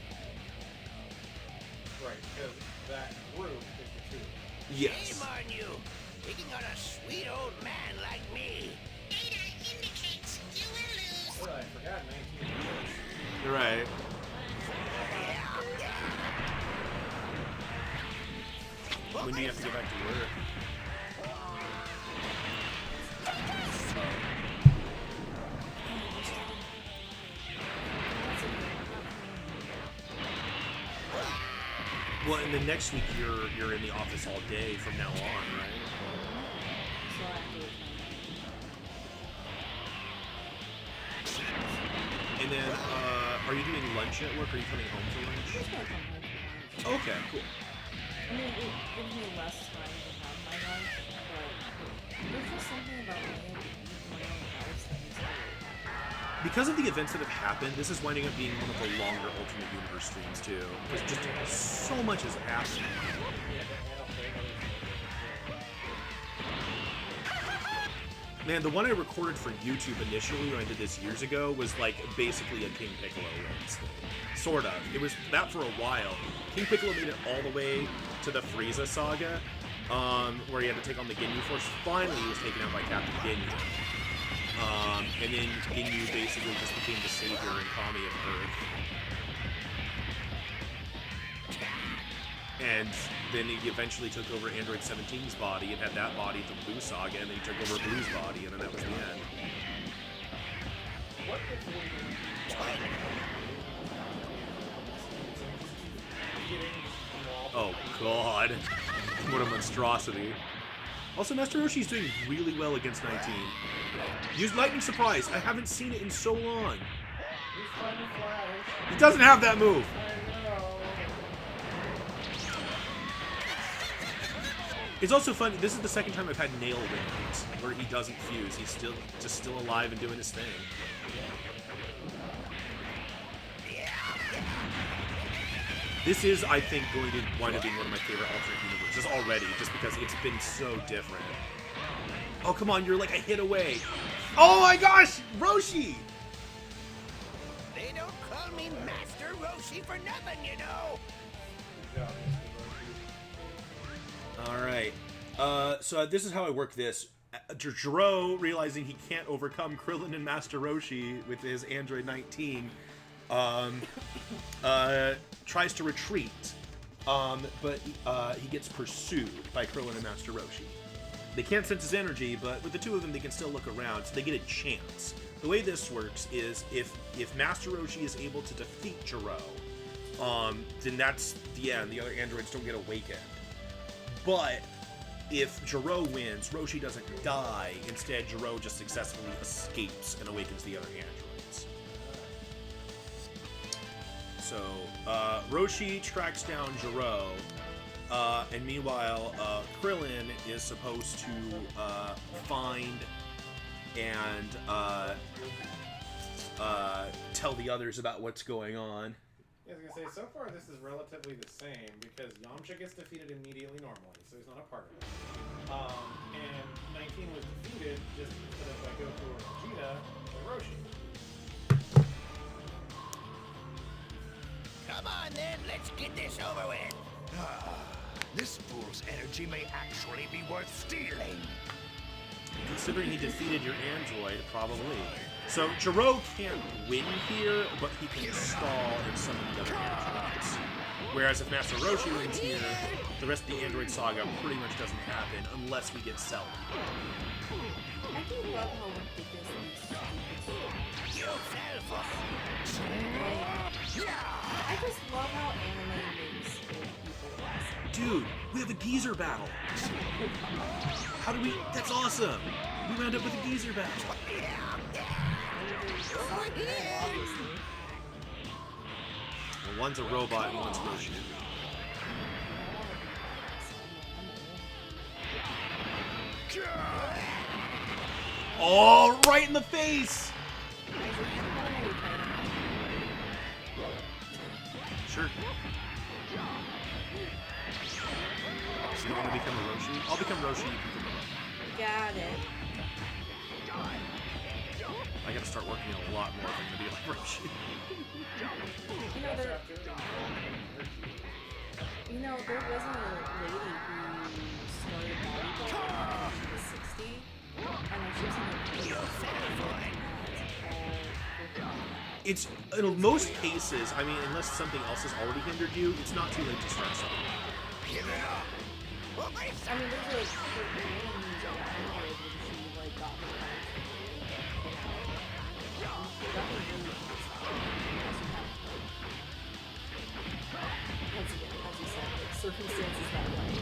Right, because that group is the two. Yes. Shame on you! Picking on a sweet old man like me! Data indicates you will lose. Oh, I forgot 19 years. You're right. When do you have to go back to work? Well, and then next week you're in the office all day from now on, right? So I have to return. And then, are you doing lunch at work? Or are you coming home for lunch? Just gonna come home for lunch. Okay, cool. I mean, it gives me less time to have my lunch, but there's just something about being able to eat in my own house that makes me really happy. Because of the events that have happened, this is winding up being one of the longer alternate universe streams too. Because just so much has happened. Man, the one I recorded for YouTube initially when I did this years ago was like basically a King Piccolo race thing. Sort of. It was that for a while. King Piccolo made it all the way to the Frieza saga, where he had to take on the Ginyu Force. Finally, he was taken out by Captain Ginyu. And then Ginyu basically just became the savior and Kami of Earth. And then he eventually took over Android 17's body and had that body through Blue Saga, and then he took over Blue's body, and then that was the end. What if we Oh god. What a monstrosity. Also, Master Roshi's doing really well against 19. Use Lightning Surprise. I haven't seen it in so long. He doesn't have that move. It's also funny. This is the second time I've had Nail wins where he doesn't fuse. He's still alive and doing his thing. This is, I think, going to wind up being one of my favorite alternate universes already, just because it's been so different. Oh, come on, you're like a hit away. Oh my gosh, Roshi! They don't call me Master Roshi for nothing, you know! Alright, so this is how I work this. Jiro, realizing he can't overcome Krillin and Master Roshi with his Android 19, tries to retreat, but he gets pursued by Krillin and Master Roshi. They can't sense his energy, but with the two of them, they can still look around, so they get a chance. The way this works is if Master Roshi is able to defeat Jiro, then that's the end. The other androids don't get awakened. But if Jiro wins, Roshi doesn't die. Instead, Jiro just successfully escapes and awakens the other androids. So, Roshi tracks down Jiro, and meanwhile, Krillin is supposed to find and tell the others about what's going on. Yeah, I was gonna say, so far this is relatively the same, because Yamcha gets defeated immediately normally, so he's not a part of it. And 19 was defeated just instead of by Goku or Vegeta, by Roshi. Come on then, let's get this over with. This fool's energy may actually be worth stealing. Considering he defeated your android, probably. So Jiro can't win here, but he can stall in some of the other androids. Whereas if Master Roshi wins here, the rest of the android saga pretty much doesn't happen unless we get Cell. I do love how ridiculous these I just love how anime makes old people awesome. Dude, we have a geezer battle. How do we? That's awesome. We wound up with a geezer battle. Obviously. Well, one's a robot and one's Roshi. Oh, right in the face! Sure. So you want to become a Roshi? I'll become Roshi, you can become a Roshi. Got it. I gotta start working a lot more if I'm gonna be like Roshi. There wasn't a lady who started bodybuilding when she was 60. And she was It's, in most cases, I mean, unless something else has already hindered you, it's not too late to start something. I mean, there's a woman who's on Android when she, like, got her own. Nothing really once again, as you said, like, circumstances that way.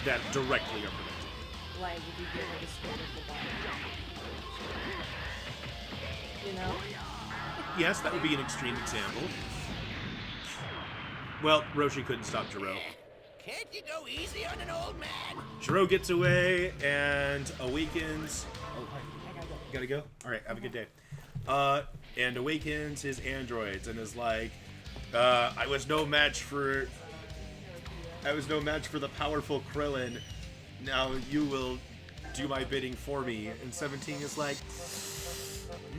That directly are prevented. Like, if you get, like, a split of the body. You know? Yes, that would be an extreme example. Well, Roshi couldn't stop Jiro. Can't you go easy on an old man? Jiro gets away and awakens. Oh, you gotta go? Alright, have a good day. And awakens his androids and is like, I was no match for the powerful Krillin. Now you will do my bidding for me. And 17 is like,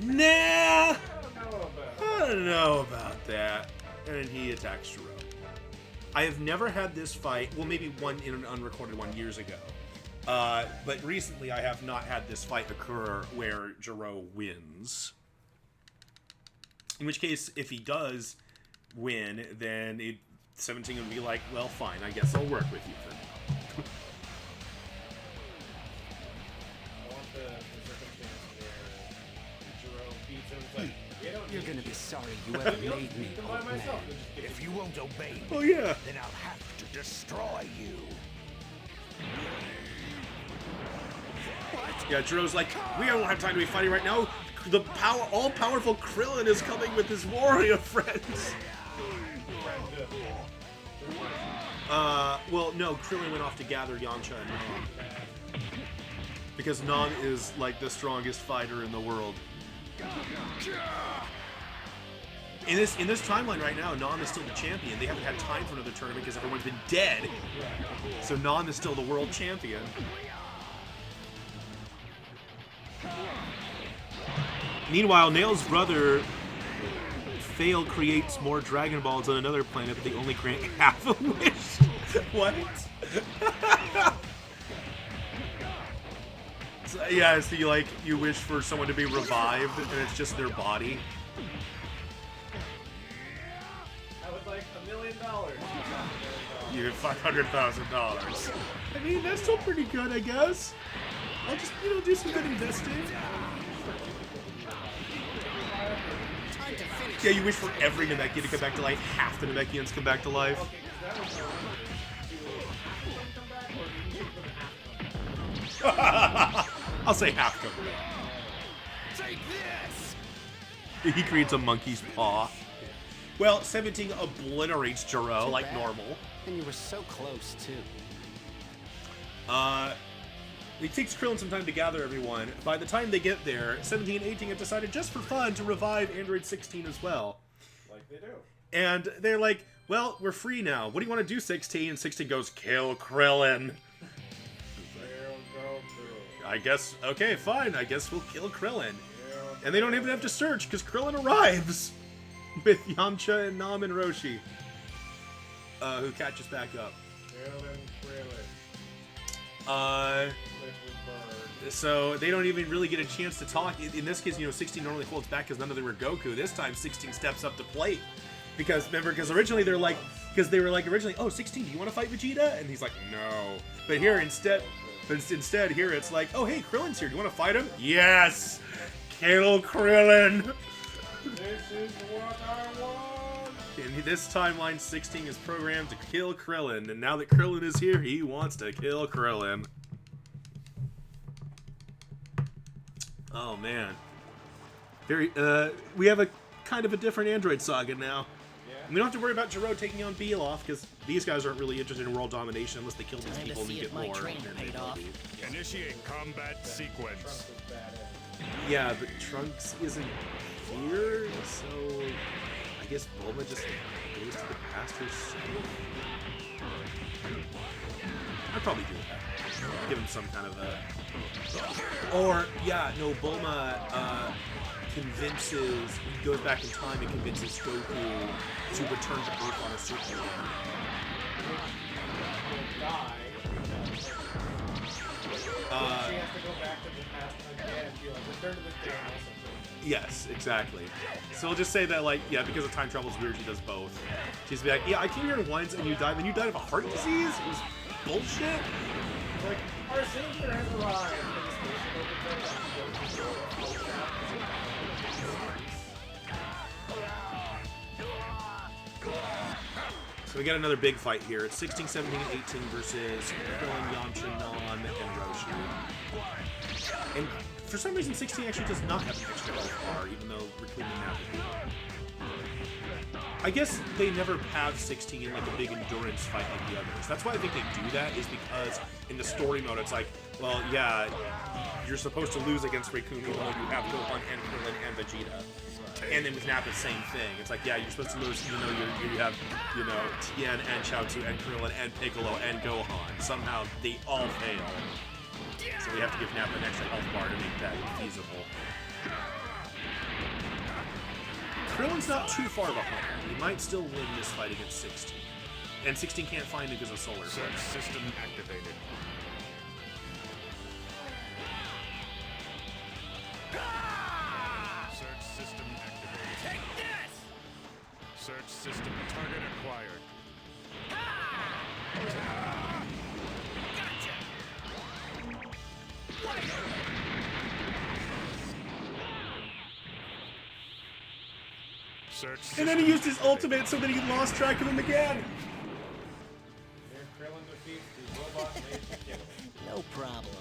nah, I don't know about that. And then he attacks Jiro. I have never had this fight, well, maybe one in an unrecorded one years ago. But recently I have not had this fight occur where Jiro wins. In which case, if he does win, then 17 would be like, well, fine, I guess I'll work with you for now. I want the circumstance where Jiro beats him. It's like, You're gonna be sorry you ever made me, by old man. myself. If you won't obey me, Oh, yeah. then I'll have to destroy you. Yeah, Jiro's like, we don't have time to be fighting right now. The all-powerful Krillin is coming with his warrior friends. Well, no, Krillin went off to gather Yamcha and Nam. Because Nam is, like, the strongest fighter in the world. In this timeline right now, Nam is still the champion. They haven't had time for another tournament because everyone's been dead. So Nam is still the world champion. Meanwhile, Nail's brother, Fail, creates more Dragon Balls on another planet, but they only grant half a wish. What? So, yeah, so you wish for someone to be revived, and it's just their body. I would like $1 million. You get $500,000. I mean, that's still pretty good, I guess. I'll just, do some good investing. Yeah, you wish for every Namekian to come back to life. Half the Namekians come back to life. I'll say half come back. Take this! He creates a monkey's paw. Well, 17 obliterates Jiro like normal. And you were so close, too. It takes Krillin some time to gather everyone. By the time they get there, 17 and 18 have decided just for fun to revive Android 16 as well. Like they do. And they're like, well, we're free now. What do you want to do, 16? And 16 goes, kill Krillin. I guess, okay, fine. I guess we'll kill Krillin. And they don't even have to search because Krillin arrives with Yamcha and Nam and Roshi, who catches back up. So they don't even really get a chance to talk. In this case, 16 normally holds back because none of them were Goku. This time, 16 steps up to plate. Because originally they were like, oh, 16, do you want to fight Vegeta? And he's like, no. But here instead here it's like, oh, hey, Krillin's here. Do you want to fight him? Yes! Kill Krillin! This is what I want! In this timeline, 16 is programmed to kill Krillin. And now that Krillin is here, he wants to kill Krillin. Oh, man. We have a kind of a different Android saga now. We don't have to worry about Gero taking on Beeloff, because these guys aren't really interested in world domination unless they kill these people and we get more. Initiate combat sequence. Yeah, but Trunks isn't here, so I guess Bulma just goes to the past herself. I'd probably do that. Give him some kind of a... Or, yeah, no, Bulma goes back in time and convinces Goku to return to Earth on a certain day. She has to go back to the past again and be like, return to this day and also. Yes, exactly. So we'll just say that, like, yeah, because of time travel is weird, she does both. She's be like, yeah, I came here once and you died, and you died of a heart disease? It was bullshit? Like, our savior has arrived. So we got another big fight here. It's 16, 17, 18 versus Krillin, Yamcha, Nam, and Roshi. And for some reason, 16 actually does not have an extra health bar, even though we're cleaning that. I guess they never have 16 in like a big endurance fight like the others. That's why I think they do that, is because in the story mode, it's like, well, yeah, you're supposed to lose against Raccoon, even though you have Gohan and Krillin and Vegeta. And then with Nappa, same thing. It's like, yeah, you're supposed to lose, even though you have, Tien and Chaozu and Krillin and Piccolo and Gohan. Somehow they all fail. So we have to give Nappa an extra health bar to make that feasible. Krillin's not too far behind. He might still win this fight against 16. And 16 can't find him because of Solar Flare. Search system activated. Search system activated. Take this! Search system target acquired. Search system And then he used his ultimate so that he lost track of him again. There, Krillin defeats the robot laser killer. No problem.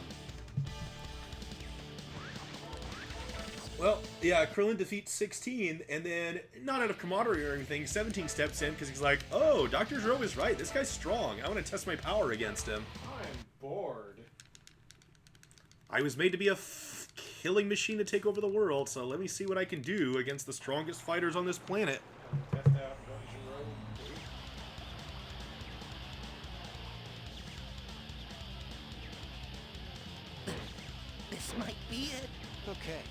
Well, yeah, Krillin defeats 16, and then, not out of camaraderie or anything, 17 steps in because he's like, oh, Dr. Gero is right. This guy's strong. I want to test my power against him. I'm bored. I was made to be a killing machine to take over the world, so let me see what I can do against the strongest fighters on this planet. Test out what Gero can do. This might be it. Okay,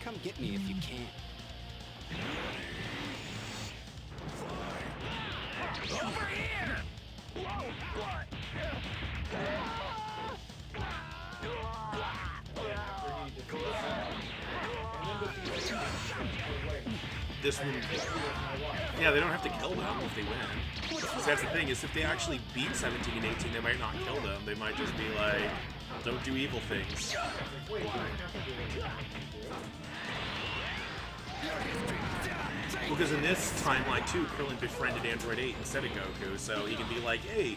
come get me if you can. Over here! This one, yeah, they don't have to kill them if they win. So that's the thing, is if they actually beat 17 and 18, they might not kill them. They might just be like, don't do evil things. Because in this timeline, too, Krillin befriended Android 8 instead of Goku, so he can be like, hey,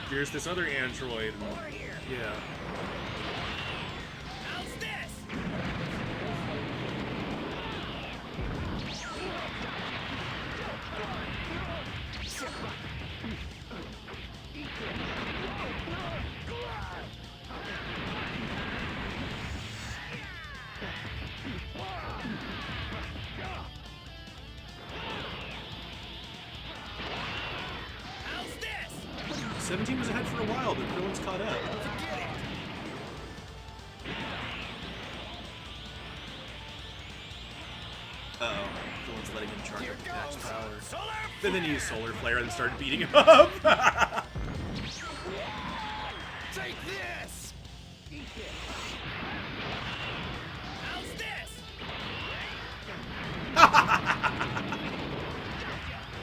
here's this other android. And, yeah. How's this? How's this? 17 was ahead for a while, but Krillin's caught up. Uh-oh. Krillin's letting him charge up the max power. And then he used Solar Flare and started beating him up. this! How's this?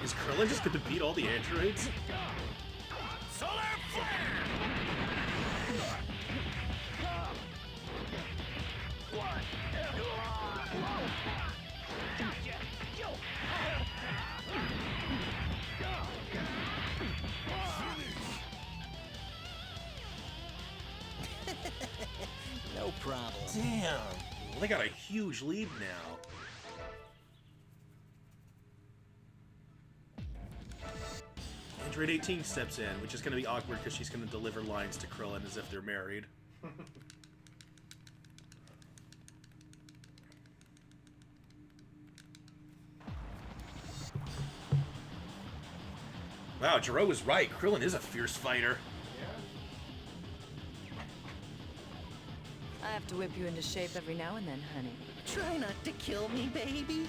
Is Krillin just gonna beat all the androids? Solar flare! No problem. Damn. Well, they got a huge lead now. Android 18 steps in, which is going to be awkward because she's going to deliver lines to Krillin as if they're married. Wow, Jiro was right. Krillin is a fierce fighter. I have to whip you into shape every now and then, honey. Try not to kill me, baby.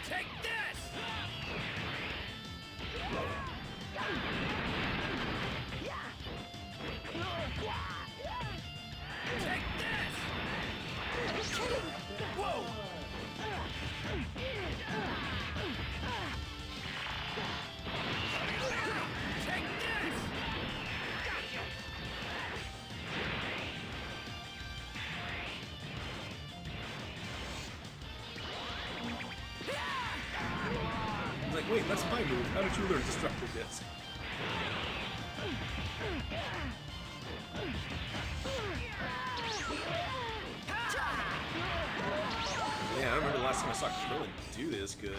Take this! Take this! Whoa! Take this! He's like, wait, that's my move. How did you learn Destructive Disc? Yeah, I remember the last time I saw Krillin do this good.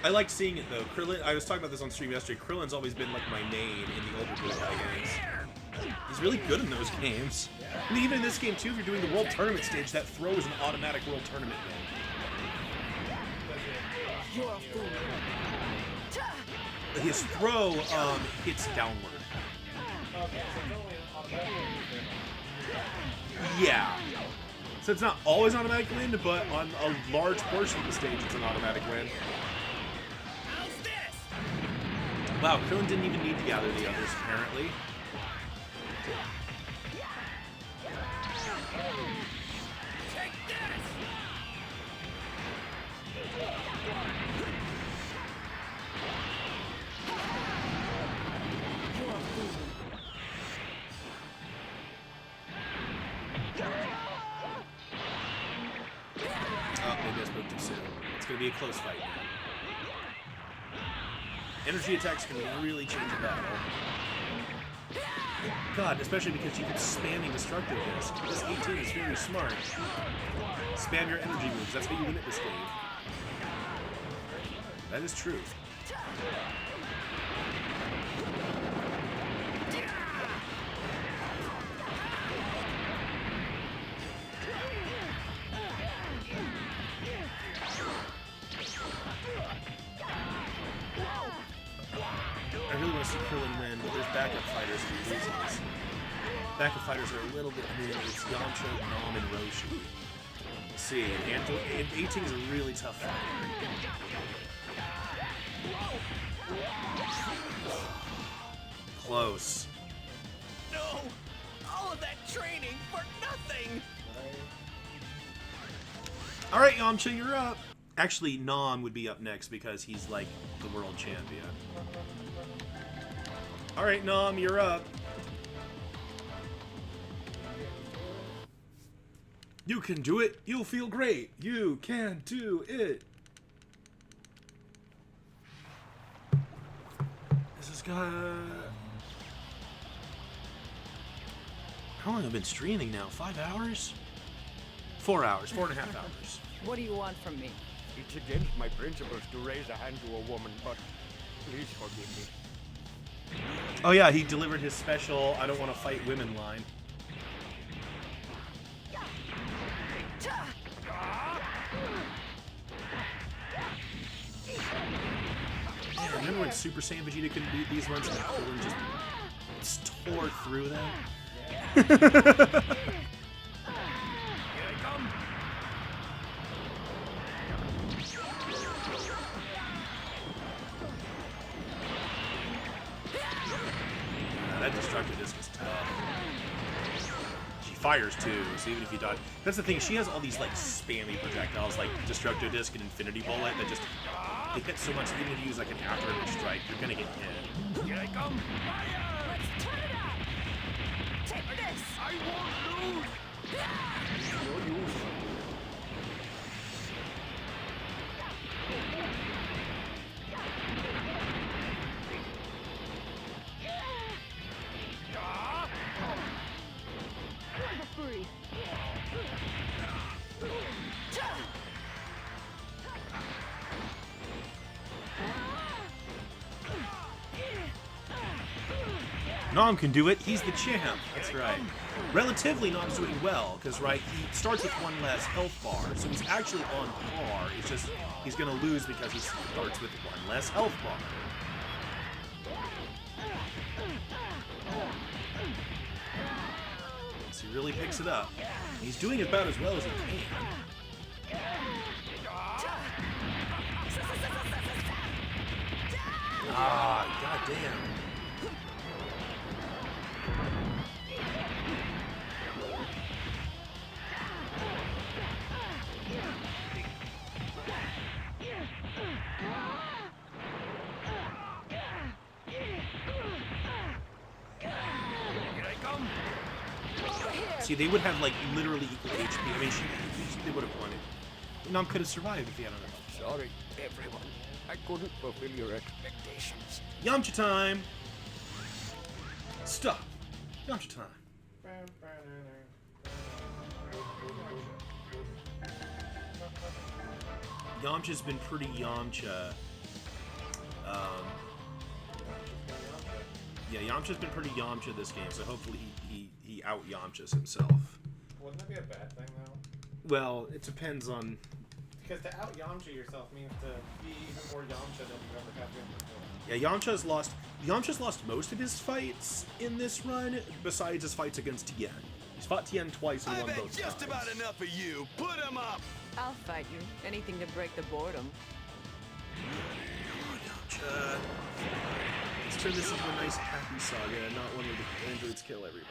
I liked seeing it though. Krillin, I was talking about this on stream yesterday. Krillin's always been like my main in the older Budokai games. He's really good in those games. And even in this game too, if you're doing the World Tournament stage, that throw is an automatic World Tournament win. You're a fool. His throw hits downward. Okay, so it's only automatic. Yeah. So it's not always an automatic win, but on a large portion of the stage, it's an automatic win. How's this? Wow, Krillin didn't even need to gather the others, apparently. Take this! Oh, maybe I spoke too soon. It's going to be a close fight now. Energy attacks can really change a battle. God, especially because you can spamming Destructive Disc. This 18 is very smart. Spam your energy moves. That's how you win at this game. That is true. I really want to see Krillin win, but there's backup fighters who lose this. Backup fighters are a little bit new. It's Yamcha, Nom, and Roshi. Let's see, and 18 is a really tough fighter. Close. No! All of that training for nothing! Alright, Yamcha, you're up. Actually, Nom would be up next because he's like the world champion. Alright, Nom, you're up. You can do it. You'll feel great. You can do it. This is got... How long have I been streaming now? 5 hours? 4 hours. 4.5 hours. What do you want from me? It's against my principles to raise a hand to a woman, but please forgive me. Oh yeah, he delivered his special I don't want to fight women line. Yeah, remember when Super Saiyan Vegeta couldn't beat these ones and Krillin just tore through them? Here I come! fires too, so even if you dodge... That's the thing, she has all these, like, spammy projectiles, like Destructo Disc and Infinity Bullet, that just... They hit so much that even if you use, like, an after strike, you're gonna get hit. Here I come. Let's turn it up! Take this! I won't lose. Nom can do it. He's the champ. That's right. Relatively, Nom's doing well, because, right, he starts with one less health bar, so he's actually on par. It's just he's going to lose because he starts with one less health bar. So he really picks it up. He's doing about as well as he can. Ah, goddamn. See, they would have, like, literally equal HP. I mean, they would have won it. Nom could have survived if he had another health. Sorry, everyone. I couldn't fulfill your expectations. Yamcha time! Stop! Yamcha time. Yamcha's been pretty Yamcha. Yeah, Yamcha's been pretty Yamcha this game, so hopefully he out Yamchas himself. Wouldn't that be a bad thing, though? Well, it depends on... Because to out Yamcha yourself means to be even more Yamcha than you ever have been before. Yeah, Yamcha's lost most of his fights in this run, besides his fights against Tien. He's fought Tien twice and won both times. Just about enough of you. Put him up. I'll fight you. Anything to break the boredom. Yamcha. Let's turn this into a nice happy saga, not one where the androids kill everybody.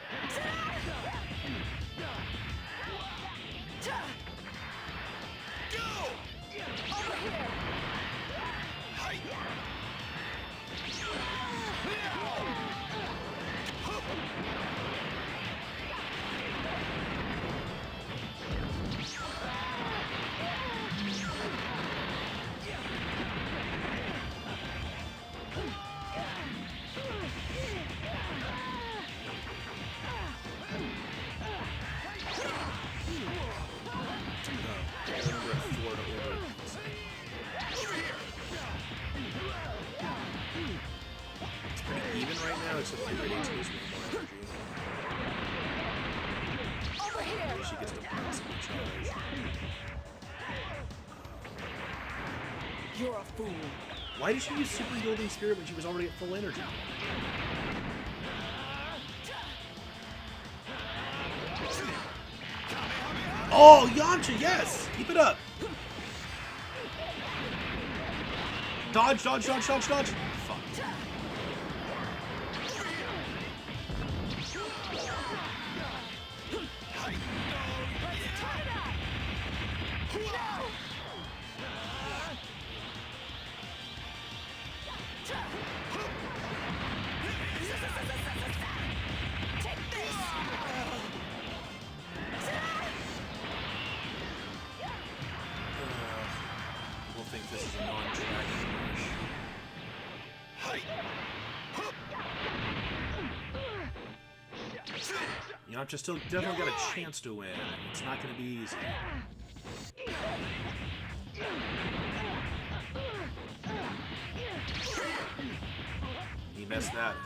Go! Over here! Except for Grade 18 is more energy. Over here! She gets to pass and charge. You're a fool. Why did she use Super Yielding Spirit when she was already at full energy? Oh, Yamcha, yes! Keep it up! Dodge, dodge, dodge, dodge, dodge! Fuck. We'll think this is a non-track finish. Yamcha still definitely got a chance to win. It's not going to be easy. He messed that up.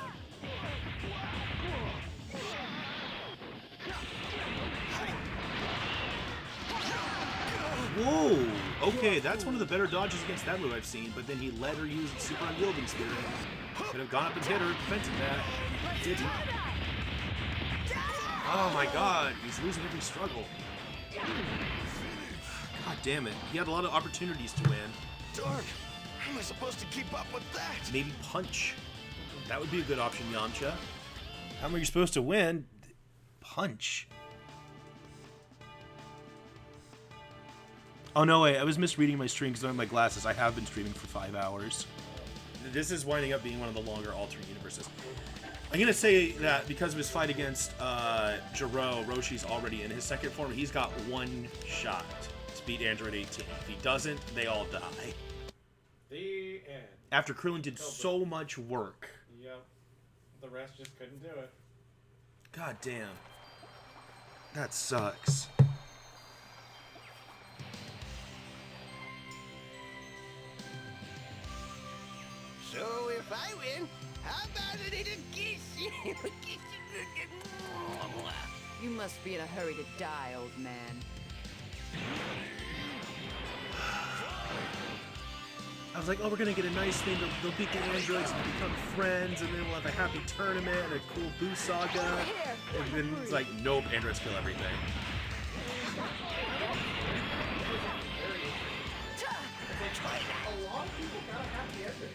Whoa! Okay, that's one of the better dodges against that move I've seen, but then he let her use the Super Unyielding Spirit. Could have gone up and hit her, prevented that. Didn't. Oh my god, he's losing every struggle. God damn it. He had a lot of opportunities to win. Dark, how am I supposed to keep up with that? Maybe punch. That would be a good option, Yamcha. How are you supposed to win? Punch. Oh no, wait, I was misreading my stream because I don't have my glasses. I have been streaming for 5 hours. This is winding up being one of the longer alternate universes. I'm gonna say that because of his fight against Jiro, Roshi's already in his second form. He's got one shot to beat Android 18. If he doesn't, they all die. The end. After Krillin did so much work. Yep. The rest just couldn't do it. God damn. That sucks. So if I win, how about a little kiss? You must be in a hurry to die, old man. I was like, oh, we're gonna get a nice thing. They'll beat the androids and become friends, and then we'll have a happy tournament and a cool Boo saga. And then it's like, nope, androids kill everything. A lot of people got a happy ending.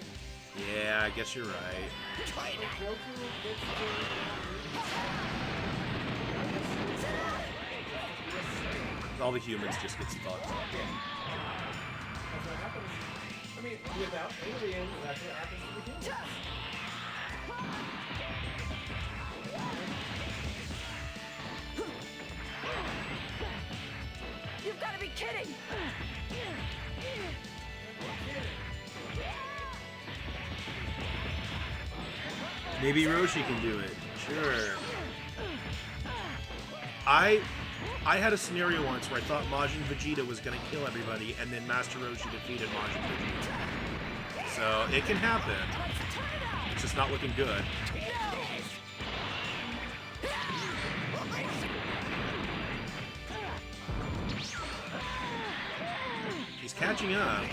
Yeah, I guess you're right. All the humans just get fucked. That's what happens. I mean, without aliens, that's what happens to the humans. You've got to be kidding! Maybe Roshi can do it. Sure. I had a scenario once where I thought Majin Vegeta was gonna kill everybody, and then Master Roshi defeated Majin Vegeta. So it can happen. It's just not looking good. He's catching up.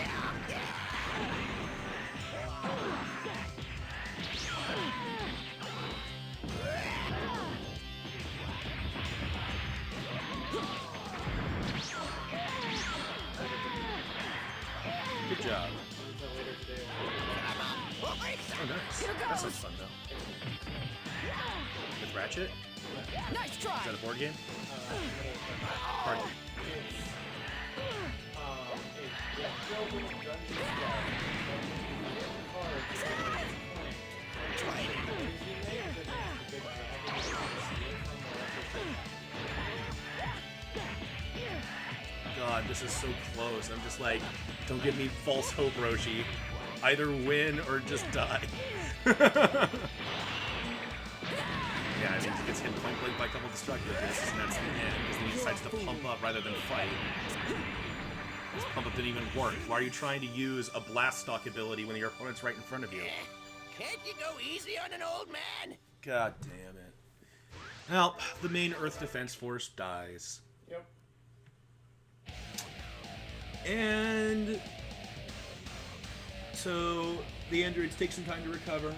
Good job. Oh, nice. That sounds fun, though. With Ratchet? Nice try! Is that a board game? Pardon. God, this is so close. I'm just like, don't give me false hope, Roshi. Either win or just die. Yeah, I mean, he gets hit point blank by a couple of destructiveness, and that's the end, because then he decides to pump up rather than fight. This pump up didn't even work. Why are you trying to use a blast stock ability when your opponent's right in front of you? Can't you go easy on an old man? God damn it. Well, the main Earth Defense Force dies. Yep. And so the androids take some time to recover.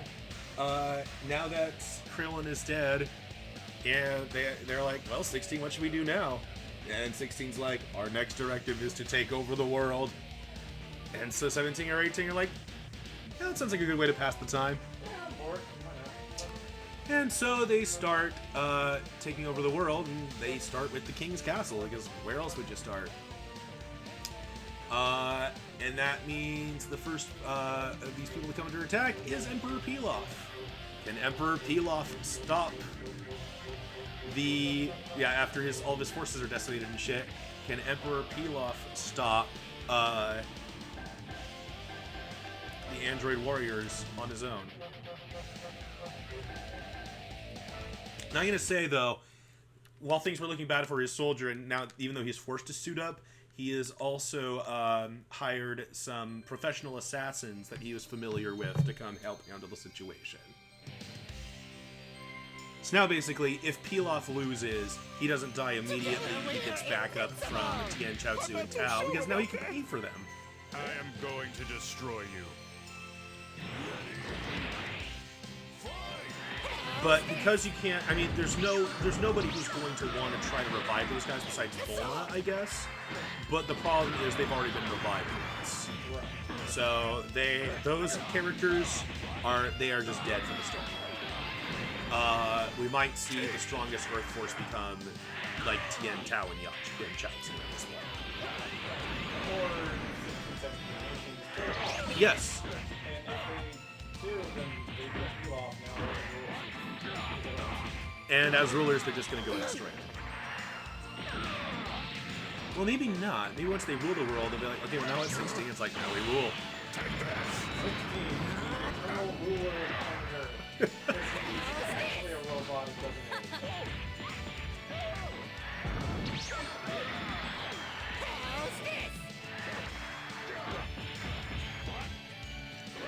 Now that Krillin is dead, and they're like, well, 16, what should we do now? And 16's like, our next directive is to take over the world. And so 17 or 18 are like, yeah, that sounds like a good way to pass the time. And so they start taking over the world, and they start with the King's Castle, because where else would you start? And that means the first of these people to come under attack is Emperor Pilaf. Can Emperor Pilaf stop the... Yeah, after all of his forces are decimated and shit, can Emperor Pilaf stop the android warriors on his own? Now I'm going to say, though, while things were looking bad for his soldier, and now even though he's forced to suit up, he has also hired some professional assassins that he was familiar with to come help handle the situation. So now basically, if Pilaf loses, he doesn't die immediately. He gets backup from Tien, Chaozu, and Tao, because now he can pay for them. I am going to destroy you. But because you can't, I mean, there's nobody who's going to want to try to revive those guys besides Bulma, I guess. But the problem is they've already been revived once. So those characters are just dead from the start. We might see the strongest Earth Force become like Tien, Tao, and Chaozu in this one. Yes. And if they do, then they get you off now. And as rulers, they're just going to go extra. Well, maybe not. Maybe once they rule the world, they'll be like, okay, we're now at 16. It's like, now we rule. 16. Eternal ruler of Earth. This is actually a robot who doesn't have anything.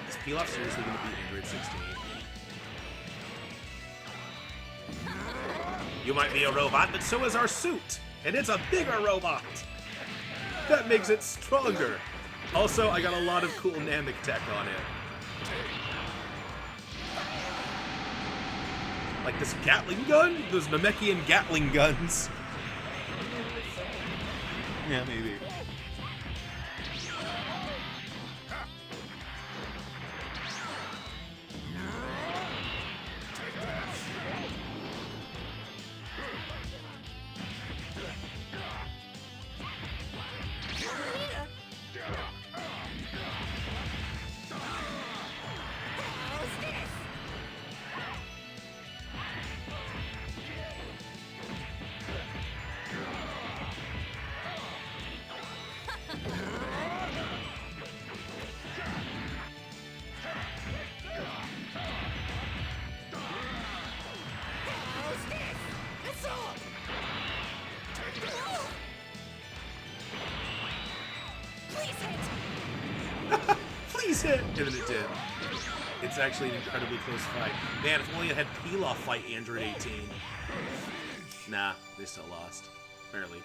Is Pilaf seriously going to beat Android 16? You might be a robot, but so is our suit! And it's a bigger robot! That makes it stronger! Also, I got a lot of cool Namek tech on it. Like this Gatling gun? Those Namekian Gatling guns. Yeah, maybe. Please hit! And then it did. It's actually an incredibly close fight. Man, if only I had Pilaf fight Android 18. Nah, they still lost. Barely.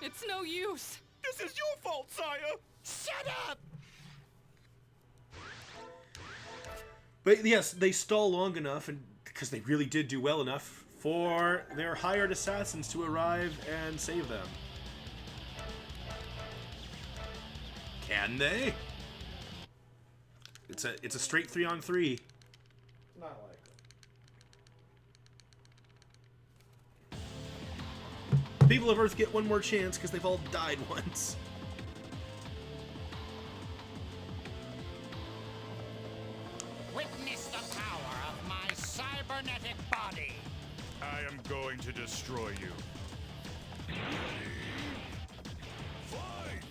It's no use. This is your fault, sire! Shut up! But yes, they stall long enough, and because they really did do well enough, for their hired assassins to arrive and save them. Can they? It's a straight 3-on-3. Not likely. People of Earth get one more chance because they've all died once. Witness the power of my cybernetic body. I am going to destroy you. Fight!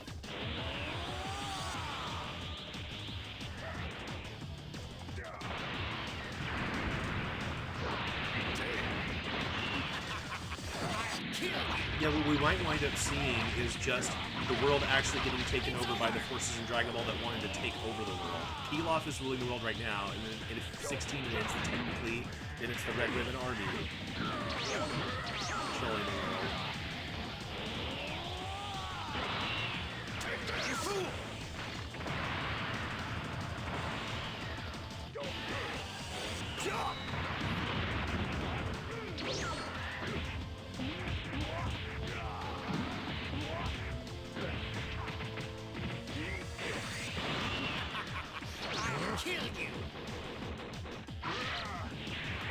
Yeah, what we might wind up seeing is just the world actually getting taken over by the forces in Dragon Ball that wanted to take over the world. Pilaf is ruling the world right now, and then if 16 wins, then technically, then it's the Red Ribbon Army controlling the world. You fool!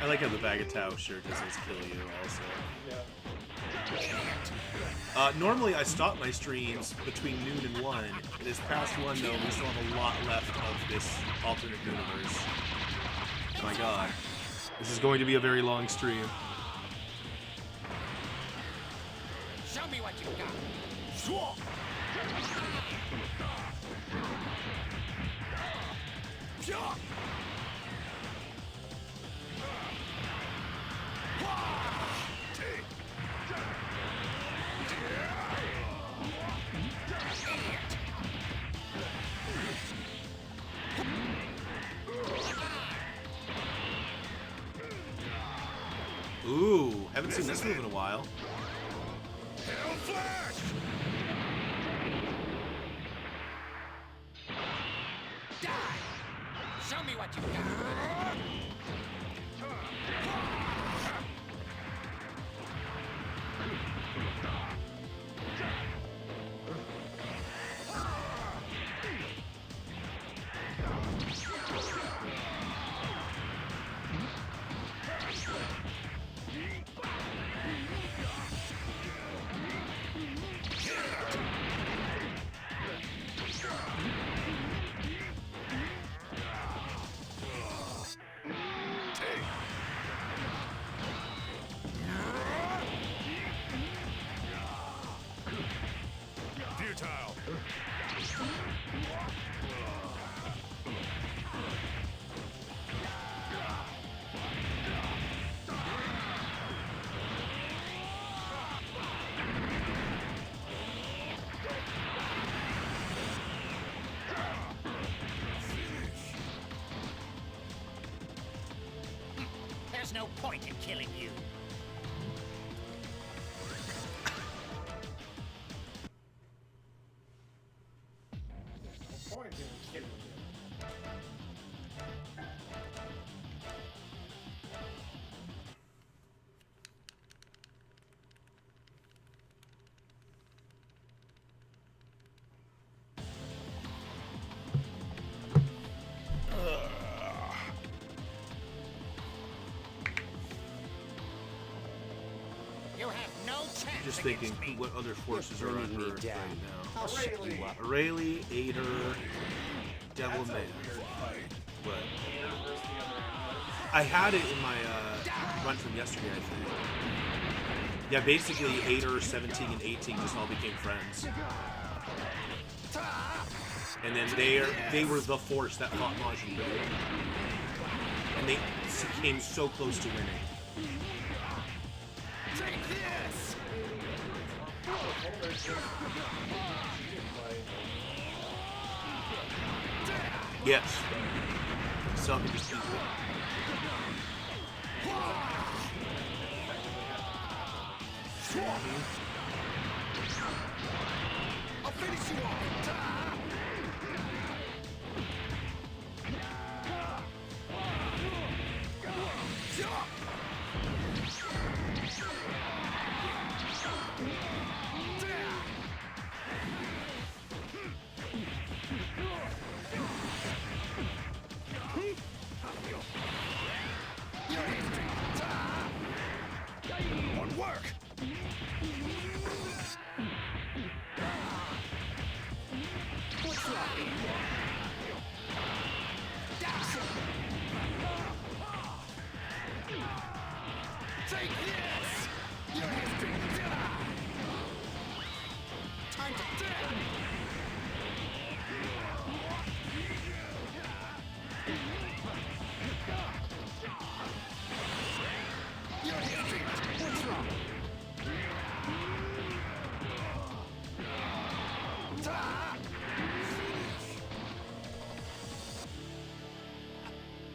I like how the Bagatao shirt just says kill you also. Yeah. Normally I stop my streams between noon and 1. This past one though, we still have a lot left of this alternate universe. My god. This is going to be a very long stream. Show me what you got. Ooh, haven't seen this move in a while. Hell Flash! Die! Show me what you got. no point in killing you. Point in killing you. You have no chance Just against thinking, me. what other forces are on bringing me Earth down. right now? I'll shut you up. Rayleigh, Ader, Devilman. What? I had it in my run from yesterday, I think. Yeah, basically, Ader, 17, and 18 just all became friends. And then they were the force that fought Majin Buu. And they came so close to winning. Take this! Yes. Something just keep it. I'll finish you off! On work! Take this! Your history! Time to Your history! What's wrong?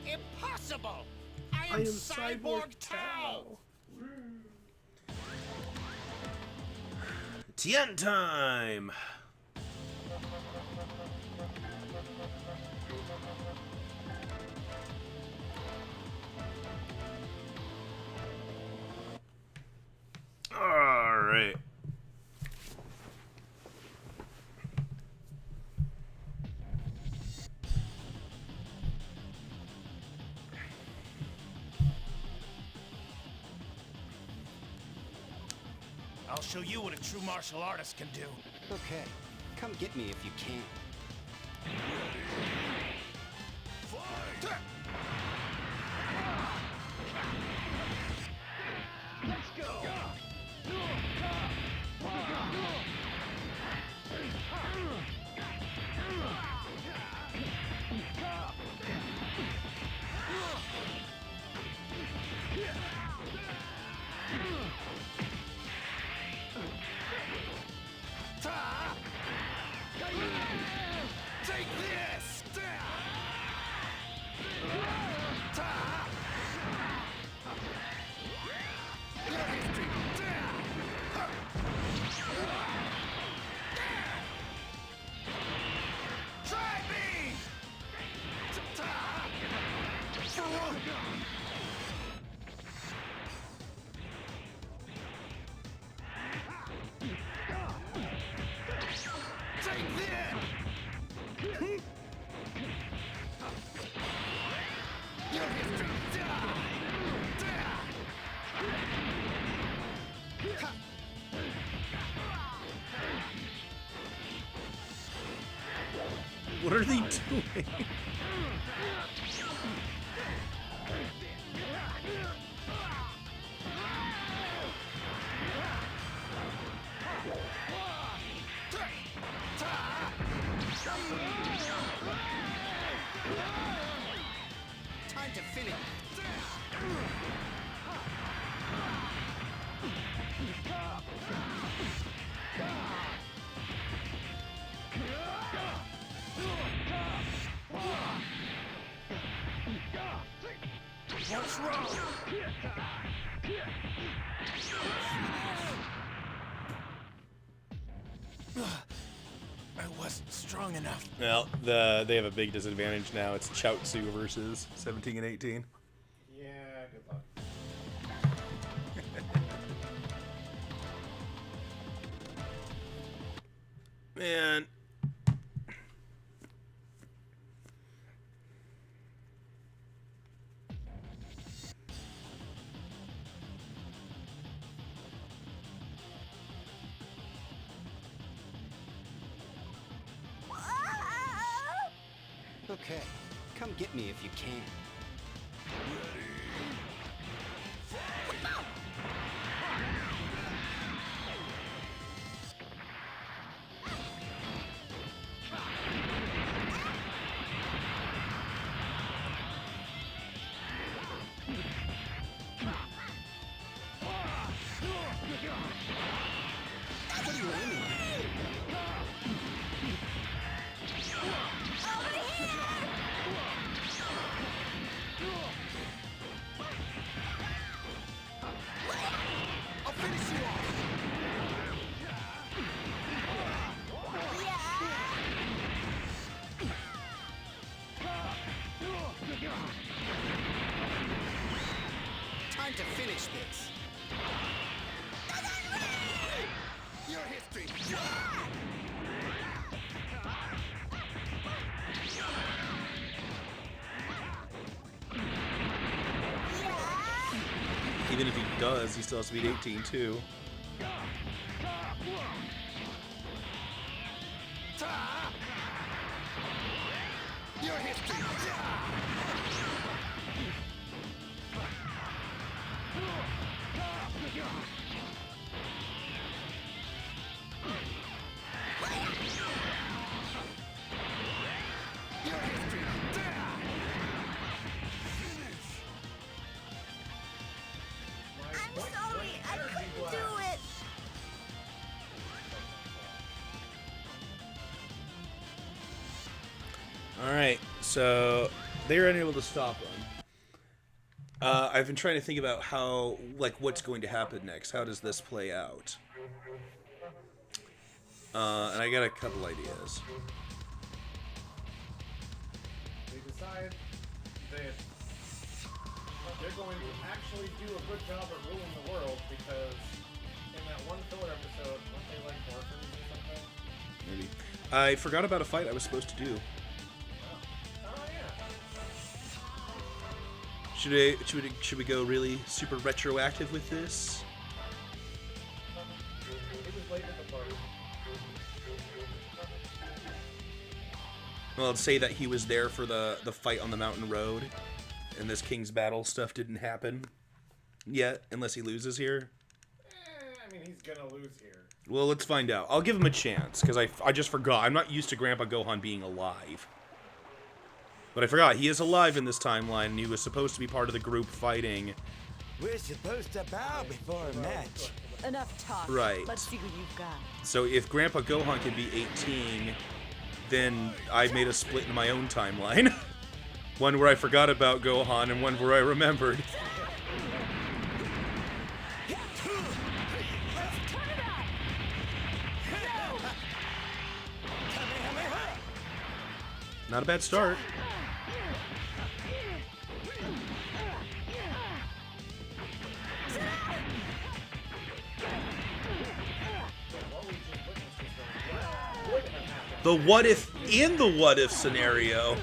Impossible! I am Cyborg Tao! Tien time! Alright. I'll show you what a true martial artist can do. Okay, come get me if you can. Let's go! Take this! Try me! Take this! Your history! What are they doing? Time to finish. What's wrong? I wasn't strong enough. Well, they have a big disadvantage now. It's Chaozu versus 17 and 18. Yeah, good luck. Man. Okay, come get me if you can. What are you aiming at? I'll finish you off. Time to finish this. Your history. Even if he does, he still has to beat 18 too. Your history. Your history. I'm sorry, I couldn't do it. Alright, so they're unable to stop him. I've been trying to think about how, like, what's going to happen next. How does this play out? And I got a couple ideas. They decide that they're going to actually do a good job of ruling the world because in that one filler episode, weren't they like orphans or something? Maybe. I forgot about a fight I was supposed to do. Oh yeah. Should we go really super retroactive with this? It was late at the party. Well, let's say that he was there for the fight on the mountain road, and this King's Battle stuff didn't happen yet, unless he loses here. I mean, he's gonna lose here. Well, let's find out. I'll give him a chance, because I just forgot. I'm not used to Grandpa Gohan being alive. But I forgot, he is alive in this timeline, and he was supposed to be part of the group fighting. We're supposed to bow before a match. Enough talk. Right. Let's see what you've got. So if Grandpa Gohan can be 18, then I made a split in my own timeline. One where I forgot about Gohan, and one where I remembered. Not a bad start. The what if in the what if scenario.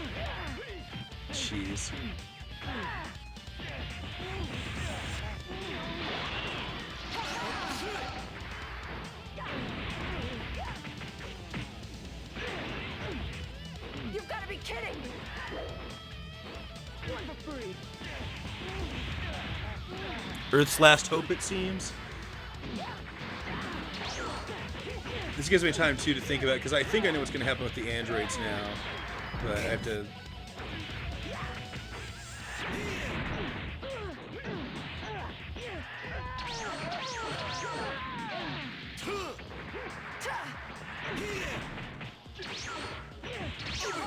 Jeez. You've got to be kidding! Earth's last hope, it seems. This gives me time, too, to think about, because I think I know what's going to happen with the androids now. But I have to...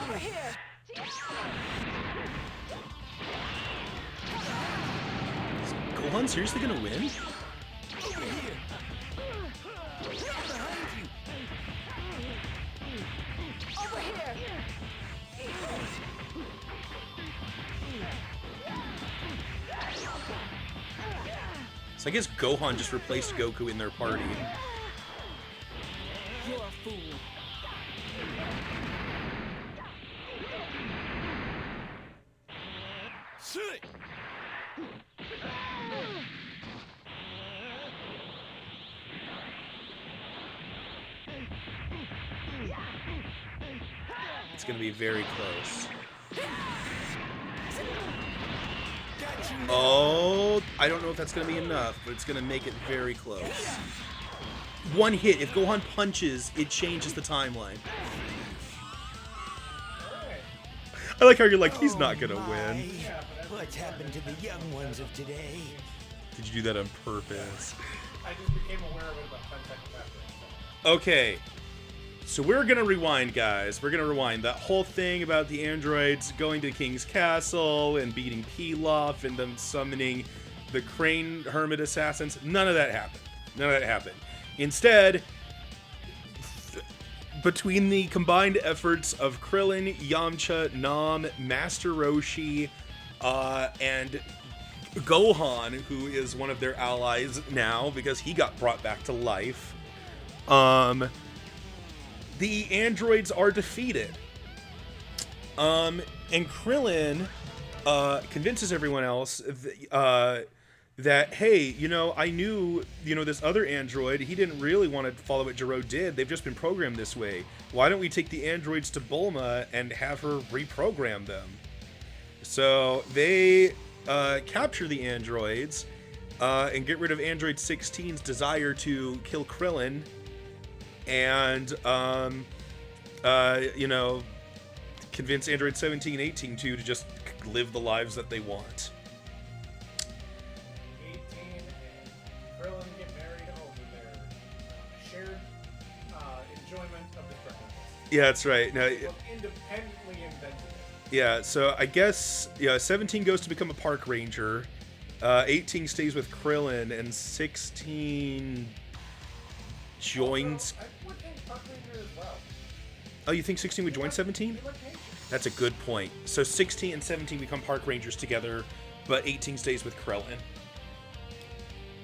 Over here! Gohan seriously gonna win? So I guess Gohan just replaced Goku in their party. You're a fool. Sick. It's gonna be very close. Oh, I don't know if that's gonna be enough, but it's gonna make it very close. One hit. If Gohan punches, it changes the timeline. I like how you're like, he's not gonna win. What's happened to the young ones of today? Did you do that on purpose? I just became aware of it about 10 seconds after. Okay. So we're gonna rewind, guys. We're gonna rewind. That whole thing about the androids going to King's Castle and beating Pilaf and them summoning the Crane Hermit assassins. None of that happened. None of that happened. Instead, between the combined efforts of Krillin, Yamcha, Nam, Master Roshi, and Gohan, who is one of their allies now because he got brought back to life, the androids are defeated. And Krillin convinces everyone else that, hey, you know, I knew, you know, this other android, he didn't really want to follow what Gero did. They've just been programmed this way. Why don't we take the androids to Bulma and have her reprogram them? So they capture the androids and get rid of Android 16's desire to kill Krillin and, you know, convince Android 17 and 18 to just live the lives that they want. 18 and Krillin get married over their shared enjoyment of destructiveness. Yeah, that's right. No, Well, independently invented it. yeah, so I guess, yeah, 17 goes to become a park ranger, 18 stays with Krillin, and 16 joins... I would think Park Ranger as well. Oh, you think 16 would join 17? That's a good point. So 16 and 17 become park rangers together, but 18 stays with Krillin.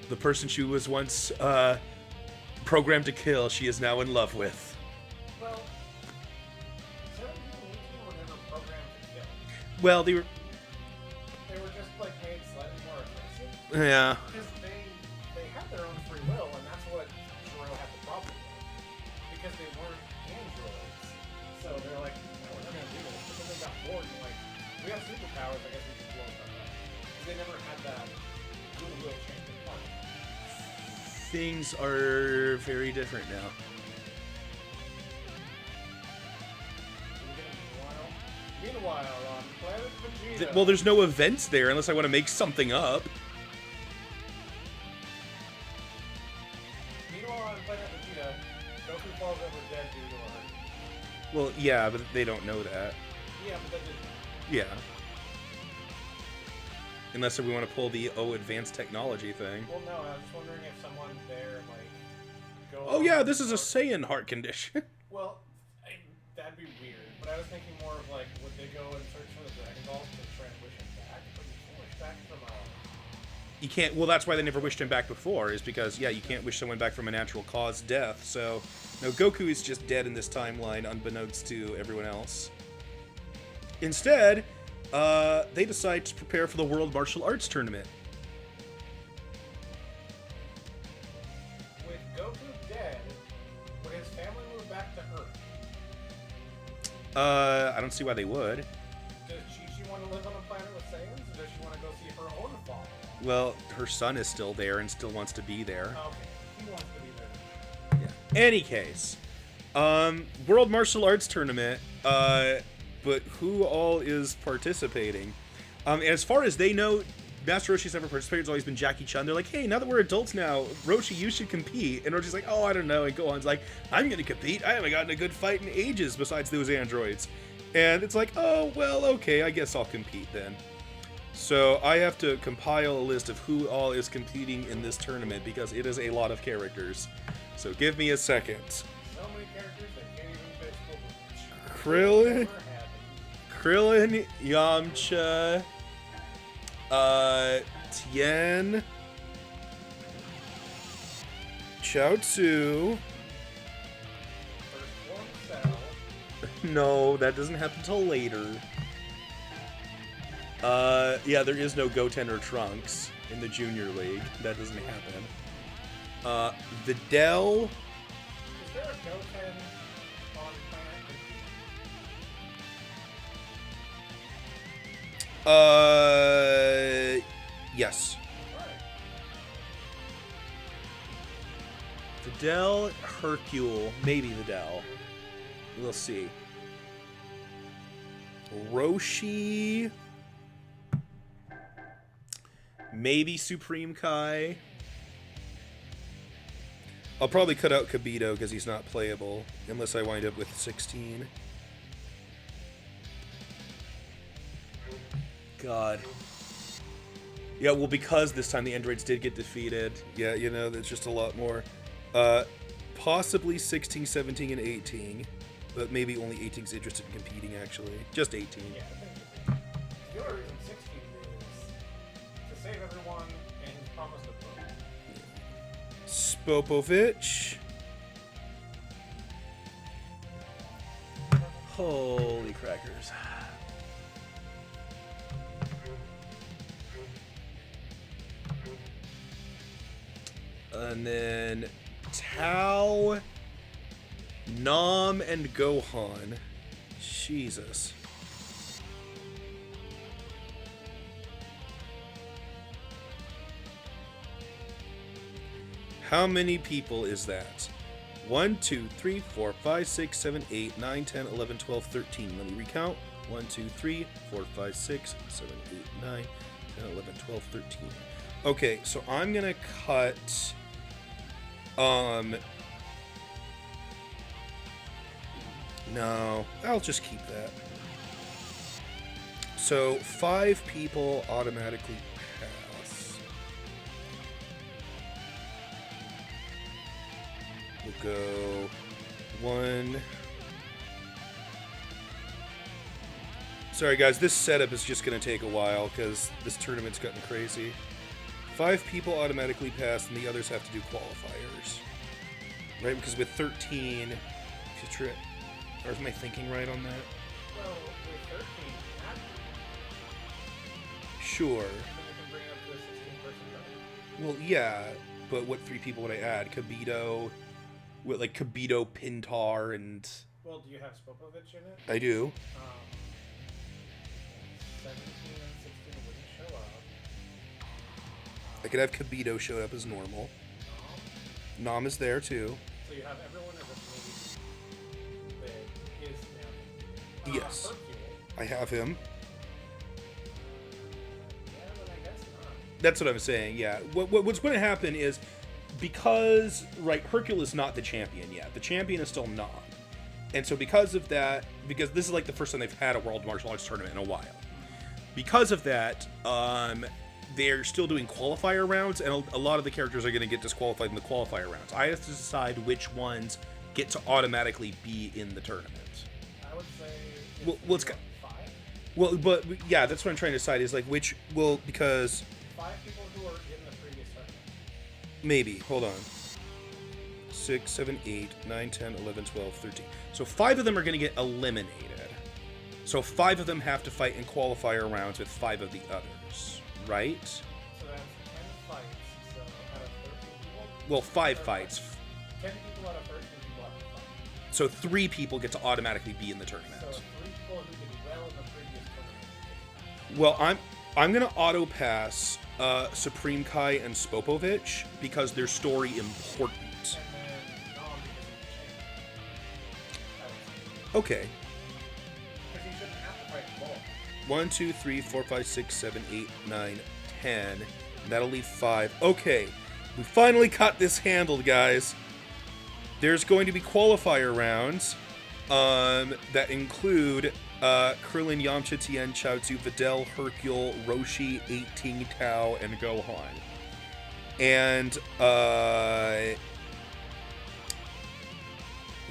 The person she was once programmed to kill, she is now in love with. Well, 17 and 18 were never programmed to kill. Well, they were... They were just like made slightly more aggressive. Yeah. Because they had their own free will, and that's what Gero had the problem with. Because they weren't androids. So they're like, no, we're not gonna do this. But then they got bored and like, we have superpowers, I guess we should blow them up. Because they never had that goodwill change in part. Things are very different now. Meanwhile, on Planet Vegeta. Well, there's no events there unless I want to make something up. Meanwhile, on Planet Vegeta, Goku falls over dead due to a heart. Well, yeah, but they don't know that. Yeah, but that didn't. Yeah. Unless we want to pull the advanced technology thing. Well, no, I was just wondering if someone there, like, go. Oh yeah, this is a Saiyan heart condition. Well, that'd be weird. But I was thinking more of like, would they go and search for the Dragon Balls to transition back? But you can't wish back from a. You can't. Well, that's why they never wished him back before. Is because yeah, you can't wish someone back from a natural cause death. So, no, Goku is just dead in this timeline, unbeknownst to everyone else. Instead, they decide to prepare for the World Martial Arts Tournament. With Goku dead, would his family move back to Earth? I don't see why they would. Does Chi-Chi want to live on a planet with Saiyans, or does she want to go see her own father? Well, her son is still there and still wants to be there. Okay, he wants to be there. Yeah. Any case, World Martial Arts Tournament. But who all is participating? As far as they know, Master Roshi's never participated. It's always been Jackie Chun. They're like, hey, now that we're adults now, Roshi, you should compete. And Roshi's like, oh, I don't know. And Gohan's like, I'm going to compete. I haven't gotten a good fight in ages besides those androids. And it's like, oh, well, okay, I guess I'll compete then. So I have to compile a list of who all is competing in this tournament because it is a lot of characters. So give me a second. So many characters that can't even fit Krillin, Yamcha, Tien, Chaozu. No, that doesn't happen till later. Yeah, there is no Goten or Trunks in the Junior League. That doesn't happen. Videl. Is there a Goten on planet? Yes. Videl, Hercule, maybe Videl. We'll see. Roshi. Maybe Supreme Kai. I'll probably cut out Kibito because he's not playable unless I wind up with 16. God. Yeah, well, because this time the androids did get defeated. Yeah, you know, there's just a lot more. Possibly 16, 17, and 18. But maybe only 18's interested in competing, actually. Just 18. Yeah, I think the only reason 16 is to save everyone and he's promised a book. Spopovich. Holy crackers. And then Tao, Nam, and Gohan. Jesus. How many people is that? 1, 2, 3, 4, 5, 6, 7, 8, 9, 10, 11, 12, 13. Let me recount. 1, 2, 3, 4, 5, 6, 7, 8, 9, 10, 11, 12, 13. Okay, so I'm gonna cut... No, I'll just keep that. So 5 people automatically pass. We'll go 1. Sorry guys, this setup is just going to take a while because this tournament's gotten crazy. 5 people automatically pass and the others have to do qualifiers. Right, because with 13, or is my thinking right on that? Well, with 13, Sure. then we can bring it up to a 16-person tournament. Well, yeah, but what 3 people would I add? Kibito, what, like Kibito, Pintar, and... Well, do you have Spopovich in it? I do. 17 and 16 wouldn't show up. I could have Kibito showed up as normal. Nam is there, too. So you have everyone as a mate that is now. Yes. Hercule. I have him. Yeah, but I guess not. That's what I'm saying, yeah. What's going to happen is, because, right, Hercule is not the champion yet. The champion is still Nam. And so because of that, because this is like the first time they've had a World Martial Arts Tournament in a while. Because of that, they're still doing qualifier rounds, and a lot of the characters are going to get disqualified in the qualifier rounds. I have to decide which ones get to automatically be in the tournament. I would say It's 5. Well, but yeah, that's what I'm trying to decide is like which, well, because 5 people who are in the previous tournament. maybe, hold on. 6, 7, 8, 9, 10, 11, 12, 13. So 5 of them are going to get eliminated. So 5 of them have to fight in qualifier rounds with 5 of the others. Right? So that's 10 fights. So out of 13 people. Well, 5 fights. 10 people out of 13 people have to fight. So 3 people get to automatically be in the tournament. So 3 people who did well in the previous tournament. Well, I'm gonna auto pass Supreme Kai and Spopovich because their story important. And then Nom because he's the champion. Okay. Because he shouldn't have to fight both. 1, 2, 3, 4, 5, 6, 7, 8, 9, 10. That'll leave 5. Okay. We finally got this handled, guys. There's going to be qualifier rounds that include Krillin, Yamcha, Tien, Chaozu, Videl, Hercule, Roshi, 18, Tao, and Gohan. And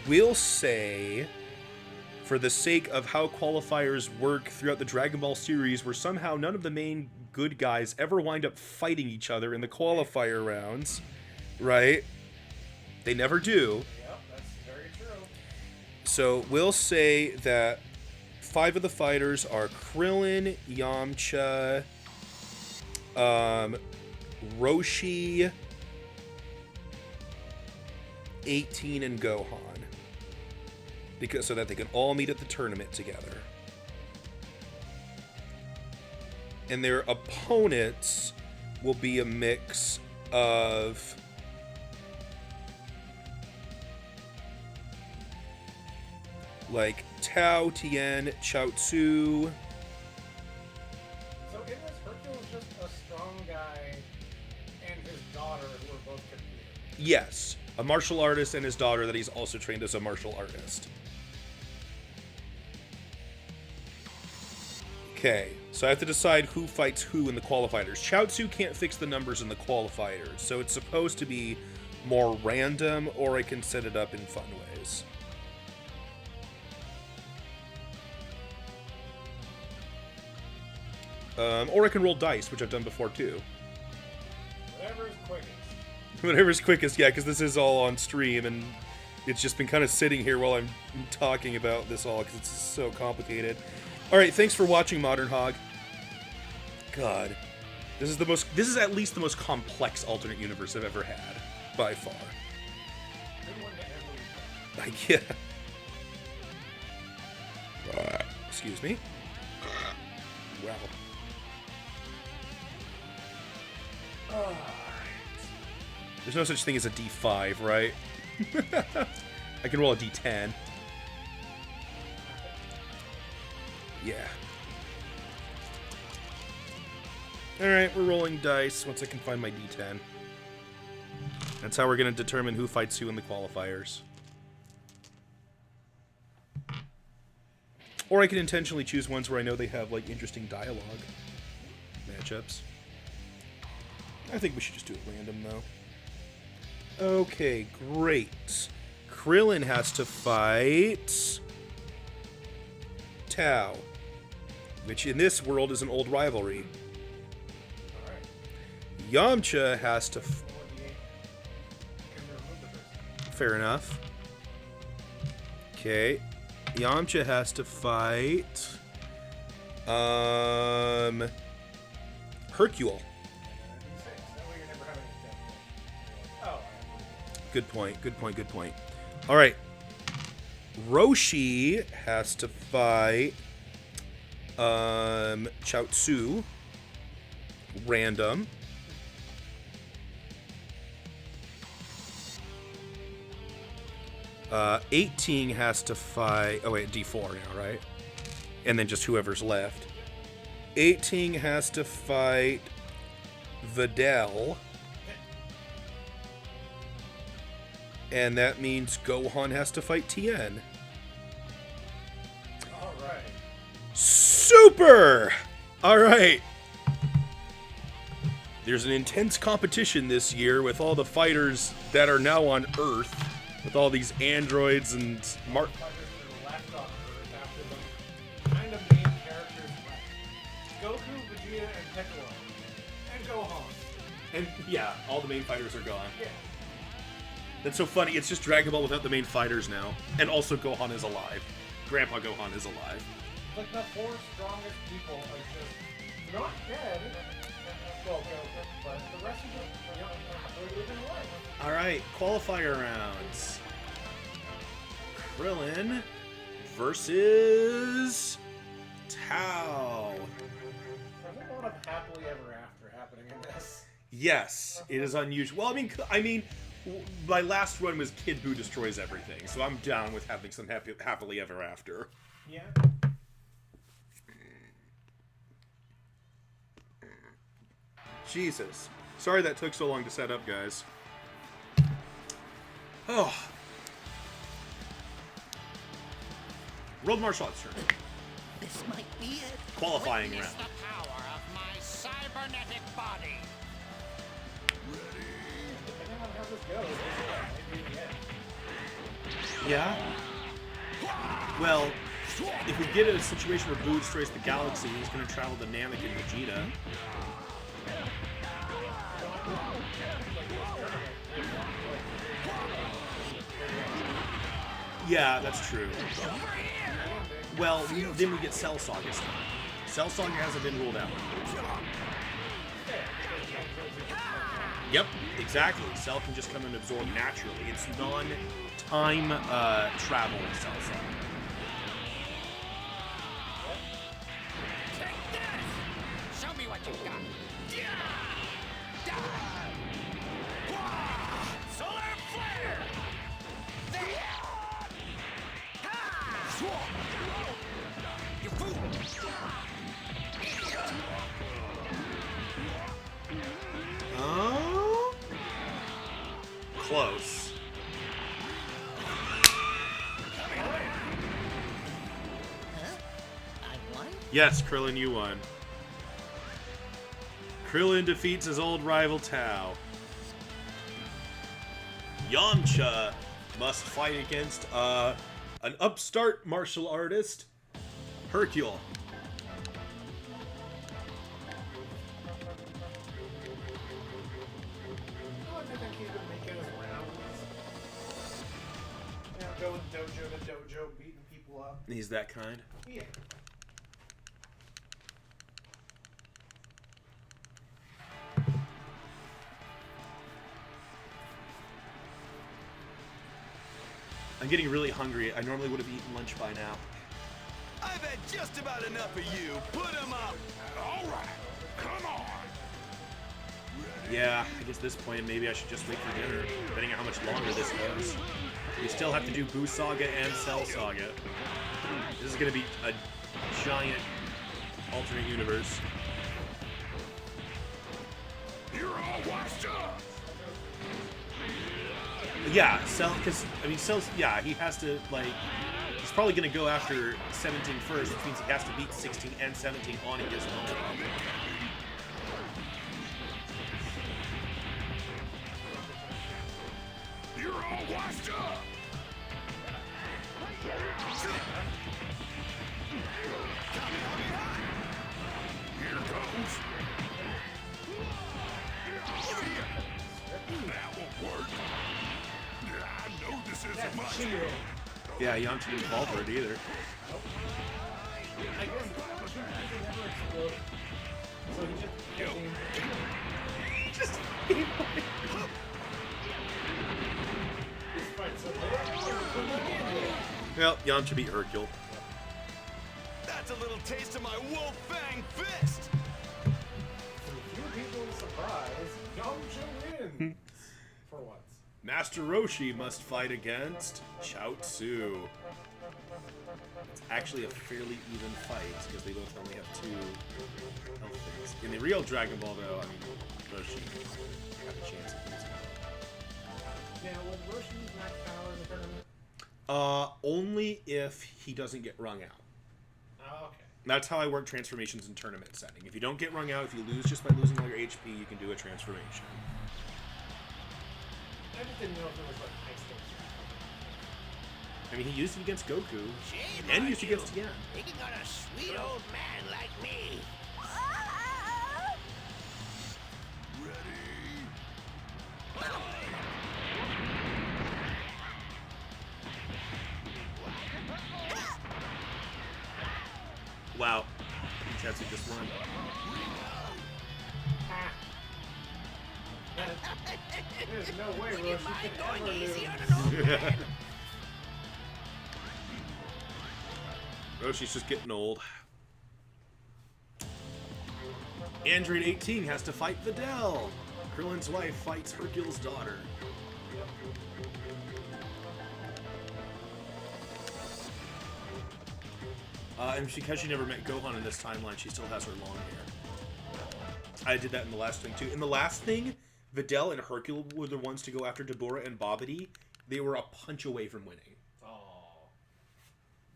we'll say, for the sake of how qualifiers work throughout the Dragon Ball series, where somehow none of the main good guys ever wind up fighting each other in the qualifier rounds, right? They never do. Yep, that's very true. So we'll say that 5 of the fighters are Krillin, Yamcha, Roshi, 18, and Gohan. Because so that they can all meet at the tournament together. And their opponents will be a mix of like Tao, Tien, Chaozu. So in this, Hercule is just a strong guy and his daughter who are both competing. Yes, a martial artist and his daughter that he's also trained as a martial artist. Okay, so I have to decide who fights who in the qualifiers. Chaozu can't fix the numbers in the qualifiers, so it's supposed to be more random, or I can set it up in fun ways. Or I can roll dice, which I've done before too. Whatever's quickest. Whatever's quickest, yeah, because this is all on stream, and it's just been kind of sitting here while I'm talking about this all, because it's so complicated. Alright, thanks for watching, Modern Hog. God. This is at least the most complex alternate universe I've ever had. By far. Yeah. Excuse me. Wow. There's no such thing as a D5, right? I can roll a D10. Yeah. Alright, we're rolling dice once I can find my D10. That's how we're going to determine who fights who in the qualifiers. Or I can intentionally choose ones where I know they have, like, interesting dialogue matchups. I think we should just do it random, though. Okay, great. Krillin has to fight Tao, which in this world is an old rivalry. Yamcha has to... Fair enough. Okay. Yamcha has to fight... Hercule. Good point, good point, good point. Alright. Roshi has to fight... Chaozu. Random. Uh, 18 has to fight... Oh, wait, D4 now, right? And then just whoever's left. 18 has to fight Videl. And that means Gohan has to fight Tien. Alright. Super! Alright. There's an intense competition this year with all the fighters that are now on Earth. With all these androids and Fighters that are left on Earth after the kind of main characters left. Goku, Vegeta, and Piccolo. And Gohan. And yeah, all the main fighters are gone. Yeah. That's so funny. It's just Dragon Ball without the main fighters now. And also Gohan is alive. Grandpa Gohan is alive. Like the 4 strongest people are just not dead. Well, but the rest of them are living life. Alright, qualifier rounds. Krillin versus Tao. There's a lot of happily ever after happening in this. Yes, it is unusual. Well, I mean, my last run was Kid Buu destroys everything, so I'm down with having some happily ever after. Yeah. Jesus. Sorry that took so long to set up, guys. Oh. World Martial Arts tournament. This might be it. Qualifying Witness round. the power of my cybernetic body. Depending on how this goes, maybe in the end. Yeah. Well, if we get a situation where Boo destroys the galaxy, he's going to travel to Namek and Vegeta. Yeah, that's true. Well, then we get Cell Saga stuff. Cell Saga hasn't been ruled out. Yep, exactly. Cell can just come and absorb naturally. It's non-time travel Cell Saga. Take this! Show me what you've got. Solar flare! You fool! Oh? Close. I won? Yes, Krillin, you won. Krillin defeats his old rival Tao. Yamcha must fight against an upstart martial artist, Hercule. I think he's been making his rounds. You know, going dojo to dojo, beating people up. He's that kind. Yeah. I'm getting really hungry. I normally would have eaten lunch by now. I've had just about enough of you. Put him up. All right, come on. Yeah, I guess at this point maybe I should just wait for dinner, depending on how much longer this goes. We still have to do Boo Saga and Cell Saga. This is gonna be a giant alternate universe. You're all washed up. Yeah, Cell, because, I mean, Cell's, yeah, he has to, like, he's probably going to go after 17 first, which means he has to beat 16 and 17 on his own. You're all washed up. Here goes. That won't work. I know this isn't much. Yeah, Yamcha didn't fall for it either. I guess he never exploded. So he just This fight's so Well, Yamcha beat Hercule. That's a little taste of my Wolf Fang fist. few people surprised. Yamcha wins. For once. Master Roshi must fight against Chaozu. It's actually a fairly even fight, because they both only have 2 health things. In the real Dragon Ball, though, I mean, Roshi had a chance of losing. Now, will Roshi use max power in the tournament? Only if he doesn't get wrung out. Oh, okay. That's how I work transformations in tournament setting. If you don't get wrung out, if you lose just by losing all your HP, you can do a transformation. I just didn't know if there was like high stakes. I mean, he used it against Goku, Shame and on he used it you, against Tien. picking on a sweet old man like me. Wow. Tetsu just won. There's no way Would you Roshi mind could going ever easy lose. on an old man? Roshi's just getting old. Android 18 has to fight Videl. Krillin's wife fights Hercule's daughter. And because she never met Gohan in this timeline, she still has her long hair. I did that in the last thing, too. In the last thing, Videl and Hercule were the ones to go after Dabura and Babidi. They were a punch away from winning.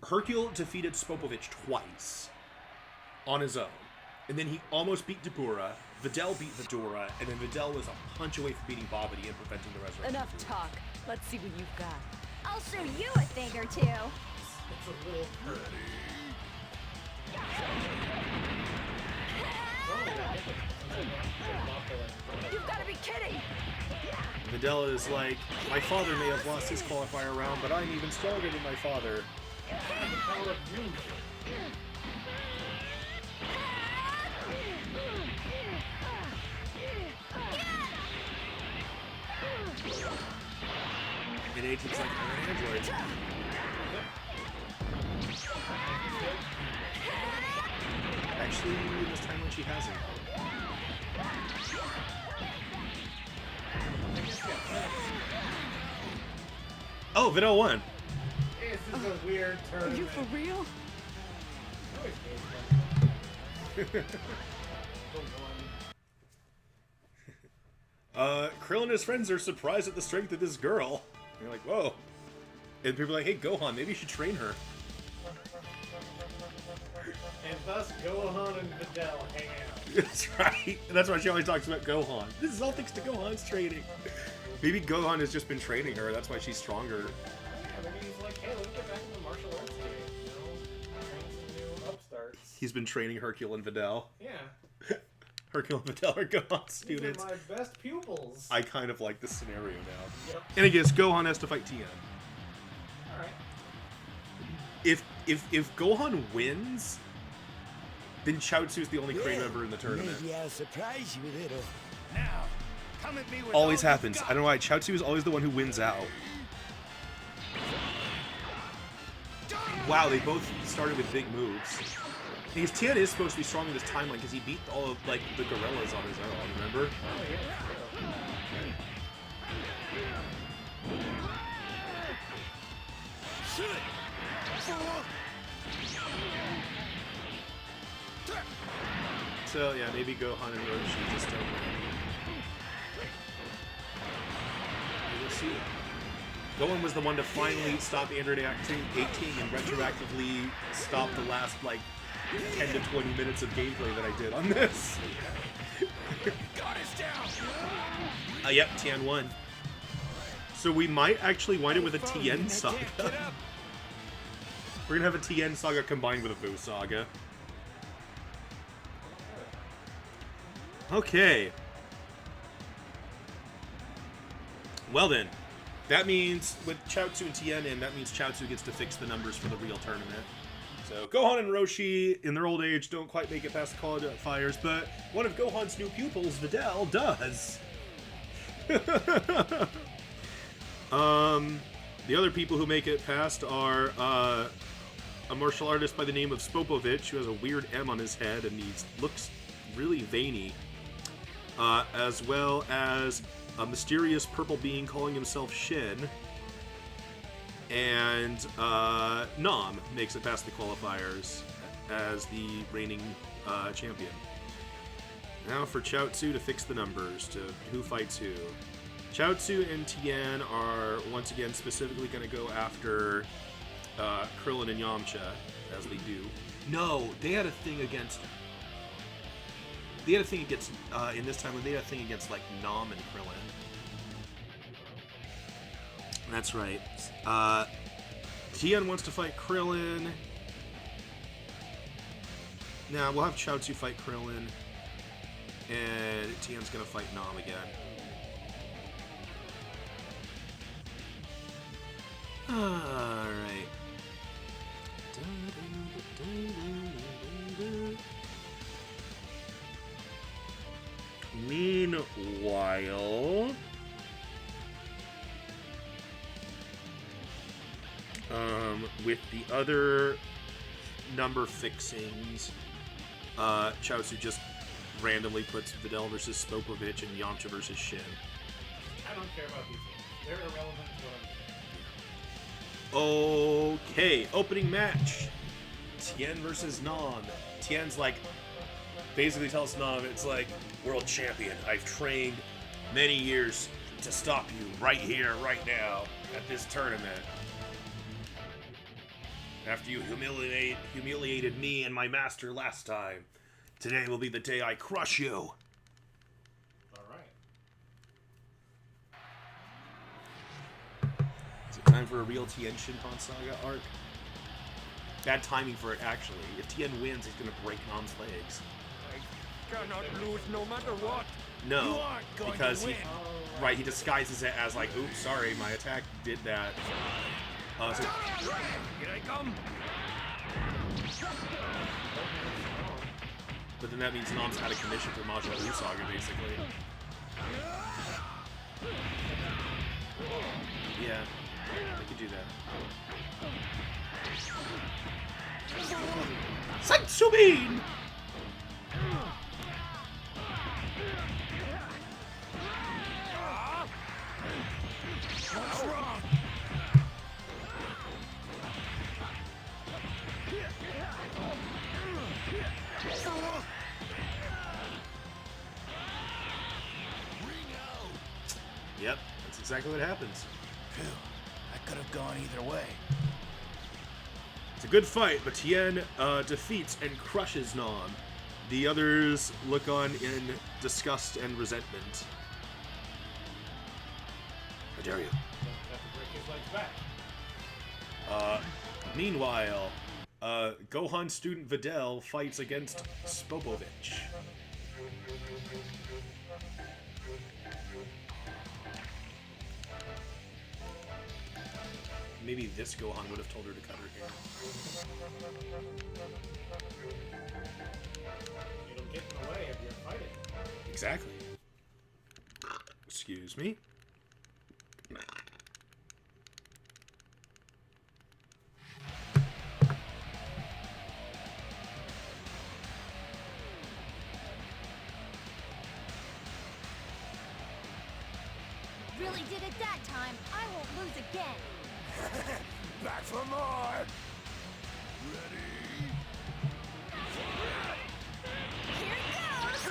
Hercule defeated Spopovich twice on his own. And then he almost beat Dabura. Videl beat Vidora. And then Videl was a punch away from beating Bobbity and preventing the resurrection. Enough talk. Let's see what you've got. I'll show you a thing or two. It's a little You've got to be kidding! Videl is like, my father may have lost his qualifier round, but I'm even stronger than my father. the power of youth. And AT's like, I'm an android. Actually, this time when she hasn't. Oh, Videl won. This is a weird turn. Are you for real? Krill and his friends are surprised at the strength of this girl. You're like, whoa. And people are like, hey, Gohan, maybe you should train her. And thus, Gohan and Videl hang out. That's right. And that's why she always talks about Gohan. This is all thanks to Gohan's training. Maybe Gohan has just been training her. That's why she's stronger. Yeah, maybe he's like, hey, let's get back to the martial arts game. You know, train some new upstarts. He's been training Hercule and Videl. Yeah. Hercule and Videl are Gohan students. These are my best pupils. I kind of like this scenario now. Yep. And I guess Gohan has to fight Tien. Alright. If Gohan wins, then Chaozu is the only Kree member in the tournament. Maybe I'll surprise you a little. Now, come at me with Always all you've happens. got. I don't know why. Chaozu is always the one who wins out. Wow, they both started with big moves. Because Tien is supposed to be strong in this timeline because he beat all of like the gorillas on his own, remember? Oh, yeah. So yeah, maybe Gohan and Roshi just don't win. We'll see. Gohan was the one to finally stop Android 18 and retroactively stop the last like 10 to 20 minutes of gameplay that I did on this. Yep, Tien won. So we might actually wind up with a Tien saga. We're gonna have a Tien saga combined with a Boo saga. Okay. Well then, that means with Chaozu and Tien in, that means Chaozu gets to fix the numbers for the real tournament. So Gohan and Roshi, in their old age, don't quite make it past the qualifiers, but one of Gohan's new pupils, Videl, does. The other people who make it past are a martial artist by the name of Spopovich, who has a weird M on his head and he looks really veiny, as well as a mysterious purple being calling himself Shin. And Nam makes it past the qualifiers as the reigning champion. Now for Chaozu to fix the numbers to who fights who. Chaozu and Tien are once again specifically going to go after Krillin and Yamcha, as they do. No, they had a thing against. They had a thing against in this time when they had a thing against like Nam and Krillin. That's right. Tien wants to fight Krillin. Now we'll have Chaozu fight Krillin, and Tien's gonna fight Nam again. All right. Meanwhile, with the other number fixings, Chaozu just randomly puts Videl versus Spopovich and Yamcha versus Shin. I don't care about these things. They're irrelevant to what I'm doing. Okay, opening match. Tien versus Nam. Tien's like, basically tells Nam, it's like, world champion, I've trained many years to stop you right here, right now, at this tournament. After you humiliated me and my master last time, today will be the day I crush you. Alright. Is it time for a real Tien Shinhan Saga arc? Bad timing for it, actually. If Tien wins, he's gonna break Nam's legs. I cannot lose no matter what. No, You aren't going because to win. he disguises it as like, oops, sorry, my attack did that. So, Here I come. but then that means Nam's out of commission for Majin Buu Saga, basically. Yeah, I could do that. Satsubin! What's wrong? Yep, that's exactly what happens. Phew, that could have gone either way. It's a good fight, but Tien defeats and crushes Nam. The others look on in disgust and resentment. How dare you? Have to break his legs back. Meanwhile, Gohan student Videl fights against Spopovich. Maybe this Gohan would have told her to cut her hair. It'll get in the way of your fighting. Exactly. Excuse me. Really did it that time. I won't lose again. Back for more! Ready? Here it goes.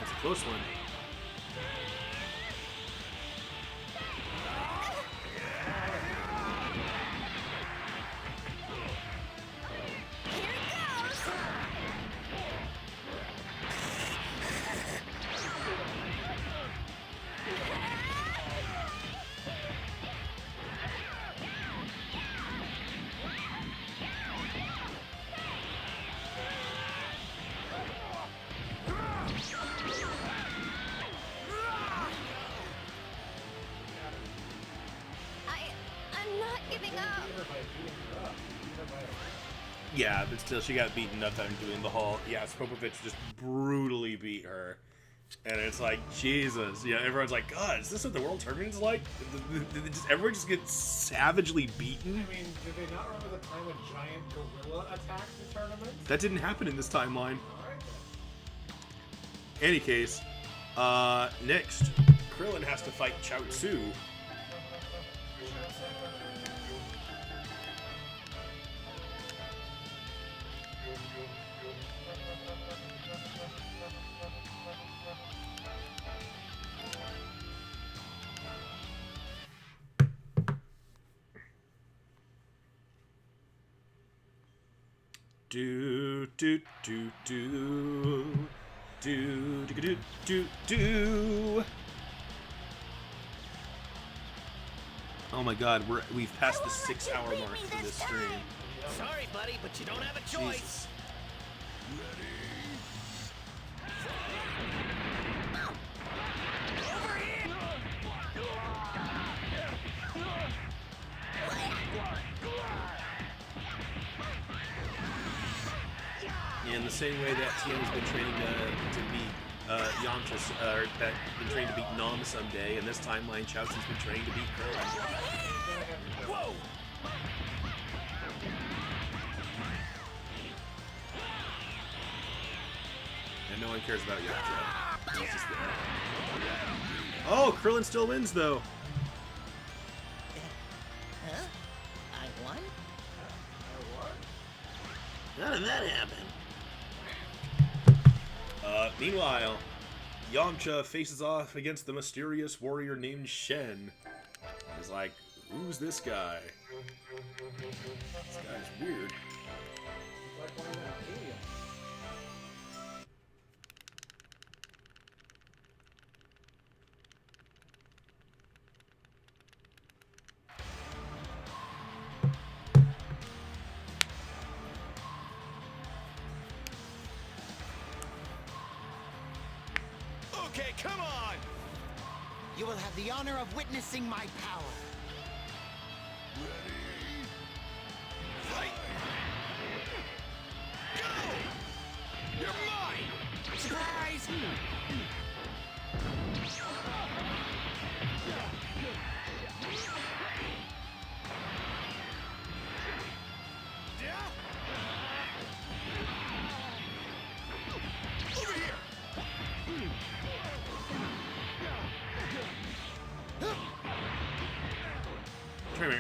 That's a close one. I'm not giving up. Yeah, but still, she got beaten up time doing the whole. Yeah, Spopovich just brutally beat her. And it's like, Jesus. Yeah, everyone's like, God, is this what the World Tournament's like? Did everyone just get savagely beaten? I mean, did they not remember the time a giant gorilla attacked the tournament? That didn't happen in this timeline. Alright then. Any case, next, Krillin has to fight Chaozu. Do do do do do do do do do. Oh my God, we've passed the 6-hour mark for this stream. Sorry, buddy, but you don't have a choice. Jesus. in the same way that Tien's been training to beat Yamcha, or that been training to beat Nom someday, in this timeline, Chaozu's been training to beat Krillin. Whoa! And no one cares about Yamcha. He's just there. Oh, Krillin still wins, though. Huh? I won? How did that happen? Meanwhile, Yamcha faces off against the mysterious warrior named Shen. He's like, who's this guy? This guy's weird. Okay, come on! You will have the honor of witnessing my power. Ready? Fight! Go! You're mine! Surprise! Over here!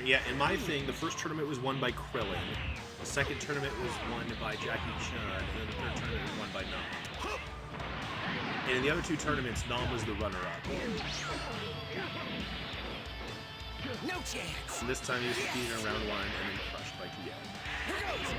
Yeah, in my thing, the first tournament was won by Krillin. The second tournament was won by Jackie Chun, and then the third tournament was won by Nom. And in the other two tournaments, Nom was the runner-up. No chance! And this time he was defeated in round 1 and then crushed by Tien. Here goes!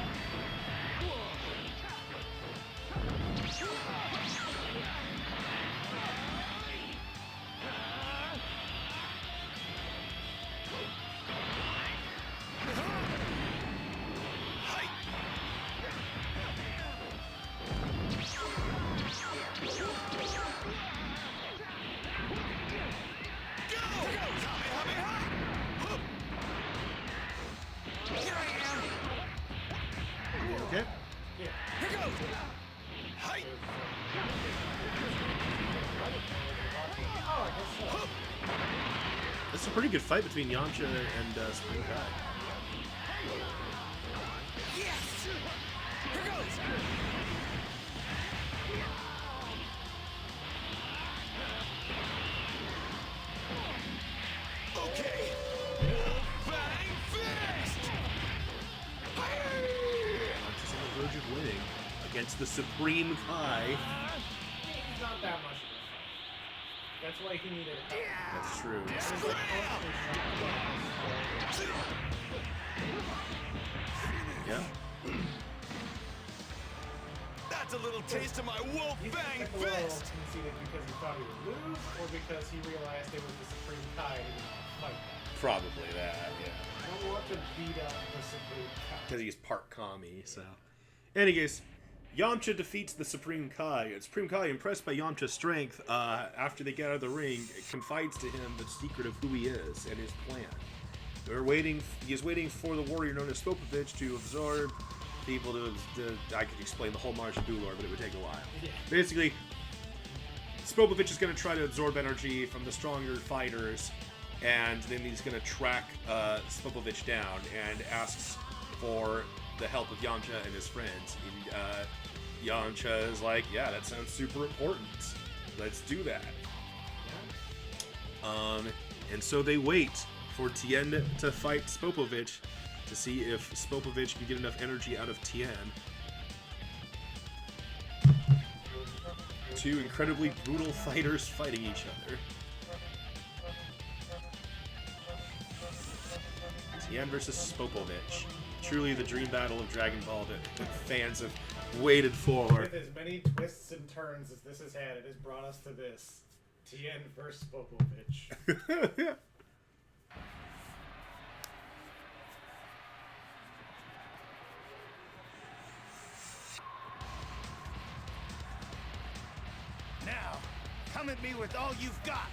Okay? Here goes! Hi! This is a pretty good fight between Yamcha and Supreme Kai. Yes! Here goes! Okay! Bang fist! Yamcha's on the verge of winning against the Supreme Kai. He's not that much of a fight. That's why he needed help. That's true. Yeah. That's a little taste of my wolf He's bang like a little fist! conceited because he thought he would lose, or because he realized it was the Supreme Kai and he didn't want to fight that. Probably that, yeah. I don't want to beat up the Supreme Kai. Because he's part kami, so. Anyways, Yamcha defeats the Supreme Kai. And Supreme Kai, impressed by Yamcha's strength, after they get out of the ring, confides to him the secret of who he is and his plan. He is waiting for the warrior known as Spopovich to absorb people I could explain the whole Majin Buu lore, but it would take a while. Yeah. Basically, Spopovich is going to try to absorb energy from the stronger fighters, and then he's going to track Spopovich down and asks for the help of Yamcha and his friends. And Yamcha is like, yeah, that sounds super important. Let's do that. And so they wait for Tien to fight Spopovich to see if Spopovich can get enough energy out of Tien. Two incredibly brutal fighters fighting each other. Tien versus Spopovich. Truly the dream battle of Dragon Ball that fans have waited for. With as many twists and turns as this has had, it has brought us to this. Tien versus Spopovich. Now, come at me with all you've got!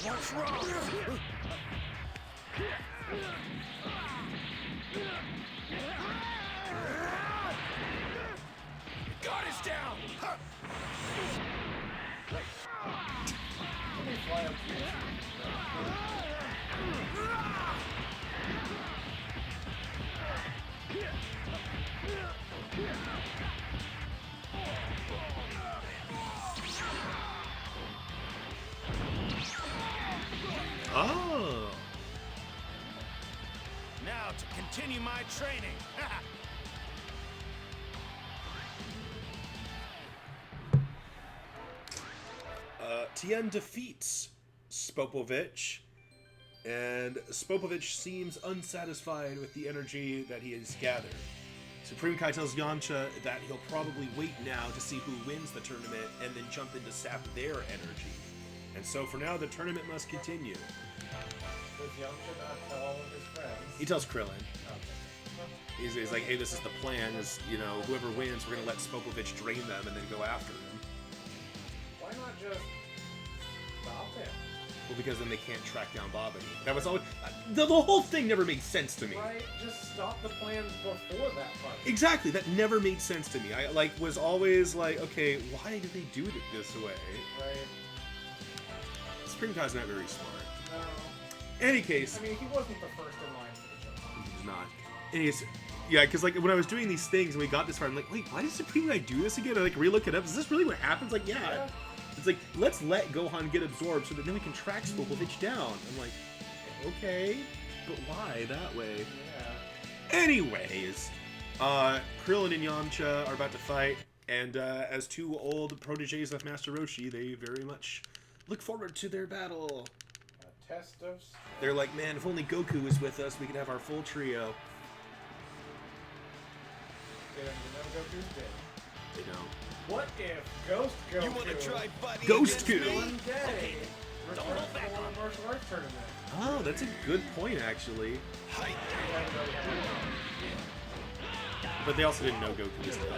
What's wrong? Guard is down! Let me fly up to you. Oh. Now to continue my training. Tien defeats Spopovich, and Spopovich seems unsatisfied with the energy that he has gathered. Supreme Kai tells Yamcha that he'll probably wait now to see who wins the tournament and then jump in to sap their energy. And so for now, the tournament must continue. Does Yamcha not tell all of his friends? He tells Krillin. Okay. He's like, hey, this is the plan, is, you know, whoever wins, we're going to let Spopovich drain them and then go after him. Why not just stop him? Well, because then they can't track down Bobbity. That was always... The whole thing never made sense to me. Why just stop the plan before that part? Exactly, that never made sense to me. I, like, was always like, okay, why did they do it this way? Right. Supreme Kai's not very smart. No. Any case... I mean, he wasn't the first in line for the job. He's not. Anyways, yeah, because, like, when I was doing these things and we got this far, I'm like, wait, why did Supreme Kai do this again? I, like, re-look it up. Is this really what happens? Like, yeah. It's like, let's let Gohan get absorbed so that then we can track Spopovich down. I'm like, okay, but why that way? Yeah. Anyways, Krillin and Yamcha are about to fight, and as two old proteges of Master Roshi, they very much look forward to their battle. A test of strength. They're like, man, if only Goku was with us, we could have our full trio. They never go through dead. They don't. What if Ghost Goku... You want to try buddy Ghost against Goo. me? One day Don't returns hold back to the on. martial arts tournament. Oh, that's a good point, actually. But they also didn't know Goku was dead.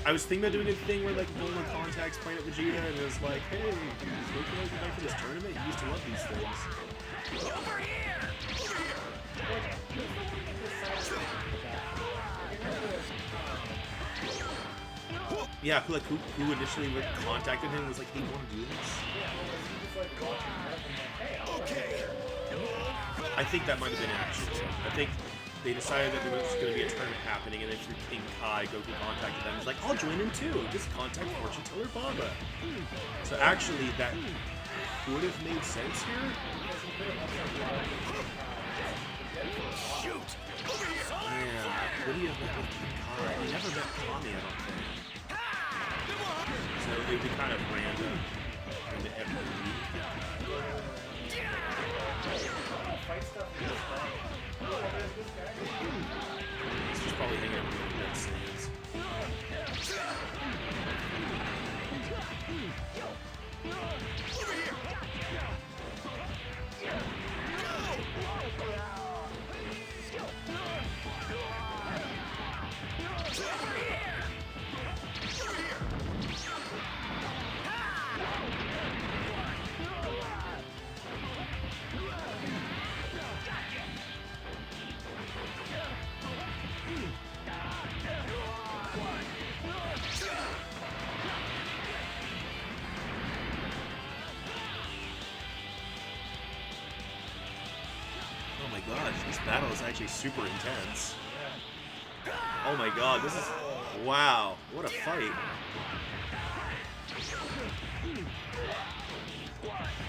I was thinking about doing a thing where, like, Bulma contacts Planet Vegeta and is like, hey, is Goku like back for this tournament? He used to love these things. Over here! Yeah, who initially contacted him was like, hey, you want to do this? Okay. I think that might have been actually. I think they decided that there was going to be a tournament happening, and then through King Kai, Goku contacted them. He's like, I'll join in too. Just contact Fortune Teller Baba. So actually, that would have made sense here. Shoot! Yeah, would he have met with King Kai? He never met Kami, I don't think. So it would be kind of random. And every week. He's just probably hanging out with the dead sands. Oh my gosh, this battle is actually super intense. Oh my god, this is... Wow, what a fight.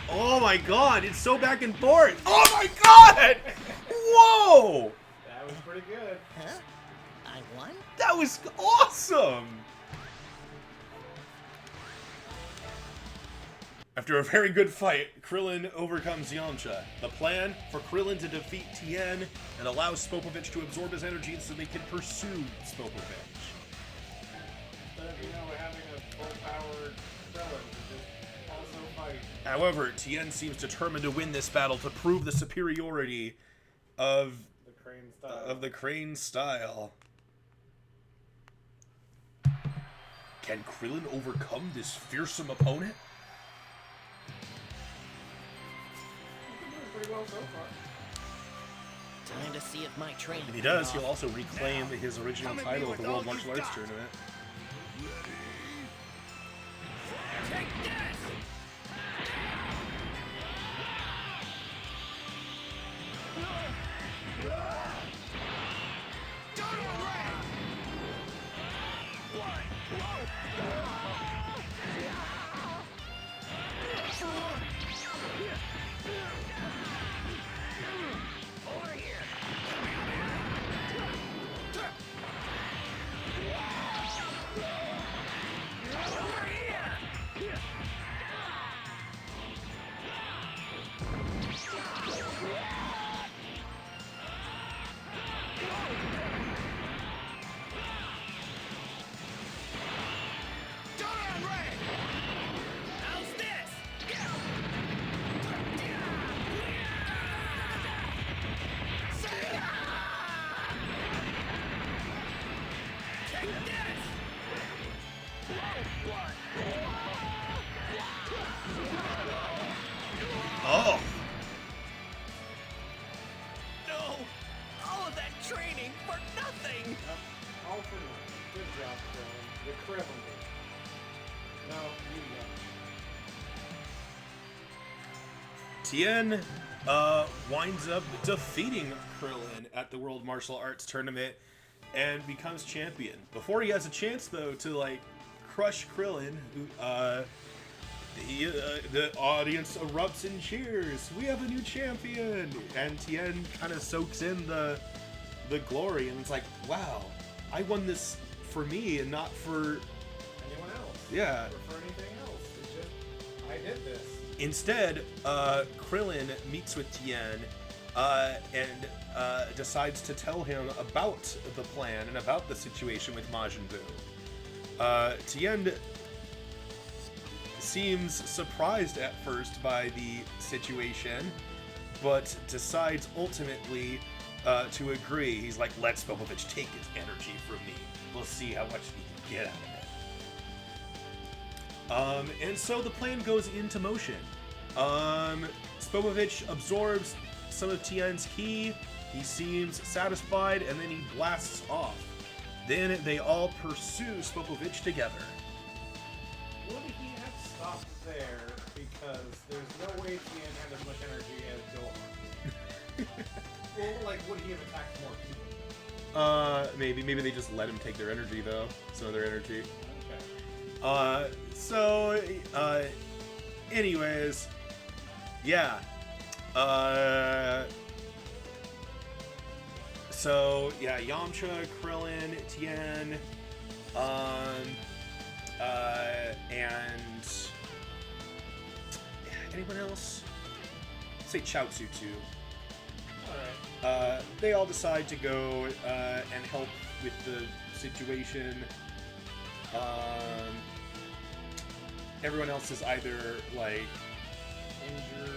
Oh my god, it's so back and forth. Oh my god! Whoa! That was pretty good. Huh? I won? That was awesome! After a very good fight, Krillin overcomes Yamcha. The plan for Krillin to defeat Tien and allow Spopovich to absorb his energy so they can pursue Spopovich. Instead of, having a full-powered Krillin to just also fight. However, Tien seems determined to win this battle to prove the superiority of the Crane style. Can Krillin overcome this fearsome opponent? Pretty well so far. Time to see if my training. If he does, he'll also reclaim his original title of the World Martial Arts Tournament. Take this! Oh! No! All of that training for nothing! All for nothing. Good job, Krillin. You're criminal. No, you Tien winds up defeating Krillin at the World Martial Arts Tournament and becomes champion. Before he has a chance, though, to crush Krillin, who the audience erupts in cheers. We have a new champion, and Tien kind of soaks in the glory, and it's like, wow, I won this for me and not for anyone else. Yeah. Or for anything else. It's just, I did this. Instead, Krillin meets with Tien and decides to tell him about the plan and about the situation with Majin Buu. Tien seems surprised at first by the situation, but decides ultimately to agree. He's like, let Spopovich take his energy from me. We'll see how much he can get out of it. And so the plan goes into motion. Spopovich absorbs some of Tien's ki. He seems satisfied, and then he blasts off. Then they all pursue Spopovich together. Would he have stopped there? Because there's no way Tien had as much energy as Gohan. Well, would he have attacked more people? Maybe they just let him take their energy, though. Some of their energy. Okay. Anyways, yeah. Yamcha, Krillin, Tien, and anyone else? Say Chaozu too. Alright. They all decide to go and help with the situation. Everyone else is either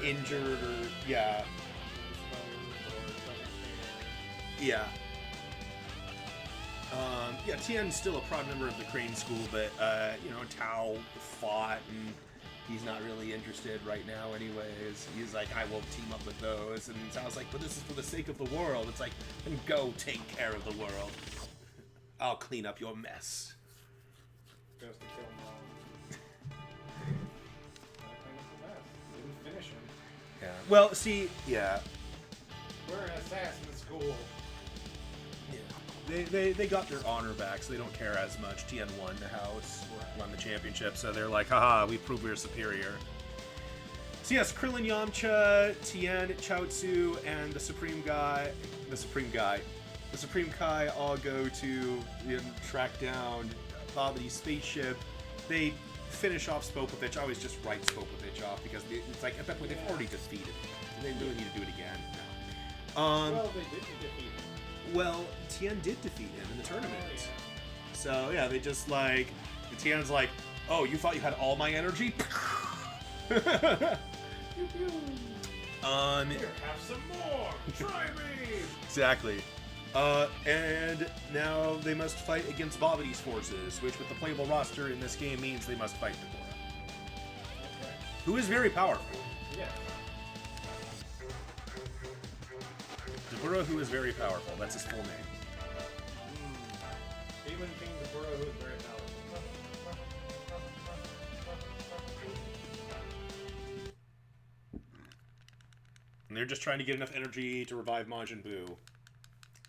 injured or yeah. Tien's still a proud member of the Crane School, but Tao fought and he's not really interested right now anyways. He's like, I won't team up with those, and Tao's like, but this is for the sake of the world. It's like, then go take care of the world. I'll clean up your mess. Goes to kill Mom. Didn't finish him. Yeah. Well, see, yeah. We're an assassin school. They got their honor back, so they don't care as much. Tien won the house, won the championship, so they're like, haha, we proved we're superior. So yes, Krillin, Yamcha, Tien, Chaozu, and the Supreme Guy, The Supreme Kai all go to track down Bobity's spaceship. They finish off Spopovich. I always just write Spopovich off because it's like at that point they've already defeated him. They really need to do it again. No. Well, they didn't defeat him. Well, Tien did defeat him in the tournament. So yeah, they just like Tien's like, oh, you thought you had all my energy? Pew, pew. Here, have some more. Try me. Exactly. And now they must fight against Bobity's forces, which with the playable roster in this game means they must fight Dabura. Okay. Who is very powerful. Yeah. Dabura, who is very powerful. That's his full name. Demon King Dabura, who is very powerful. And they're just trying to get enough energy to revive Majin Buu.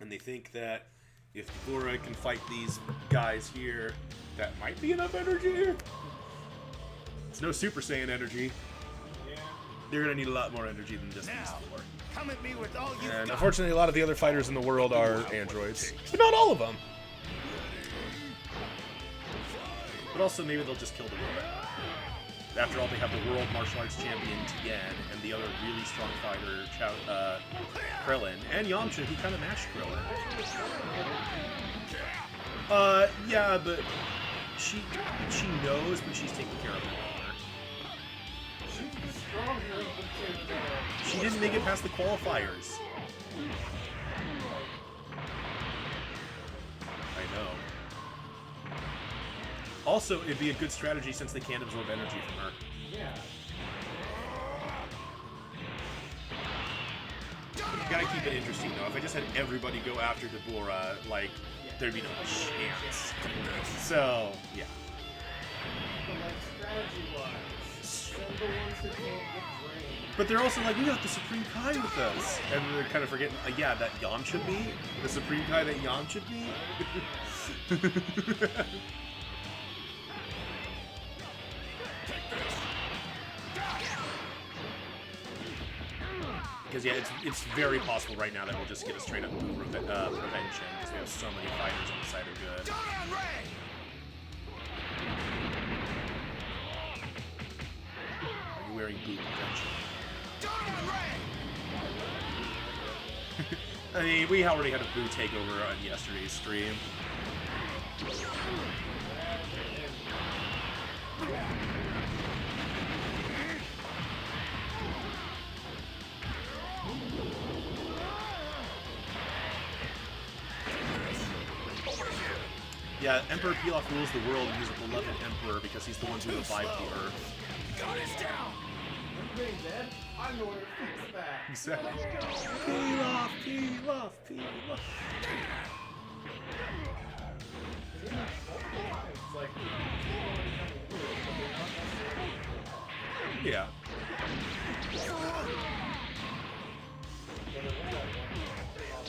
And they think that if Dabura can fight these guys here, that might be enough energy. It's no Super Saiyan energy. Yeah. They're gonna need a lot more energy than just these four. Come at me with all you And got. unfortunately, a lot of the other fighters in the world are androids. But not all of them. But also, maybe they'll just kill Dabura. After all, they have the World Martial Arts Champion Tien and the other really strong fighter, Krillin, and Yamcha, who kind of matched Krillin. Yeah, but she knows, but she's taking care of it. She's the stronger of the two. She didn't make it past the qualifiers. I know. Also, it'd be a good strategy since they can't absorb energy from her. Yeah. You gotta keep it interesting, though. If I just had everybody go after Dabura, like, there'd be no chance. So, yeah. But like strategy-wise, send the ones who can't get drained. But they're also like, we got the Supreme Kai with us. And they're kind of forgetting, yeah, that Yamcha be? The Supreme Kai that Yamcha be? Because yeah, it's very possible right now that we'll just get a straight up prevention because we have so many fighters on the side of good. Are you wearing boot prevention? I mean, we already had a boot takeover on yesterday's stream. Yeah, Emperor Pilaf rules the world and he's a beloved emperor because he's the one who revived the Earth. Gun is down. I'm being dead. I'm going to fix that. Exactly. Pilaf, Pilaf, Pilaf. It's like, Yeah.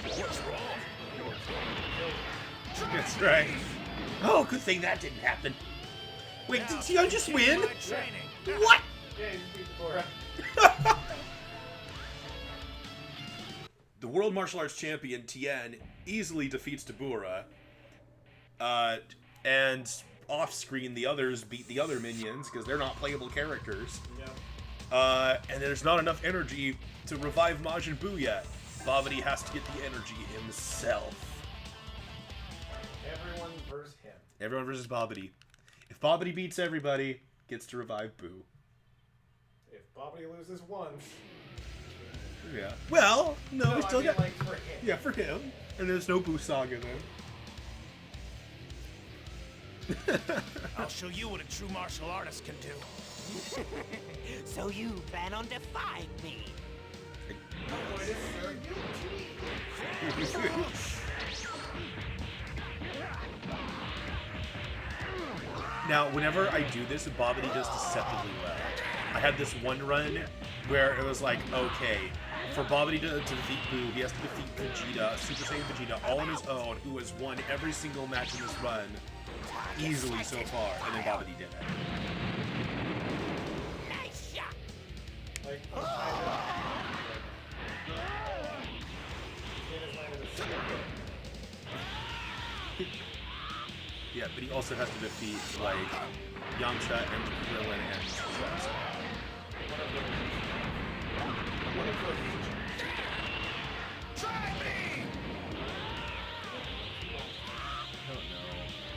What's wrong? That's right. Oh, good thing that didn't happen. Wait, did Tien just win? What? yeah, you beat Dabura. The World Martial Arts Champion Tien easily defeats Dabura. And off-screen, the others beat the other minions because they're not playable characters. Yeah. And there's not enough energy to revive Majin Buu yet. Babidi has to get the energy himself. Everyone versus him. Everyone versus Babidi. If Babidi beats everybody, gets to revive Buu. If Bobby loses once. Yeah. Well, no, we I still mean, got. like for him. Yeah, for him. And there's no Buu Saga then. I'll show you what a true martial artist can do. So you plan on defying me? Now, whenever I do this, Babidi does deceptively well. I had this one run where it was like, okay, for Babidi to defeat Buu, he has to defeat Vegeta, Super Saiyan Vegeta, all on his own, who has won every single match in this run easily so far, and then Babidi did it. Nice shot. Like, Yeah, but he also has to defeat, like, Yamcha and Krillin and Sasuke. Try me!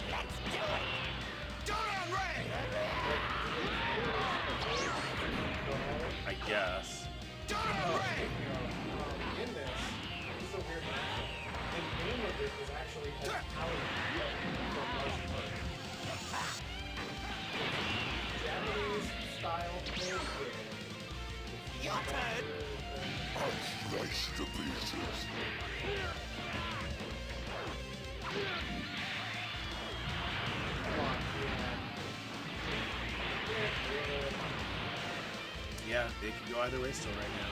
Let's do it! Doran Ray! I guess. Doran Ray! In this is a weird matchup. The name of it is actually Italian from Martian Earth. Japanese style play Your turn! I'll slice to pieces. Yeah, it could go either way still right now.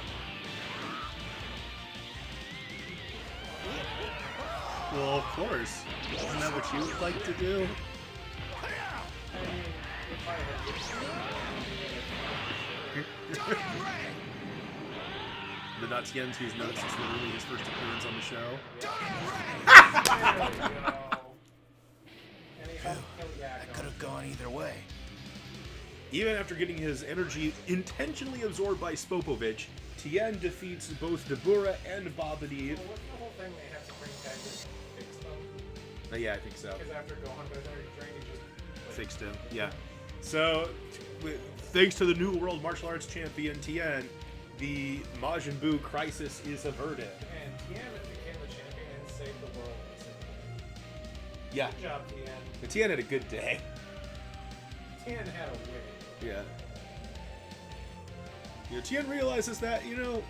Well, of course. Isn't that what you would like to do? The Nuttians, who's noticed it's literally his first appearance on the show. That could have gone either way. Even after getting his energy intentionally absorbed by Spopovich, Tien defeats both Dabura and Babidi. What's the whole thing? They have to bring back to fix them? Yeah, I think so. Because after Gohan was already trained, he just Fixed him, yeah. So, thanks to the New World Martial Arts Champion Tien, the Majin Buu crisis is averted. And Tien became the champion and saved the world. Yeah. Good job, Tien. But Tien had a good day. Tien had a win. Yeah. You know, Tien realizes that, you know,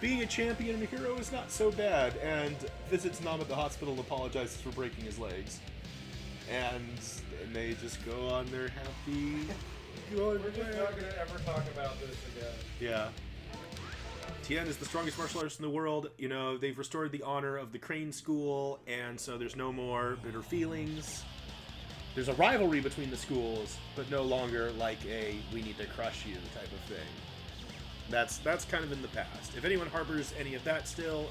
being a champion and a hero is not so bad, and visits Nam at the hospital and apologizes for breaking his legs. And they just go on their happy... We're just not going to ever talk about this again. Yeah. Tien is the strongest martial artist in the world. You know, they've restored the honor of the Crane School, and so there's no more bitter feelings. There's a rivalry between the schools, but no longer like a "we need to crush you" type of thing. That's kind of in the past. If anyone harbors any of that still,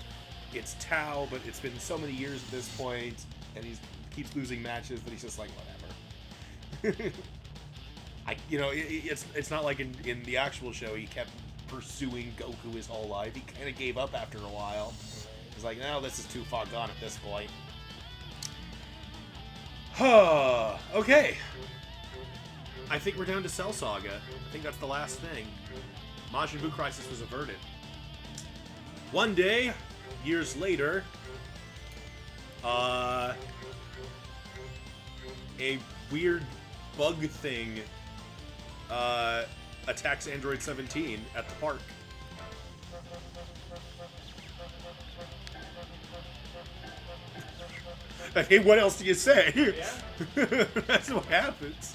it's Tao, but it's been so many years at this point, and he keeps losing matches, but he's just like, whatever. It's not like in the actual show he kept pursuing Goku his whole life. He kind of gave up after a while. He's like, no, this is too far gone at this point. Okay. I think we're down to Cell Saga. I think that's the last thing. Majin Buu crisis was averted. One day, years later, a weird bug thing attacks Android 17 at the park. Hey, what else do you say? Yeah? That's what happens.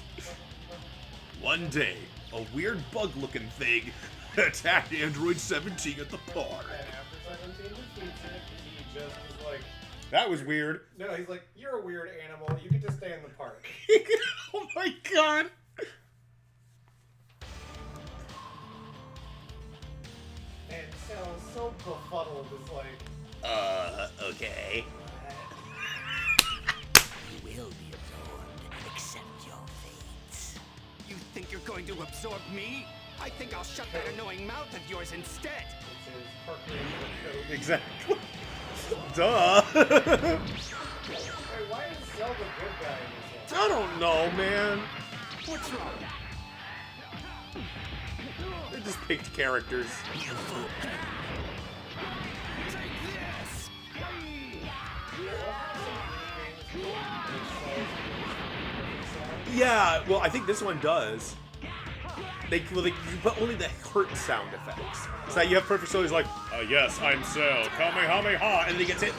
One day, a weird bug-looking thing attacked Android 17 at the park. And after 17 defeats it, he just was like... That was weird. No, he's like, you're a weird animal. You get to stay in the park. Oh my god. And sounds so befuddled. It's like... Okay. You will be absorbed. Accept your fate. You think you're going to absorb me? I think I'll shut that annoying mouth of yours instead. It's his park ranger code. Exactly. Duh. Hey, why is Cell the good guy in this one? I don't know, man. What's wrong? They just picked characters. Yeah, well, I think this one does. They put only the hurt sound effects. So you have Perfect Soul, he's like, yes, I'm Cell, Kamehameha, and then he gets hit.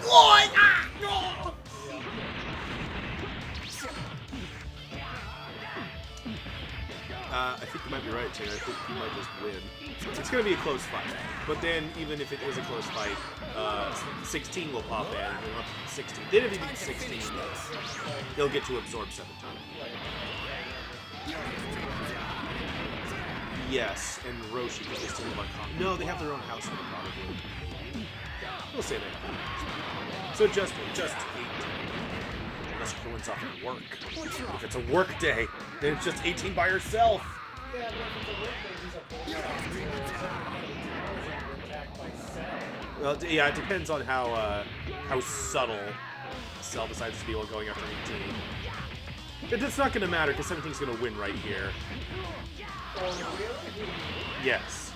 I think you might be right, Taylor. I think he might just win. It's going to be a close fight. But then, even if it is a close fight, 16 will pop in. And up to 16. Then if he beats 16, he'll get to absorb 7 times. Yes, and Roshi, because they still live on Kong. No, they have their own house now, probably. We'll say they have their own house. So just 8. unless Krillin's off at work. If it's a work day, then it's just 18 by herself. Yeah, but if it's a work day, he's a attacked by Cell. Well, yeah, it depends on how subtle Cell decides to be while going after 18. But it's not going to matter because 17's going to win right here. Yes.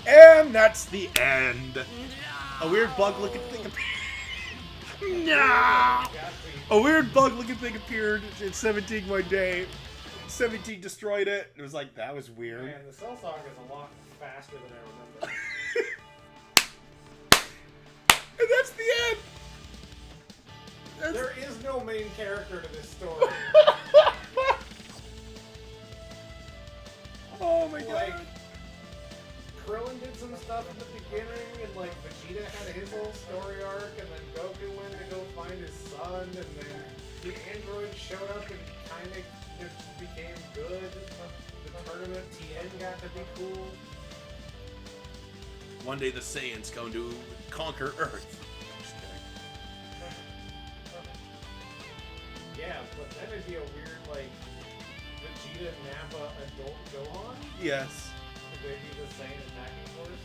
And that's the end. A weird bug-looking thing appeared. No! A weird bug-looking thing appeared in 17 one day. 17 destroyed it. It was like, that was weird. Man, the Cell Saga is a lot faster than I remember. And that's the end. There is no main character to this story. Oh my god. Like, Krillin did some stuff in the beginning, and like Vegeta had his whole story arc, and then Goku went to go find his son, and then the android showed up and kind of became good. The tournament Tien got to be cool. One day the Saiyans going to conquer Earth. Just kidding. Yeah, but then it'd be a weird, like, Vegeta, Nappa, adult Gohan? Yes. Could they be the same attacking force?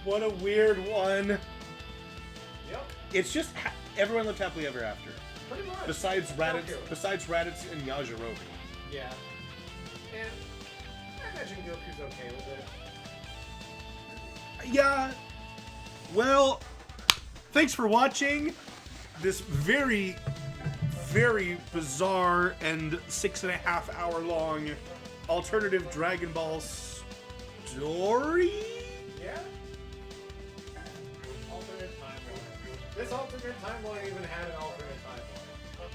What a weird one. Yep. It's just everyone lived happily ever after. Pretty much. Besides Raditz, Goku. and Yajirobe. Yeah. And I imagine Goku's okay with it. Yeah. Well, thanks for watching this very, very bizarre and 6.5 hour long alternative Dragon Ball story. Yeah. Alternate timeline. This alternate timeline even had an alternate timeline.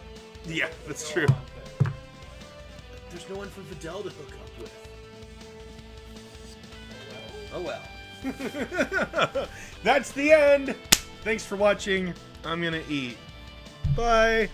Yeah, that's true. There's no one for Videl to hook up with. Oh well. That's the end. Thanks for watching. I'm gonna eat. Bye.